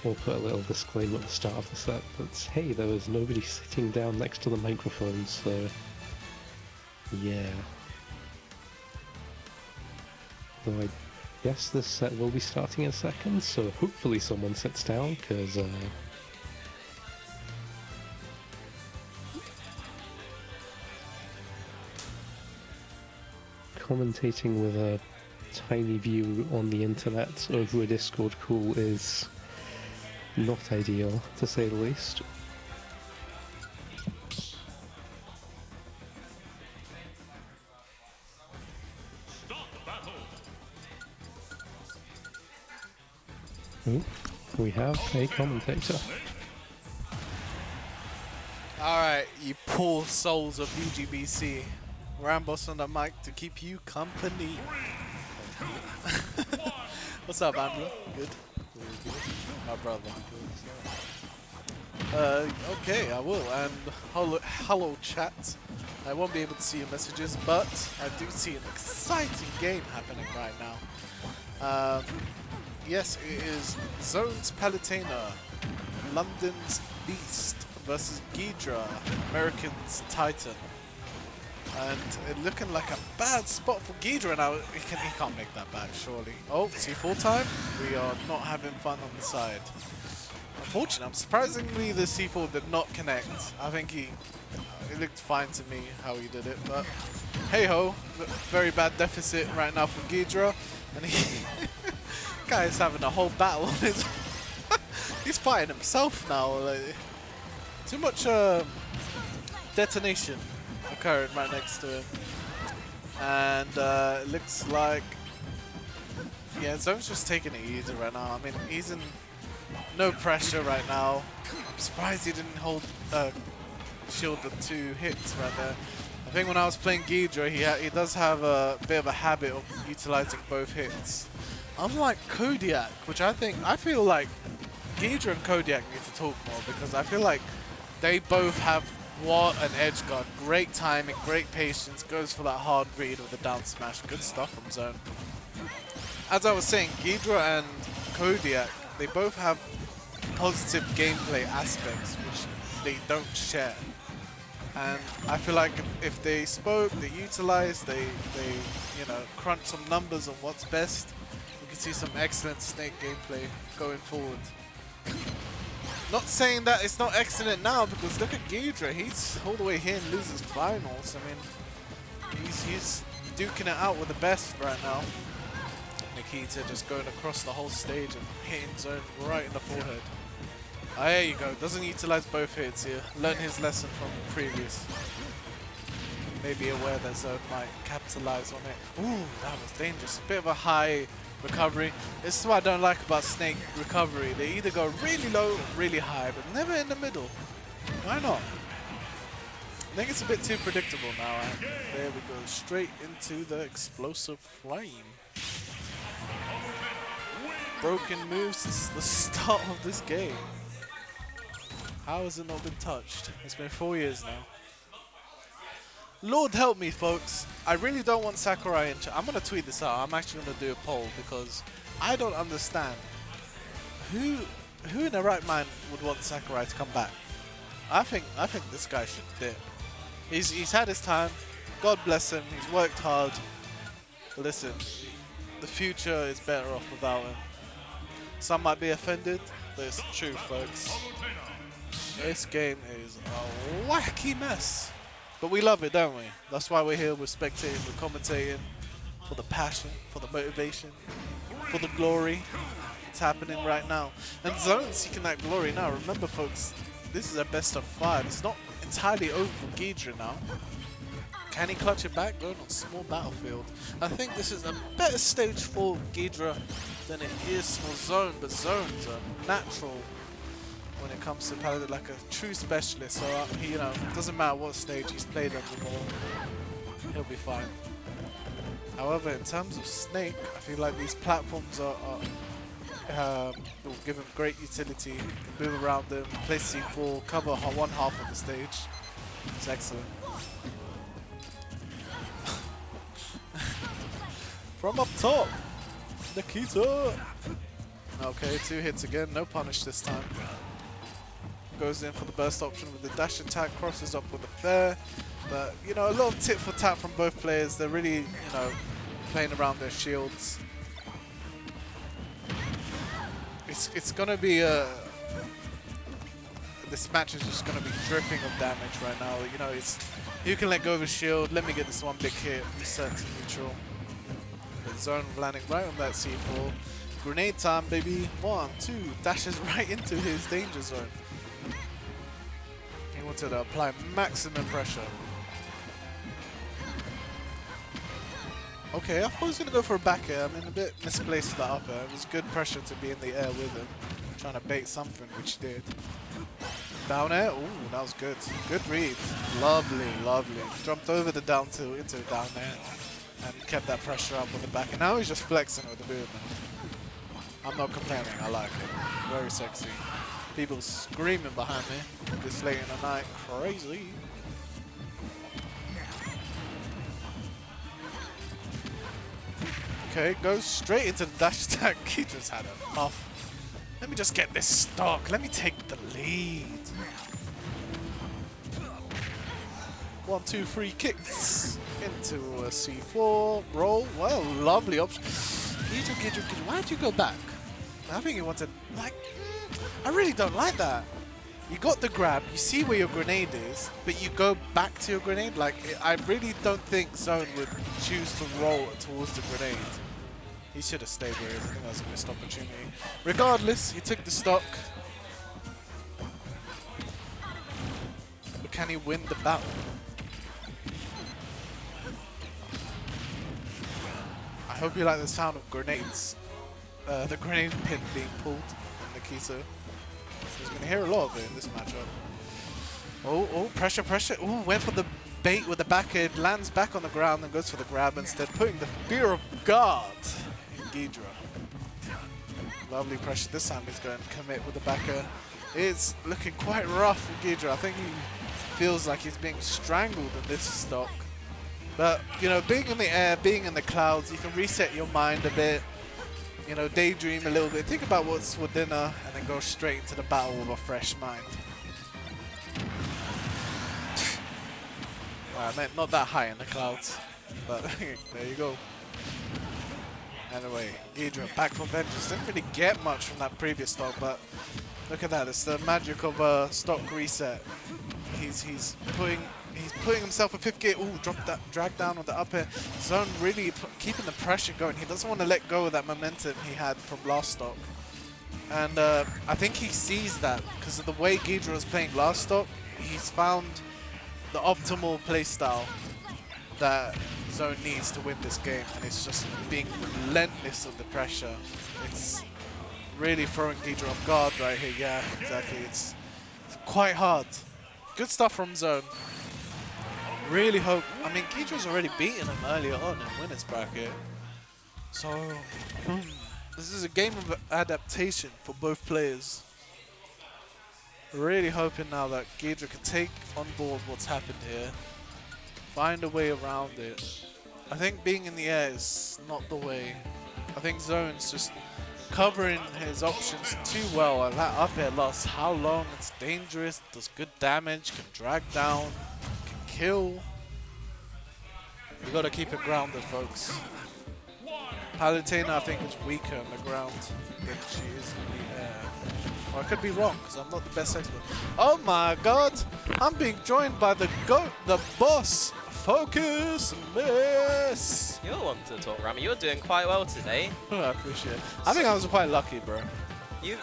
Or put a little disclaimer at the start of the set that's, hey, there was nobody sitting down next to the microphone, so yeah. Though I guess this set will be starting in a second, so hopefully someone sits down, because commentating with a tiny view on the internet over a Discord call is not ideal, to say the least. Ooh, we have a commentator. Alright, you poor souls of VGBC. Ramboss on the mic to keep you company. What's up, Andrew? Good? My brother. Okay, I will. And hello, chat. I won't be able to see your messages, but I do see an exciting game happening right now. Yes, it is Zone's Palutena, London's Beast versus Ghidra, American's Titan. And it looking like a bad spot for Ghidra now. He can't make that back, surely. Oh, C4 time? We are not having fun on the side. Unfortunately, surprisingly, the C4 did not connect. I think it looked fine to me how he did it, but hey-ho, very bad deficit right now for Ghidra. And he guy is having a whole battle on his he's fighting himself now. Like, too much detonation occurring right next to him. And it looks like, yeah, Zone's just taking it easy right now. I mean, he's in no pressure right now. I'm surprised he didn't hold shield the 2 hits right there. I think when I was playing Ghidra, he does have a bit of a habit of utilizing both hits. Unlike Kodiak, which I feel like Ghidra and Kodiak need to talk more, because I feel like they both have what an edge guard. Great timing, great patience, goes for that hard read with the down smash. Good stuff from Zone. As I was saying, Ghidra and Kodiak, they both have positive gameplay aspects which they don't share. And I feel like if they spoke, they utilized, they you know, crunch some numbers on what's best, we can see some excellent Snake gameplay going forward. Not saying that it's not excellent now, because look at Ghidra, he's all the way here and loses finals. I mean, he's duking it out with the best right now. Nikita just going across the whole stage and hitting Zone right in the forehead. Oh, there you go, doesn't utilize both hits here. Learned his lesson from the previous. Maybe aware that Zone might capitalize on it. Ooh, that was dangerous. A bit of a high recovery. This is what I don't like about Snake recovery. They either go really low or really high, but never in the middle. Why not? I think it's a bit too predictable now. And there we go, straight into the explosive flame. Broken moves since the start of this game. How has it not been touched? It's been 4 years now. Lord help me, folks. I really don't want Sakurai in chat. I'm going to tweet this out. I'm actually going to do a poll, because I don't understand. Who in their right mind would want Sakurai to come back? I think this guy should dip. He's had his time. God bless him. He's worked hard. But listen, the future is better off without him. Some might be offended, but it's the truth, folks. This game is a wacky mess. But we love it, don't we? That's why we're here, we're spectating, we're commentating. For the passion, for the motivation, for the glory. It's happening right now. And Zone's seeking that glory now. Remember, folks, this is a best of 5. It's not entirely over for Ghidra now. Can he clutch it back? Going on small battlefield. I think this is a better stage for Ghidra than it is for Zone, but Zone's a natural when it comes to Paladin, like a true specialist. So he, you know, doesn't matter what stage he's played on before, he'll be fine. However, in terms of Snake, I feel like these platforms will give him great utility. He can move around them, play C4, cover one half of the stage. It's excellent. From up top, Nikita. Okay, 2 hits again, no punish this time. Goes in for the burst option with the dash attack, crosses up with a fair. But, you know, a lot of tit for tat from both players. They're really, you know, playing around their shields. It's gonna be this match is just gonna be dripping of damage right now. You know, it's you can let go of a shield. Let me get this one big hit, reset to neutral. The Zone landing right on that C4. Grenade time, baby. 1, 2, dashes right into his danger zone. He wanted to apply maximum pressure. Okay, I thought he was going to go for a back air. I mean, a bit misplaced that up air. It was good pressure to be in the air with him. Trying to bait something, which he did. Down air. Ooh, that was good. Good read. Lovely, lovely. Jumped over the down tilt into a down air and kept that pressure up on the back. And now he's just flexing with the movement. I'm not complaining. I like it. Very sexy. People screaming behind me this late in the night. Crazy. Okay, goes straight into the dash attack. He just had enough. Let me just get this stock. Let me take the lead. 1, 2, 3 kicks into a C4 roll. Well, lovely option. Ghidra, why'd you go back? I think you wanted, like, I really don't like that. You got the grab, you see where your grenade is, but you go back to your grenade. Like, I really don't think Zone would choose to roll towards the grenade. He should have stayed where he is. I think that was a missed opportunity. Regardless, he took the stock. But can he win the battle? I hope you like the sound of grenades. The grenade pin being pulled in the Kiso. He's going to hear a lot of it in this matchup. Oh, pressure, pressure. Oh, went for the bait with the back air, lands back on the ground and goes for the grab instead, putting the fear of God in Ghidra. Lovely pressure. This time he's going to commit with the back air. It's looking quite rough for Ghidra. I think he feels like he's being strangled in this stock. But, you know, being in the air, being in the clouds, you can reset your mind a bit. You know, daydream a little bit. Think about what's for dinner and then go straight into the battle with a fresh mind. I meant not that high in the clouds, but there you go. Anyway, Ghidra back for vengeance. Didn't really get much from that previous stock, but look at that. It's the magic of a stock reset. He's putting himself a 5th gear. Ooh, dropped that, drag down with the up air. Zone really keeping the pressure going. He doesn't want to let go of that momentum he had from last stock. And I think he sees that because of the way Ghidra was playing last stock. He's found the optimal playstyle that Zone needs to win this game. And it's just being relentless of the pressure. It's really throwing Ghidra off guard right here. Yeah, exactly. It's quite hard. Good stuff from Zone. Really hope. I mean, Ghidra's already beaten him earlier on in winners bracket. So, this is a game of adaptation for both players. Really hoping now that Ghidra can take on board what's happened here. Find a way around it. I think being in the air is not the way. I think Zone's just covering his options too well. And that up air lasts how long? It's dangerous, does good damage, can drag down, kill. You gotta keep it grounded, folks. Palutena, I think, is weaker on the ground than she is in the air. Or I could be wrong, because I'm not the best expert. Oh my god! I'm being joined by the GOAT, the boss! Focus, miss! You're one to talk, Rami. You're doing quite well today. I appreciate it. I think I was quite lucky, bro. You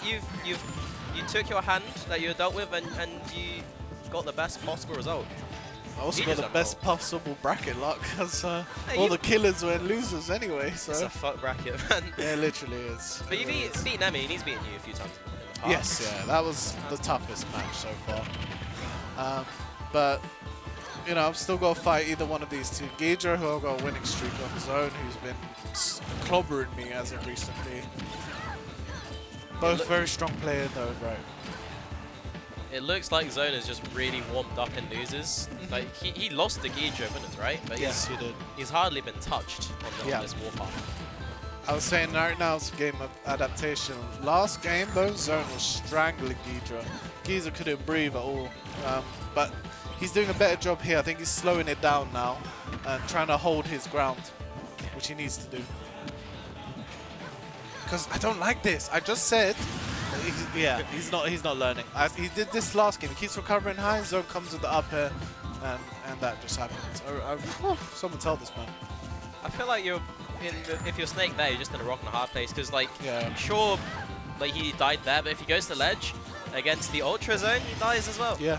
took your hand that you were dealt with and you got the best possible result. I also got the best possible bracket luck because all the killers were losers anyway. So it's a fuck bracket, man. Yeah, it literally is. But you beat Nemi, and he's beaten you a few times in the past. Yes, yeah, that was the toughest match so far. But you know, I've still got to fight either one of these two. Ghidra, who I've got a winning streak on his own, who's been clobbering me as of recently. Both very strong players though, right? It looks like Zone is just really warmed up in losers. Like he lost the Ghidra winners, right? But yes, he did. He's hardly been touched on this warpath. I was saying right now it's a game of adaptation. Last game though, Zone was strangling Ghidra. Ghidra couldn't breathe at all. But he's doing a better job here. I think he's slowing it down now and trying to hold his ground, which he needs to do. Because I don't like this. I just said, he's not learning. He did this last game. He keeps recovering high. Zone comes with the up air, and that just happens. Someone tell this man. I feel like if you're Snake there, you're just in a rock and a hard place. Because sure, like he died there, but if he goes to ledge against the Ultra Zone, he dies as well. Yeah.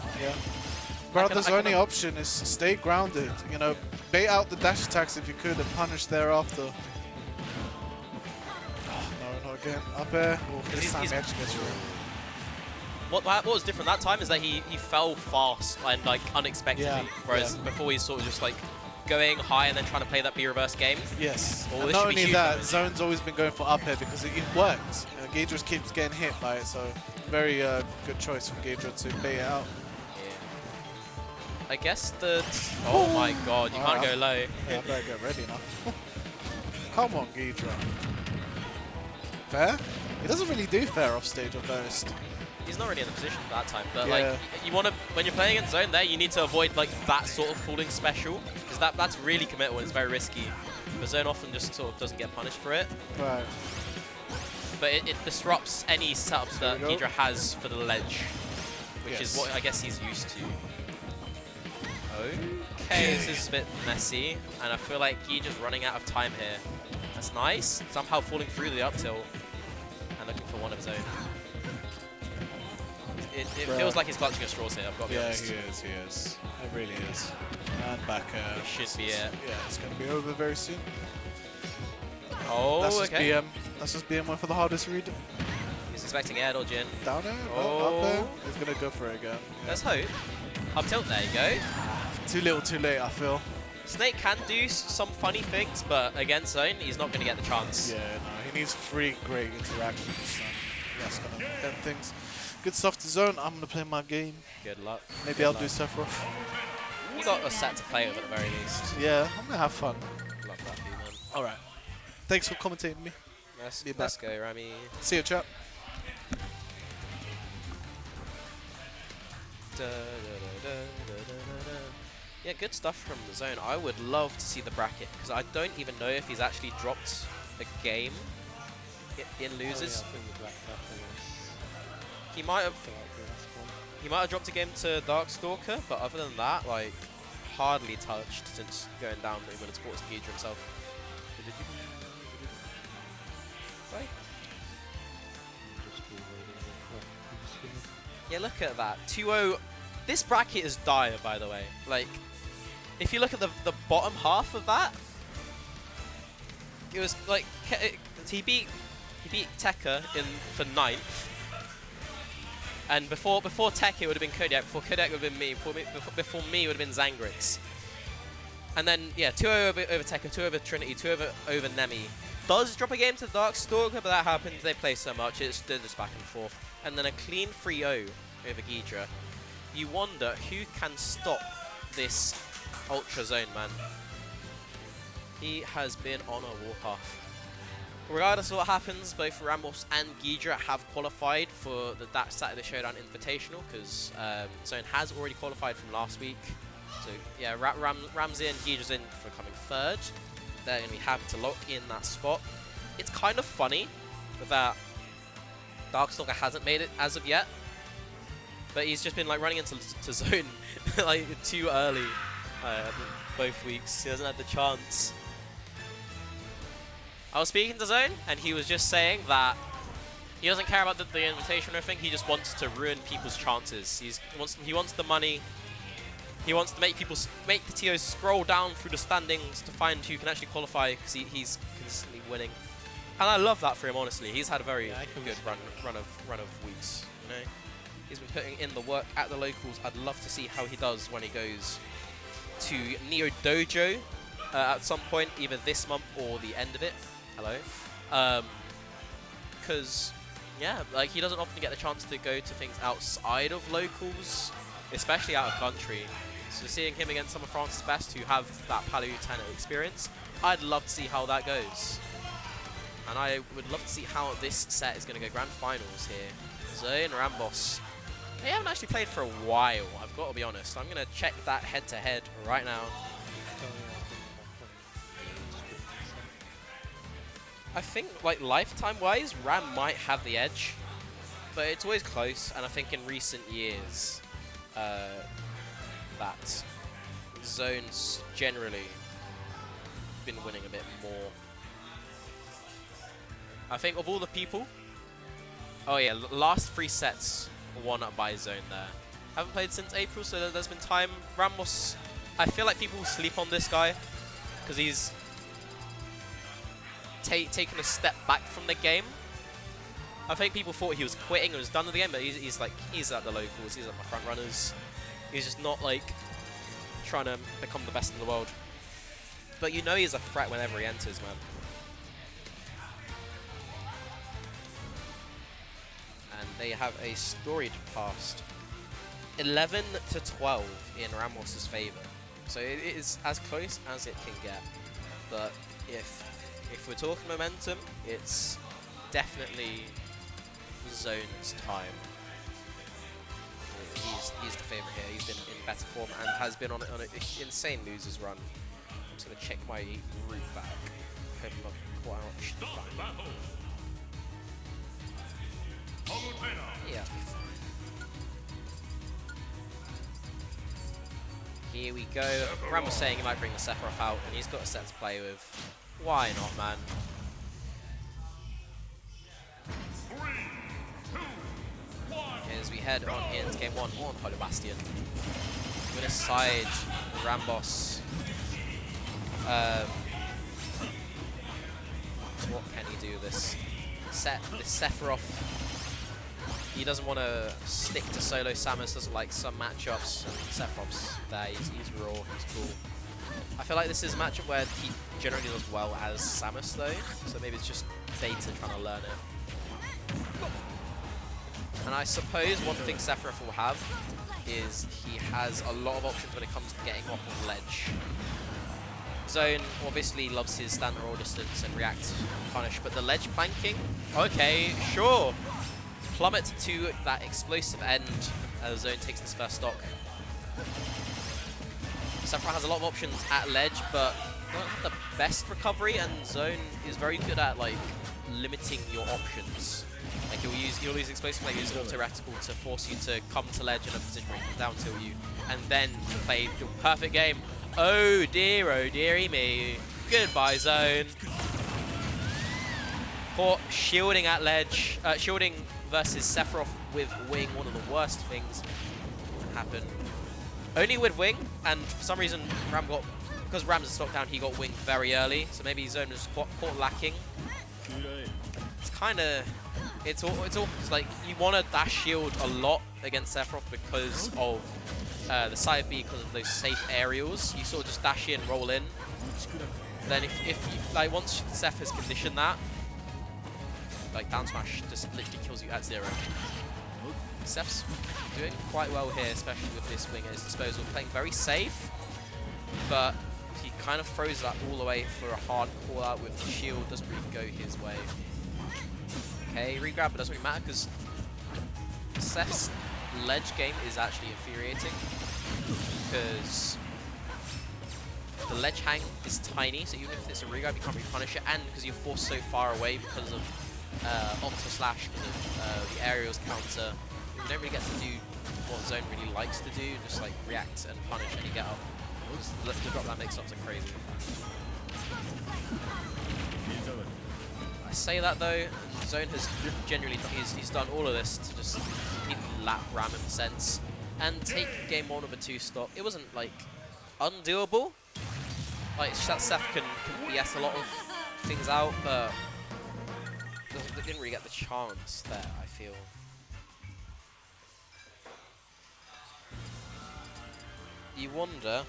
Brother's only option is stay grounded. You know, bait out the dash attacks if you could and punish thereafter. Oh, no, not again. Up air. Oh, this time edge gets through. what was different that time is that he fell fast and like unexpectedly, whereas before he's sort of just like going high and then trying to play that B reverse game. Yes. Well, And this not should be only huge that, damage. Zone's always been going for up air because it works. Ghidra keeps getting hit by it, so very good choice from Ghidra to bait it out. I guess the... Oh my god, you can't go low. Yeah, I better get ready now. Come on, Ghidra. Fair? He doesn't really do fair off stage or burst. He's not really in the position for that time, but Yeah. like you want to, when you're playing in zone there, you need to avoid like that sort of falling special, because that's really committal and it's very risky. But zone often just sort of doesn't get punished for it. Right. But it disrupts any setups that There we go. Ghidra has for the ledge, which is Yes. what I guess he's used to. Okay, this is a bit messy, and I feel like Ghidra's running out of time here. That's nice. Somehow falling through the up tilt and looking for one of his own. It feels like he's clutching at straws here, I've got to be honest. He is. It really is. And back air. Should be it. Yeah, it's going to be over very soon. Oh, That's just okay. BM. That's just BM one for the hardest read. He's expecting air dodge in. Down there, Oh. up there. He's going to go for it again. Let's hope. Up tilt, there you go. Too little, too late, I feel. Snake can do some funny things, but against zone, he's not going to get the chance. Yeah, no, he needs 3 great interactions. That's going to end things. Good stuff to zone. I'm going to play my game. Good luck. Maybe Good I'll luck. do Sephiroth. You got a set to play with at the very least. Yeah, I'm going to have fun. Love that, man. All right. Thanks for commentating me. Let's go, Rami. See you, chat. Yeah, good stuff from the zone. I would love to see the bracket, because I don't even know if he's actually dropped a game in losers. He might have dropped a game to Darkstalker, but other than that, like, hardly touched since going down when it's sports Ghidra himself. Right. Yeah, look at that. 2-0. This bracket is dire, by the way. Like, if you look at the bottom half of that, it was like he beat Tekka for 9th, and before Tekka it would have been Kodiak. Before Kodiak would have been me. Before me it would have been Zangrix. And then yeah, 2-0 over Tekka, 2 over Trinity, 2 over Nemi. Does drop a game to Darkstalker, but that happens. They play so much, they're just back and forth. And then a clean 3-0 over Ghidra. You wonder who can stop this Ultra Zone, man. He has been on a warpath. Regardless of what happens, both RAMBOSS and Ghidra have qualified for the DAT Saturday Showdown Invitational, because Zone has already qualified from last week. So yeah, Ramsey and Ghidra's in for coming 3rd. They're going to be happy to lock in that spot. It's kind of funny that Darkstalker hasn't made it as of yet, but he's just been like running into zone like too early both weeks. He hasn't had the chance. I was speaking to Zone, and he was just saying that he doesn't care about the invitation or anything. He just wants to ruin people's chances. He wants the money. He wants to make the TOs scroll down through the standings to find who can actually qualify, because he's consistently winning. And I love that for him, honestly. He's had a very good run of weeks. You know, he's been putting in the work at the locals. I'd love to see how he does when he goes to Neo Dojo at some point, either this month or the end of it. Hello, because yeah, like he doesn't often get the chance to go to things outside of locals, especially out of country. So seeing him against some of France's best who have that Palutena experience, I'd love to see how that goes. And I would love to see how this set is going to go. Grand finals here. Zone, RAMBOSS. They haven't actually played for a while, I've got to be honest. I'm going to check that head-to-head right now. I think, like, lifetime-wise, Ram might have the edge. But it's always close, and I think in recent years, that Zone's generally been winning a bit more. I think of all the people, oh yeah, last 3 sets won up by Zone there. Haven't played since April, so there's been time. RAMBOSS, I feel like people sleep on this guy because he's taken a step back from the game. I think people thought he was quitting and was done with the game, but he's at the locals, he's at my front runners. He's just not like trying to become the best in the world. But you know he's a threat whenever he enters, man. And they have a storied past. 11 to 12 in RAMBOSS's favor. So it is as close as it can get. But if we're talking momentum, it's definitely Zone's time. He's the favourite here. He's been in better form and has been on an insane losers run. I'm just going to check my route back. Hope I'm not caught out. Yeah. Here we go. Ram was saying he might bring the Sephiroth out, and he's got a set to play with. Why not, man? 3, 2, 1. As we head on into game 1 on Holy Bastion. Winner's side, RAMBOSS. What can he do this Sephiroth? He doesn't want to stick to solo Samus, doesn't like some matchups. Sephiroth's there, he's raw, he's cool. I feel like this is a matchup where he generally does well as Samus though, so maybe it's just Data trying to learn it. And I suppose one thing Sephiroth will have is he has a lot of options when it comes to getting off of ledge. Zone obviously loves his stand roll distance and react punish, but the ledge planking, okay, sure. Plummet to that explosive end as Zone takes this first stock. Sephiroth has a lot of options at ledge, but don't have the best recovery, and Zone is very good at like limiting your options. Like he'll use explosive, like use auto reticle to force you to come to ledge in a position where he can down tilt you, and then play your perfect game. Oh dearie me. Goodbye, Zone. Caught shielding at ledge, shielding versus Sephiroth with Wing, one of the worst things that happen. Only with Wing, and for some reason because Ram's stock down, he got Wing very early, so maybe Zone was caught lacking. It's kind of, it's all because like you want to dash shield a lot against Sephiroth because of the side B, because of those safe aerials. You sort of just dash in, roll in. Then if you, like once Seph has conditioned that, like down smash just literally kills you at 0. Seph's doing quite well here, especially with this Wing at his disposal, playing very safe, but he kind of throws that all away for a hard call out with the shield, doesn't really go his way. Okay, regrab, but doesn't really matter because Seph's ledge game is actually infuriating because the ledge hang is tiny, so even if it's a regrab, you can't really punish it, and because you're forced so far away because of Octo Slash, because of the aerials counter, you don't really get to do what Zone really likes to do, just like react and punish any get up. The drop that makes up so crazy. I say that though, Zone has genuinely, he's done all of this to just lap Ram in a sense, and take game 1 of a 2 stock. It wasn't like undoable. Like Seth can BS a lot of things out, but they didn't really get the chance there, I feel. You wonder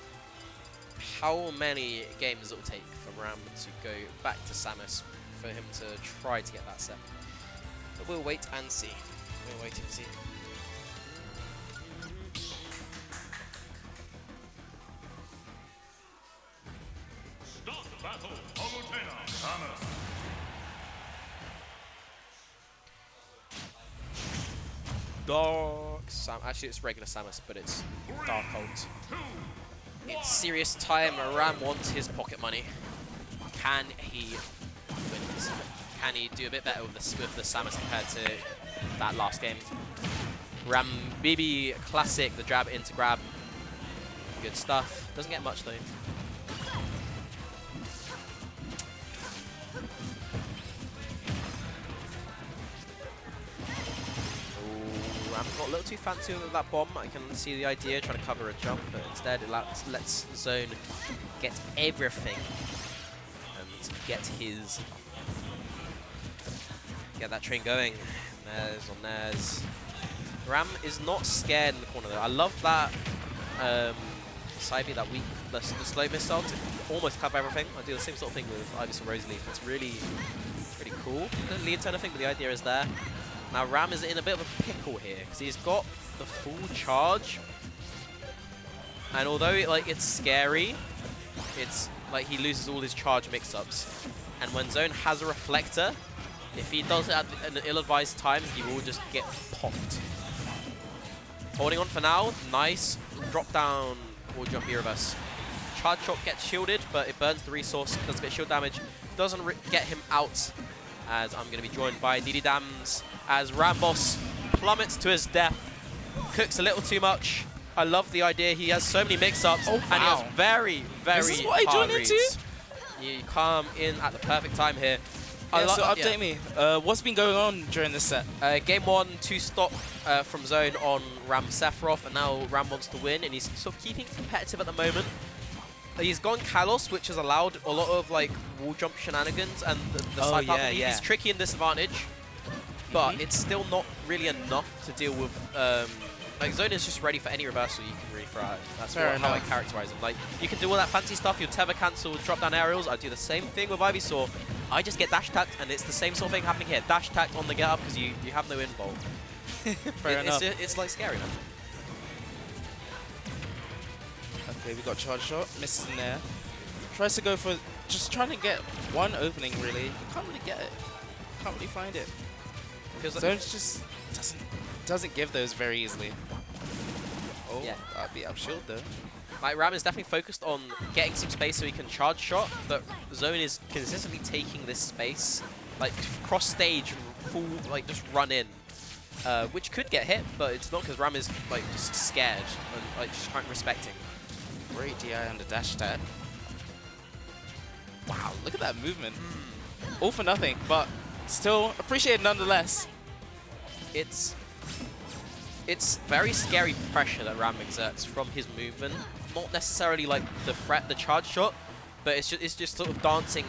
how many games it will take for Ram to go back to Samus for him to try to get that set. But we'll wait and see. We'll wait and see. Start the battle, Palutena, Samus. Dark Sam. Actually, it's regular Samus, but it's Dark Ult. It's serious time. Ram wants his pocket money. Can he win this? Can he do a bit better with the Samus compared to that last game? Ram BB classic, the jab into grab. Good stuff. Doesn't get much though. Got a little too fancy with that bomb. I can see the idea, trying to cover a jump, but instead it lets Zone get everything and get that train going. Nez on Nez. Ram is not scared in the corner though. I love that side B, that weak, the slow missile to almost cover everything. I do the same sort of thing with Ivysaur Roseleaf. It's really cool. The lead turner thing, but the idea is there. Now Ram is in a bit of a pickle here because he's got the full charge, and although it's scary, it's like he loses all his charge mix-ups. And when Zone has a reflector, if he does it at an ill-advised time, he will just get popped. Holding on for now, nice drop down or jump reverse. Charge shot gets shielded, but it burns the resource, does a bit of shield damage, doesn't get him out. As I'm going to be joined by DD Dams, as RAMBOSS plummets to his death, cooks a little too much. I love the idea. He has so many mix-ups, and he has very, very This is what I joined into? You come in at the perfect time here. Yeah, so update me. What's been going on during this set? Game 1, 2 stock from Zone on Ram Sephiroth, and now Ram wants to win, and he's sort of keeping competitive at the moment. He's gone Kalos, which has allowed a lot of wall jump shenanigans and the side path. He's tricky in disadvantage, but it's still not really enough to deal with. Zone is just ready for any reversal you can really throw out. That's how I characterize him. You can do all that fancy stuff, your tether cancel, drop down aerials. I do the same thing with Ivysaur. I just get dash attacked, and it's the same sort of thing happening here. Dash attacked on the get up because you have no involve. Fair enough. It's scary, man. Okay, we got charge shot, misses in there. Tries to go for just trying to get one opening really. Can't really get it. Can't really find it. Zone just doesn't give those very easily. Oh, yeah. That'd be out shield though. Ram is definitely focused on getting some space so he can charge shot, but Zone is consistently taking this space, cross stage, full, just run in, which could get hit, but it's not because Ram is just scared and just respecting. Great DI on the dash attack. Wow, look at that movement. All for nothing, but still appreciated nonetheless. It's very scary pressure that Ram exerts from his movement. Not necessarily the charge shot, but it's just sort of dancing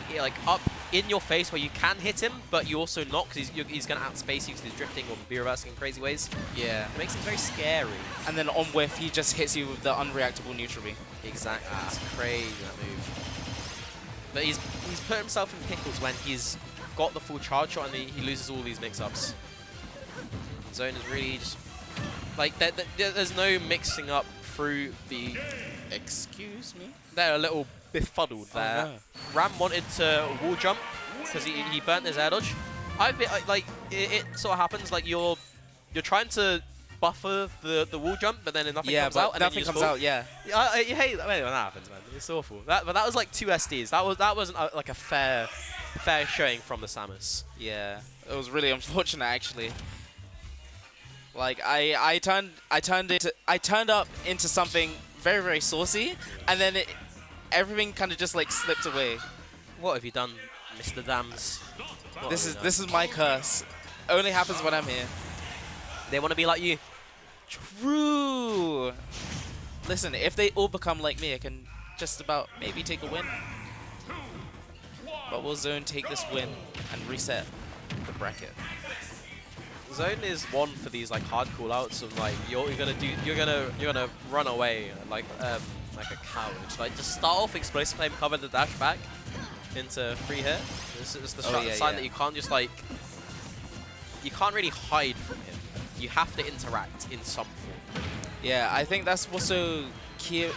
up in your face where you can hit him, but you also not because he's going to outspace you because he's drifting or be reversing in crazy ways. Yeah. It makes him very scary. And then on whiff, he just hits you with the unreactable neutral B. Exactly. It's crazy, that move. But he's put himself in pickles when he's got the full charge shot and he loses all these mix-ups. Zone is really just there's no mixing up through the. Excuse me. They're a little befuddled there. Oh, no. Ram wanted to wall jump because he burnt his air dodge. It sort of happens you're trying to buffer the wall jump, but then nothing comes out. And nothing comes out. Yeah. You hate that when that happens, man. It's awful. But that was 2 SDs. That wasn't a fair showing from the Samus. Yeah. It was really unfortunate actually. I turned up into something very, very saucy, and then everything kind of just slipped away. What have you done, Mr. Dams? This is my curse. Only happens when I'm here. They want to be like you. True. Listen, if they all become like me, I can just about maybe take a win. But will Zone take this win and reset the bracket? Zone is one for these hard callouts of you're gonna run away like a coward. Just start off explosive flame, cover the dash back into free hit. This is the sign that you can't just you can't really hide from him. You have to interact in some form. Yeah, I think that's what's so key,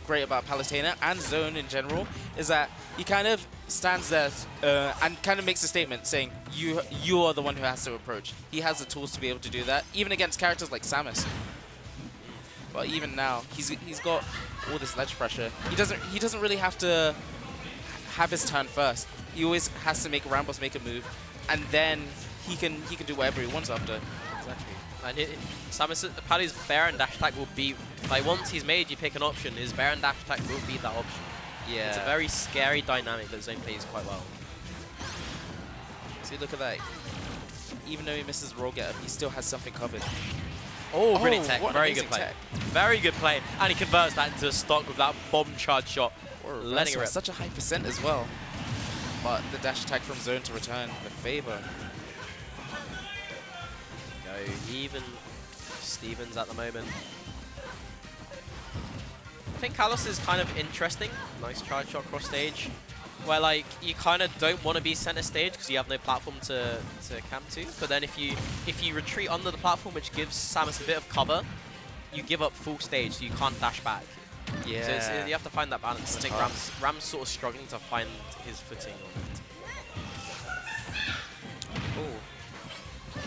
great about Palutena and Zone in general is that he kind of stands there and kind of makes a statement saying you are the one who has to approach. He has the tools to be able to do that, even against characters like Samus. But even now, he's got all this ledge pressure. He doesn't really have to have his turn first. He always has to make RAMBOSS make a move, and then he can do whatever he wants after. Exactly. And Samus, Pally's Baron dash attack will be once he's made you pick an option, his Baron dash attack will be that option. Yeah. It's a very scary dynamic that Zone plays quite well. See, look at that. Even though he misses roll getup, he still has something covered. Oh, brilliant tech. Very good play. Tech. Very good play. And he converts that into a stock with that bomb charge shot. Letting it rip. Such a high percent as well. But the dash attack from Zone to return the favor. go. Even Stevens at the moment. I think Kalos is kind of interesting. Nice charge shot cross stage. Where like you kind of don't want to be center stage because you have no platform to camp to. But then if you retreat under the platform, which gives Samus a bit of cover, you give up full stage, so you can't dash back. Yeah. So you have to find that balance. I think Ram's sort of struggling to find his footing on it.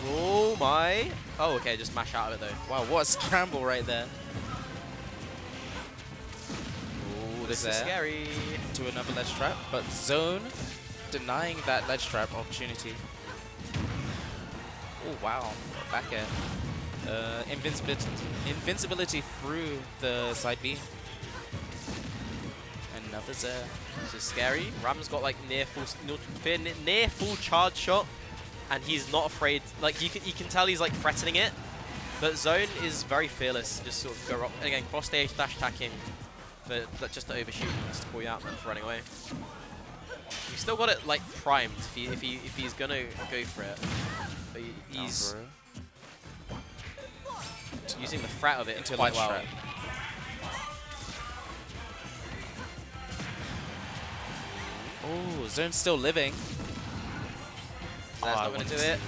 Oh my! Oh, okay, just mash out of it though. Wow, what a scramble right there. Oh, this is scary. To another ledge trap, but Zone denying that ledge trap opportunity. Oh wow, back air. Invincibility through the side B. Another Zair. This is scary. Ram's got like near full charge shot, and he's not afraid. Like you can tell he's like threatening it. But Zone is very fearless. Just sort of go up again, cross stage, dash attacking, but just to overshoot, just to call you out man for running away. He's still got it like primed if he's gonna go for it. But he's using the threat of it into quite ledge well. trap. Oh, Zone's still living. That's not going to do it,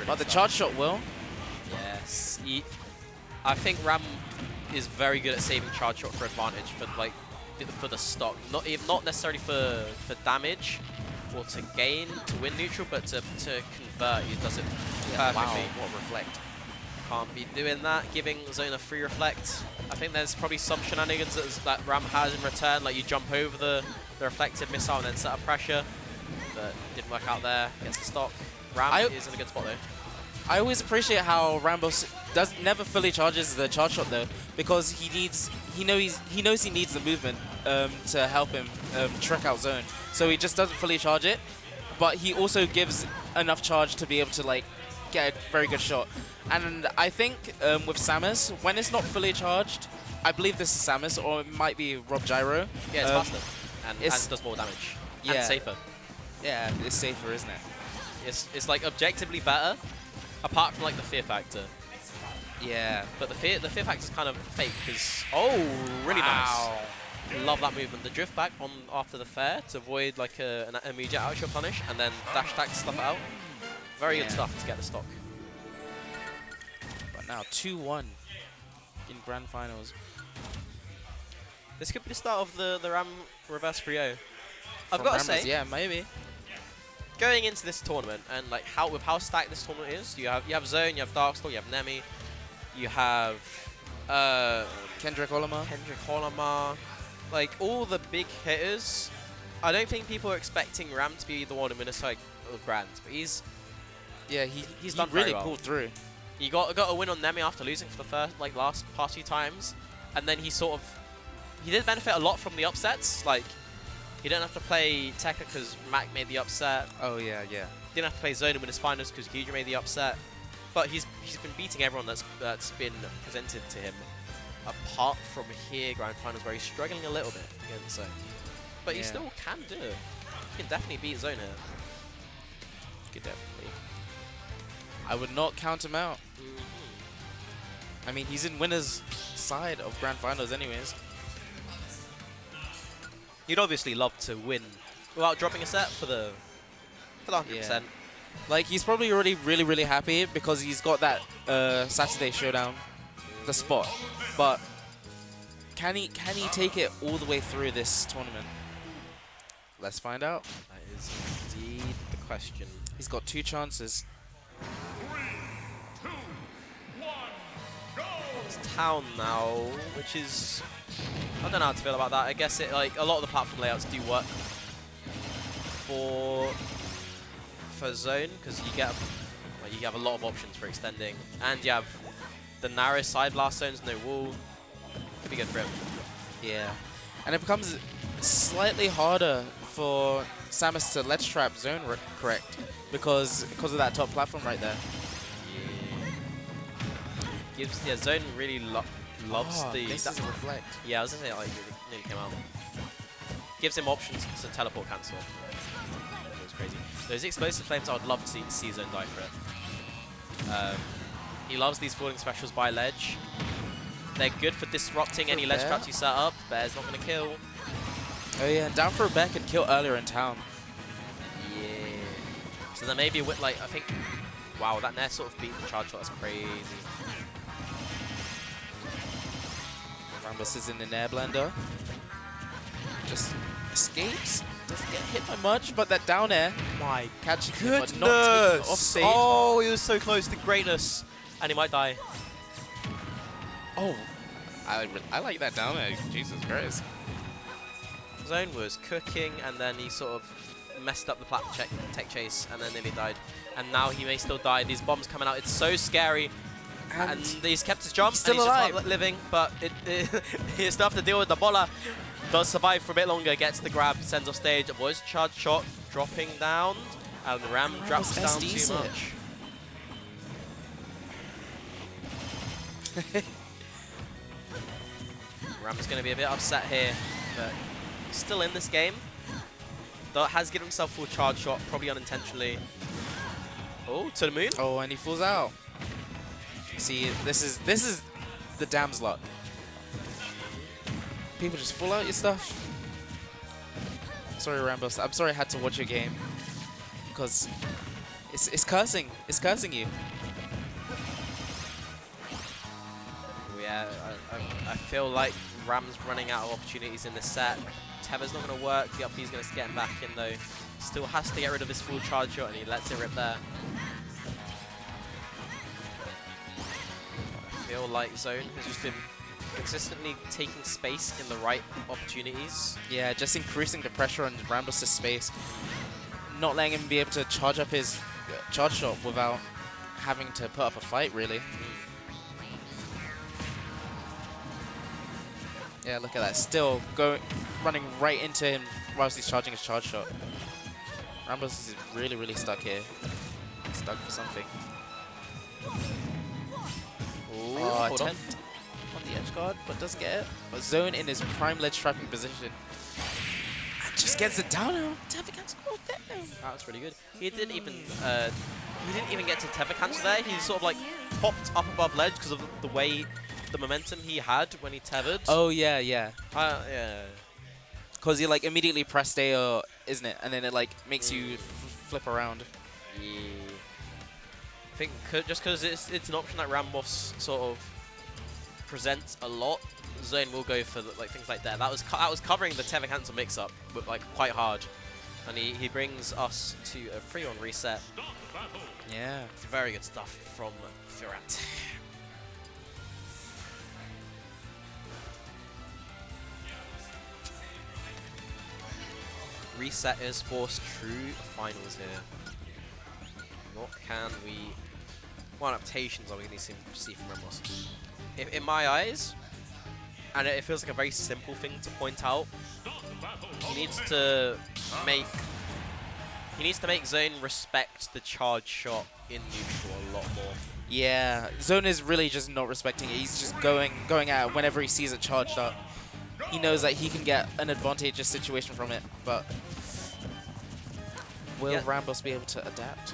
but the charge shot will. Yes. I think Ram is very good at saving charge shot for advantage, for the stock. Not necessarily for damage or to gain, to win neutral, but to convert. He does it perfectly. Wow, what reflect. Can't be doing that, giving Zone a free reflect. I think there's probably some shenanigans that Ram has in return, like you jump over the reflective missile and then set up pressure. But didn't work out there. Gets the stock. Ram is in a good spot though. I always appreciate how RAMBOSS never fully charges the charge shot though, because he knows he needs the movement to help him trick out Zone. So he just doesn't fully charge it, but he also gives enough charge to be able to like get a very good shot. And I think with Samus, when it's not fully charged, I believe this is Samus or it might be Rob Gyro. Yeah, it's faster and does more damage. Yeah. And safer. Yeah, it's safer, isn't it? It's like objectively better, apart from like the fear factor. Yeah. But the fear factor is kind of fake because really nice. Love that movement. The drift back on after the fair to avoid like an immediate outshot punish, and then dash attack to stuff it out. Very good stuff to get the stock. But now 2-1 in grand finals. This could be the start of the Ram reverse 3-0. I've got to say, yeah, maybe. Going into this tournament and like with how stacked this tournament is, you have Zone, you have Darkstalker, you have Nemi, you have Kendrick Holama, like all the big hitters. I don't think people are expecting Ram to be the one in Minnesota of Brands, but he's done really very well. pulled through. He got a win on Nemi after losing for the past few times, and then he did benefit a lot from the upsets. Like he didn't have to play Tekka because Mac made the upset. Oh yeah. Didn't have to play Zone and win his finals because Ghidra made the upset. But he's been beating everyone that's been presented to him. Apart from here, grand finals, where he's struggling a little bit against Zone. But he still can do it. He can definitely beat Zone here. Could definitely. I would not count him out. I mean, he's in winner's side of grand finals anyways. You'd obviously love to win without dropping a set for the 100%. Yeah. Like, he's probably already really, really happy because he's got that Saturday showdown, the spot. But can he take it all the way through this tournament? Let's find out. That is indeed the question. He's got 2 chances. 3, 2, 1, go! It's Town now, which is... I don't know how to feel about that. I guess a lot of the platform layouts do work for Zone because you have a lot of options for extending, and you have the narrow side blast zones, no wall. Could be good for him. Yeah, and it becomes slightly harder for Samus to ledge trap Zone correct because of that top platform right there. Zone really loves the. This is a reflect. Yeah, I was gonna say like nearly came out. Gives him options to teleport cancel. It was crazy. Those explosive flames, I would love to see Zone die for it. He loves these falling specials by ledge. They're good for disrupting any ledge traps you set up. Bear's not going to kill. Oh yeah, and down for a bear could kill earlier in town. Yeah. So then maybe with like, I think, wow, that Nair sort of beat the charge shot. That's crazy. Rambus is in the Nair blender. Just escapes. Doesn't get hit by much, but that down air, my catching him, but not taking it off stage. Oh, he was so close to greatness. And he might die. Oh, I like that down air. Jesus Christ. Zone was cooking, and then he sort of messed up the tech chase, and then nearly died. And now he may still die. These bombs coming out, it's so scary. And he's kept his jump, still and he's alive. just not living, but he still have to deal with the bola. Does survive for a bit longer, gets the grab, sends off stage, avoids charge shot, dropping down, and Ram drops down too much. Ram's going to be a bit upset here, but he's still in this game. Though has given himself full charge shot, probably unintentionally. Oh, to the moon. Oh, and he falls out. See, this is the damn's luck. People just fall out your stuff. Sorry, RAMBOSS. I'm sorry I had to watch your game. Because it's cursing. It's cursing you. Yeah, I feel like Ram's running out of opportunities in this set. Teva's not going to work. The up B's going to get him back in though. Still has to get rid of his full charge shot, and he lets it rip there. I feel like Zone has just been consistently taking space in the right opportunities. Yeah, just increasing the pressure on RAMBOSS' space. Not letting him be able to charge up his charge shot without having to put up a fight, really. Yeah, look at that. Still running right into him whilst he's charging his charge shot. RAMBOSS is really, really stuck here. Stuck for something. Ooh, oh, hold on the edge guard, but doesn't get it. But Zone in his prime ledge trapping position. And just gets it down now. Teva cancel all down. That was really good. He didn't even get to Teva cancel there. He sort of like popped up above ledge because of the way, the momentum he had when he tethered. Oh yeah, yeah. Yeah. Because you like immediately press A, isn't it? And then it like makes you flip around. Yeah. I think just because it's an option that RAMBOSS sort of presents a lot, Zone will go for like things like that. That was covering the Teva cancel mix-up like quite hard, and he brings us to a 3-1 reset. Yeah, it's very good stuff from Fiorant. Reset is forced true finals here. What can we... What adaptations are we going to see from RAMBOSS? In my eyes, and it feels like a very simple thing to point out, he needs to make Zone respect the charge shot in neutral a lot more. Yeah, Zone is really just not respecting it. He's just going at it whenever he sees it charged up. He knows that he can get an advantageous situation from it, but will RAMBOSS be able to adapt?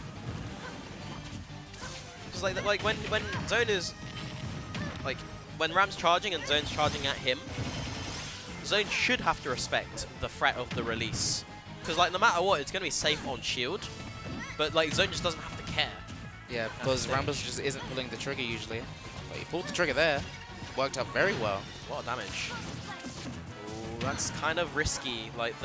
It's like when Zone is like when Ram's charging and Zone's charging at him, Zone should have to respect the threat of the release, because like no matter what, it's gonna be safe on shield, but like Zone just doesn't have to care. Yeah, because RAMBOSS just isn't pulling the trigger usually. But he pulled the trigger there. Worked out very well. A lot of damage. Ooh, that's kind of risky. Like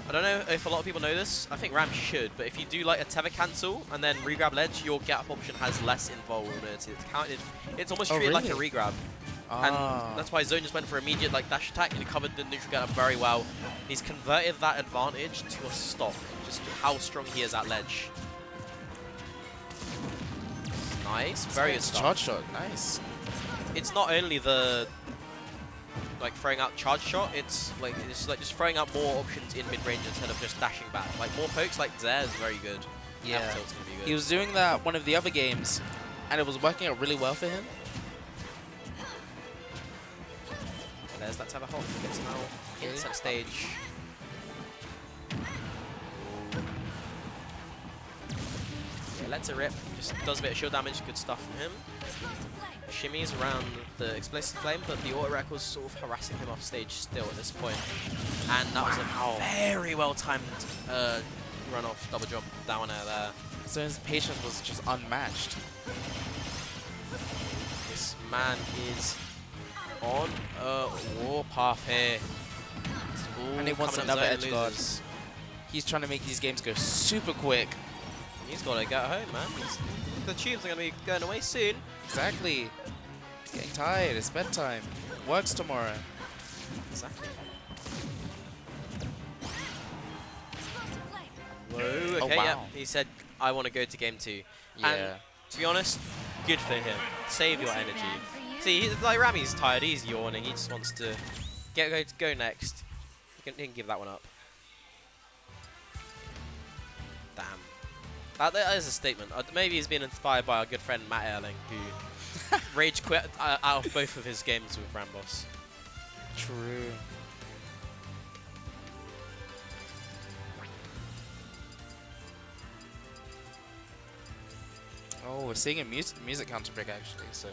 I don't know if a lot of people know this. I think Ram should, but if you do like a Teva cancel and then regrab ledge, your get up option has less invulnerability. It's counted. It's almost treated like a regrab, and that's why Zone just went for immediate like dash attack and he covered the neutral get up very well. He's converted that advantage to a stop. Just how strong he is at ledge. Nice, very good stuff. Charge shot, nice. It's not only the like throwing out charge shot, it's like just throwing out more options in mid range instead of just dashing back. Like more pokes like Zare is very good. Yeah, Tilt's gonna be good. He was doing that one of the other games, and it was working out really well for him. There's that Teva hold. Gets now inside stage. lets it rip. Just does a bit of shield damage. Good stuff from him. Shimmies around the explosive flame, but the auto wreck was sort of harassing him off stage still at this point. And that was a very well timed run off double jump down air there. So his patience was just unmatched. This man is on a warpath here. And he wants another edge guard. He's trying to make these games go super quick. He's got to get home, man. The tubes are going to be going away soon. Exactly. Getting tired. It's bedtime. Works tomorrow. Exactly. Whoa, okay, oh, wow. Yeah. He said, I want to go to game 2. Yeah. And to be honest, good for him. Save your energy. See, like Rami's tired. He's yawning. He just wants to go next. He can give that one up. Damn. That is a statement. Maybe he's been inspired by our good friend Matt Erling, who rage quit out of both of his games with RAMBOSS. True. Oh, we're seeing a music counter break actually. So,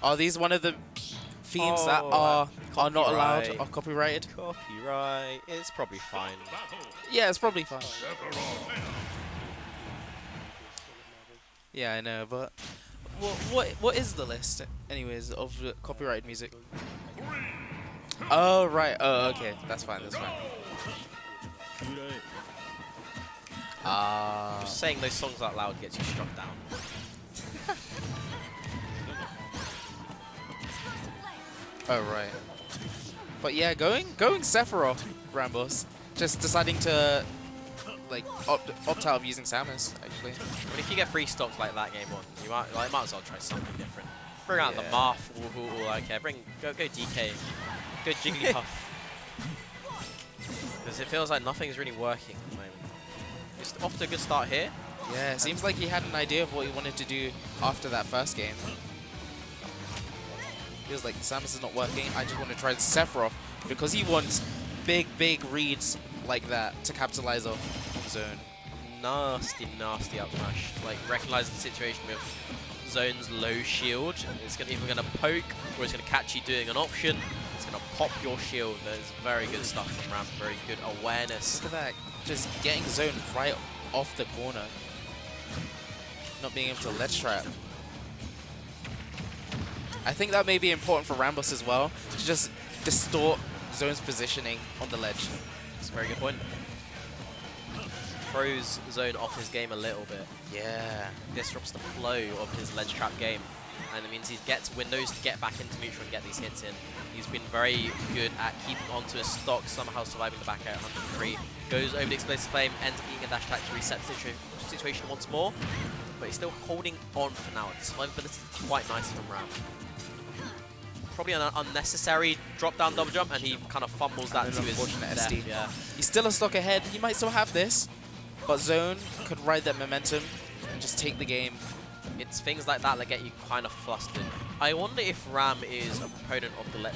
are these one of the themes that are not allowed or copyrighted? Copyright. It's probably fine. Yeah, it's probably fine. Yeah, I know, but what is the list, anyways, of the copyrighted music? Oh right. Oh, okay. That's fine. That's fine. Just saying those songs out loud gets you struck down. Oh right. But yeah, going Sephiroth, RAMBOSS, just deciding to like opt out of using Samus actually. But if you get free stocks like that game 1, you might as well try something different. Bring out the Marth, all okay. Go DK, go Jigglypuff. Because it feels like nothing's really working at the moment. It's off to a good start here. Yeah, it seems like he had an idea of what he wanted to do after that first game. Feels like Samus is not working. I just want to try Sephiroth because he wants big reads like that to capitalize off on Zone. Nasty up smash. Like recognizing the situation with Zone's low shield. It's either going to poke or it's going to catch you doing an option. It's going to pop your shield. That is very good stuff from Ram. Very good awareness. Look at that. Just getting Zone right off the corner. Not being able to ledge trap. I think that may be important for RAMBOSS as well, to just distort Zone's positioning on the ledge. That's a very good point. Throws Zone off his game a little bit. Yeah. Disrupts the flow of his ledge trap game. And it means he gets windows to get back into neutral and get these hits in. He's been very good at keeping onto his stock, somehow surviving the back air at 103. Goes over the explosive flame, ends up eating a dash attack to reset the situation once more. But he's still holding on for now. The survivability is quite nice from Ram. Probably an unnecessary drop down double jump, and he kind of fumbles that to his death. SD. Yeah. He's still a stock ahead. He might still have this, but Zone could ride that momentum and just take the game. It's things like that that get you kind of flustered. I wonder if Ram is a proponent of the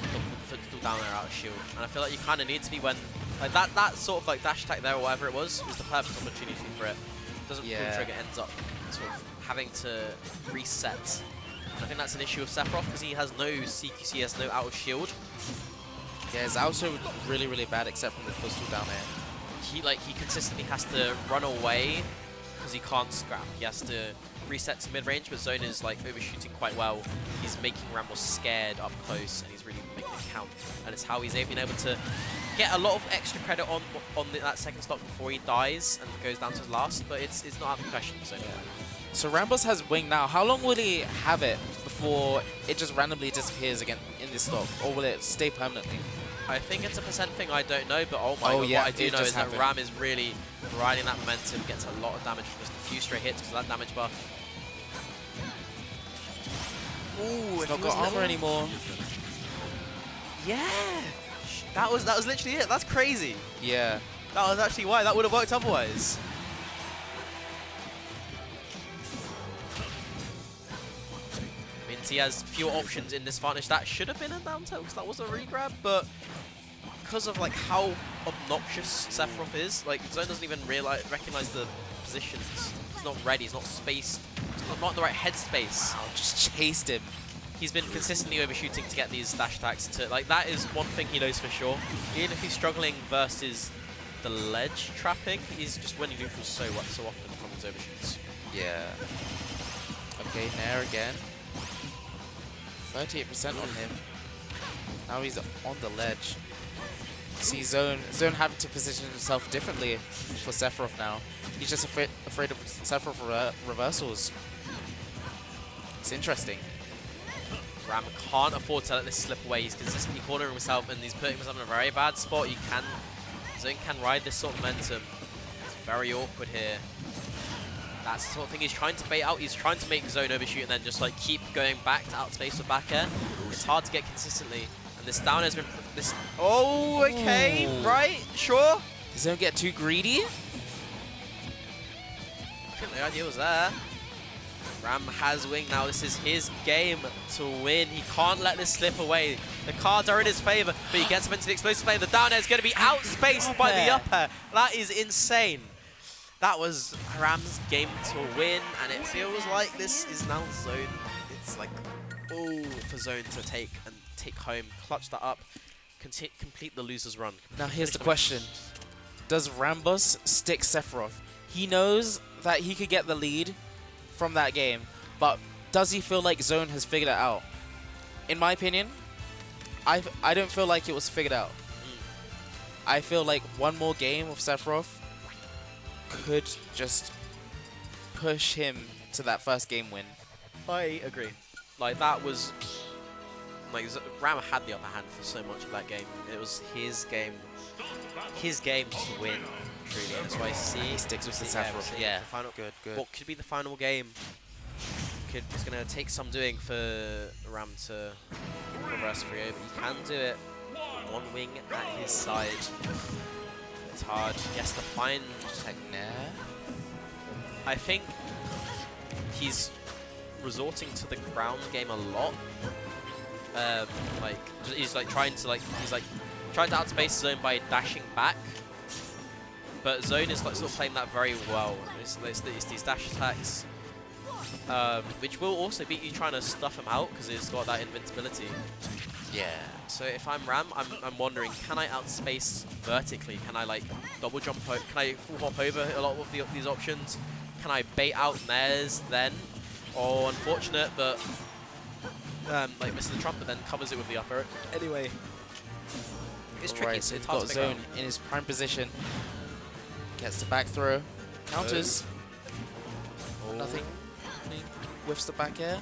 footstool down there out of shield, and I feel like you kind of need to be when like that sort of like dash attack there or whatever it was the perfect opportunity for it. Doesn't pull trigger, ends up sort of having to reset. I think that's an issue with Sephiroth because he has no CQC, he has no out of shield. Yeah, his also really bad except from the footstool down there. He consistently has to run away because he can't scrap. He has to reset to mid range, but Zone is like overshooting quite well. He's making RAMBOSS scared up close, and he's really making it count. And it's how he's been able to get a lot of extra credit on that second stock before he dies and goes down to his last. But it's not out of the question. So. Yeah. So RAMBOSS has Wing now. How long will he have it before it just randomly disappears again in this stock? Or will it stay permanently? I think it's a percent thing, I don't know, but oh my god, yeah, what I do know is that Ram is really riding that momentum, gets a lot of damage from just a few straight hits because of that damage buff. Ooh, it's not got armor anymore. Yeah! That was literally it, that's crazy. Yeah. That was actually why, that would have worked otherwise. He has fewer options in this Vanish. That should have been a down tilt because that was a regrab, but because of like how obnoxious Sephiroth is. Like Zone doesn't even recognize the positions. He's not ready. He's not spaced. He's not in the right headspace. Oh, just chased him. He's been consistently overshooting to get these dash attacks to like. That is one thing he knows for sure. Even if he's struggling versus the ledge trapping, he's just winning neutrals so often from his overshoots. Yeah. Okay, Nair again. 38% on him. Now he's on the ledge. See Zone having to position himself differently for Sephiroth now. He's just afraid of Sephiroth reversals. It's interesting. Ram can't afford to let this slip away. He's consistently cornering himself and he's putting himself in a very bad spot. Zone can ride this sort of momentum. It's very awkward here. That's the sort of thing he's trying to bait out. He's trying to make Zone overshoot and then just like keep going back to outspace with back air. It's hard to get consistently. And this down has been oh, okay, right, sure. Does Zone get too greedy? I think the idea was there. Ram has wing now. This is his game to win. He can't let this slip away. The cards are in his favor, but he gets up into the explosive flame. The down air is going to be outspaced by the up air. That is insane. That was Ram's game to win, and it feels like this is now Zone. It's like, oh, for Zone to take home, clutch that up, complete the loser's run. Now here's the question. Does RAMBOSS stick Sephiroth? He knows that he could get the lead from that game, but does he feel like Zone has figured it out? In my opinion, I don't feel like it was figured out. I feel like one more game of Sephiroth could just push him to that first game win. I agree. Like that was like Ram had the upper hand for so much of that game. It was his game to win. Truly, that's why I see he sticks with the Sephiroth. Yeah, final. Good. What could be the final game? It's gonna take some doing for Ram to progress free over. He can do it. One wing at his side. It's hard. Yes, the fine Nair. I think he's resorting to the ground game a lot. He's trying to outspace Zone by dashing back. But Zone is like sort of playing that very well. It's these dash attacks, which will also beat you trying to stuff him out because he's got that invincibility. Yeah. So if I'm Ram, I'm wondering, can I outspace vertically? Can I like double jump? Can I full hop over a lot of these options? Can I bait out Nairs then? Oh, unfortunate, but like missing the trump, but then covers it with the upper. Anyway, it's tricky. Right, so it's he's hard got to Zone in his prime position. Gets the back throw. Counters. Oh. Nothing. He whiffs the back air.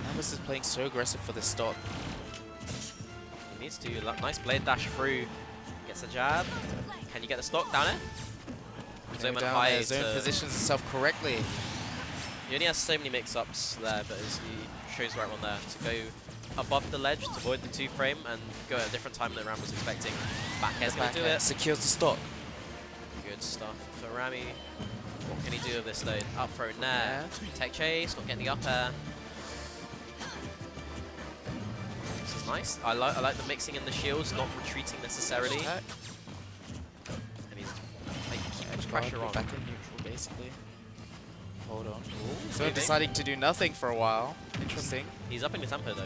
Nemesis is playing so aggressive for this stock. He needs to. Nice blade dash through. Gets a jab. Can you get the stock down it? Zone high. Zone positions himself correctly. He only has so many mix-ups there, but he shows the right one there to go above the ledge to avoid the 2-frame and go at a different time than Ram was expecting. Back air's going to do it. Secures the stock. Good stuff for Rami. What can he do with this though? Up throw Nair. Tech chase, not getting the up air. This is nice. I like the mixing in the shields, not retreating necessarily. And he's like keeping pressure on. Back in neutral basically. Hold on. Zone deciding to do nothing for a while. Interesting. He's upping the tempo though,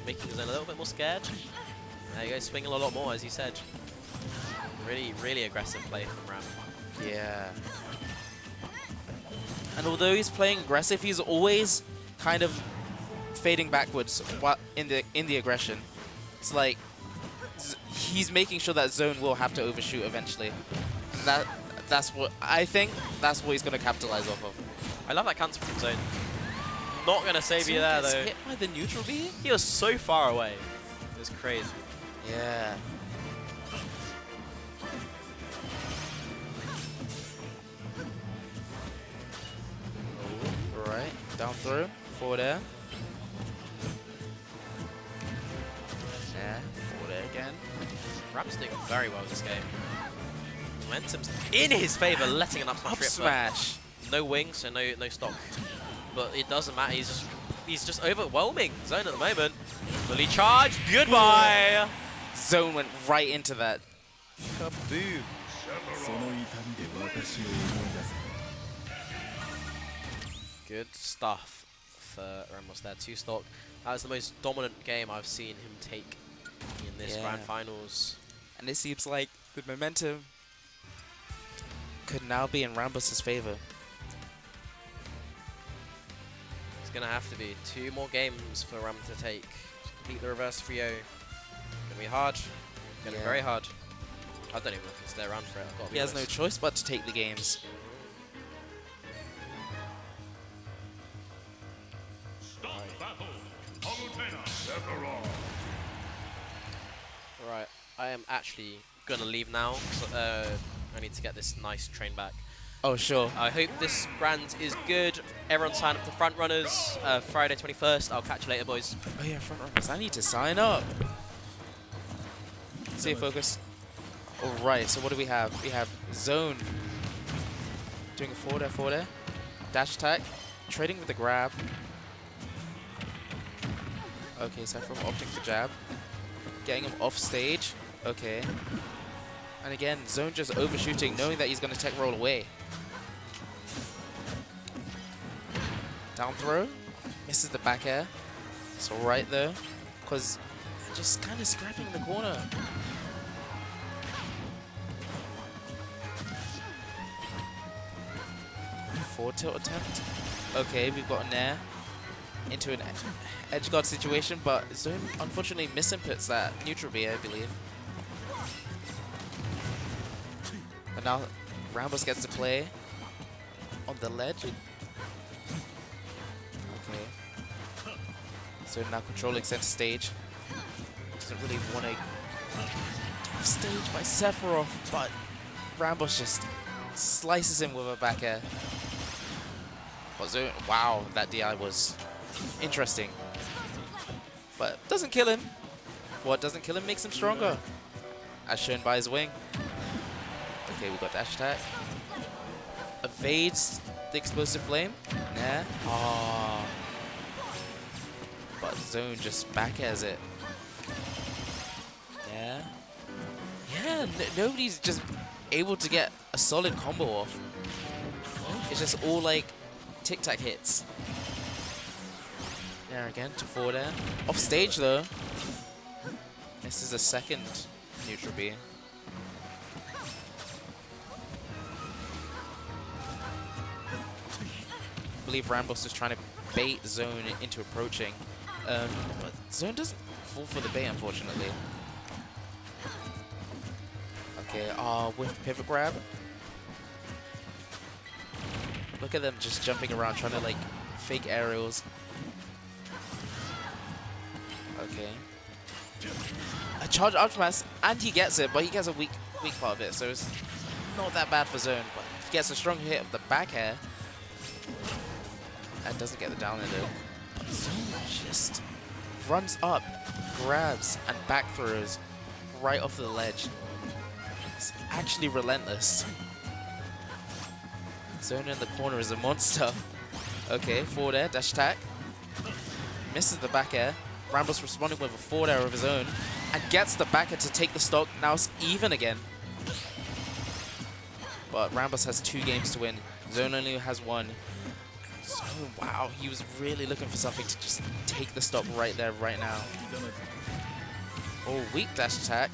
making Zone a little bit more scared. There you go, swinging a lot more as you said. Really, really aggressive play from Ram. Yeah. And although he's playing aggressive, he's always kind of fading backwards in the aggression. It's like he's making sure that Zone will have to overshoot eventually. And that's what I think. That's what he's going to capitalize off of. I love that counter from Zone. Not going to save you there though. Hit by the neutral B? He was so far away. It was crazy. Yeah. Alright, down through, forward air. Yeah, forward air again. Ram's doing very well this game. Momentum's in his favor, letting an up smash. Up smash. No wing, so no stock. But it doesn't matter, he's just he's just overwhelming Zone at the moment. Fully charged. Goodbye. Zone went right into that. Kaboom. Good stuff for Ramos there. 2-stock. That was the most dominant game I've seen him take in this Grand Finals. And it seems like the momentum could now be in RAMBOSS's favor. It's going to have to be 2 more games for Ram to take. Complete the reverse 3-0. Going to be hard. Going to be very hard. I don't even know if it's their round for it. I've got to be He has no honest. choice but to take the games. Right, I am actually going to leave now. I need to get this nice train back. Oh, sure. I hope this Grand is good. Everyone sign up to front runners. Friday 21st. I'll catch you later, boys. Oh yeah, front runners. I need to sign up. See you, focus. All right. So what do we have? We have Zone doing a forward air, dash attack, trading with the grab. Okay, Sephiroth opting for jab, getting him off stage. Okay. And again, Zone just overshooting, knowing that he's going to tech roll away. Down throw, misses the back air. It's alright though, because just kind of scrapping in the corner. Forward tilt attempt. Okay, we've got an air into an edge guard situation, but Zone unfortunately misinputs that neutral B, I believe. And now RAMBOSS gets to play on the ledge. Okay. So now controlling center stage. Doesn't really want to get off stage by Sephiroth, but RAMBOSS just slices him with a back air. But Zone, wow, that DI was interesting. But doesn't kill him. What doesn't kill him makes him stronger, as shown by his wing. Okay, we got dash attack. Evades the explosive flame. Nah. Oh. But Zone just back airs it. Yeah. Yeah, nobody's just able to get a solid combo off. It's just all like tic-tac hits. There again to forward air. Off stage though. This is a second neutral B. I believe RAMBOSS is trying to bait Zone into approaching. But Zone doesn't fall for the bait, unfortunately. Okay, with pivot grab. Look at them just jumping around, trying to like fake aerials. Okay. A charge up smash, and he gets it, but he gets a weak part of it, so it's not that bad for Zone. But he gets a strong hit of the back air. And doesn't get the down air though. But Zone just runs up, grabs, and back throws right off the ledge. It's actually relentless. Zone in the corner is a monster. Okay, forward air, dash attack. Misses the back air. RAMBOSS responding with a forward air of his own and gets the back air to take the stock. Now it's even again. But RAMBOSS has 2 games to win. Zone only has 1. So, wow, he was really looking for something to just take the stock right there, right now. Oh, weak dash attack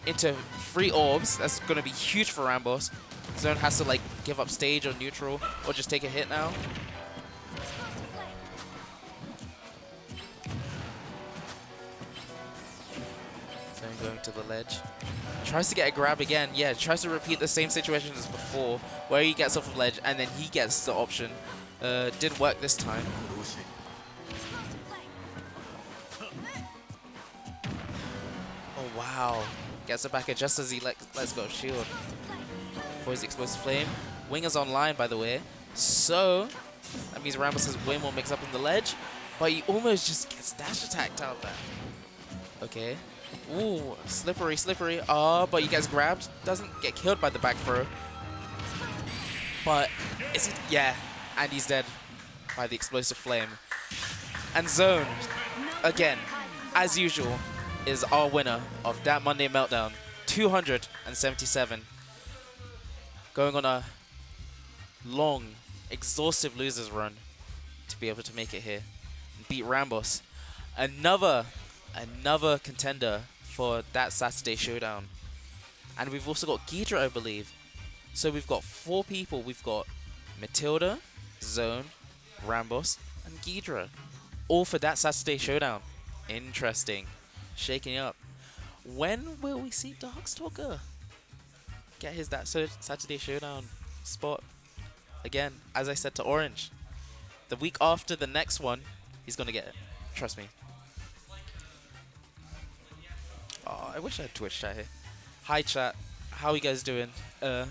into 3 orbs. That's going to be huge for RAMBOSS. Zone has to like give up stage or neutral or just take a hit now. Zone going to the ledge. Tries to get a grab again. Yeah, tries to repeat the same situation as before where he gets off the ledge and then he gets the option. Didn't work this time. Oh wow. Gets it back just as he lets go of shield. For his explosive flame. Wing is online, by the way. So, that means RAMBOSS has way more mix up in the ledge. But he almost just gets dash attacked out there. Okay. Ooh, slippery, slippery. Oh, but he gets grabbed. Doesn't get killed by the back throw. But, is he? Yeah. And he's dead by the explosive flame. And Zone, again, as usual, is our winner of that Monday Meltdown, 277. Going on a long, exhaustive losers run to be able to make it here. Beat RAMBOSS. Another contender for that Saturday showdown. And we've also got Ghidra, I believe. So we've got 4 people. We've got Matilda, Zone, RAMBOSS, and Ghidra. All for that Saturday showdown. Interesting. Shaking up. When will we see Darkstalker get his that Saturday showdown spot? Again, as I said to Orange, the week after the next one, he's going to get it. Trust me. Oh, I wish I had Twitch chat here. Hi chat, how you guys doing? The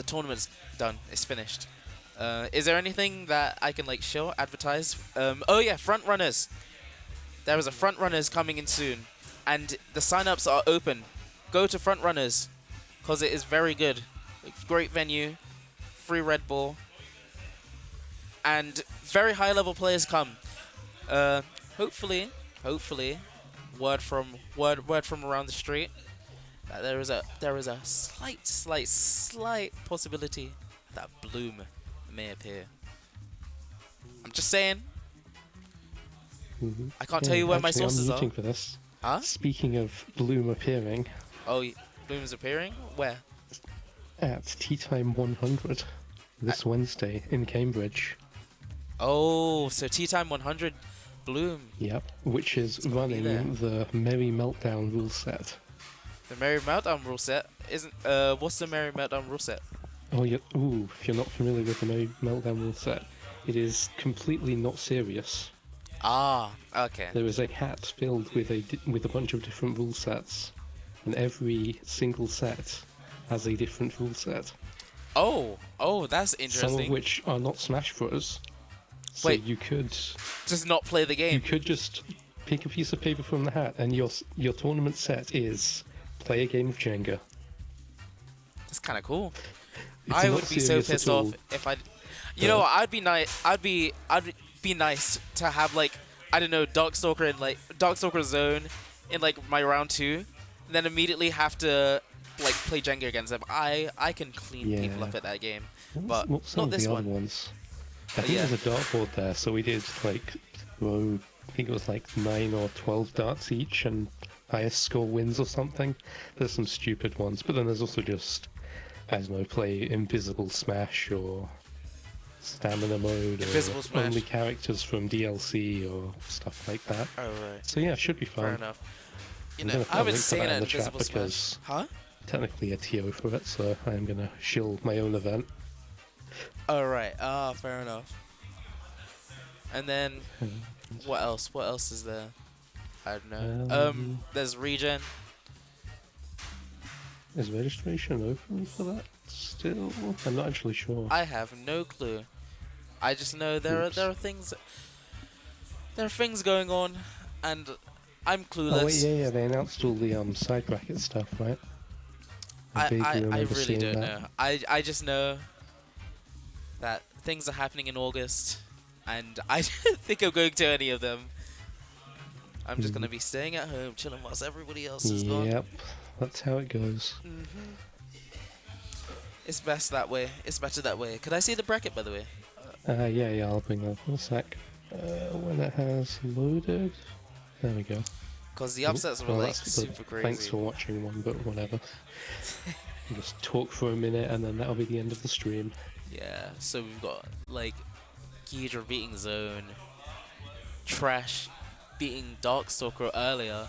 tournament's done, it's finished. Is there anything that I can like show, advertise? Oh yeah, front runners. There is a front runners coming in soon, and the sign-ups are open. Go to front runners, cause it is very good. Great venue, free Red Bull, and very high-level players come. Hopefully, word from around the street that there is a slight possibility that Bloom may appear. I'm just saying. I can't tell you where my sources I'm are. rooting for this. Huh? Speaking of Bloom appearing. Oh, Bloom's appearing? Where? At Tea Time 100 this Wednesday in Cambridge. Oh, so Tea Time 100 Bloom. Yep, which is running the Merry Meltdown rule set. The Merry Meltdown rule set isn't. What's the Merry Meltdown rule set? Oh, yeah. Ooh, if you're not familiar with the Merry Meltdown rule set, it is completely not serious. Ah, okay. There is a hat filled with a bunch of different rule sets, and every single set has a different rule set. Oh, that's interesting. Some of which are not Smash Bros. So Wait, you could just not play the game. You could just pick a piece of paper from the hat, and your tournament set is play a game of Jenga. That's kind of cool. It's I not would be so serious at pissed off all. if I. You know what? I'd be nice. I'd be nice to have like I don't know Darkstalker in like Darkstalker Zone in like my round 2, and then immediately have to like play Jenga against them. I can clean people up at that game, but What's some not of this the one. other ones? I think there's a dartboard there, so we did like throw. I think it was like 9 or 12 darts each, and highest score wins or something. There's some stupid ones, but then there's also just I don't know, play Invisible Smash or Stamina Mode, Invisible or Smash. only characters from DLC or stuff like that. Oh right. So yeah, it should be fun. Fair enough. You I'm know, gonna put I've a been link for saying that that in the chat Invisible Smash. because Huh? technically a TO for it, so I'm gonna shill my own event. All right. Fair enough. And then, what else? What else is there? I don't know. There's Regen. Is registration open for that still? I'm not actually sure. I have no clue. I just know there are things. There are things going on, and I'm clueless. Oh wait, yeah, they announced all the side bracket stuff, right? I vaguely remember really seeing don't that. know. I just know that things are happening in August, and I don't think I'm going to any of them. I'm just gonna be staying at home, chilling whilst everybody else is gone. Yep, that's how it goes. It's best that way. It's better that way. Could I see the bracket, by the way? Yeah, I'll bring that up in a sec. When it has loaded, there we go. Because the upsets were like that's super good. crazy. Thanks for watching one, but whatever. Just talk for a minute, and then that'll be the end of the stream. Yeah, so we've got like Ghidra beating Zone, Trash beating Darkstalker earlier,